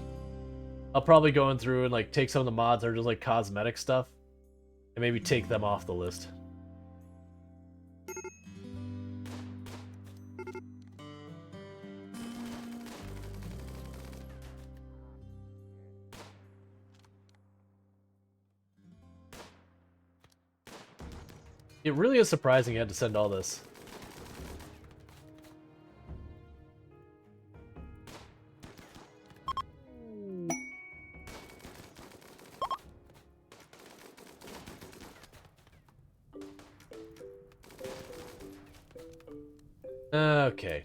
I'll probably go in through and, like, take some of the mods that are just, like, cosmetic stuff, and maybe take them off the list. It really is surprising you had to send all this. Okay.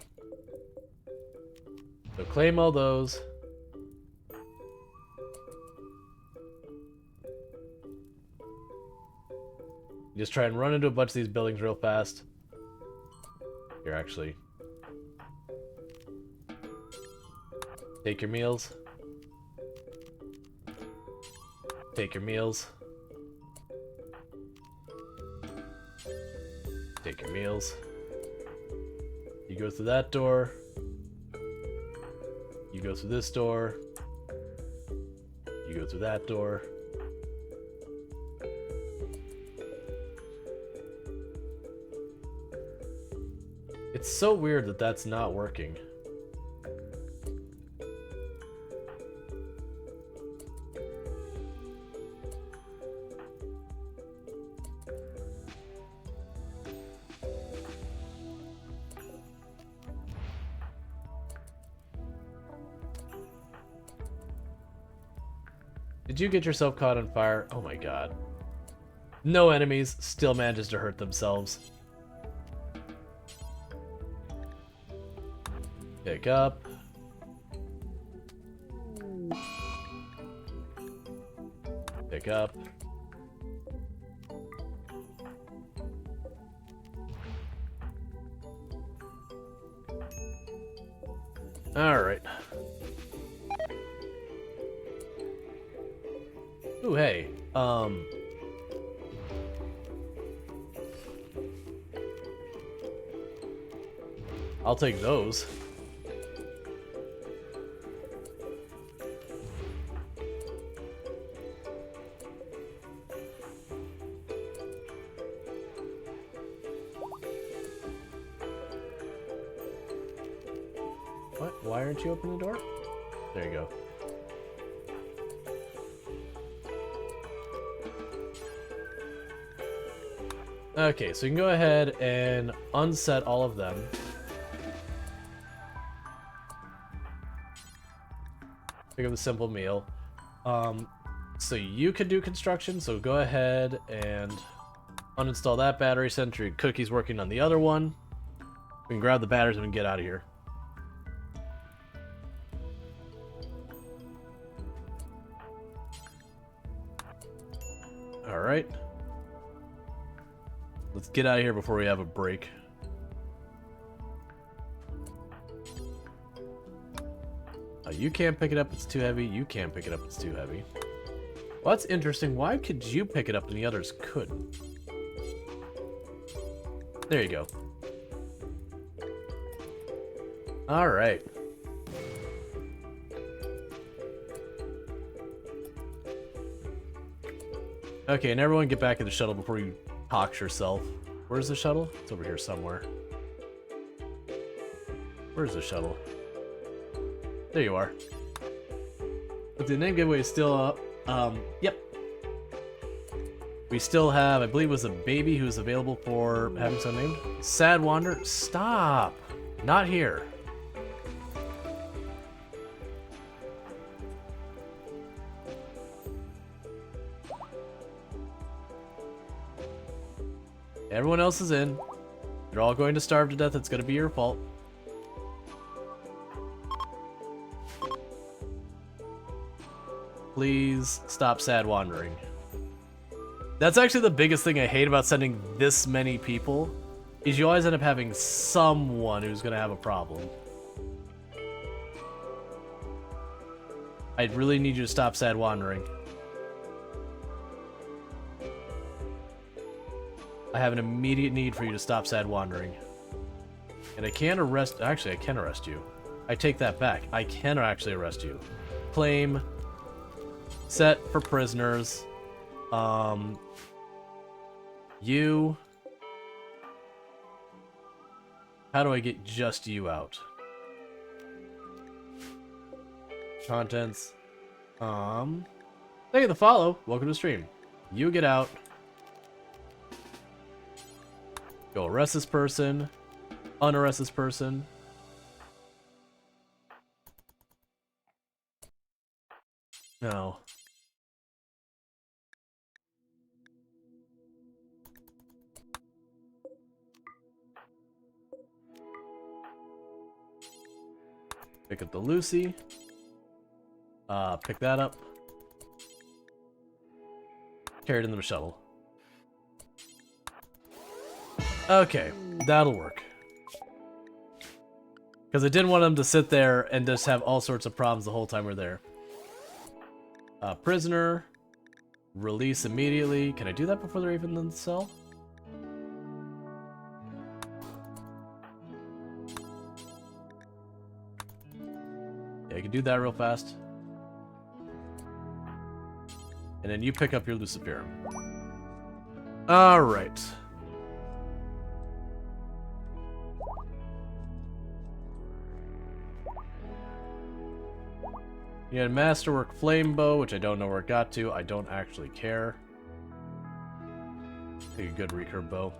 So claim all those. Just try and run into a bunch of these buildings real fast. Here, actually. Take your meals. Take your meals. Take your meals. You go through that door. You go through this door. You go through that door. It's so weird that that's not working. Did you get yourself caught on fire? Oh my god. No enemies, still manages to hurt themselves. Pick up. Pick up. All right. Ooh, hey. I'll take those. Why aren't you opening the door? There you go. Okay, so you can go ahead and unset all of them. Pick up the simple meal. So you can do construction, so go ahead and uninstall that battery, send your cookies working on the other one. We can grab the batteries and we can get out of here. Alright. Let's get out of here before we have a break. You can't pick it up, it's too heavy. You can't pick it up, it's too heavy. Well, that's interesting. Why could you pick it up and the others couldn't? There you go. Alright. Okay, and everyone get back in the shuttle before you pox yourself. Where's the shuttle? It's over here somewhere. Where's the shuttle? There you are. But the name giveaway is still up. Yep. We still have, I believe it was a baby who's available for having some named. Sad Wander. Stop! Not here. Everyone else is in. You're all going to starve to death. It's going to be your fault. Please stop sad wandering. That's actually the biggest thing I hate about sending this many people, is you always end up having someone who's going to have a problem. I really need you to stop sad wandering. I have an immediate need for you to stop sad wandering. And I can't arrest... Actually, I can arrest you. I take that back. I can actually arrest you. Claim. Set for prisoners. You... How do I get just you out? Contents. Thank you for the follow. Welcome to the stream. You get out. Go arrest this person. Unarrest this person. No. Pick up the Lucy. Pick that up. Carry it in the shuttle. Okay, that'll work. Because I didn't want them to sit there and just have all sorts of problems the whole time we're there. Prisoner. Release immediately. Can I do that before they're even in the cell? Yeah, I can do that real fast. And then you pick up your Luciferum. Alright. You had Masterwork Flame Bow, which I don't know where it got to. I don't actually care. Take a good recurve bow.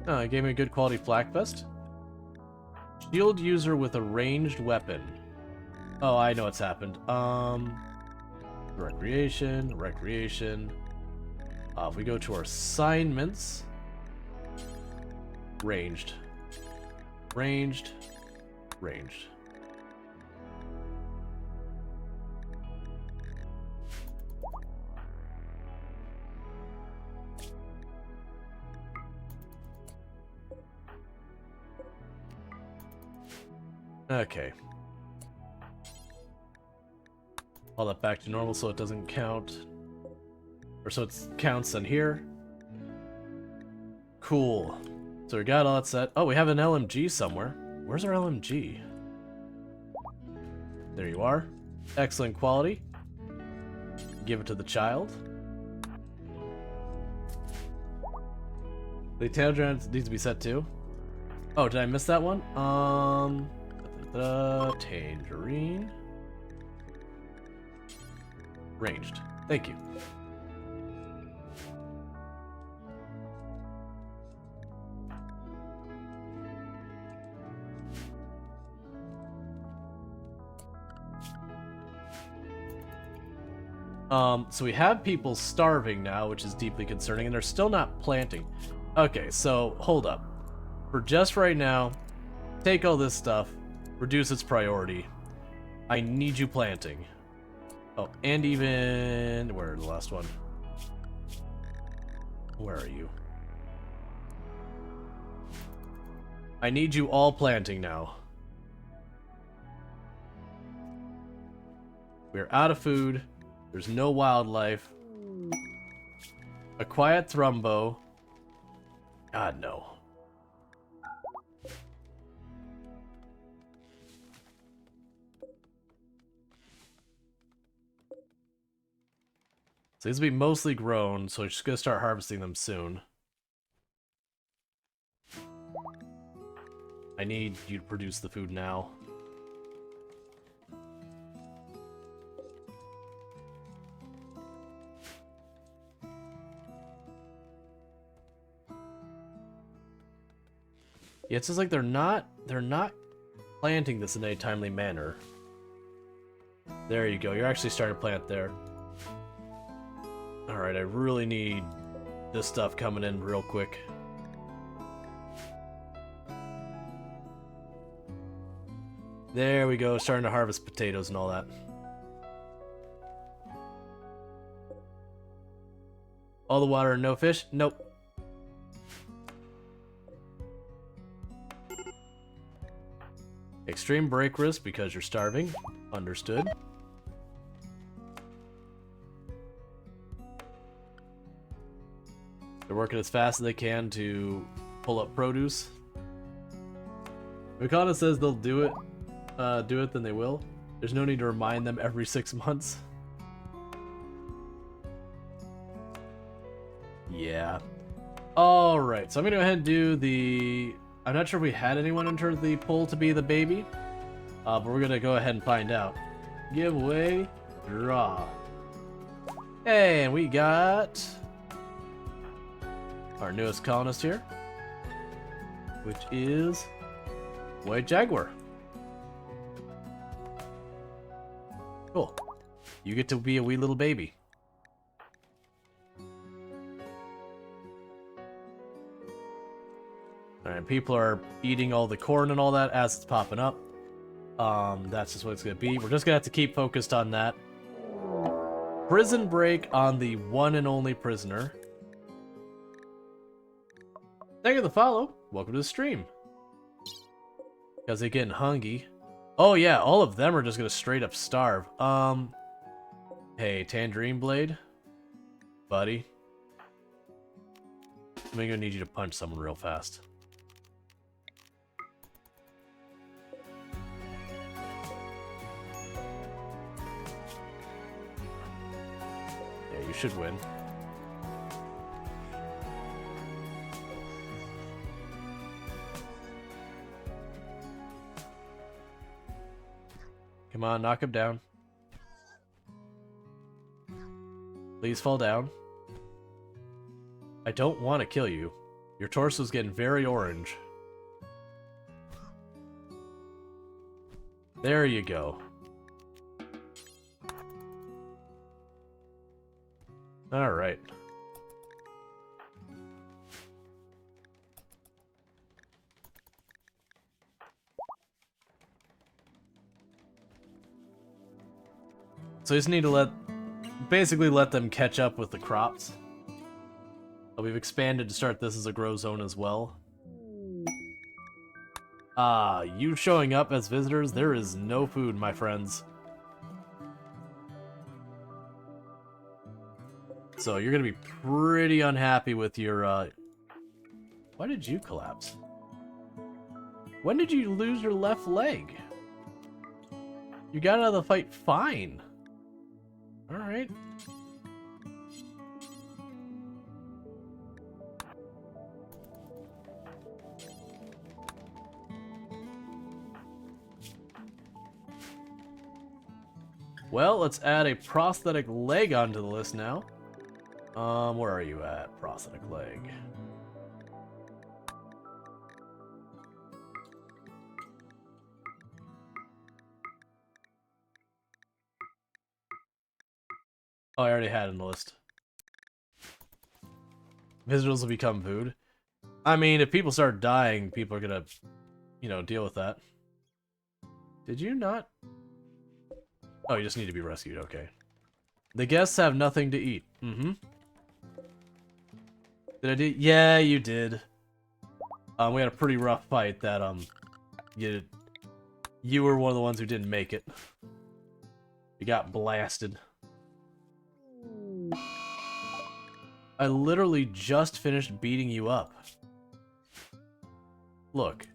Oh, it gave me a good quality flak vest. Shield user with a ranged weapon. Oh, I know what's happened. Recreation. If we go to our assignments, ranged. Okay. All that back to normal so it doesn't count. Or so it counts on here. Cool. So we got all that set. Oh, we have an LMG somewhere. Where's our LMG? There you are. Excellent quality. Give it to the child. The tangerine needs to be set too. Oh, did I miss that one? Tangerine. Ranged. Thank you. So we have people starving now, which is deeply concerning, and they're still not planting. Okay, so hold up. For just right now, take all this stuff, reduce its priority. I need you planting. Oh, and even... where's the last one? Where are you? I need you all planting now. We're out of food. There's no wildlife. A quiet thrumbo. God, no. So these will be mostly grown, so we're just gonna start harvesting them soon. I need you to produce the food now. Yeah, it's just like they're not planting this in a timely manner. There you go. You're actually starting to plant there. Alright, I really need this stuff coming in real quick. There we go, starting to harvest potatoes and all that. All the water and no fish? Nope. Extreme break risk because you're starving. Understood. They're working as fast as they can to pull up produce. Mikana says they'll do it, then they will. There's no need to remind them every 6 months. Yeah. Alright, so I'm gonna go ahead and do the... I'm not sure if we had anyone enter the poll to be the baby, but we're gonna go ahead and find out. Giveaway, draw. And we got our newest colonist here, which is White Jaguar. Cool. You get to be a wee little baby. Alright, people are eating all the corn and all that as it's popping up. That's just what it's gonna be. We're just gonna have to keep focused on that. Prison break on the one and only prisoner. Thank you for the follow. Welcome to the stream. Because they're getting hungry. Oh yeah, all of them are just gonna straight up starve. Hey, Tangerine Blade. Buddy. I'm gonna need you to punch someone real fast. Yeah, you should win. Come on, knock him down. Please fall down. I don't want to kill you. Your torso's getting very orange. There you go. Alright. So you just need to basically let them catch up with the crops. We've expanded to start this as a grow zone as well. You showing up as visitors, there is no food, my friends. So you're gonna be pretty unhappy with your, Why did you collapse? When did you lose your left leg? You got out of the fight fine. Alright. Well, let's add a prosthetic leg onto the list now. Where are you at? Prosthetic leg. Oh, I already had it in the list. Visitors will become food. I mean, if people start dying, people are gonna, you know, deal with that. Did you not? Oh, you just need to be rescued, okay. The guests have nothing to eat. Mm-hmm. Did I do? Yeah, you did. We had a pretty rough fight that, you were one of the ones who didn't make it. You got blasted. I literally just finished beating you up. Look,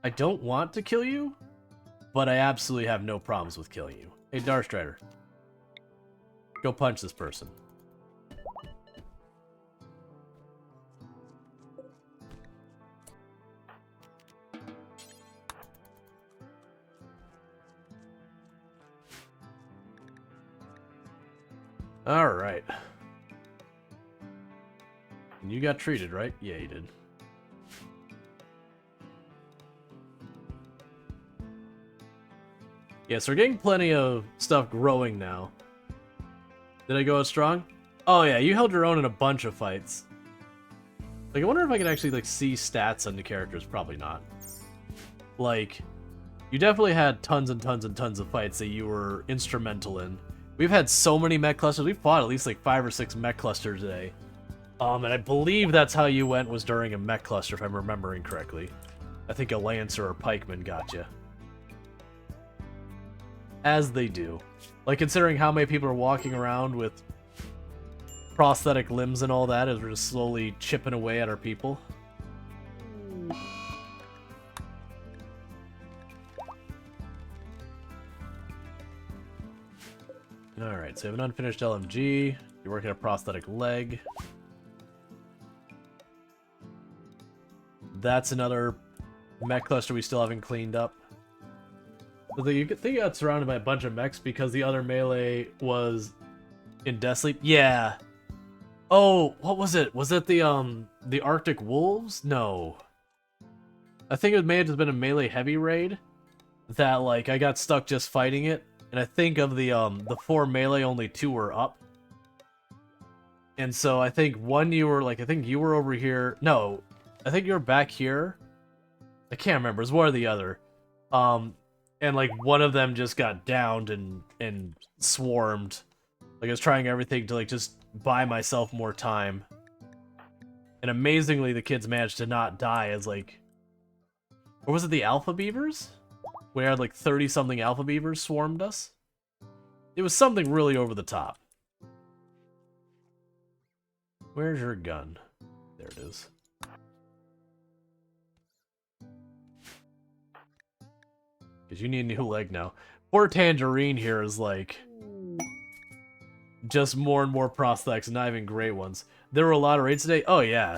I don't want to kill you, but I absolutely have no problems with killing you. Hey, Darkstrider. Go punch this person. Alright. And you got treated, right? Yeah, you did. Yeah, so we're getting plenty of stuff growing now. Did I go out strong? Oh yeah, you held your own in a bunch of fights. Like, I wonder if I can actually, like, see stats on the characters. Probably not. Like, you definitely had tons and tons and tons of fights that you were instrumental in. We've had so many mech clusters. We've fought at least, like, 5 or 6 mech clusters today. And I believe that's how you went, was during a mech cluster, if I'm remembering correctly. I think a Lancer or Pikeman got you. As they do. Like, considering how many people are walking around with prosthetic limbs and all that, as we're just slowly chipping away at our people. Alright, so you have an unfinished LMG. You're working a prosthetic leg. That's another mech cluster we still haven't cleaned up. So you think you got surrounded by a bunch of mechs because the other melee was in Death Sleep? Yeah. Oh, what was it? Was it the Arctic Wolves? No. I think it may have just been a melee heavy raid that, like, I got stuck just fighting it. And I think of the 4 melee, only 2 were up. And so I think one you were, like, I think you were over here. No, I think you were back here. I can't remember. It was one or the other. And, like, one of them just got downed and swarmed. Like, I was trying everything to, like, just buy myself more time. And amazingly, the kids managed to not die as, like... Or was it the Alpha Beavers? We had, like, 30-something Alpha Beavers swarmed us? It was something really over the top. Where's your gun? There it is. Because you need a new leg now. Poor Tangerine here is like... just more and more prosthetics, not even great ones. There were a lot of raids today? Oh yeah.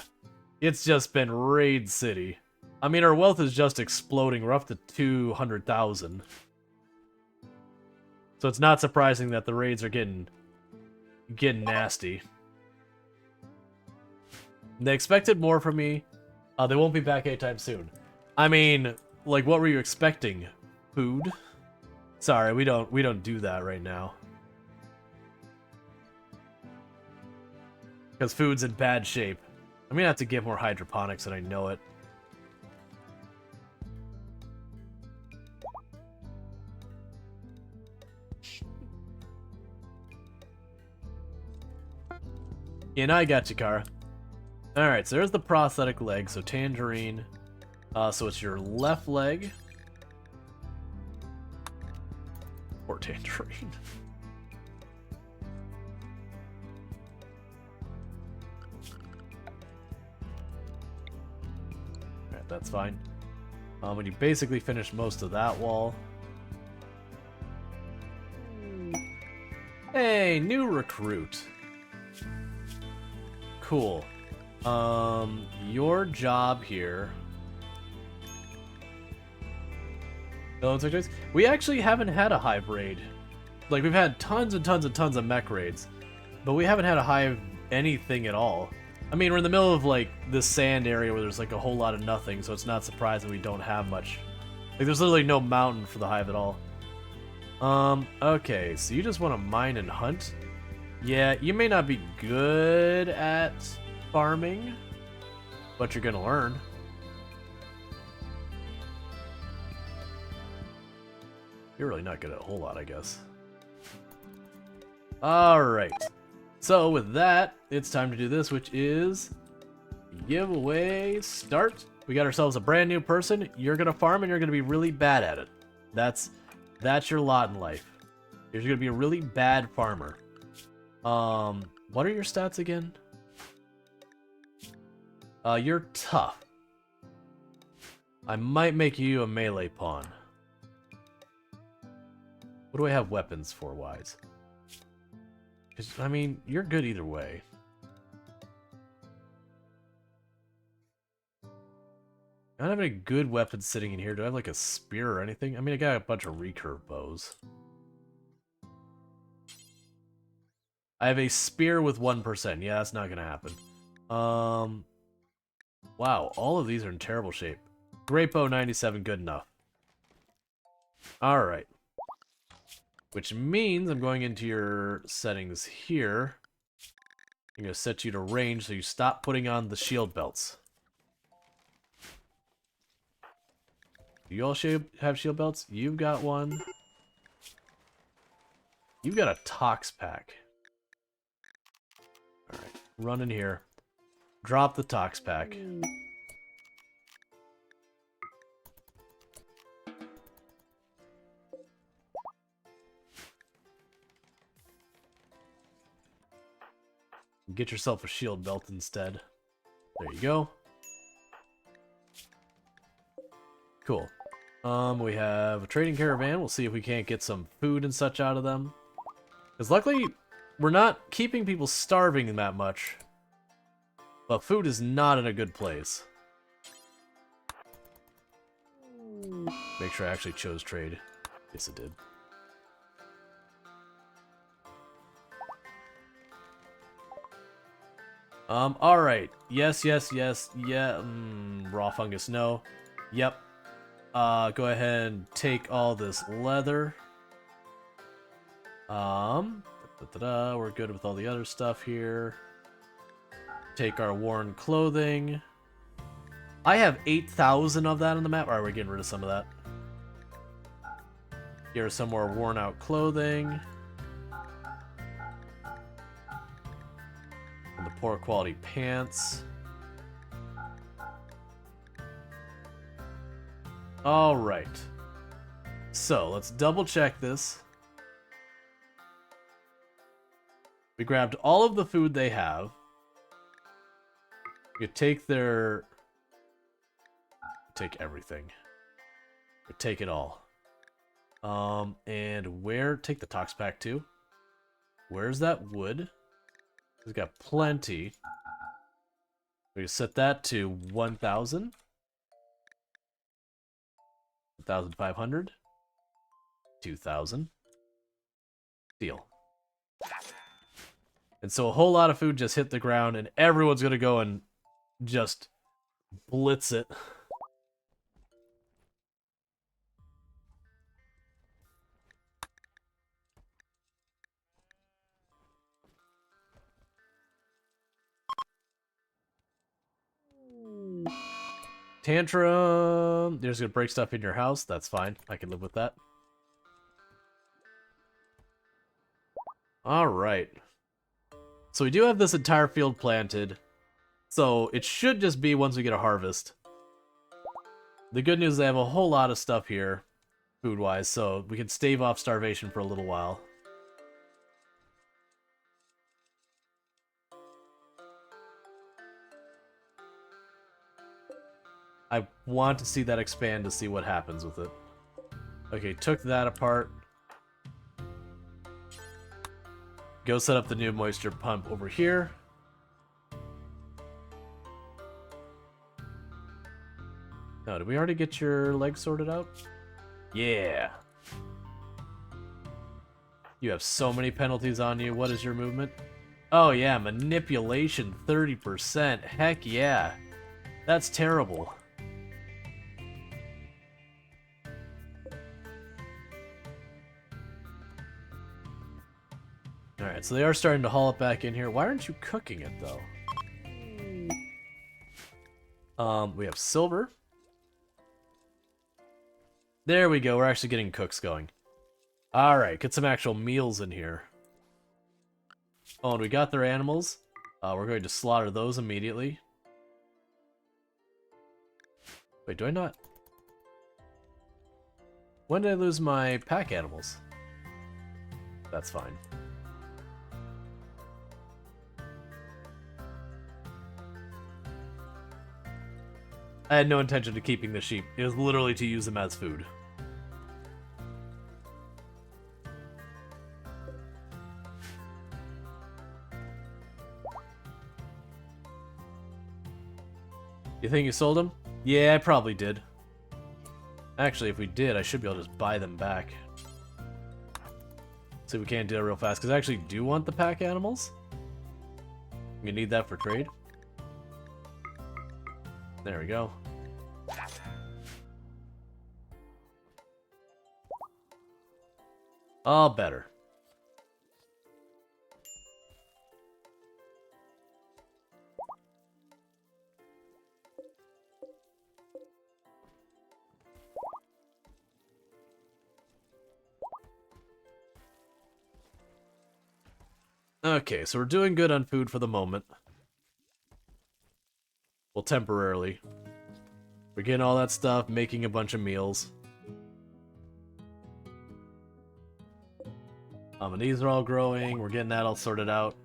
It's just been raid city. I mean, our wealth is just exploding. We're up to 200,000. So it's not surprising that the raids are getting nasty. They expected more from me. They won't be back anytime soon. I mean, like, what were you expecting? Food? Sorry, we don't do that right now. Because food's in bad shape. I'm gonna have to get more hydroponics, and I know it. And I got you, Kara. Alright, so there's the prosthetic leg, so Tangerine. So it's your left leg. Or Tangerine. Alright, that's fine. When you basically finish most of that wall. Hey, new recruit. Cool. Your job here. We actually haven't had a hive raid Like, we've had tons and tons and tons of mech raids, but we haven't had a hive anything at all. I mean, we're in the middle of, like, this sand area where there's, like, a whole lot of nothing, so it's not surprising we don't have much. Like, there's literally no mountain for the hive at all. Okay, so you just want to mine and hunt? Yeah, you may not be good at farming, but you're gonna learn. You're really not good at a whole lot, I guess. Alright. So with that, it's time to do this, which is giveaway start. We got ourselves a brand new person. You're gonna farm and you're gonna be really bad at it. That's your lot in life. You're gonna be a really bad farmer. What are your stats again? You're tough. I might make you a melee pawn. What do I have weapons for, wise? 'Cause, I mean, you're good either way. I don't have any good weapons sitting in here. Do I have, like, a spear or anything? I mean, I got a bunch of recurve bows. I have a spear with 1%. Yeah, that's not gonna happen. Wow, all of these are in terrible shape. Great bow 97, good enough. Alright. Which means I'm going into your settings here. I'm going to set you to range so you stop putting on the shield belts. Do you all have shield belts? You've got one. You've got a tox pack. Alright, run in here. Drop the tox pack. Get yourself a shield belt instead. There you go. Cool. We have a trading caravan. We'll see if we can't get some food and such out of them. Because luckily, we're not keeping people starving that much. But food is not in a good place. Make sure I actually chose trade. Yes, it did. Alright. Yes, yes, yes. Yeah, raw fungus, no. Yep. Go ahead and take all this leather. We're good with all the other stuff here. Take our worn clothing. I have 8,000 of that on the map. Alright, we're getting rid of some of that. Here's some more worn out clothing. And the poor quality pants. Alright. So, let's double check this. We grabbed all of the food they have. We could take their... Take everything. We take it all. And where... Take the tox pack too. Where's that wood? We've got plenty. We can set that to 1,000. 1,500. 2,000. Deal. And so a whole lot of food just hit the ground, and everyone's gonna go and just blitz it. Tantrum. They're just gonna break stuff in your house. That's fine. I can live with that. Alright. So we do have this entire field planted. So it should just be once we get a harvest. The good news is they have a whole lot of stuff here, food-wise, so we can stave off starvation for a little while. I want to see that expand to see what happens with it. Okay, took that apart. Go set up the new moisture pump over here. No, did we already get your legs sorted out? Yeah. You have so many penalties on you. What is your movement? Oh yeah, manipulation 30%. Heck yeah. That's terrible. Alright, so they are starting to haul it back in here. Why aren't you cooking it, though? We have silver. There we go, we're actually getting cooks going. Alright, get some actual meals in here. Oh, and we got their animals. We're going to slaughter those immediately. Wait, do I not? When did I lose my pack animals? That's fine. I had no intention of keeping the sheep. It was literally to use them as food. You think you sold them? Yeah, I probably did. Actually, if we did, I should be able to just buy them back. See if we can't do it real fast, because I actually do want the pack animals. You need that for trade. There we go. All better. Okay, so we're doing good on food for the moment. Well, temporarily. We're getting all that stuff, making a bunch of meals. And these are all growing. We're getting that all sorted out.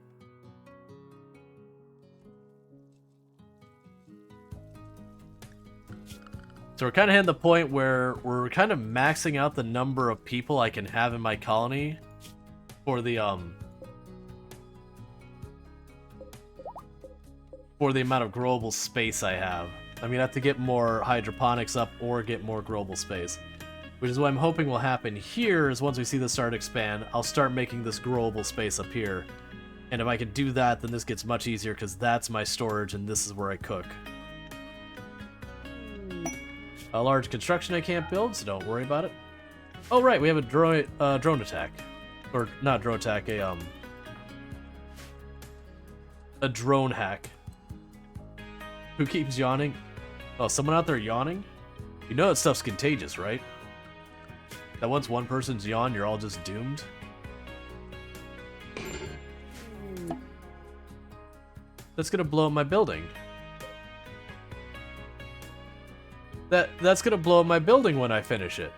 So we're kind of hitting the point where we're kind of maxing out the number of people I can have in my colony for the amount of growable space I have. I'm gonna have to get more hydroponics up or get more growable space. Which is what I'm hoping will happen here, is once we see this start to expand, I'll start making this growable space up here. And if I can do that, then this gets much easier, because that's my storage and this is where I cook. A large construction I can't build, so don't worry about it. Oh right, we have a drone attack. Or, not drone attack, a drone hack. Who keeps yawning? Oh, someone out there yawning? You know that stuff's contagious, right? That once one person's yawned, you're all just doomed? That's gonna blow up my building. That's gonna blow up my building when I finish it.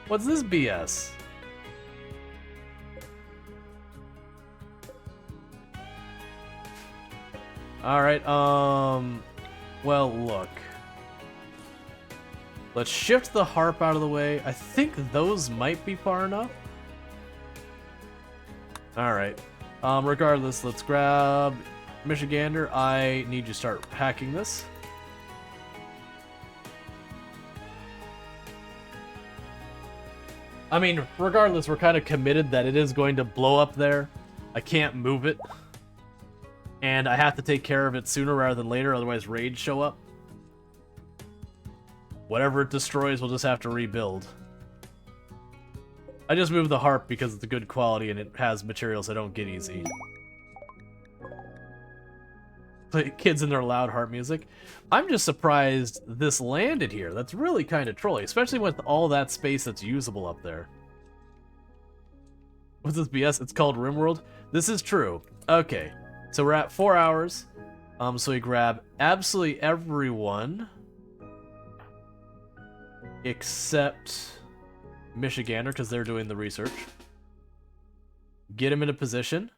What's this BS? Alright, well, look. Let's shift the harp out of the way. I think those might be far enough. Alright. Regardless, let's grab Michigander. I need to start hacking this. I mean, regardless, we're kind of committed that it is going to blow up there. I can't move it. And I have to take care of it sooner rather than later, otherwise raids show up. Whatever it destroys, we'll just have to rebuild. I just moved the harp because it's a good quality and it has materials I don't get easy. Play kids in their loud harp music. I'm just surprised this landed here. That's really kind of trolly, especially with all that space that's usable up there. What's this BS? It's called RimWorld. This is true. Okay, so we're at 4 hours. So we grab absolutely everyone except Michigander, because they're doing the research. Get him in a position.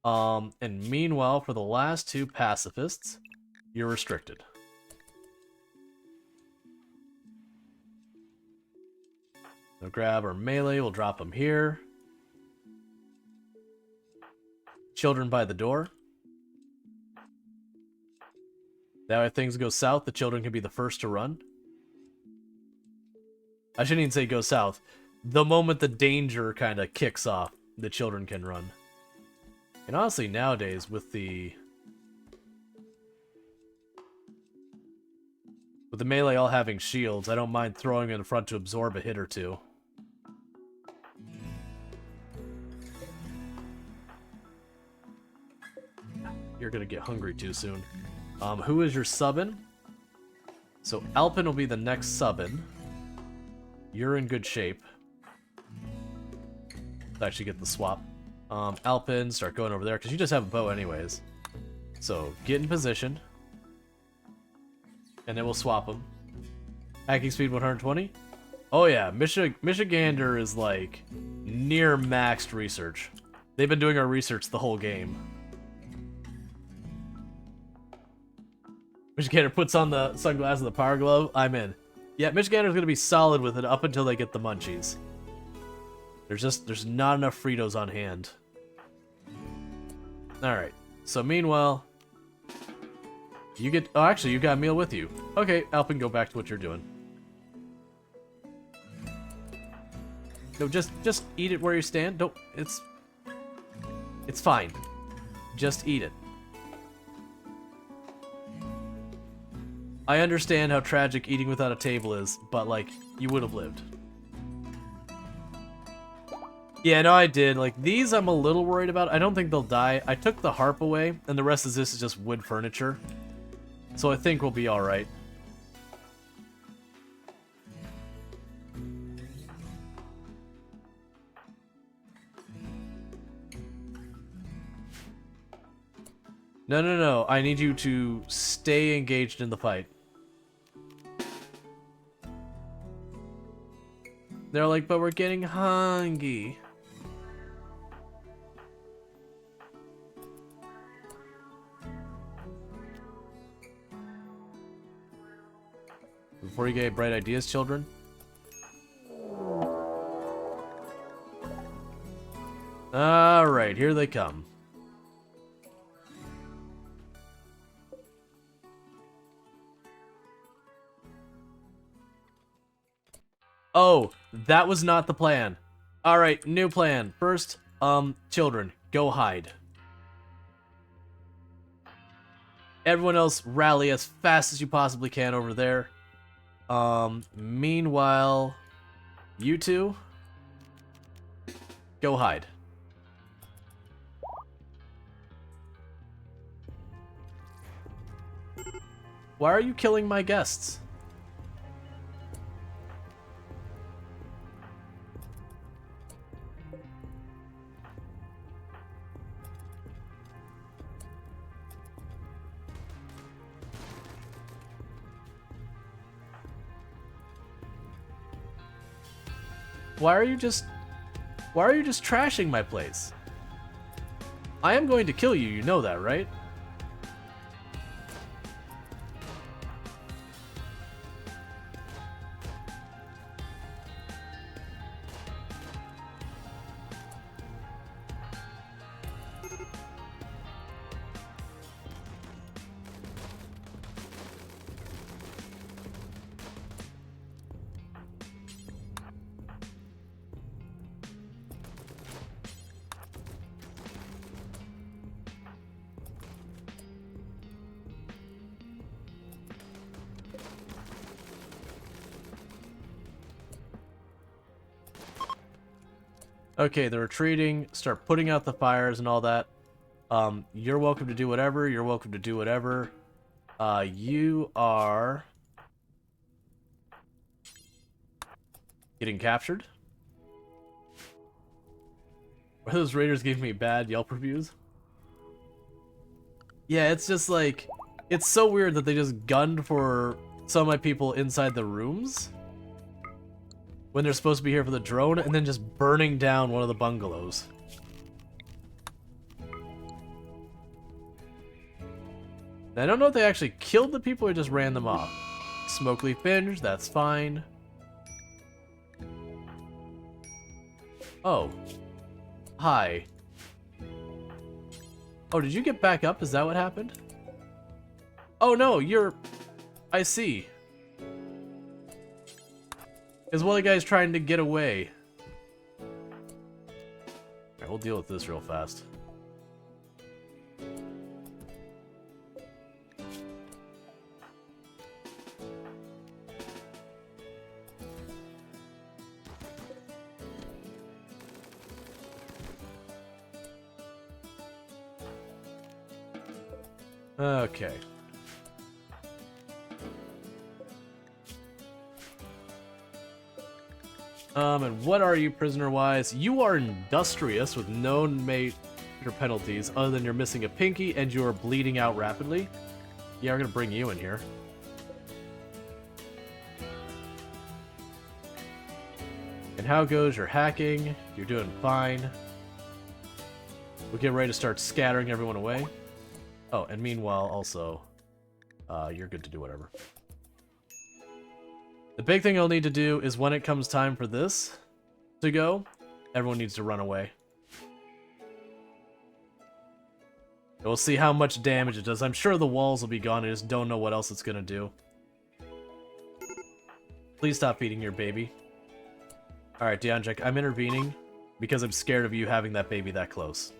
And meanwhile, for the last two pacifists, you're restricted. We'll grab our melee, we'll drop them here. Children by the door. That way if things go south, the children can be the first to run. I shouldn't even say go south. the moment the danger kind of kicks off, the children can run. And honestly, nowadays, with the melee all having shields, I don't mind throwing in front to absorb a hit or two. You're gonna get hungry too soon. Who is your subbin? So Alpin will be the next subbin. You're in good shape. Let's actually get the swap. Alpin, start going over there, because you just have a bow anyways. So, get in position. And then we'll swap them. Hacking speed 120? Oh yeah, Michigander is like near maxed research. They've been doing our research the whole game. Michigander puts on the sunglasses and the power glove. I'm in. Yeah, Michigander's gonna be solid with it up until they get the munchies. There's not enough Fritos on hand. Alright. So meanwhile, you get... Oh, actually, you got a meal with you. Okay, Alpin, go back to what you're doing. No, just eat it where you stand. Don't... It's fine. Just eat it. I understand how tragic eating without a table is, but, like, you would have lived. Yeah, no, I did. Like, these I'm a little worried about. I don't think they'll die. I took the harp away, and the rest of this is just wood furniture. So I think we'll be alright. No. I need you to stay engaged in the fight. They're like, but we're getting hungry. Before you get bright ideas, children. Alright, here they come. Oh, that was not the plan. Alright, new plan. First, children, go hide. Everyone else rally as fast as you possibly can over there. Meanwhile, you two, go hide. Why are you killing my guests? Why are you just trashing my place? I am going to kill you, you know that, right? Okay, they're retreating. Start putting out the fires and all that. You're welcome to do whatever. You're welcome to do whatever. You are getting captured. Were those raiders giving me bad Yelp reviews? Yeah, it's just like, it's so weird that they just gunned for some of my people inside the rooms when they're supposed to be here for the drone, and then just burning down one of the bungalows. I don't know if they actually killed the people or just ran them off. Smoke leaf binge, that's fine. Oh. Hi. Oh, did you get back up? Is that what happened? Oh no, you're... I see. Is one of the guys trying to get away. we'll deal with this real fast. Okay. And what are you, prisoner-wise? You are industrious with no major penalties, other than you're missing a pinky and you are bleeding out rapidly. Yeah, we're gonna bring you in here. And how goes your hacking? You're doing fine. We'll get ready to start scattering everyone away. Oh, and meanwhile, also, you're good to do whatever. The big thing I'll need to do is when it comes time for this to go, everyone needs to run away. We'll see how much damage it does. I'm sure the walls will be gone, I just don't know what else it's gonna do. Please stop feeding your baby. Alright, Deonjek, I'm intervening because I'm scared of you having that baby that close.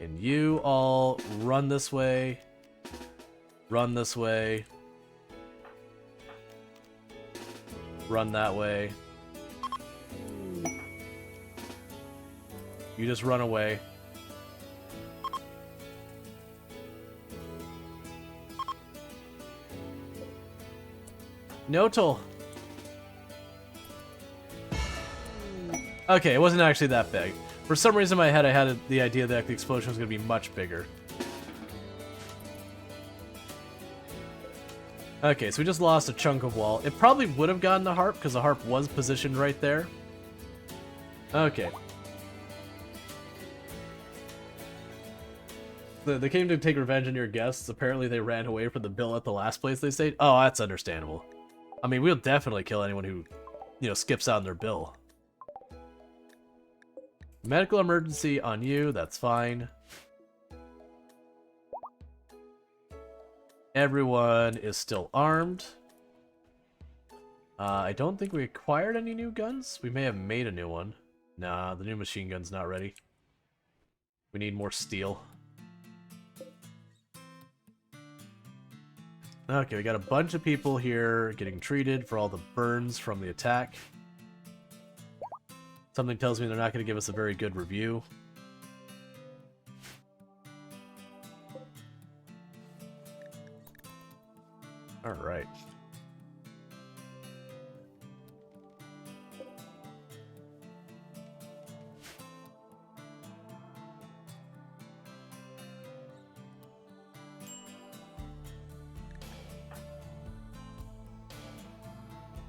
And you all run this way, run this way, run that way. You just run away. Notal. Okay, it wasn't actually that big. For some reason in my head I had the idea that the explosion was going to be much bigger. Okay, so we just lost a chunk of wall. It probably would have gotten the harp, because the harp was positioned right there. Okay. They came to take revenge on your guests. Apparently they ran away from the bill at the last place they stayed. Oh, that's understandable. I mean, we'll definitely kill anyone who, you know, skips out on their bill. Medical emergency on you, that's fine. Everyone is still armed. I don't think we acquired any new guns. We may have made a new one. Nah, the new machine gun's not ready. We need more steel. Okay, we got a bunch of people here getting treated for all the burns from the attack. Something tells me they're not going to give us a very good review. Alright.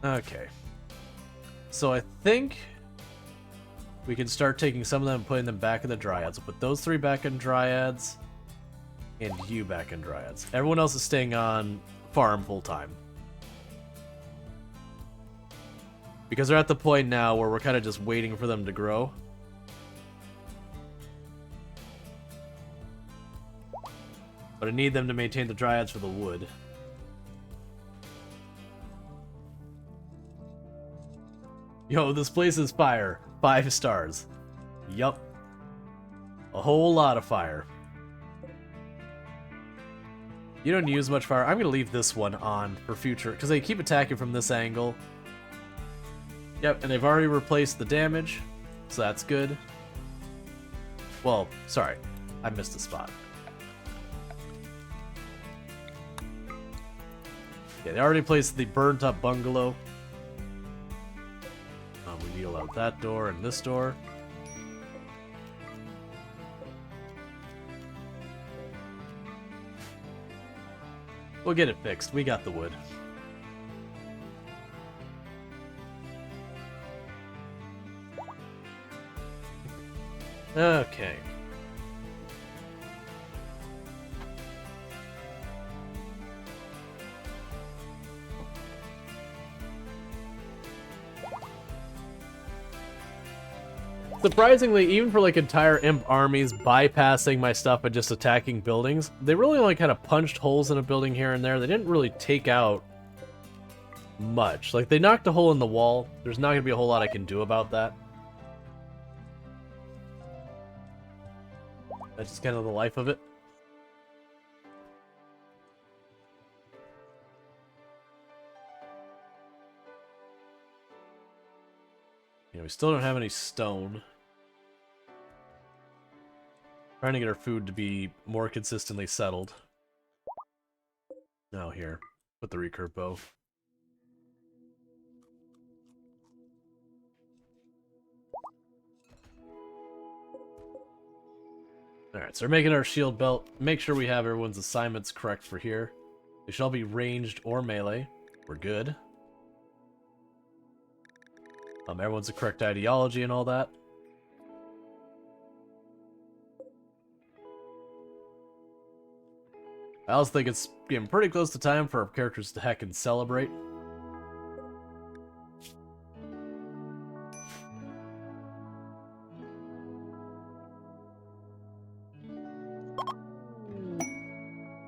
Okay. So I think we can start taking some of them and putting them back in the Dryads. We'll put those three back in Dryads, and you back in Dryads. Everyone else is staying on farm full-time. Because they're at the point now where we're kind of just waiting for them to grow. But I need them to maintain the Dryads for the wood. Yo, this place is fire. 5 stars. Yup. A whole lot of fire. You don't use much fire. I'm going to leave this one on for future, because they keep attacking from this angle. Yep, and they've already replaced the damage, so that's good. Well, sorry. I missed a spot. Yeah, they already placed the burnt-up bungalow. We need to allow that door and this door. We'll get it fixed. We got the wood. Okay. Surprisingly, even for like entire imp armies bypassing my stuff and just attacking buildings, they really only kind of punched holes in a building here and there. They didn't really take out much. Like, they knocked a hole in the wall. There's not going to be a whole lot I can do about that. That's just kind of the life of it. Yeah, we still don't have any stone. Trying to get our food to be more consistently settled. Now here, put the recurve bow. Alright, so we're making our shield belt. Make sure we have everyone's assignments correct for here. They shall be ranged or melee. We're good. Everyone's the correct ideology and all that. I also think it's getting pretty close to time for our characters to heck and celebrate.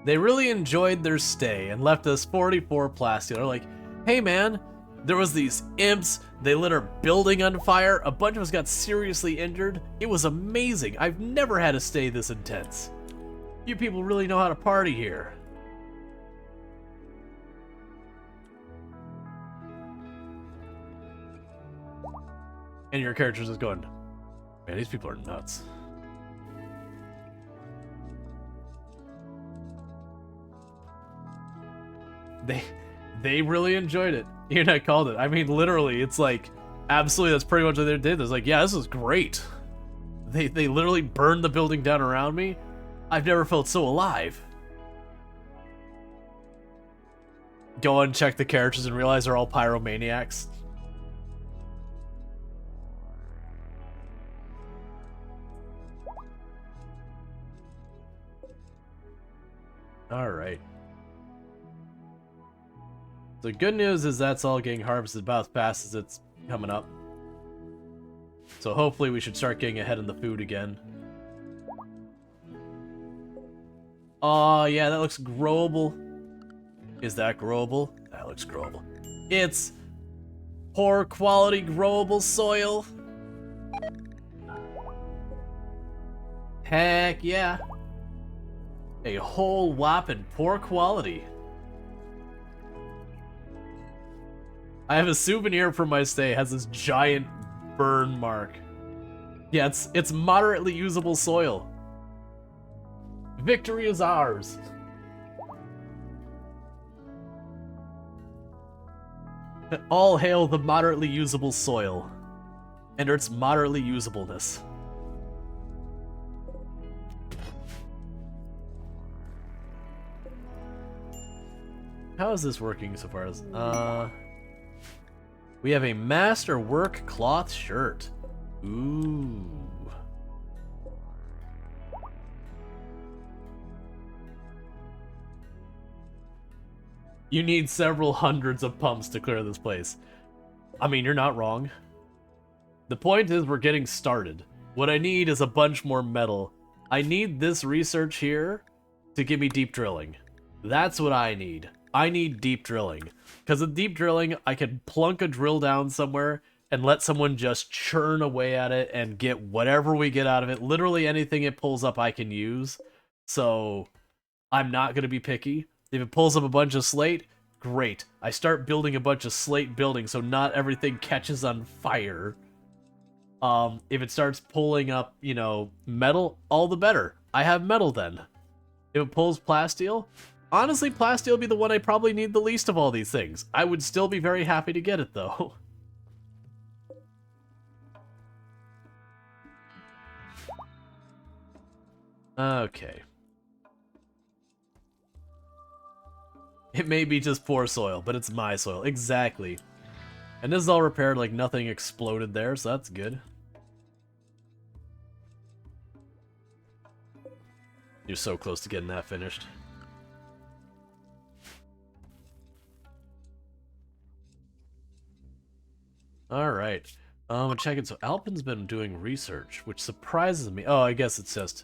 They really enjoyed their stay and left us 44 plasteel. They're like, hey man, there was these imps, they lit our building on fire, a bunch of us got seriously injured. It was amazing. I've never had a stay this intense. You people really know how to party here. And your character's just going, man, these people are nuts. They really enjoyed it. I called it. I mean, literally, it's like, absolutely, that's pretty much what they did. It's like, yeah, this is great. They literally burned the building down around me. I've never felt so alive. Go and check the characters and realize they're all pyromaniacs. Alright. The good news is that's all getting harvested about as fast as it's coming up. So hopefully we should start getting ahead in the food again. Oh yeah, that looks growable. Is that growable? That looks growable. It's poor quality growable soil. Heck yeah. A whole whopping poor quality. I have a souvenir from my stay. It has this giant burn mark. Yeah, it's moderately usable soil. Victory is ours. All hail the moderately usable soil and its moderately usableness. How is this working so far? We have a master work cloth shirt. Ooh. You need several hundreds of pumps to clear this place. I mean, you're not wrong. The point is we're getting started. What I need is a bunch more metal. I need this research here to give me deep drilling. That's what I need. I need deep drilling. Because with deep drilling, I can plunk a drill down somewhere and let someone just churn away at it and get whatever we get out of it. Literally anything it pulls up I can use. So I'm not going to be picky. If it pulls up a bunch of slate, great. I start building a bunch of slate buildings so not everything catches on fire. If it starts pulling up, metal, all the better. I have metal then. If it pulls plasteel, honestly, plasteel would be the one I probably need the least of all these things. I would still be very happy to get it though. Okay. It may be just poor soil, but it's my soil. Exactly. And this is all repaired, like nothing exploded there, so that's good. You're so close to getting that finished. Alright. Check it. So Alpin's been doing research, which surprises me. Oh, I guess it's just...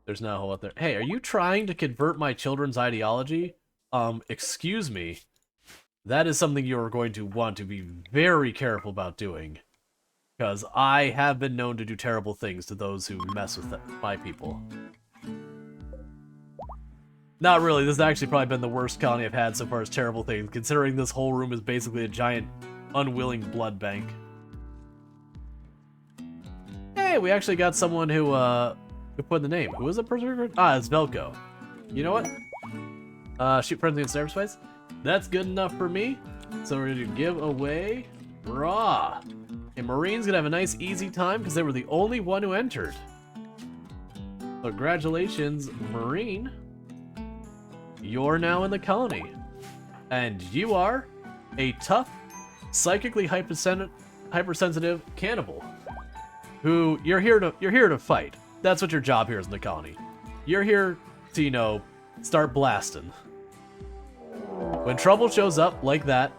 There's not a whole lot there. Hey, are you trying to convert my children's ideology? Excuse me. that is something you're going to want to be very careful about doing. Because I have been known to do terrible things to those who mess with my people. Not really, this has actually probably been the worst colony I've had so far as terrible things, considering this whole room is basically a giant, unwilling blood bank. Hey, we actually got someone who put in the name. Who is the person? Ah, it's Velko. You know what? Shoot friendly and cyber spice. That's good enough for me. So we're gonna give away Raw. And Marine's gonna have a nice easy time because they were the only one who entered. So congratulations, Marine. You're now in the colony. And you are a tough, psychically hypersensitive cannibal. Who you're here to fight. That's what your job here is in the colony. You're here to, you know, start blasting. When trouble shows up like that,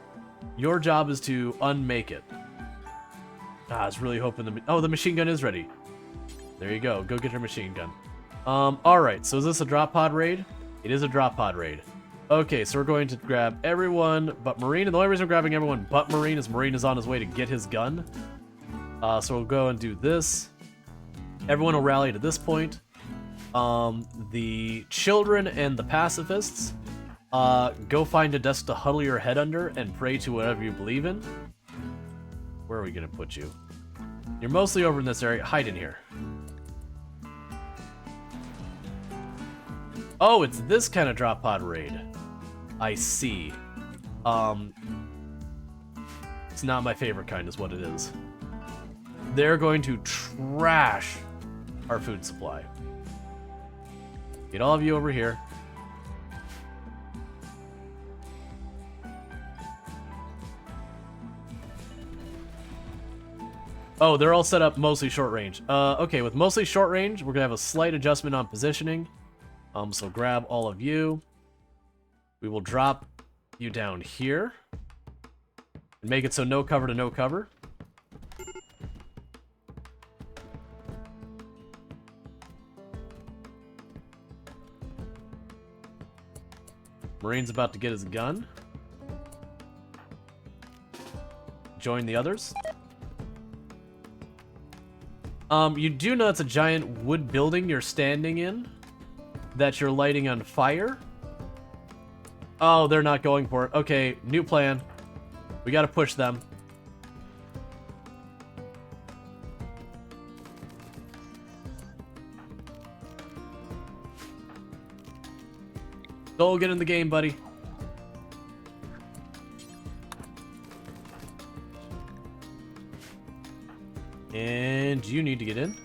your job is to unmake it. Ah, I was really hoping the machine gun is ready. There you go. Go get your machine gun. Alright, so is this a drop pod raid? It is a drop pod raid. Okay, so we're going to grab everyone but Marine, and the only reason we're grabbing everyone but Marine is on his way to get his gun. So we'll go and do this. Everyone will rally to this point. The children and the pacifists, go find a desk to huddle your head under and pray to whatever you believe in. Where are we gonna put you? You're mostly over in this area. Hide in here. Oh, it's this kind of drop pod raid. I see. It's not my favorite kind is what it is. They're going to trash our food supply. Get all of you over here. Oh, they're all set up mostly short range. Okay, with mostly short range, we're gonna have a slight adjustment on positioning. So grab all of you. We will drop you down here. And make it so no cover to no cover. Marine's about to get his gun. Join the others. You do know it's a giant wood building you're standing in that you're lighting on fire. Oh, they're not going for it. Okay, new plan. We gotta push them. Go get in the game, buddy. And you need to get in.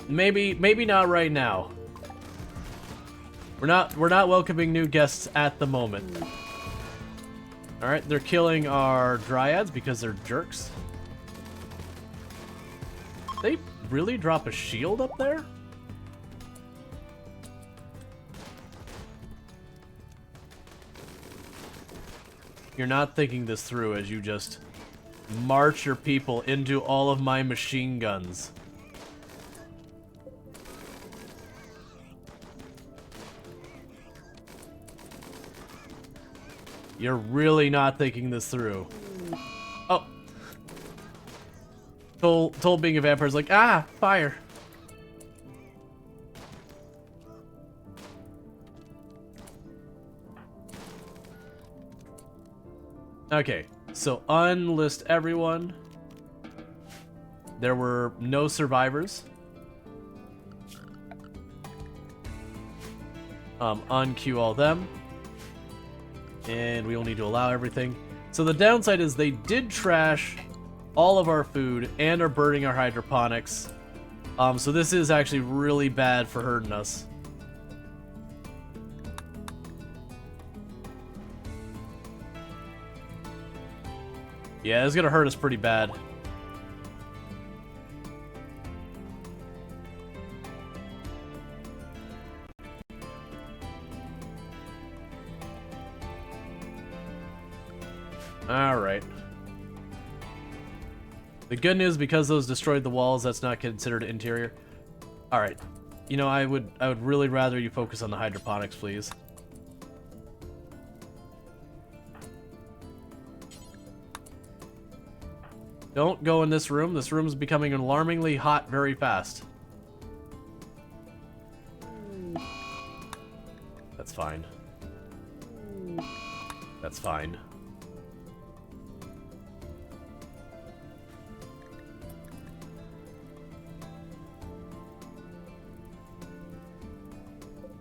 Maybe not right now. We're not welcoming new guests at the moment. Alright, they're killing our dryads because they're jerks. They really drop a shield up there? You're not thinking this through as you just march your people into all of my machine guns. You're really not thinking this through. Oh. Told being a vampire is like, ah, fire. Okay, so unlist everyone. There were no survivors. Unqueue all them. And we will need to allow everything. So the downside is they did trash all of our food and are burning our hydroponics. So this is actually really bad for hurting us. Yeah, it's gonna hurt us pretty bad. Alright. The good news, because those destroyed the walls, that's not considered interior. Alright. You know, I would really rather you focus on the hydroponics, please. Don't go in this room. This room's becoming alarmingly hot very fast. That's fine. That's fine.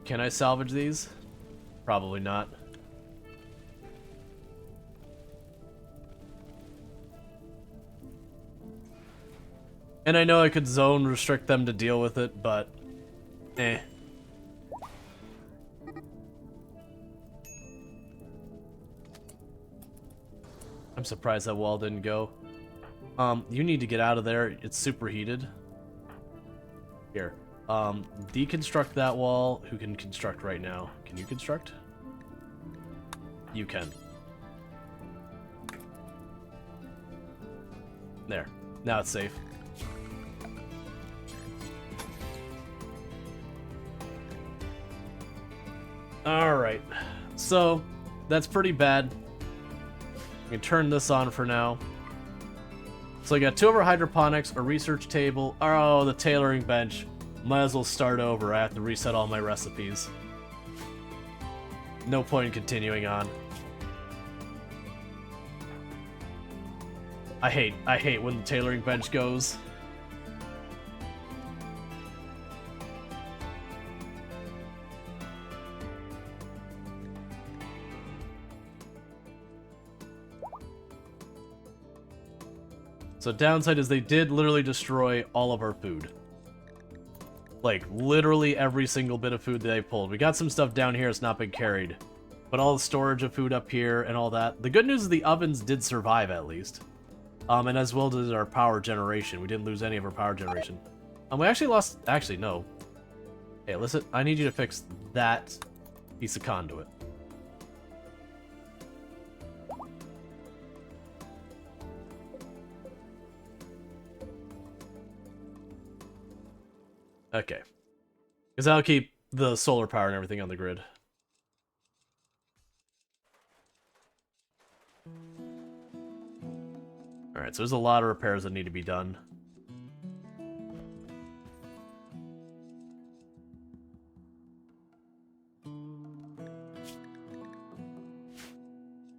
Can I salvage these? Probably not. And I know I could zone restrict them to deal with it, but eh. I'm surprised that wall didn't go. You need to get out of there. It's superheated. Here. Deconstruct that wall. Who can construct right now? Can you construct? You can. There. Now it's safe. Alright. So, that's pretty bad. We can turn this on for now. So I got 2 of our hydroponics, a research table. Oh, the tailoring bench. Might as well start over. I have to reset all my recipes. No point in continuing on. I hate when the tailoring bench goes. So downside is they did literally destroy all of our food. Like, literally every single bit of food that they pulled. We got some stuff down here that's not been carried. But all the storage of food up here and all that. The good news is the ovens did survive, at least. And as well did our power generation. We didn't lose any of our power generation. We actually lost... Actually, no. Hey, listen, I need you to fix that piece of conduit. Okay. Because that'll keep the solar power and everything on the grid. Alright, so there's a lot of repairs that need to be done.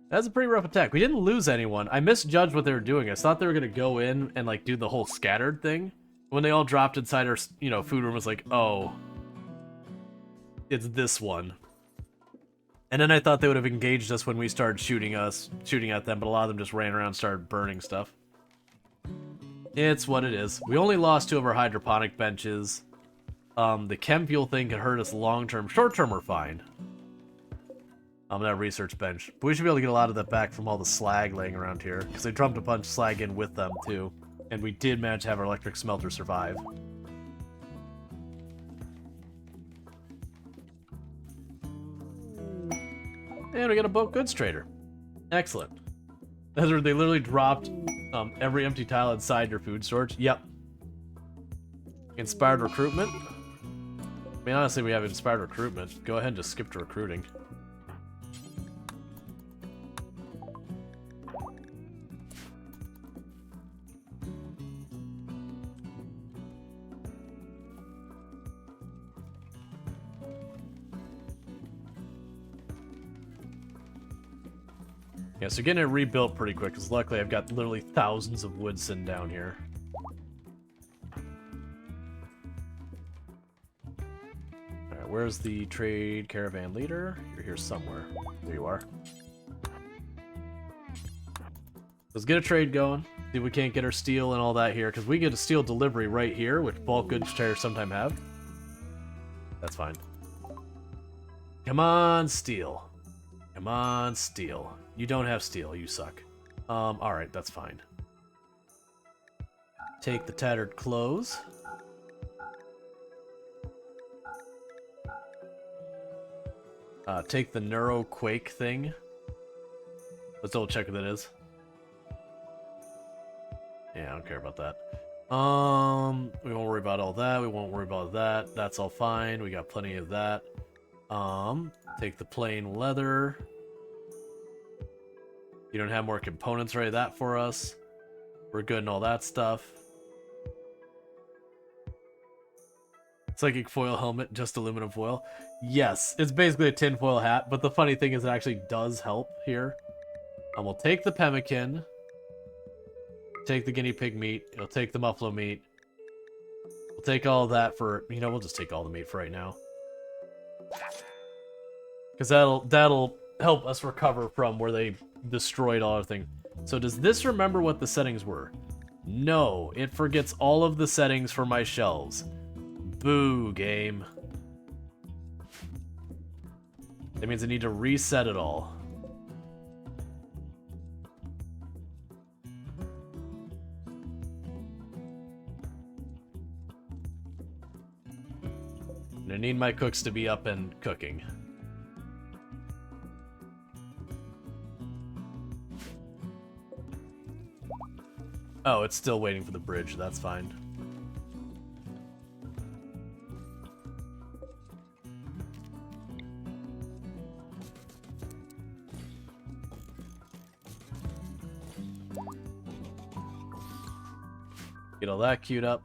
That's a pretty rough attack. We didn't lose anyone. I misjudged what they were doing. I thought they were going to go in and like do the whole scattered thing. When they all dropped inside our, you know, food room, it was like, oh, it's this one. And then I thought they would have engaged us when we started shooting at them, but a lot of them just ran around and started burning stuff. It's what it is. We only lost 2 of our hydroponic benches. The chem fuel thing could hurt us long-term. Short-term, we're fine. That research bench. But we should be able to get a lot of that back from all the slag laying around here, because they dumped a bunch of slag in with them, too. And we did manage to have our electric smelter survive. And we got a boat goods trader. Excellent. They literally dropped every empty tile inside your food storage. Yep. Inspired recruitment. I mean, honestly, we have inspired recruitment. Go ahead and just skip to recruiting. Yeah, so getting it rebuilt pretty quick, because luckily I've got literally thousands of wood sitting down here. Alright, where's the trade caravan leader? You're here somewhere. There you are. Let's get a trade going. See if we can't get our steel and all that here, because we get a steel delivery right here, which bulk goods traders sometimes have. That's fine. Come on, steel. Come on, steel. You don't have steel, you suck. Alright, that's fine. Take the tattered clothes. Take the neuro quake thing. Let's double check what that is. Yeah, I don't care about that. We won't worry about all that. We won't worry about that. That's all fine. We got plenty of that. Take the plain leather. You don't have more components, right? That for us. We're good and all that stuff. Psychic foil helmet, just aluminum foil. Yes, it's basically a tinfoil hat, but the funny thing is it actually does help here. We'll take the pemmican. Take the guinea pig meat. We'll take the muffalo meat. We'll take all of that for... You know, we'll just take all the meat for right now. Because that'll help us recover from where they destroyed all our thing. So does this remember what the settings were? No, it forgets all of the settings for my shelves. Boo, game. That means I need to reset it all. And I need my cooks to be up and cooking. Oh, it's still waiting for the bridge. That's fine. Get all that queued up.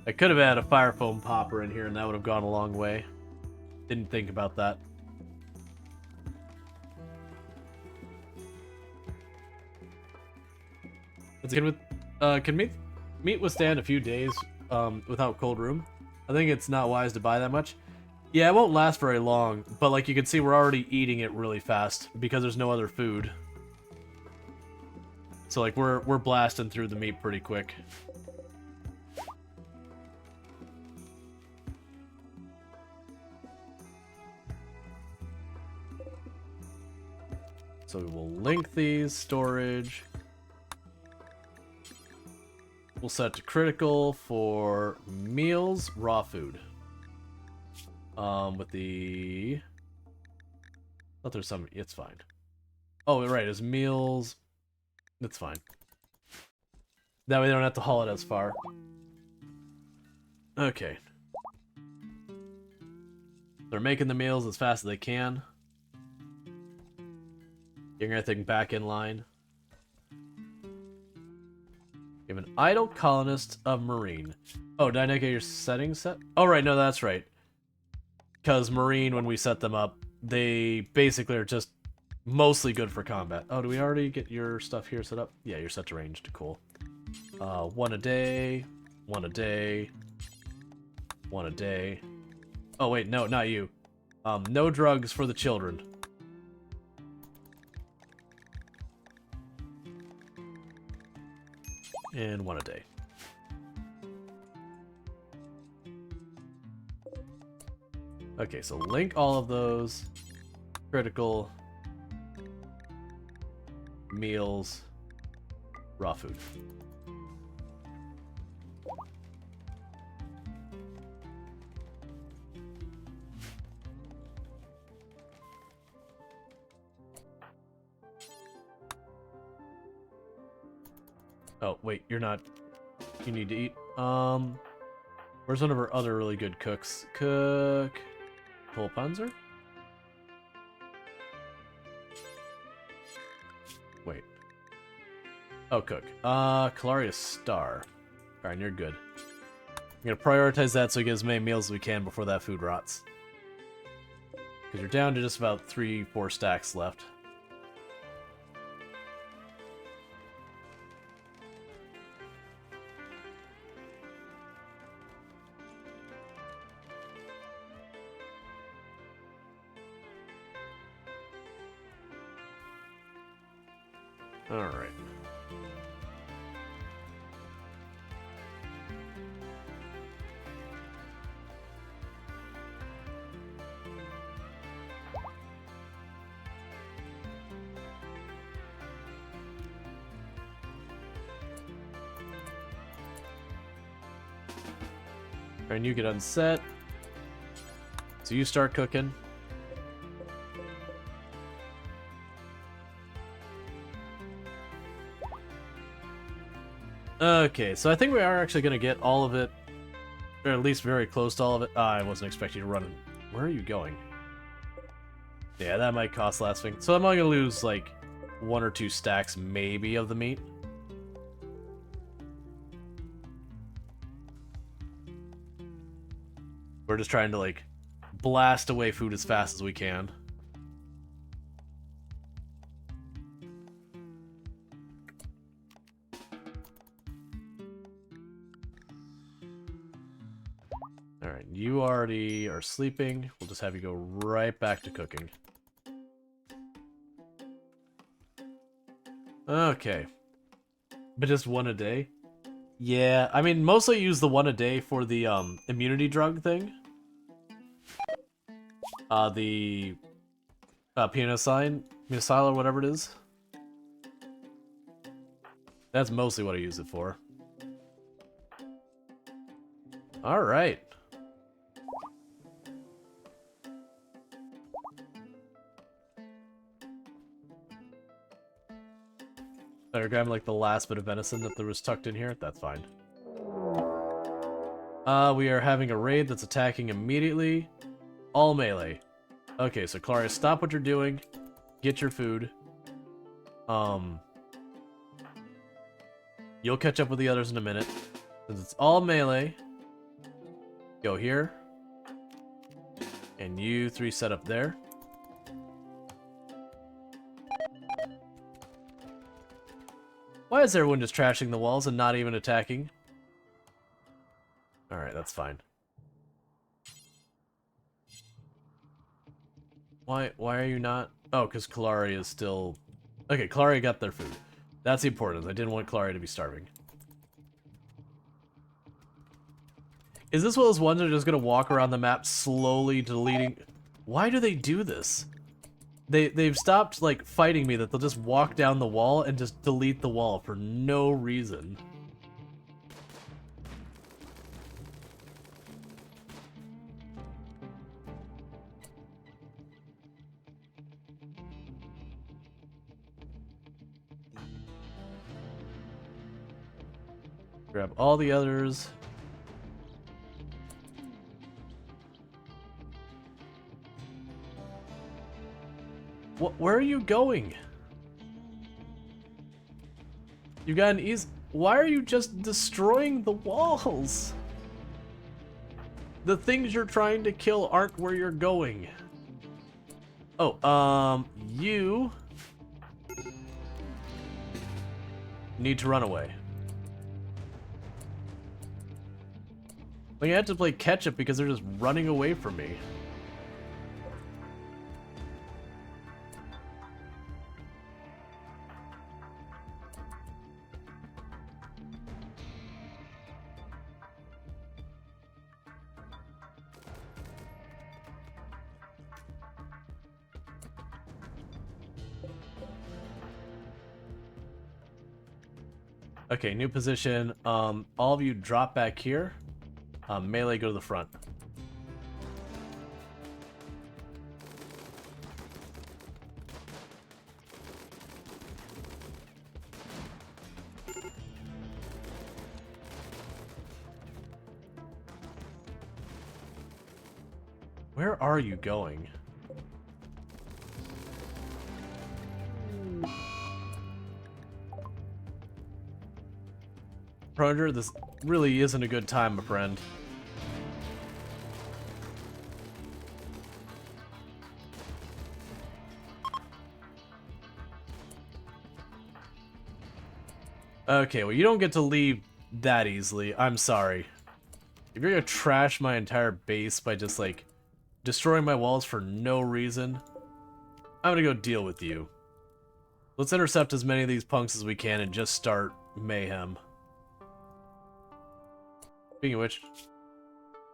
I could have had a fire foam popper in here and that would have gone a long way. Didn't think about that. Can meat withstand a few days without cold room? I think it's not wise to buy that much. Yeah, it won't last very long, but like you can see we're already eating it really fast because there's no other food. So like we're blasting through the meat pretty quick. So we will link these, storage. We'll set to critical for meals, raw food. With the... I thought there's some... It's fine. Oh, right, it's meals. It's fine. That way they don't have to haul it as far. Okay. They're making the meals as fast as they can. Getting everything back in line. You have an idle colonist of marine. Oh, did I not get your settings set? Oh, right, no, that's right. Because marine, when we set them up, they basically are just mostly good for combat. Oh, do we already get your stuff here set up? Yeah, you're set to ranged. Cool. 1 a day. 1 a day. 1 a day. Oh, wait, no, not you. No drugs for the children. And 1 a day. Okay, so link all of those. Critical. Meals. Raw food. Oh, wait, you're not... You need to eat. Where's one of our other really good cooks? Cook... Panzer? Wait. Oh, cook. Calarius Star. Alright, you're good. I'm gonna prioritize that so we get as many meals as we can before that food rots. Because you're down to just about 3-4 stacks left. Alright. And you get unset. So you start cooking. Okay, so I think we are actually going to get all of it, or at least very close to all of it. I wasn't expecting you to run. Where are you going? Yeah, that might cost last thing. So I'm only going to lose like 1 or 2 stacks maybe of the meat. We're just trying to like blast away food as fast as we can. Alright, you already are sleeping. We'll just have you go right back to cooking. Okay. But just 1 a day? Yeah, I mean, mostly use the 1 a day for the immunity drug thing. The pianosign, or whatever it is. That's mostly what I use it for. Alright. Better grab like the last bit of venison that there was tucked in here. That's fine. We are having a raid that's attacking immediately. All melee. Okay, so Claria, stop what you're doing. Get your food. You'll catch up with the others in a minute. Since it's all melee, go here. And you 3 set up there. Why is everyone just trashing the walls and not even attacking? Alright, that's fine. Why are you not? Oh, because Kalari is still... Okay, Kalari got their food. That's the important. I didn't want Kalari to be starving. Is this one of those ones that are just going to walk around the map slowly deleting... Why do they do this? They've stopped, like, fighting me that they'll just walk down the wall and just delete the wall for no reason. Grab all the others. Where are you going? You got an easy... Why are you just destroying the walls? The things you're trying to kill aren't where you're going. Oh, you... need to run away. Like, I had to play catch-up because they're just running away from me. Okay, new position. All of you drop back here. Melee, go to the front. Where are you going? Roger, this really isn't a good time, my friend. Okay, well, you don't get to leave that easily. I'm sorry. If you're gonna trash my entire base by just, like, destroying my walls for no reason, I'm gonna go deal with you. Let's intercept as many of these punks as we can and just start mayhem. Speaking of which...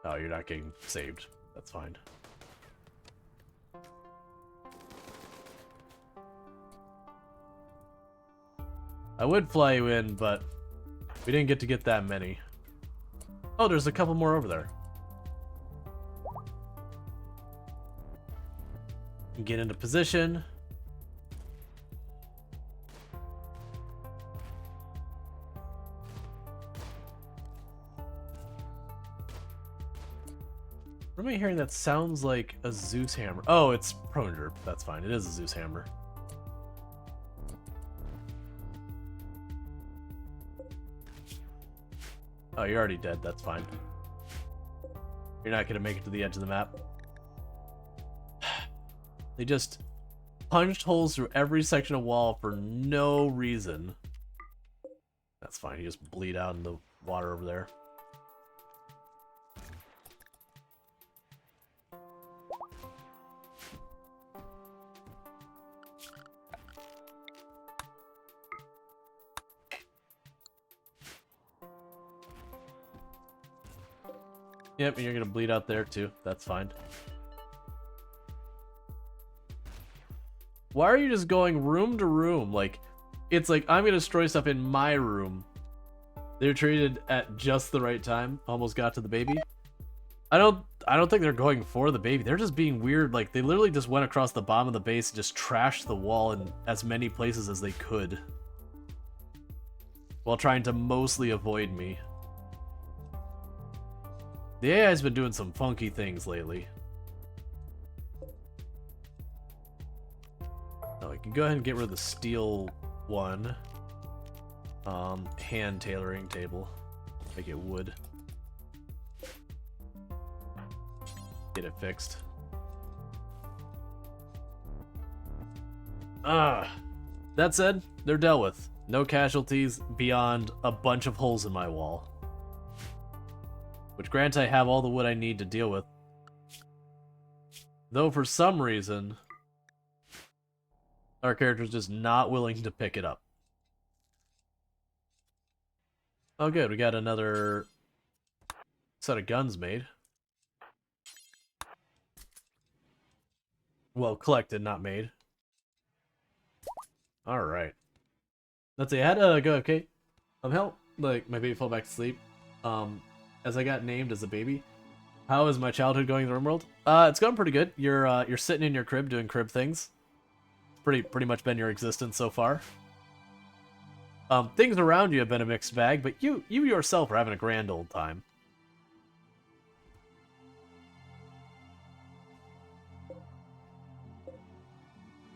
Oh, you're not getting saved. That's fine. I would fly you in, but we didn't get to get that many. Oh, there's a couple more over there. Get into position. What am I hearing that sounds like a Zeus hammer? Oh, it's Pronger. That's fine. It is a Zeus hammer. Oh, you're already dead. That's fine. You're not gonna make it to the edge of the map. They just punched holes through every section of wall for no reason. That's fine. You just bleed out in the water over there. Yep, and you're gonna bleed out there too. That's fine. Why are you just going room to room? Like, it's like I'm gonna destroy stuff in my room. They're treated at just the right time. Almost got to the baby. I don't think they're going for the baby. They're just being weird. Like, they literally just went across the bottom of the base and just trashed the wall in as many places as they could, while trying to mostly avoid me. The AI's been doing some funky things lately. Oh, we can go ahead and get rid of the steel one. Hand tailoring table. Make it wood. Get it fixed. That said, they're dealt with. No casualties beyond a bunch of holes in my wall. Which grants I have all the wood I need to deal with. Though for some reason, our character's just not willing to pick it up. Oh good, we got another set of guns made. Well, collected, not made. Alright. Let's see, I had to go, okay. Help, like, my baby fell back to sleep. As I got named as a baby. How is my childhood going in the RimWorld? It's going pretty good. You're sitting in your crib doing crib things. Pretty much been your existence so far. Things around you have been a mixed bag, but you yourself are having a grand old time.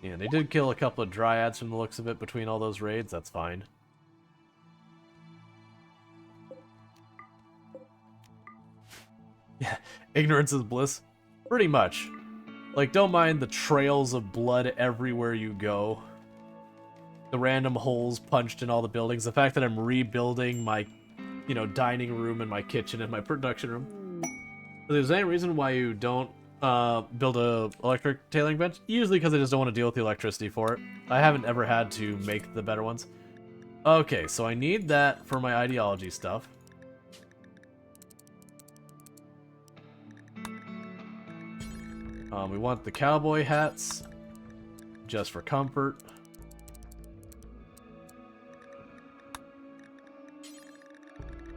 Yeah, they did kill a couple of dryads from the looks of it between all those raids. That's fine. Yeah, ignorance is bliss. Pretty much. Like, don't mind the trails of blood everywhere you go. The random holes punched in all the buildings. The fact that I'm rebuilding my, dining room and my kitchen and my production room. If there's any reason why you don't build a electric tailoring bench, usually because I just don't want to deal with the electricity for it. I haven't ever had to make the better ones. Okay, so I need that for my ideology stuff. We want the cowboy hats, just for comfort.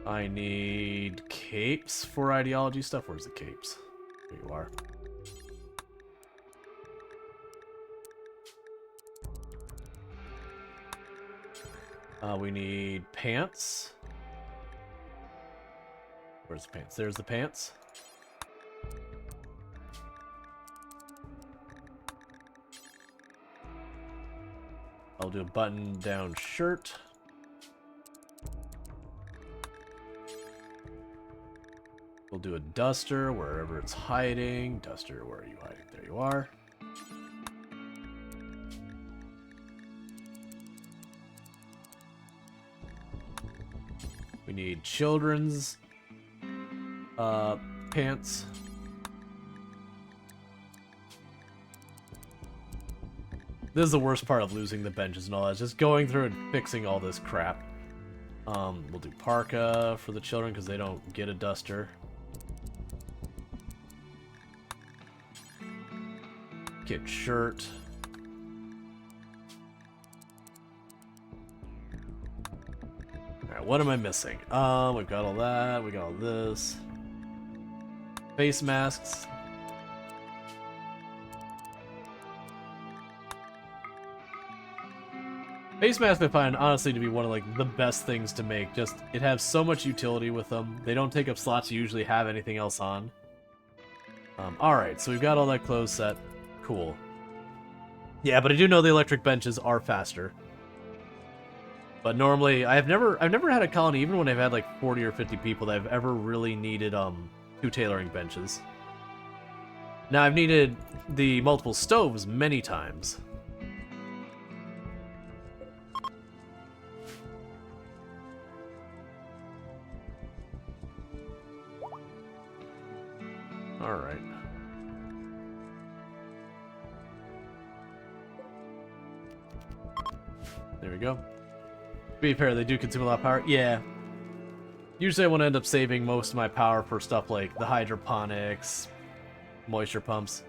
I need capes for ideology stuff. Where's the capes? There you are. We need pants. Where's the pants? There's the pants. I'll do a button-down shirt. We'll do a duster wherever it's hiding. Duster, where are you hiding? There you are. We need children's pants. This is the worst part of losing the benches and all that. Just going through and fixing all this crap. We'll do parka for the children because they don't get a duster. Kid shirt. Alright, what am I missing? We've got all that. We got all this. Face masks. Face masks I find honestly to be one of like the best things to make. Just it has so much utility with them. They don't take up slots you usually have anything else on. Alright, so we've got all that clothes set. Cool. Yeah, but I do know the electric benches are faster. But normally I've never had a colony, even when I've had like 40 or 50 people, that I've ever really needed 2 tailoring benches. Now I've needed the multiple stoves many times. Alright. There we go. To be fair, they do consume a lot of power. Yeah. Usually I want to end up saving most of my power for stuff like the hydroponics, moisture pumps.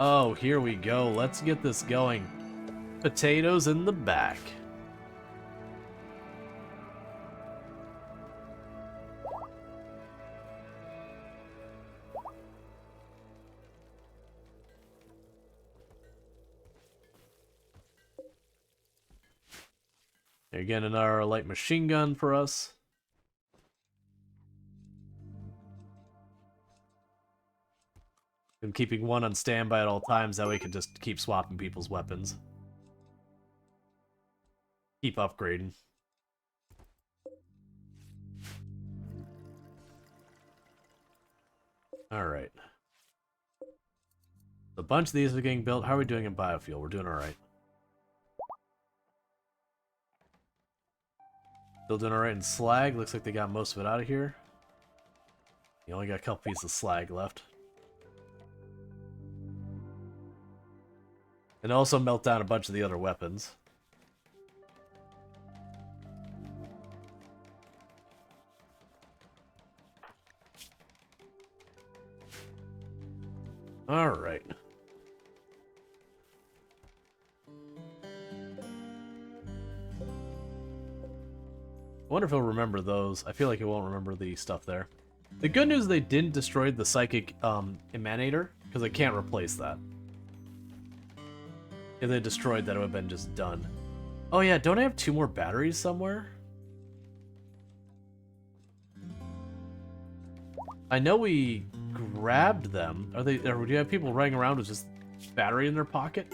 Oh, here we go. Let's get this going. Potatoes in the back. Again, another light machine gun for us. And keeping one on standby at all times, that way we can just keep swapping people's weapons. Keep upgrading. Alright. A bunch of these are getting built. How are we doing in biofuel? We're doing alright. Still doing alright in slag. Looks like they got most of it out of here. You only got a couple pieces of slag left. And also melt down a bunch of the other weapons. Alright. I wonder if he'll remember those. I feel like he won't remember the stuff there. The good news is they didn't destroy the psychic emanator, because I can't replace that. If they destroyed that, it would have been just done. Oh yeah, don't I have 2 more batteries somewhere? I know we grabbed them. Or do you have people running around with just battery in their pocket?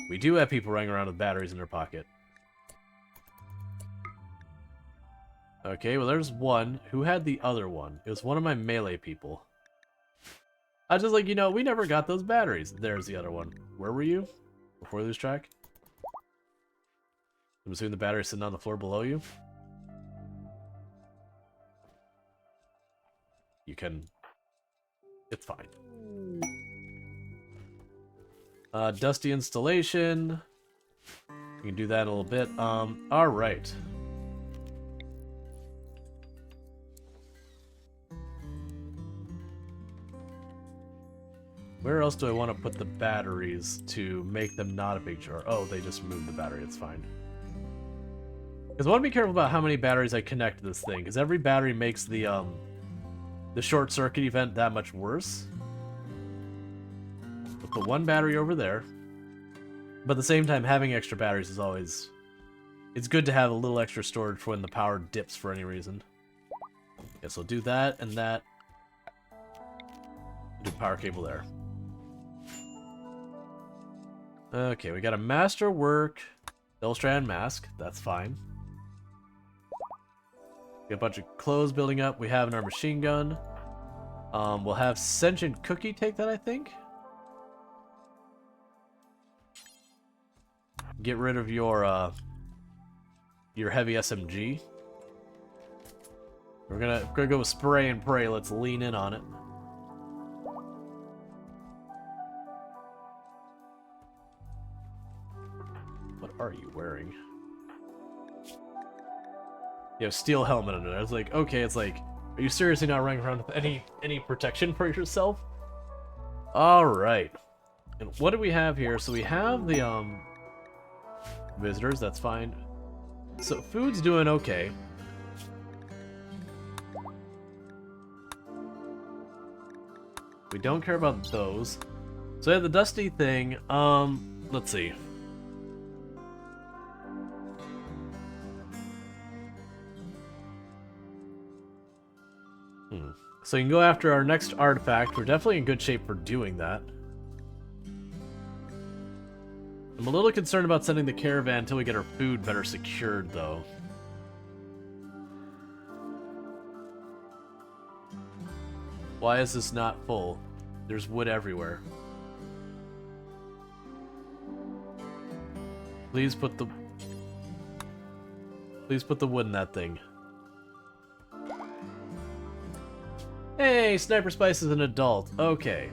We do have people running around with batteries in their pocket. Okay, well there's one. Who had the other one? It was one of my melee people. I was just like, you know, we never got those batteries. There's the other one. Where were you? Before we lose track? I'm assuming the battery's sitting on the floor below you. You can... It's fine. Dusty installation. We can do that in a little bit. Alright. Where else do I want to put the batteries to make them not a big jar? Oh, they just moved the battery. It's fine. Because I want to be careful about how many batteries I connect to this thing, because every battery makes the short circuit event that much worse. We'll put one battery over there. But at the same time, having extra batteries is always... It's good to have a little extra storage for when the power dips for any reason. Guess we'll do that and that. Do power cable there. Okay, we got a master work, double strand mask. That's fine. Got a bunch of clothes building up. We have in our machine gun. We'll have Sentient Cookie take that, I think. Get rid of your heavy SMG. We're gonna go with spray and pray. Let's lean in on it. What are you wearing? You have steel helmet under it. I was like, okay, it's like, are you seriously not running around with any protection for yourself? Alright. And what do we have here? So we have the visitors, that's fine. So food's doing okay. We don't care about those. So yeah, the Dusty thing, let's see. So you can go after our next artifact. We're definitely in good shape for doing that. I'm a little concerned about sending the caravan until we get our food better secured, though. Why is this not full? There's wood everywhere. Please put the wood in that thing. Hey, Sniper Spice is an adult. Okay.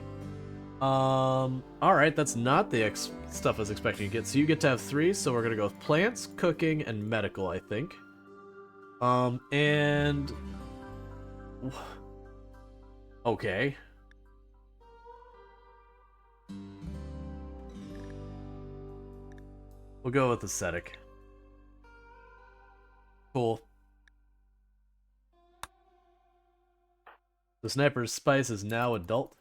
Alright, that's not the stuff I was expecting to get. So you get to have 3, so we're gonna go with plants, cooking, and medical, I think. And... Okay. We'll go with ascetic. Cool. The Sniper's Spice is now adult.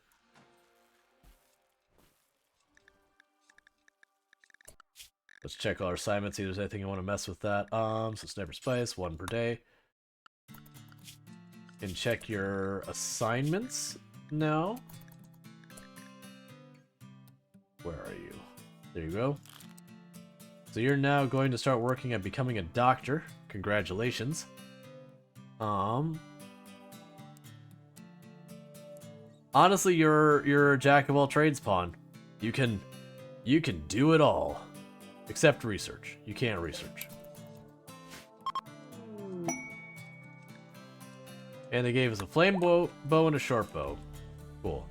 Let's check all our assignments, see if there's anything you want to mess with that. So Sniper Spice, 1 per day. And check your assignments now. Where are you? There you go. So you're now going to start working at becoming a doctor. Congratulations. Honestly, you're a jack of all trades, Pawn. You can do it all. Except research. You can't research. And they gave us a flame bow and a short bow. Cool.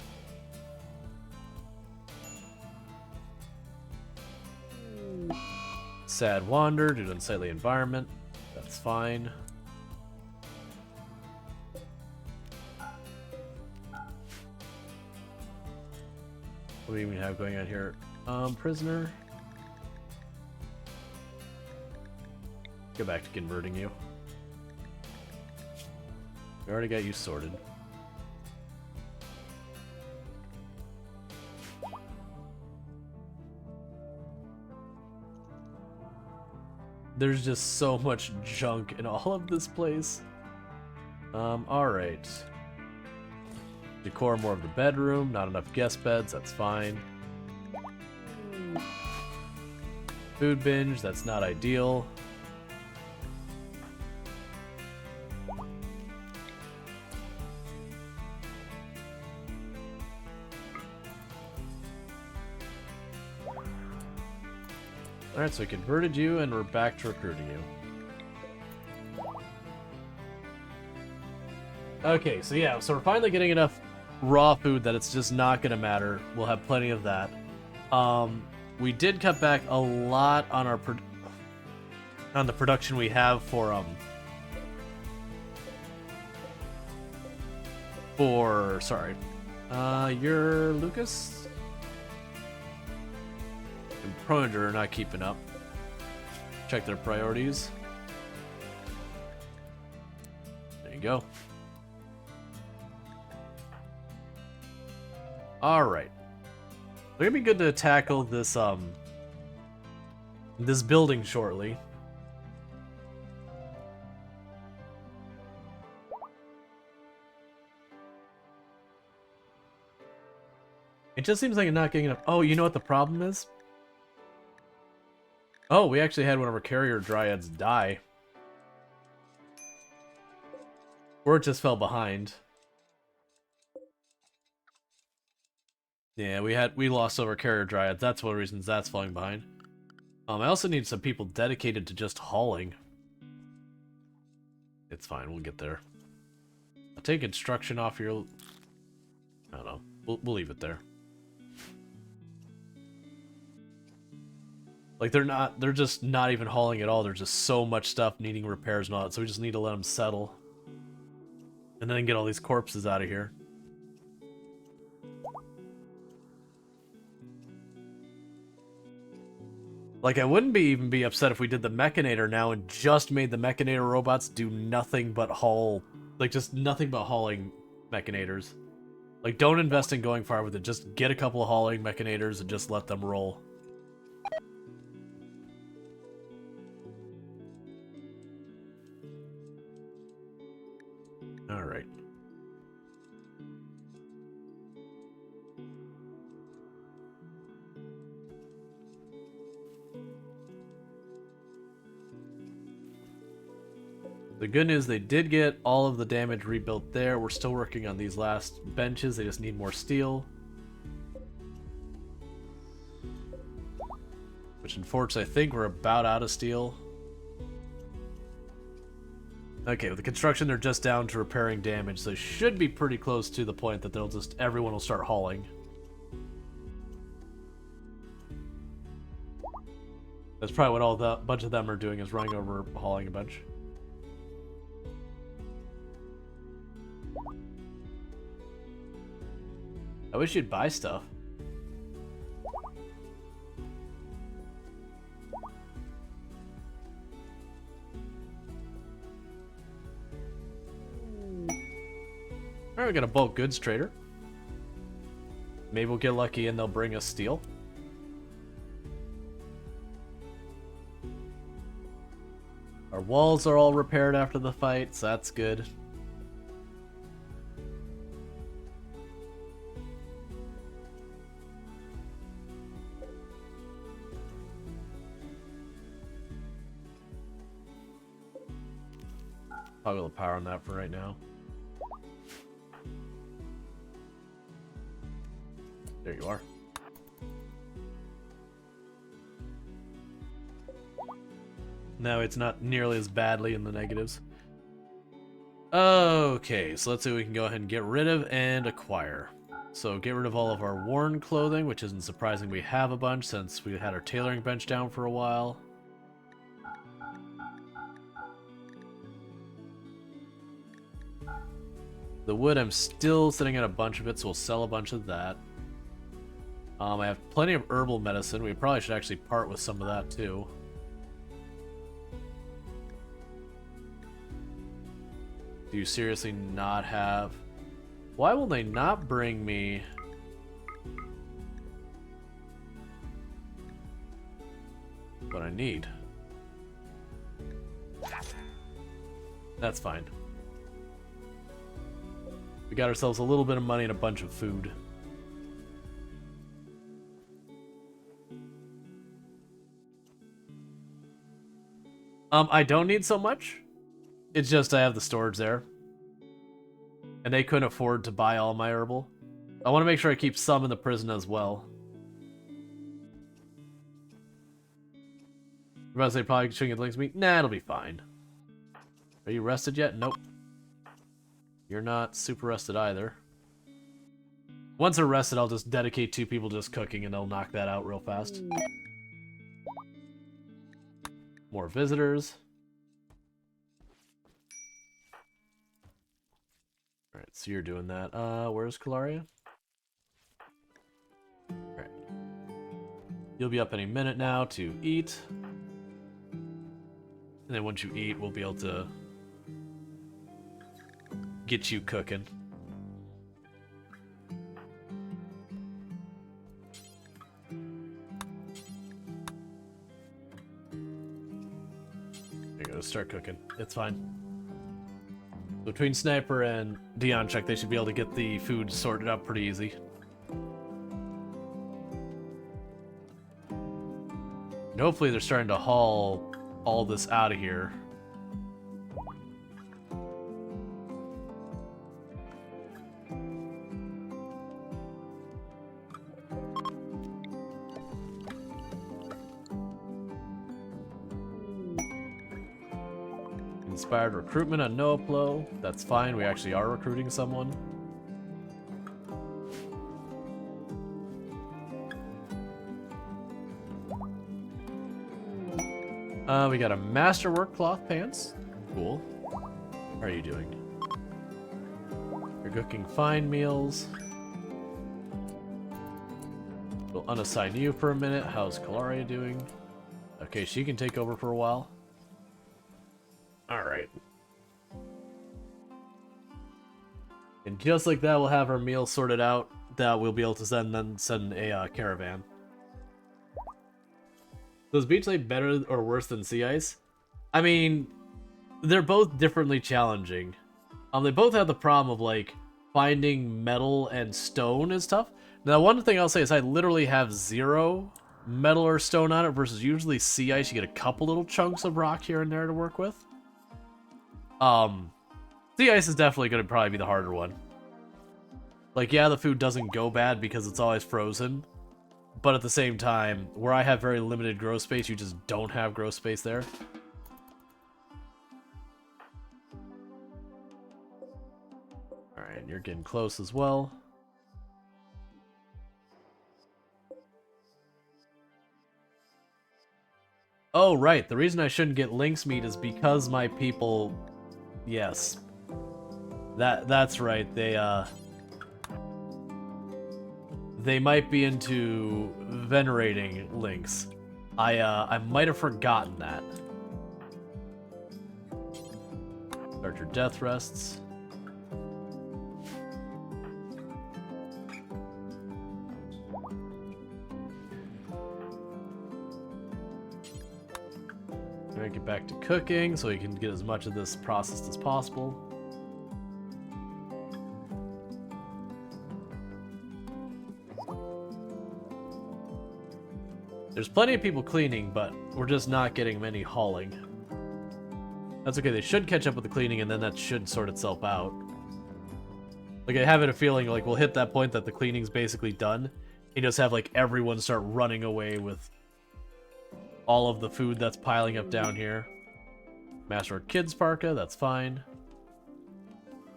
Sad wander due to unsightly environment. That's fine. What do we even have going on here? Prisoner. Go back to converting you. We already got you sorted. There's just so much junk in all of this place. Alright. Decor more of the bedroom, not enough guest beds, that's fine. Food binge, that's not ideal. Alright, so we converted you and we're back to recruiting you. Okay, so yeah, so we're finally getting enough raw food that it's just not gonna matter. We'll have plenty of that. We did cut back a lot on our on the production we have for sorry. You're Lucas? And Proniger are not keeping up. Check their priorities. There you go. Alright. It's gonna be good to tackle this this building shortly. It just seems like you're not getting enough. Oh, you know what the problem is? Oh, we actually had one of our carrier dryads die. Or it just fell behind. Yeah, we lost over carrier dryads. That's one of the reasons that's falling behind. I also need some people dedicated to just hauling. It's fine, we'll get there. I'll take instruction off your... I don't know. We'll leave it there. Like, they're just not even hauling at all. There's just so much stuff needing repairs and all that, so we just need to let them settle. And then get all these corpses out of here. Like, I wouldn't even be upset if we did the Mechanator now and just made the Mechanator robots do nothing but haul. Like, just nothing but hauling Mechanators. Like, don't invest in going far with it. Just get a couple of hauling mechanators and just let them roll. Alright. The good news, they did get all of the damage rebuilt there. We're still working on these last benches. They just need more steel. Which, unfortunately, I think we're about out of steel. Okay, with the construction, they're just down to repairing damage, so should be pretty close to the point that everyone will start hauling. That's probably what a bunch of them are doing, is running over, hauling a bunch. I wish you'd buy stuff. Alright, we got a bulk goods trader. Maybe we'll get lucky and they'll bring us steel. Our walls are all repaired after the fight, so that's good. Toggle the power on that for right now. There you are. No, it's not nearly as badly in the negatives. Okay, so let's see what we can go ahead and get rid of and acquire. So get rid of all of our worn clothing, which isn't surprising we have a bunch since we had our tailoring bench down for a while. The wood, I'm still sitting at a bunch of it, so we'll sell a bunch of that. I have plenty of herbal medicine. We probably should actually part with some of that too. Do you seriously not have... Why will they not bring me... what I need? That's fine. We got ourselves a little bit of money and a bunch of food. I don't need so much. It's just I have the storage there. And they couldn't afford to buy all my herbal. I want to make sure I keep some in the prison as well. I'm about to say probably shouldn't get links to me. Nah, it'll be fine. Are you rested yet? Nope. You're not super rested either. Once they're rested, I'll just dedicate 2 people just cooking and they'll knock that out real fast. More visitors. Alright, so you're doing that. Where's Kalaria? Alright. You'll be up any minute now to eat. And then once you eat, we'll be able to get you cooking. There you go, start cooking. It's fine. Between Sniper and Dion Check, they should be able to get the food sorted out pretty easy. And hopefully they're starting to haul all this out of here. Inspired recruitment on Noaplo. That's fine, we actually are recruiting someone. We got a masterwork cloth pants. Cool. How are you doing? You're cooking fine meals. We'll unassign you for a minute. How's Kalaria doing? Okay, she can take over for a while. Alright. And just like that, we'll have our meal sorted out. That we'll be able to send a caravan. Does beach light better or worse than sea ice? I mean, they're both differently challenging. They both have the problem of like finding metal and stone is tough. Now, one thing I'll say is I literally have 0 metal or stone on it versus usually sea ice. You get a couple little chunks of rock here and there to work with. Sea ice is definitely going to probably be the harder one. Like, yeah, the food doesn't go bad because it's always frozen. But at the same time, where I have very limited grow space, you just don't have grow space there. Alright, you're getting close as well. Oh, right. The reason I shouldn't get lynx meat is because my people... Yes. That's right. They might be into venerating lynx. I might have forgotten that. Start your death rests. Get back to cooking so you can get as much of this processed as possible. There's plenty of people cleaning, but we're just not getting many hauling. That's okay, they should catch up with the cleaning and then that should sort itself out. Like, I have a feeling like we'll hit that point that the cleaning's basically done. You just have like everyone start running away with all of the food that's piling up down here. Master Kids Parka, that's fine.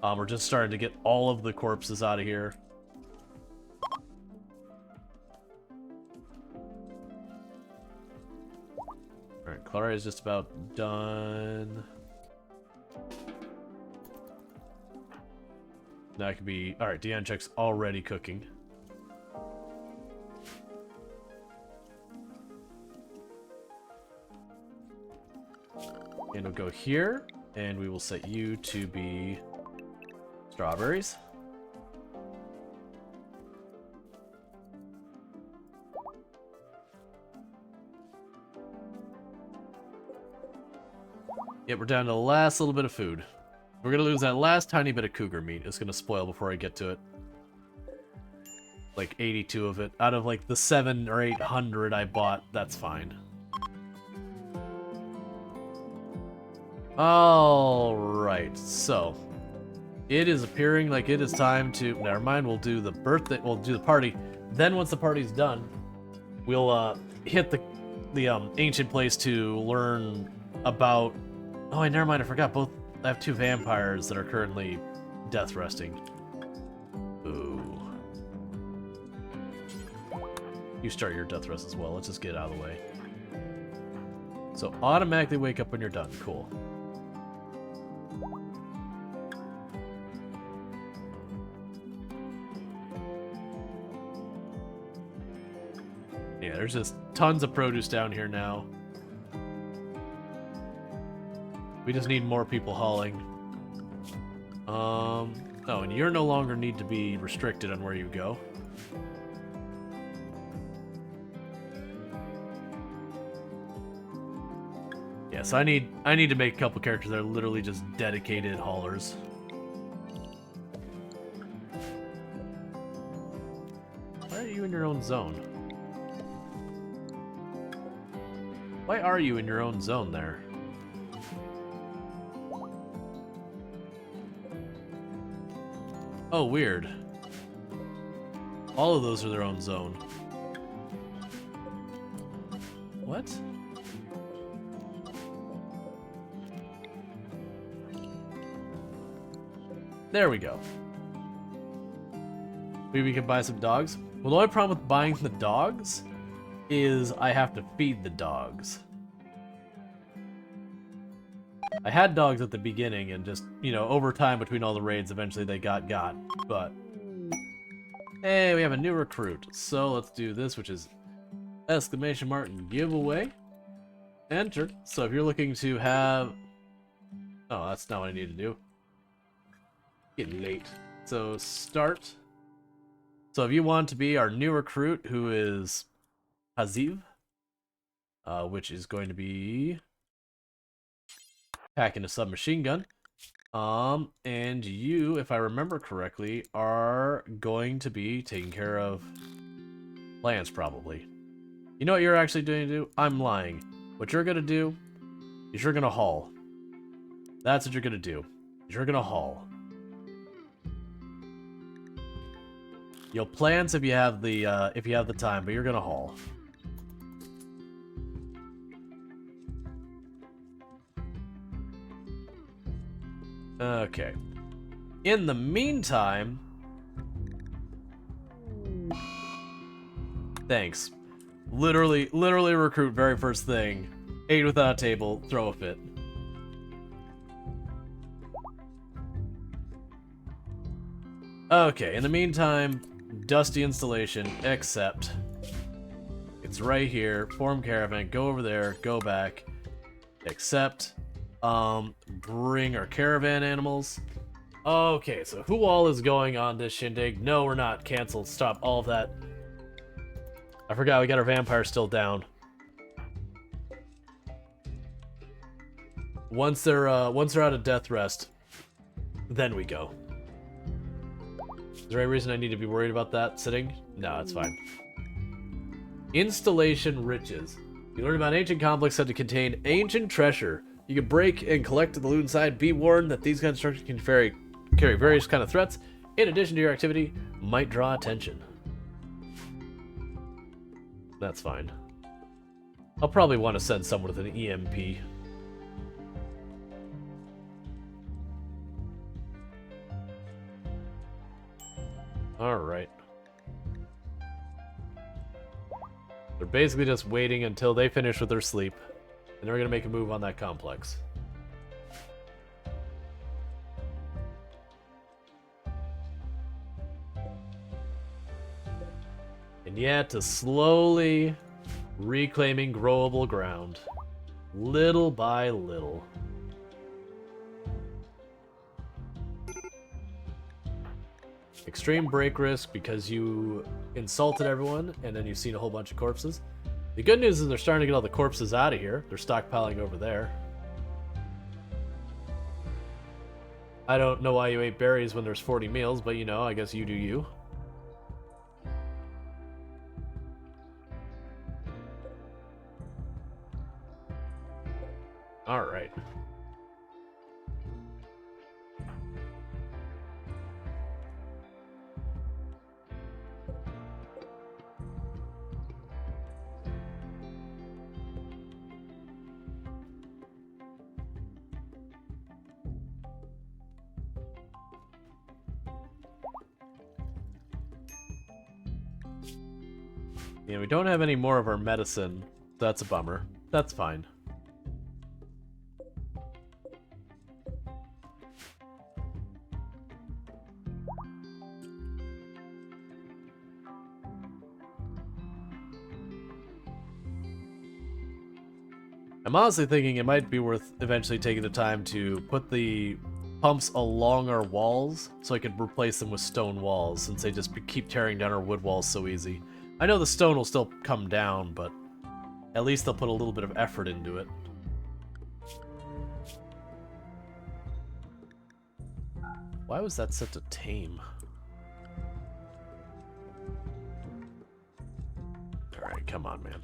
We're just starting to get all of the corpses out of here. Alright, Clara is just about done. That could be... Alright, Deanchek's already cooking. And we'll go here, and we will set you to be strawberries. Yep, we're down to the last little bit of food. We're gonna lose that last tiny bit of cougar meat. It's gonna spoil before I get to it. Like 82 of it. Out of like the 700 or 800 I bought, that's fine. Alright, so it is appearing like it is time to... Never mind, we'll do the birthday, we'll do the party. Then once the party's done, we'll hit the ancient place to learn about... Oh, never mind, I forgot, both... I have 2 vampires that are currently death resting. Ooh. You start your death rest as well, let's just get it out of the way. So automatically wake up when you're done, cool. Yeah, there's just tons of produce down here now. We just need more people hauling. Oh, and you're no longer need to be restricted on where you go. Yes, I need to make a couple characters that are literally just dedicated haulers. Why are you in your own zone? Why are you in your own zone there? Oh, weird. All of those are their own zone. What? There we go. Maybe we can buy some dogs. Well, the only problem with buying the dogs is I have to feed the dogs. I had dogs at the beginning and just, you know, over time between all the raids, eventually they got, but... Hey, we have a new recruit. So let's do this, which is exclamation mark giveaway. Enter. So if you're looking to have... Oh, that's not what I need to do. Getting late. So start. So if you want to be our new recruit, who is Haziv, which is going to be packing a submachine gun. And you, if I remember correctly, are going to be taking care of plants, probably. You know what you're actually doing to do? I'm lying. What you're gonna do is you're gonna haul. That's what you're gonna do. You're gonna haul. You'll plants if you have the time, but you're gonna haul. Okay. In the meantime... Thanks. Literally recruit very first thing. Aid without a table, throw a fit. Okay, in the meantime, dusty installation, except... It's right here, form caravan, go over there, go back, except... bring our caravan animals. Okay, so who all is going on this shindig? No, we're not. Canceled. Stop all of that. I forgot we got our vampire still down. Once they're out of death rest, then we go. Is there any reason I need to be worried about that sitting? No, it's fine. Installation riches. You learn about ancient complex said to contain ancient treasure. You can break and collect the loot inside. Be warned that these constructions can carry various kind of threats. In addition to your activity, might draw attention. That's fine. I'll probably want to send someone with an EMP. Alright. They're basically just waiting until they finish with their sleep. And they're going to make a move on that complex. And yet, to slowly reclaiming growable ground. Little by little. Extreme break risk because you insulted everyone and then you've seen a whole bunch of corpses. The good news is they're starting to get all the corpses out of here. They're stockpiling over there. I don't know why you ate berries when there's 40 meals, but you know, I guess you do you. Alright. Yeah, we don't have any more of our medicine. That's a bummer. That's fine. I'm honestly thinking it might be worth eventually taking the time to put the pumps along our walls so I could replace them with stone walls, since they just keep tearing down our wood walls so easy. I know the stone will still come down, but at least they'll put a little bit of effort into it. Why was that set to tame? Alright, come on, man.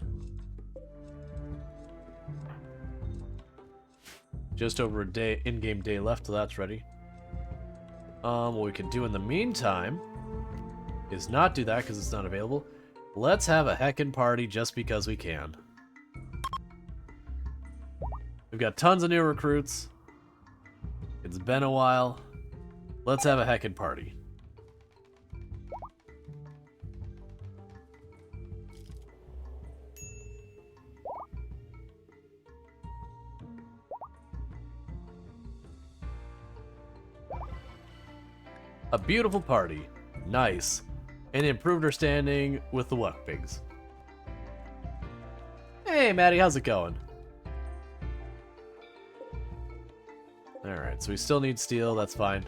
Just over a day, in-game day left till that's ready. What we can do in the meantime is not do that because it's not available. Let's have a heckin' party just because we can. We've got tons of new recruits. It's been a while. Let's have a heckin' party. A beautiful party. Nice. And improved our standing with the Wuck Pigs. Hey, Maddie, how's it going? Alright, so we still need steel, that's fine.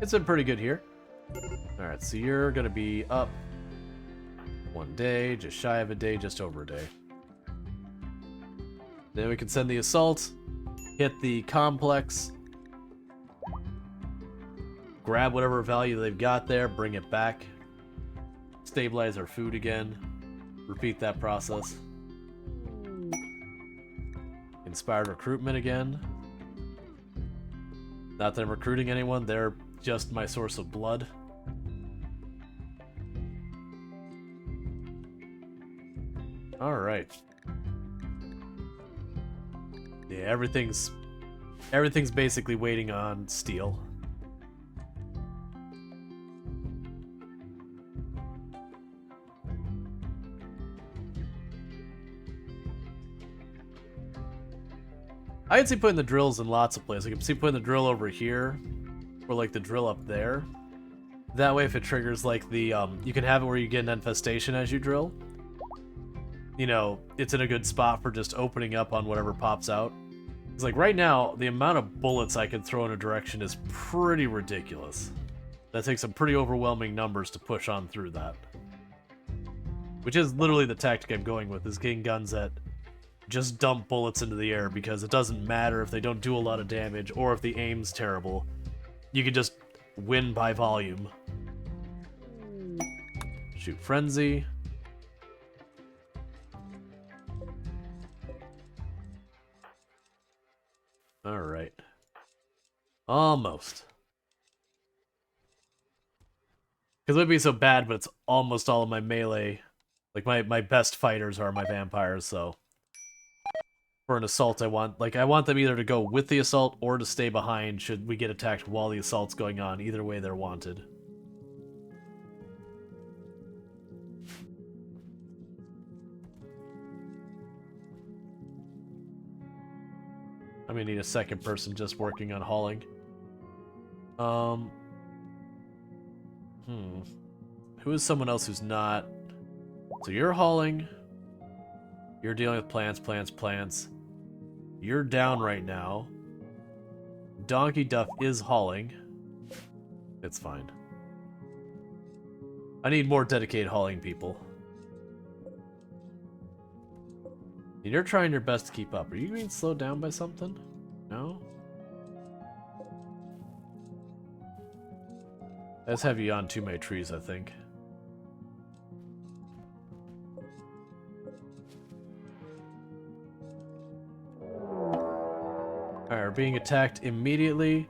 It's been pretty good here. Alright, so you're gonna be up 1 day, just shy of a day, just over a day. Then we can send the assault, hit the complex, grab whatever value they've got there, bring it back, stabilize our food again, repeat that process. Inspired recruitment again. Not that I'm recruiting anyone, they're just my source of blood. Alright. Yeah, everything's basically waiting on steel. I can see putting the drills in lots of places. I can see putting the drill over here, or like the drill up there. That way if it triggers like the, you can have it where you get an infestation as you drill. You know, it's in a good spot for just opening up on whatever pops out. It's like right now, the amount of bullets I can throw in a direction is pretty ridiculous. That takes some pretty overwhelming numbers to push on through that. Which is literally the tactic I'm going with, is getting guns that just dump bullets into the air, because it doesn't matter if they don't do a lot of damage or if the aim's terrible. You can just win by volume. Shoot frenzy. Alright. Almost. Because it would be so bad, but it's almost all of my melee. Like, my best fighters are my vampires, so... For an assault, I want them either to go with the assault or to stay behind should we get attacked while the assault's going on. Either way, they're wanted. I'm gonna need a second person just working on hauling. Who is someone else who's not? So you're hauling. You're dealing with plants. You're down right now. Donkey Duff is hauling. It's fine. I need more dedicated hauling people. And you're trying your best to keep up. Are you being slowed down by something? No? I just have you on too many trees, I think. Alright, we're being attacked immediately.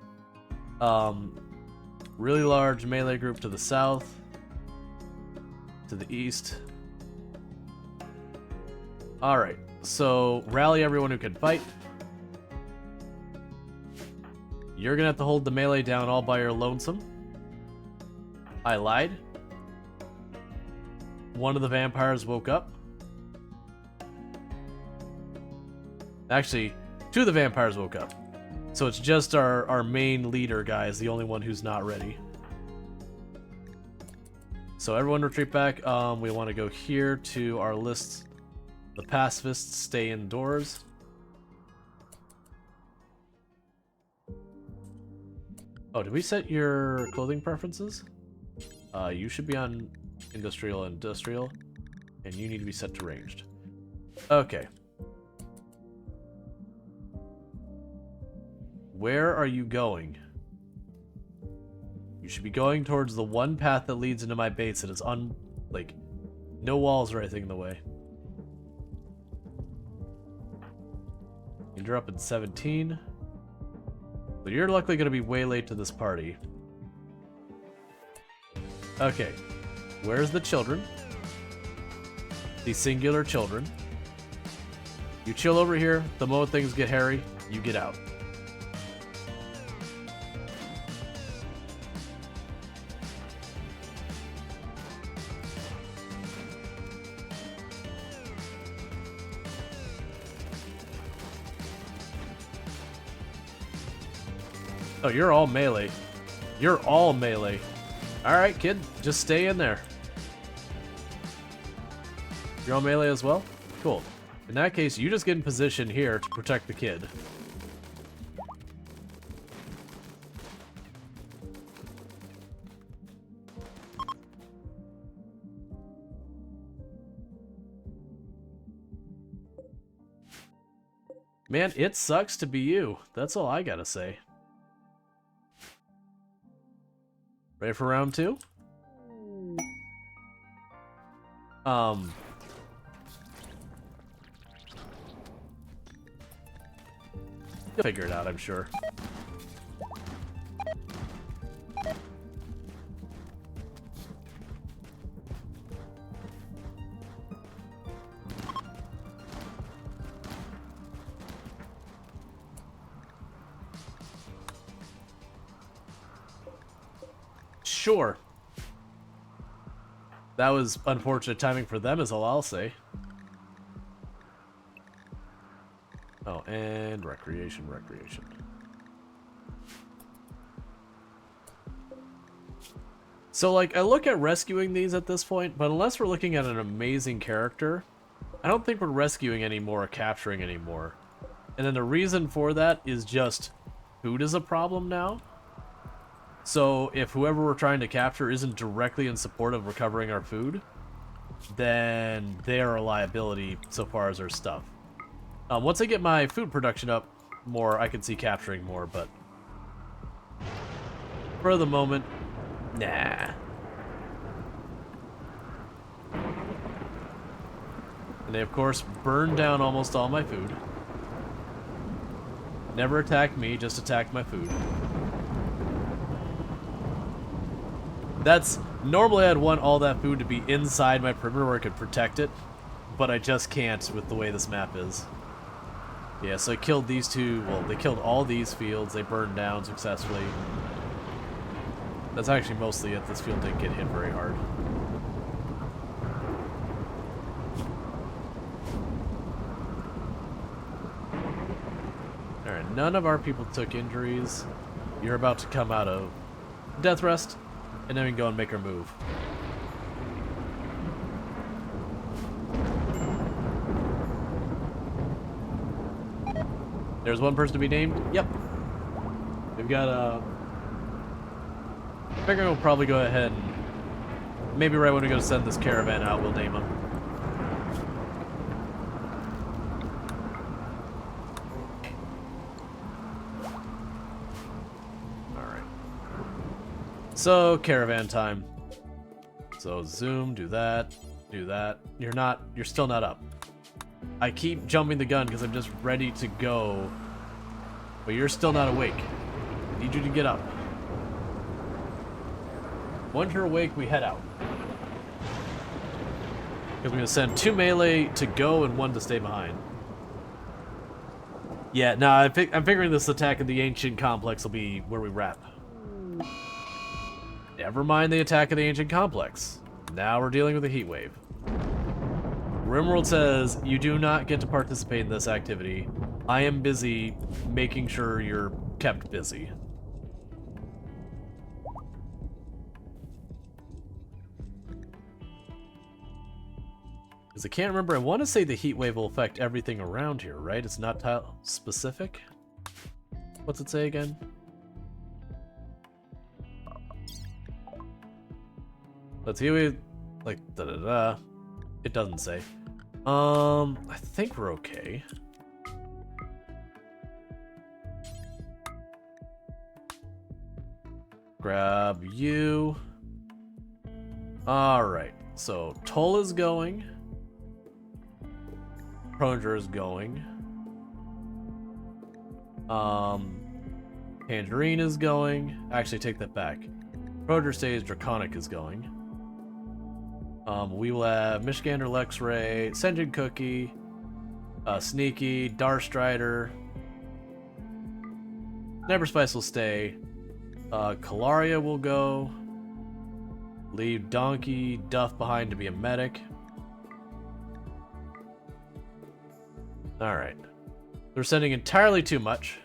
Really large melee group to the south. To the east. Alright, so rally everyone who can fight. You're gonna have to hold the melee down all by your lonesome. I lied. One of the vampires woke up. Actually, 2 of the vampires woke up. So it's just our main leader guy is the only one who's not ready. So everyone retreat back. We want to go here to our list. The pacifists stay indoors. Oh, did we set your clothing preferences? You should be on industrial, and you need to be set to ranged. Okay. Where are you going? You should be going towards the one path that leads into my base that is no walls or anything in the way. You're up in 17. But you're luckily going to be way late to this party. Okay. Where's the children? The singular children. You chill over here. The moment things get hairy, you get out. Oh, you're all melee. You're all melee. Alright, kid. Just stay in there. You're all melee as well? Cool. In that case, you just get in position here to protect the kid. Man, it sucks to be you. That's all I gotta say. Ready for round 2? You'll figure it out, I'm sure. Sure. That was unfortunate timing for them, is all I'll say. Oh, and recreation. So, like, I look at rescuing these at this point, but unless we're looking at an amazing character, I don't think we're rescuing anymore or capturing anymore. And then the reason for that is just food is a problem now. So if whoever we're trying to capture isn't directly in support of recovering our food, then they are a liability so far as our stuff. Once I get my food production up more, I can see capturing more, but for the moment, nah. And they, of course, burned down almost all my food. Never attacked me, just attacked my food. That's... Normally I'd want all that food to be inside my perimeter where I could protect it, but I just can't with the way this map is. Yeah, so I killed these two... Well, they killed all these fields. They burned down successfully. That's actually mostly it. This field didn't get hit very hard. Alright, none of our people took injuries. You're about to come out of death rest, and then we can go and make our move. There's one person to be named? Yep. We've got I figure we'll probably go ahead and maybe right when we go to send this caravan out, we'll name him. Alright. So, caravan time. So, zoom, do that, do that. You're still not up. I keep jumping the gun because I'm just ready to go, but you're still not awake. I need you to get up. Once you're awake, we head out. Because we're going to send 2 melee to go and 1 to stay behind. Yeah, no, I'm figuring this attack of the ancient complex will be where we wrap. Never mind the attack of the ancient complex. Now we're dealing with a heat wave. RimWorld says, you do not get to participate in this activity. I am busy making sure you're kept busy. Because I can't remember, I want to say the heat wave will affect everything around here, right? It's not tile specific? What's it say again? Let's heat wave, like, da-da-da. It doesn't say. I think we're okay. Grab you. Alright, so Toll is going. Pronger is going. Tangerine is going. Actually, take that back. Pronger stays, Draconic is going. We will have Mishgander, Lexray, Senjin Cookie, Sneaky, Darstrider. Neverspice will stay. Kalaria will go. Leave Donkey Duff behind to be a medic. Alright. They're sending entirely too much.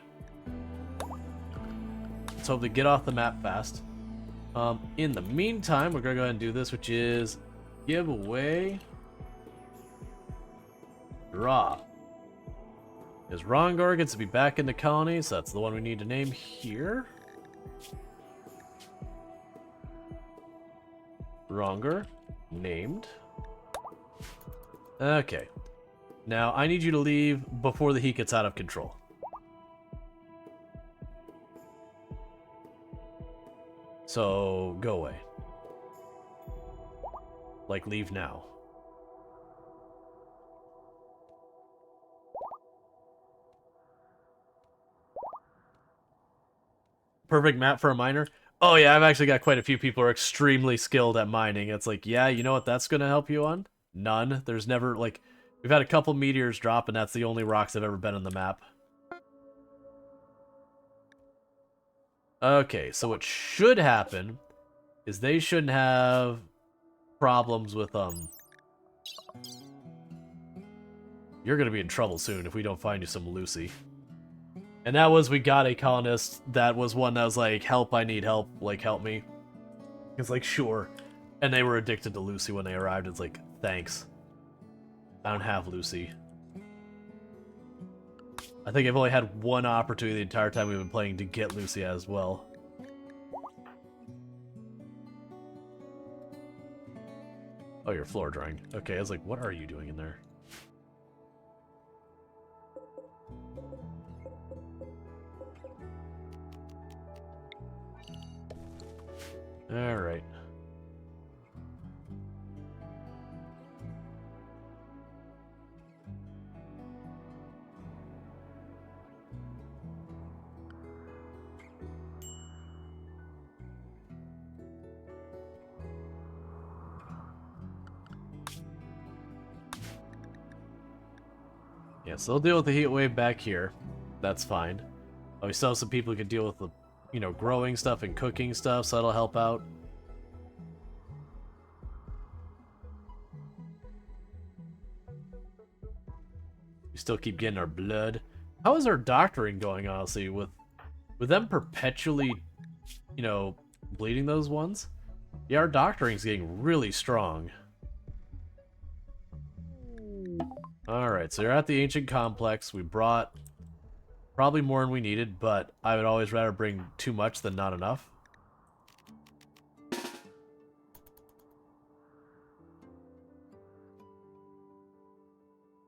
Let's hope they get off the map fast. In the meantime, we're going to go ahead and do this, which is give away draw. Because Rongor gets to be back in the colony, so that's the one we need to name here. Rongor named. Okay. Now, I need you to leave before the heat gets out of control. So, go away. Like, leave now. Perfect map for a miner? Oh yeah, I've actually got quite a few people who are extremely skilled at mining. It's like, yeah, you know what that's gonna help you on? None. There's never, like, we've had a couple meteors drop, and that's the only rocks I've ever been on the map. Okay, so what should happen is they shouldn't have problems with, You're gonna be in trouble soon if we don't find you some Lucy. And that was, we got a colonist that was one that was like, help, I need help, like, help me. It's like, sure. And they were addicted to Lucy when they arrived. It's like, thanks. I don't have Lucy. I think I've only had one opportunity the entire time we've been playing to get Lucy as well. Oh, you're floor drawing. Okay, I was like, what are you doing in there? Alright. Yeah, so they'll deal with the heat wave back here. That's fine. We still have some people who can deal with the, you know, growing stuff and cooking stuff, so that'll help out. We still keep getting our blood. How is our doctoring going, honestly, with them perpetually, you know, bleeding those ones? Yeah, our doctoring's getting really strong. Alright, so you're at the ancient complex. We brought probably more than we needed, but I would always rather bring too much than not enough.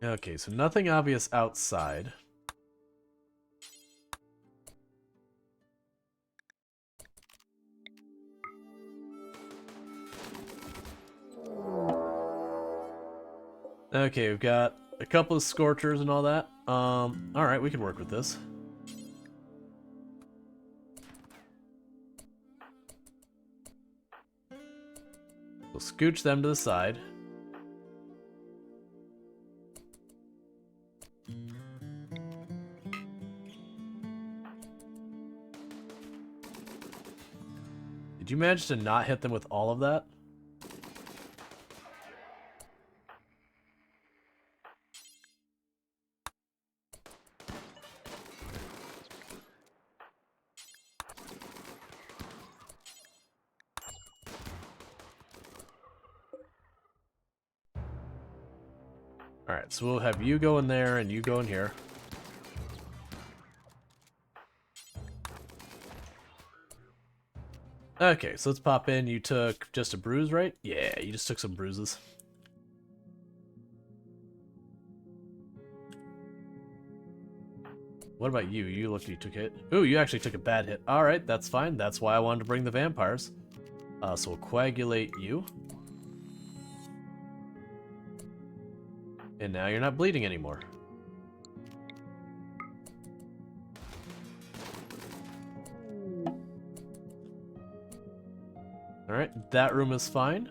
Okay, so nothing obvious outside. Okay, we've got a couple of scorchers and all that. Alright, we can work with this. We'll scooch them to the side. Did you manage to not hit them with all of that? Alright, so we'll have you go in there and you go in here. Okay, so let's pop in. You took just a bruise, right? Yeah, you just took some bruises. What about you? You looked, you took a hit. Ooh, you actually took a bad hit. Alright, that's fine. That's why I wanted to bring the vampires. So we'll coagulate you. And now you're not bleeding anymore. Alright, that room is fine.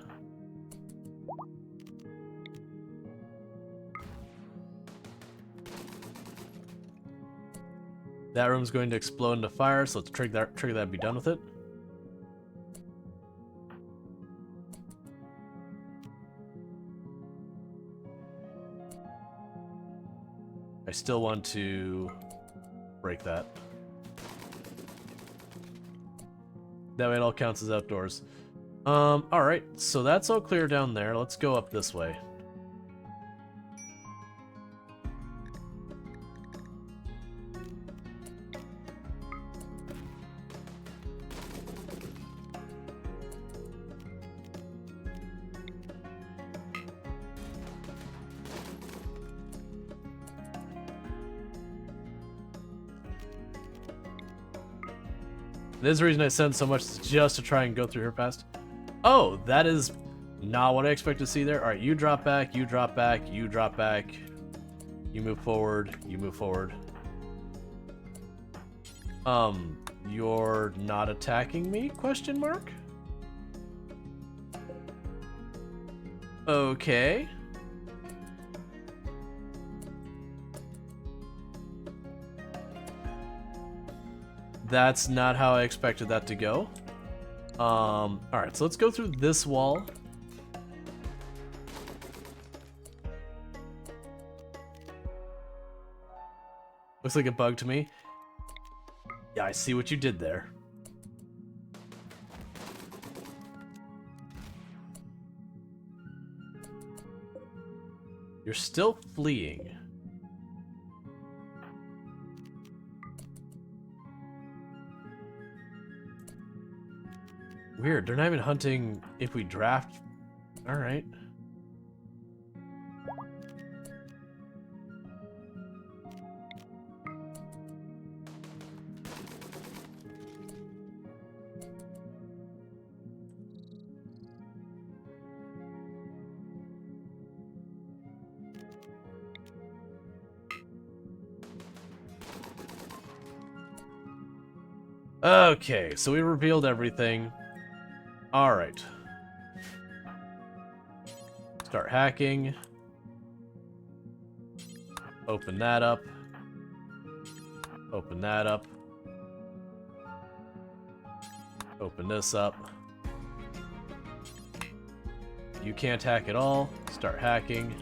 That room's going to explode into fire, so let's trigger that and be done with it. I still want to break that. That way it all counts as outdoors. Alright, so that's all clear down there. Let's go up this way. There's the reason I sent so much is just to try and go through here fast. Oh, that is not what I expect to see there. Alright, you drop back, you drop back, you drop back. You move forward, you move forward. You're not attacking me? Question mark? Okay. That's not how I expected that to go. Alright, so let's go through this wall. Looks like a bug to me. Yeah, I see what you did there. You're still fleeing. Weird, they're not even hunting if we draft. Alright. Okay, so we revealed everything. Alright. Start hacking. Open that up. Open that up. Open this up. You can't hack at all. Start hacking.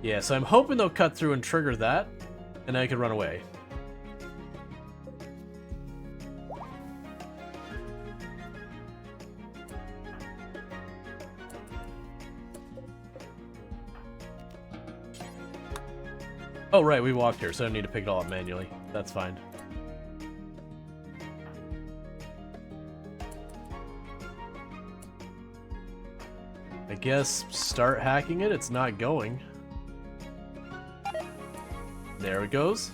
Yeah, so I'm hoping they'll cut through and trigger that, and I can run away. Oh, right, we walked here, so I don't need to pick it all up manually. That's fine. I guess start hacking it. It's not going. There it goes.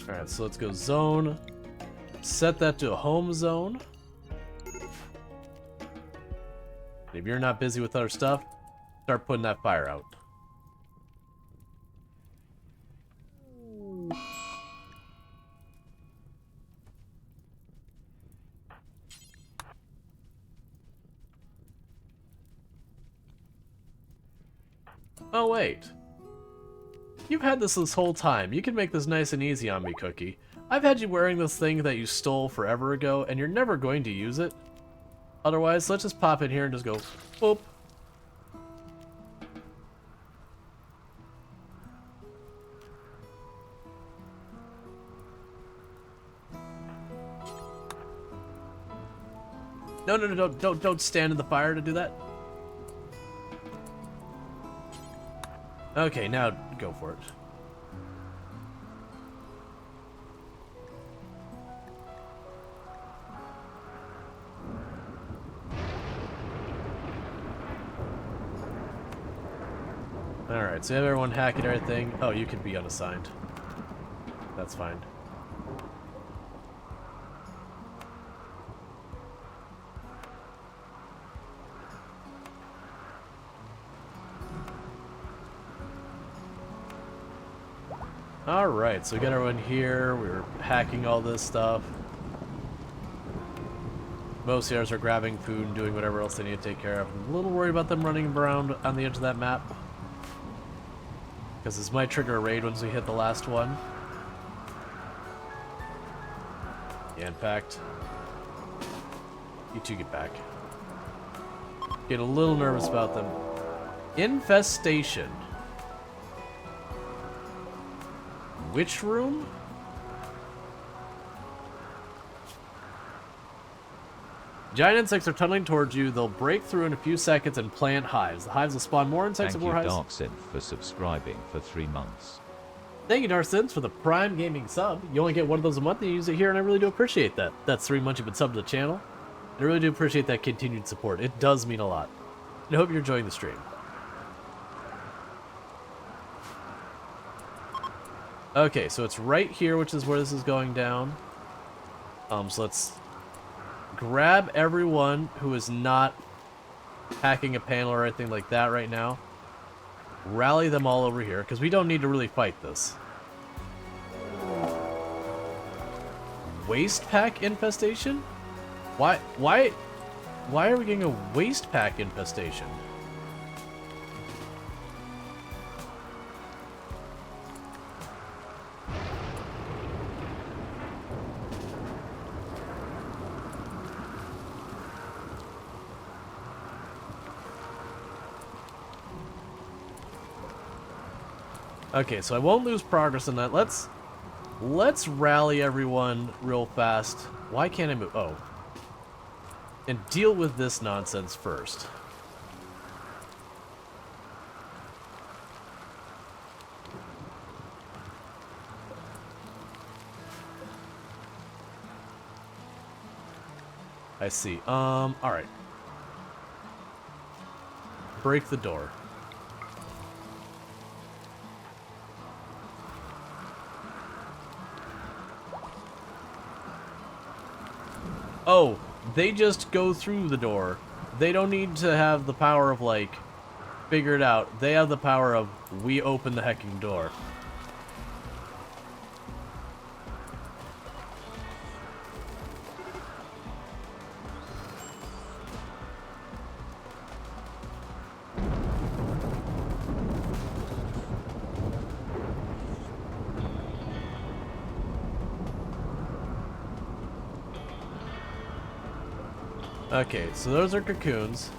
Alright, so let's go zone. Set that to a home zone. If you're not busy with other stuff, start putting that fire out. Oh, wait. You've had this whole time. You can make this nice and easy on me, Cookie. I've had you wearing this thing that you stole forever ago, and you're never going to use it. Otherwise, let's just pop in here and just go, boop. No, don't stand in the fire to do that. Okay, now go for it. Alright, so you have everyone hacking everything. Oh, you can be unassigned. That's fine. Alright, so we got everyone here. We were hacking all this stuff. Most of ours are grabbing food and doing whatever else they need to take care of. I'm a little worried about them running around on the edge of that map, because this might trigger a raid once we hit the last one. Yeah, in fact, you two get back. Get a little nervous about them. Infestation. Which room? Giant insects are tunneling towards you. They'll break through in a few seconds and plant hives. The hives will spawn more insects and more hives.
Thank you, Darksin, for subscribing for 3 months.
Thank you, Darcins, for the Prime Gaming sub. You only get one of those a month and you use it here, and I really do appreciate that. That's 3 months you've been subbed to the channel. I really do appreciate that continued support. It does mean a lot. And I hope you're enjoying the stream. Okay, so it's right here, which is where this is going down. So let's grab everyone who is not hacking a panel or anything like that right now. Rally them all over here, because we don't need to really fight this. Waste pack infestation? Why are we getting a waste pack infestation? Okay, so I won't lose progress on that. Let's rally everyone real fast. Why can't I move? Oh. And deal with this nonsense first. I see. Alright. Break the door. Oh, they just go through the door. They don't need to have the power of, like, figure it out. They have the power of, we open the hecking door. Okay, so those are cocoons.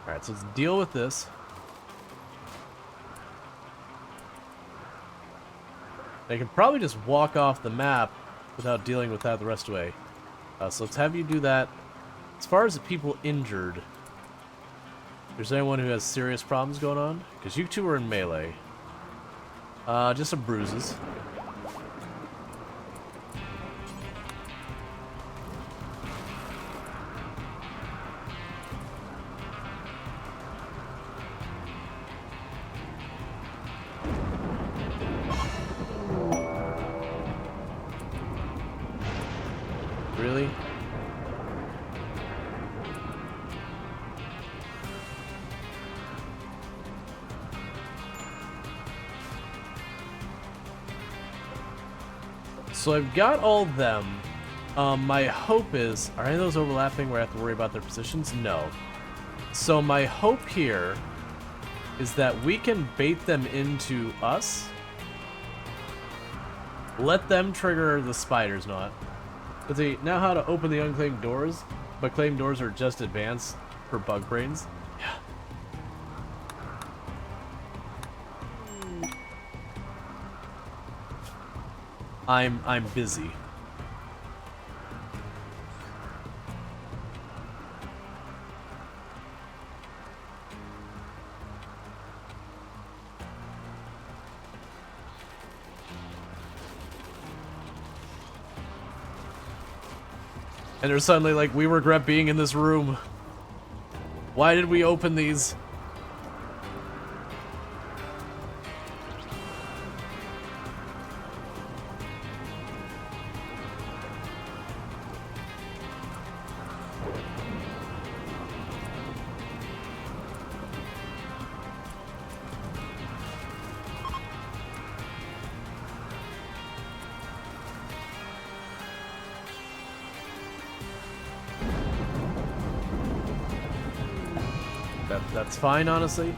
Alright, so let's deal with this. They can probably just walk off the map without dealing with that the rest of the way. So let's have you do that. As far as the people injured, if there's anyone who has serious problems going on, because you two are in melee. Just some bruises. Really? So I've got all of them. My hope is, are any of those overlapping where I have to worry about their positions? No. So my hope here is that we can bait them into us. Let them trigger the spiders, not. But they now how to open the unclaimed doors, but claimed doors are just advanced for bug brains. Yeah. I'm busy. And they're suddenly like, we regret being in this room. Why did we open these? That's fine, honestly.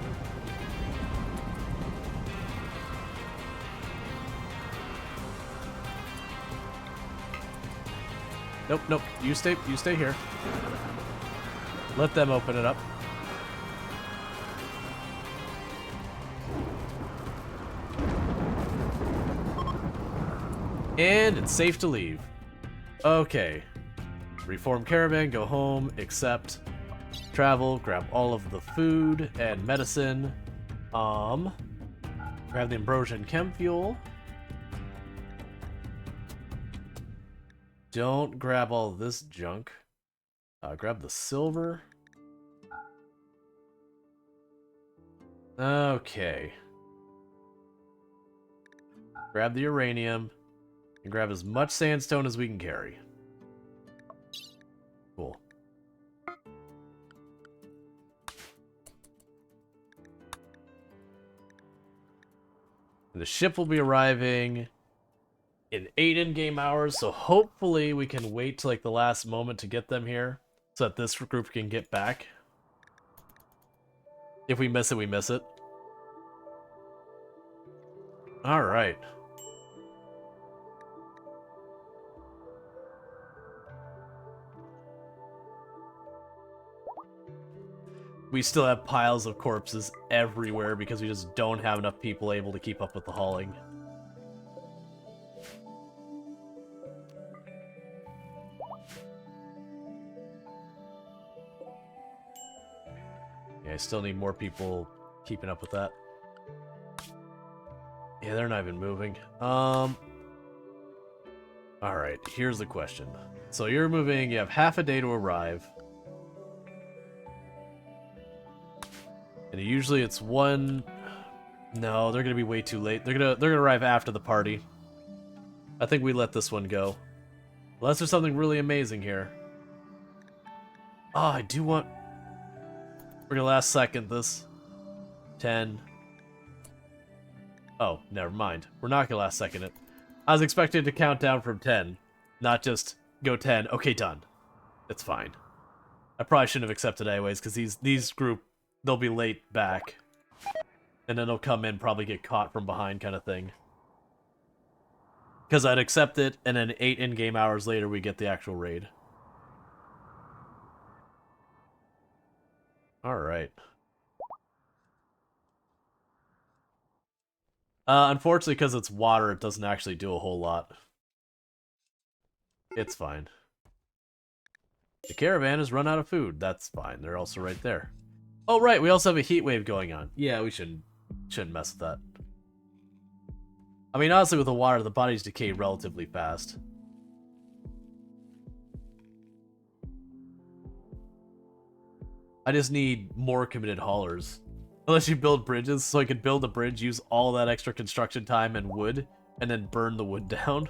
Nope, nope. You stay here. Let them open it up. And it's safe to leave. Okay. Reform caravan, go home, accept, travel, grab all of the food and medicine. Grab the Ambrosian chem fuel. Don't grab all this junk. Grab the silver. Okay. Grab the uranium. And grab as much sandstone as we can carry. Cool. And the ship will be arriving in 8 in-game hours, so hopefully we can wait till like the last moment to get them here, so that this group can get back. If we miss it, we miss it. Alright. We still have piles of corpses everywhere because we just don't have enough people able to keep up with the hauling. Yeah, I still need more people keeping up with that. Yeah, they're not even moving. Alright, here's the question. So you're moving, you have half a day to arrive. And usually it's one... No, they're gonna be way too late. They're gonna arrive after the party. I think we let this one go. Unless there's something really amazing here. Oh, I do want... We're gonna last second this. 10. Oh, never mind. We're not gonna last second it. I was expecting to count down from 10. Not just go 10. Okay, done. It's fine. I probably shouldn't have accepted anyways, because these group... They'll be late back. And then they'll come in, probably get caught from behind kind of thing. Because I'd accept it, and then 8 in-game hours later we get the actual raid. Alright. Unfortunately, because it's water, it doesn't actually do a whole lot. It's fine. The caravan has run out of food. That's fine. They're also right there. Oh, right, we also have a heat wave going on. Yeah, we shouldn't mess with that. I mean, honestly, with the water, the bodies decay relatively fast. I just need more committed haulers. Unless you build bridges, so I could build a bridge, use all that extra construction time and wood, and then burn the wood down.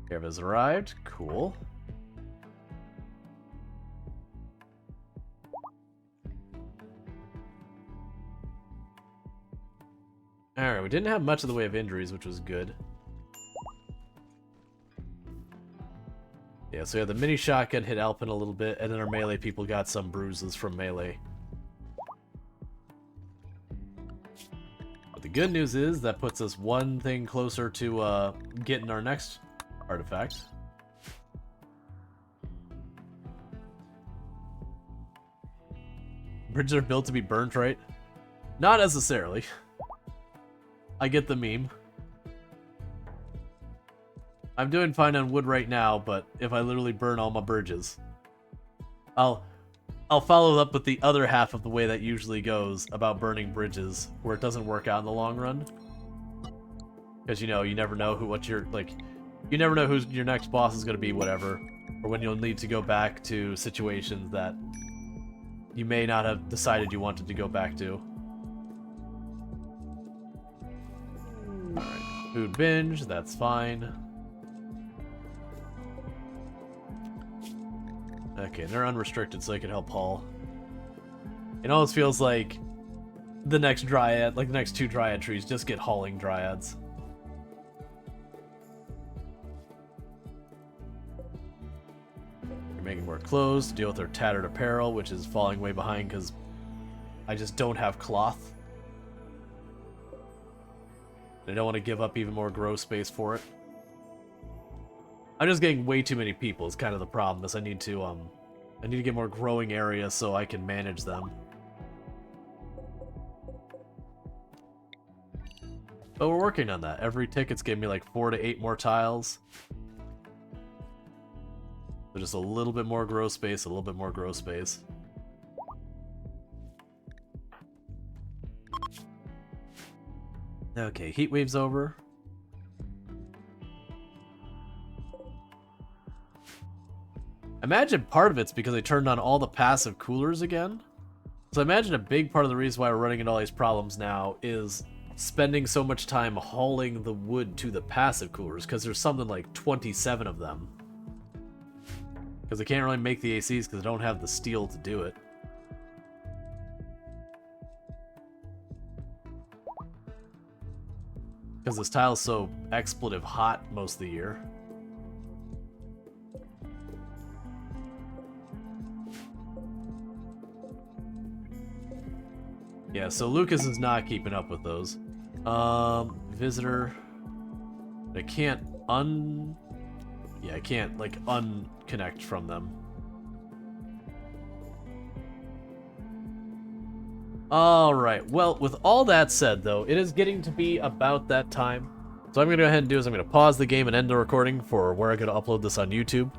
Caravan's arrived. Cool. Alright, we didn't have much of the way of injuries, which was good. Yeah, so yeah, the mini shotgun hit Alpin a little bit, and then our melee people got some bruises from melee. But the good news is that puts us one thing closer to getting our next artifact. Bridges are built to be burnt, right? Not necessarily. I get the meme. I'm doing fine on wood right now, but if I literally burn all my bridges, I'll follow up with the other half of the way that usually goes about burning bridges, where it doesn't work out in the long run. Because, you know, you never know you never know who's your next boss is going to be, whatever. Or when you'll need to go back to situations that you may not have decided you wanted to go back to. Alright, food binge, that's fine. Okay, they're unrestricted so they can help haul. It almost feels like the next dryad, like the next 2 dryad trees, just get hauling dryads. They're making more clothes to deal with their tattered apparel, which is falling way behind because I just don't have cloth. I don't want to give up even more grow space for it. I'm just getting way too many people is kind of the problem, is I need to I need to get more growing area so I can manage them. But we're working on that. Every ticket's giving me like 4 to 8 more tiles. So just a little bit more grow space, a little bit more grow space. Okay, heat wave's over. Imagine part of it's because I turned on all the passive coolers again. So I imagine a big part of the reason why we're running into all these problems now is spending so much time hauling the wood to the passive coolers, because there's something like 27 of them. Because I can't really make the ACs because I don't have the steel to do it. Because this tile's so expletive hot most of the year. Yeah, so Lucas is not keeping up with those. Visitor. I can't Yeah, I can't, like, unconnect from them. Alright, well, with all that said, though, it is getting to be about that time. So I'm going to go ahead and do is I'm going to pause the game and end the recording for where I'm going to upload this on YouTube.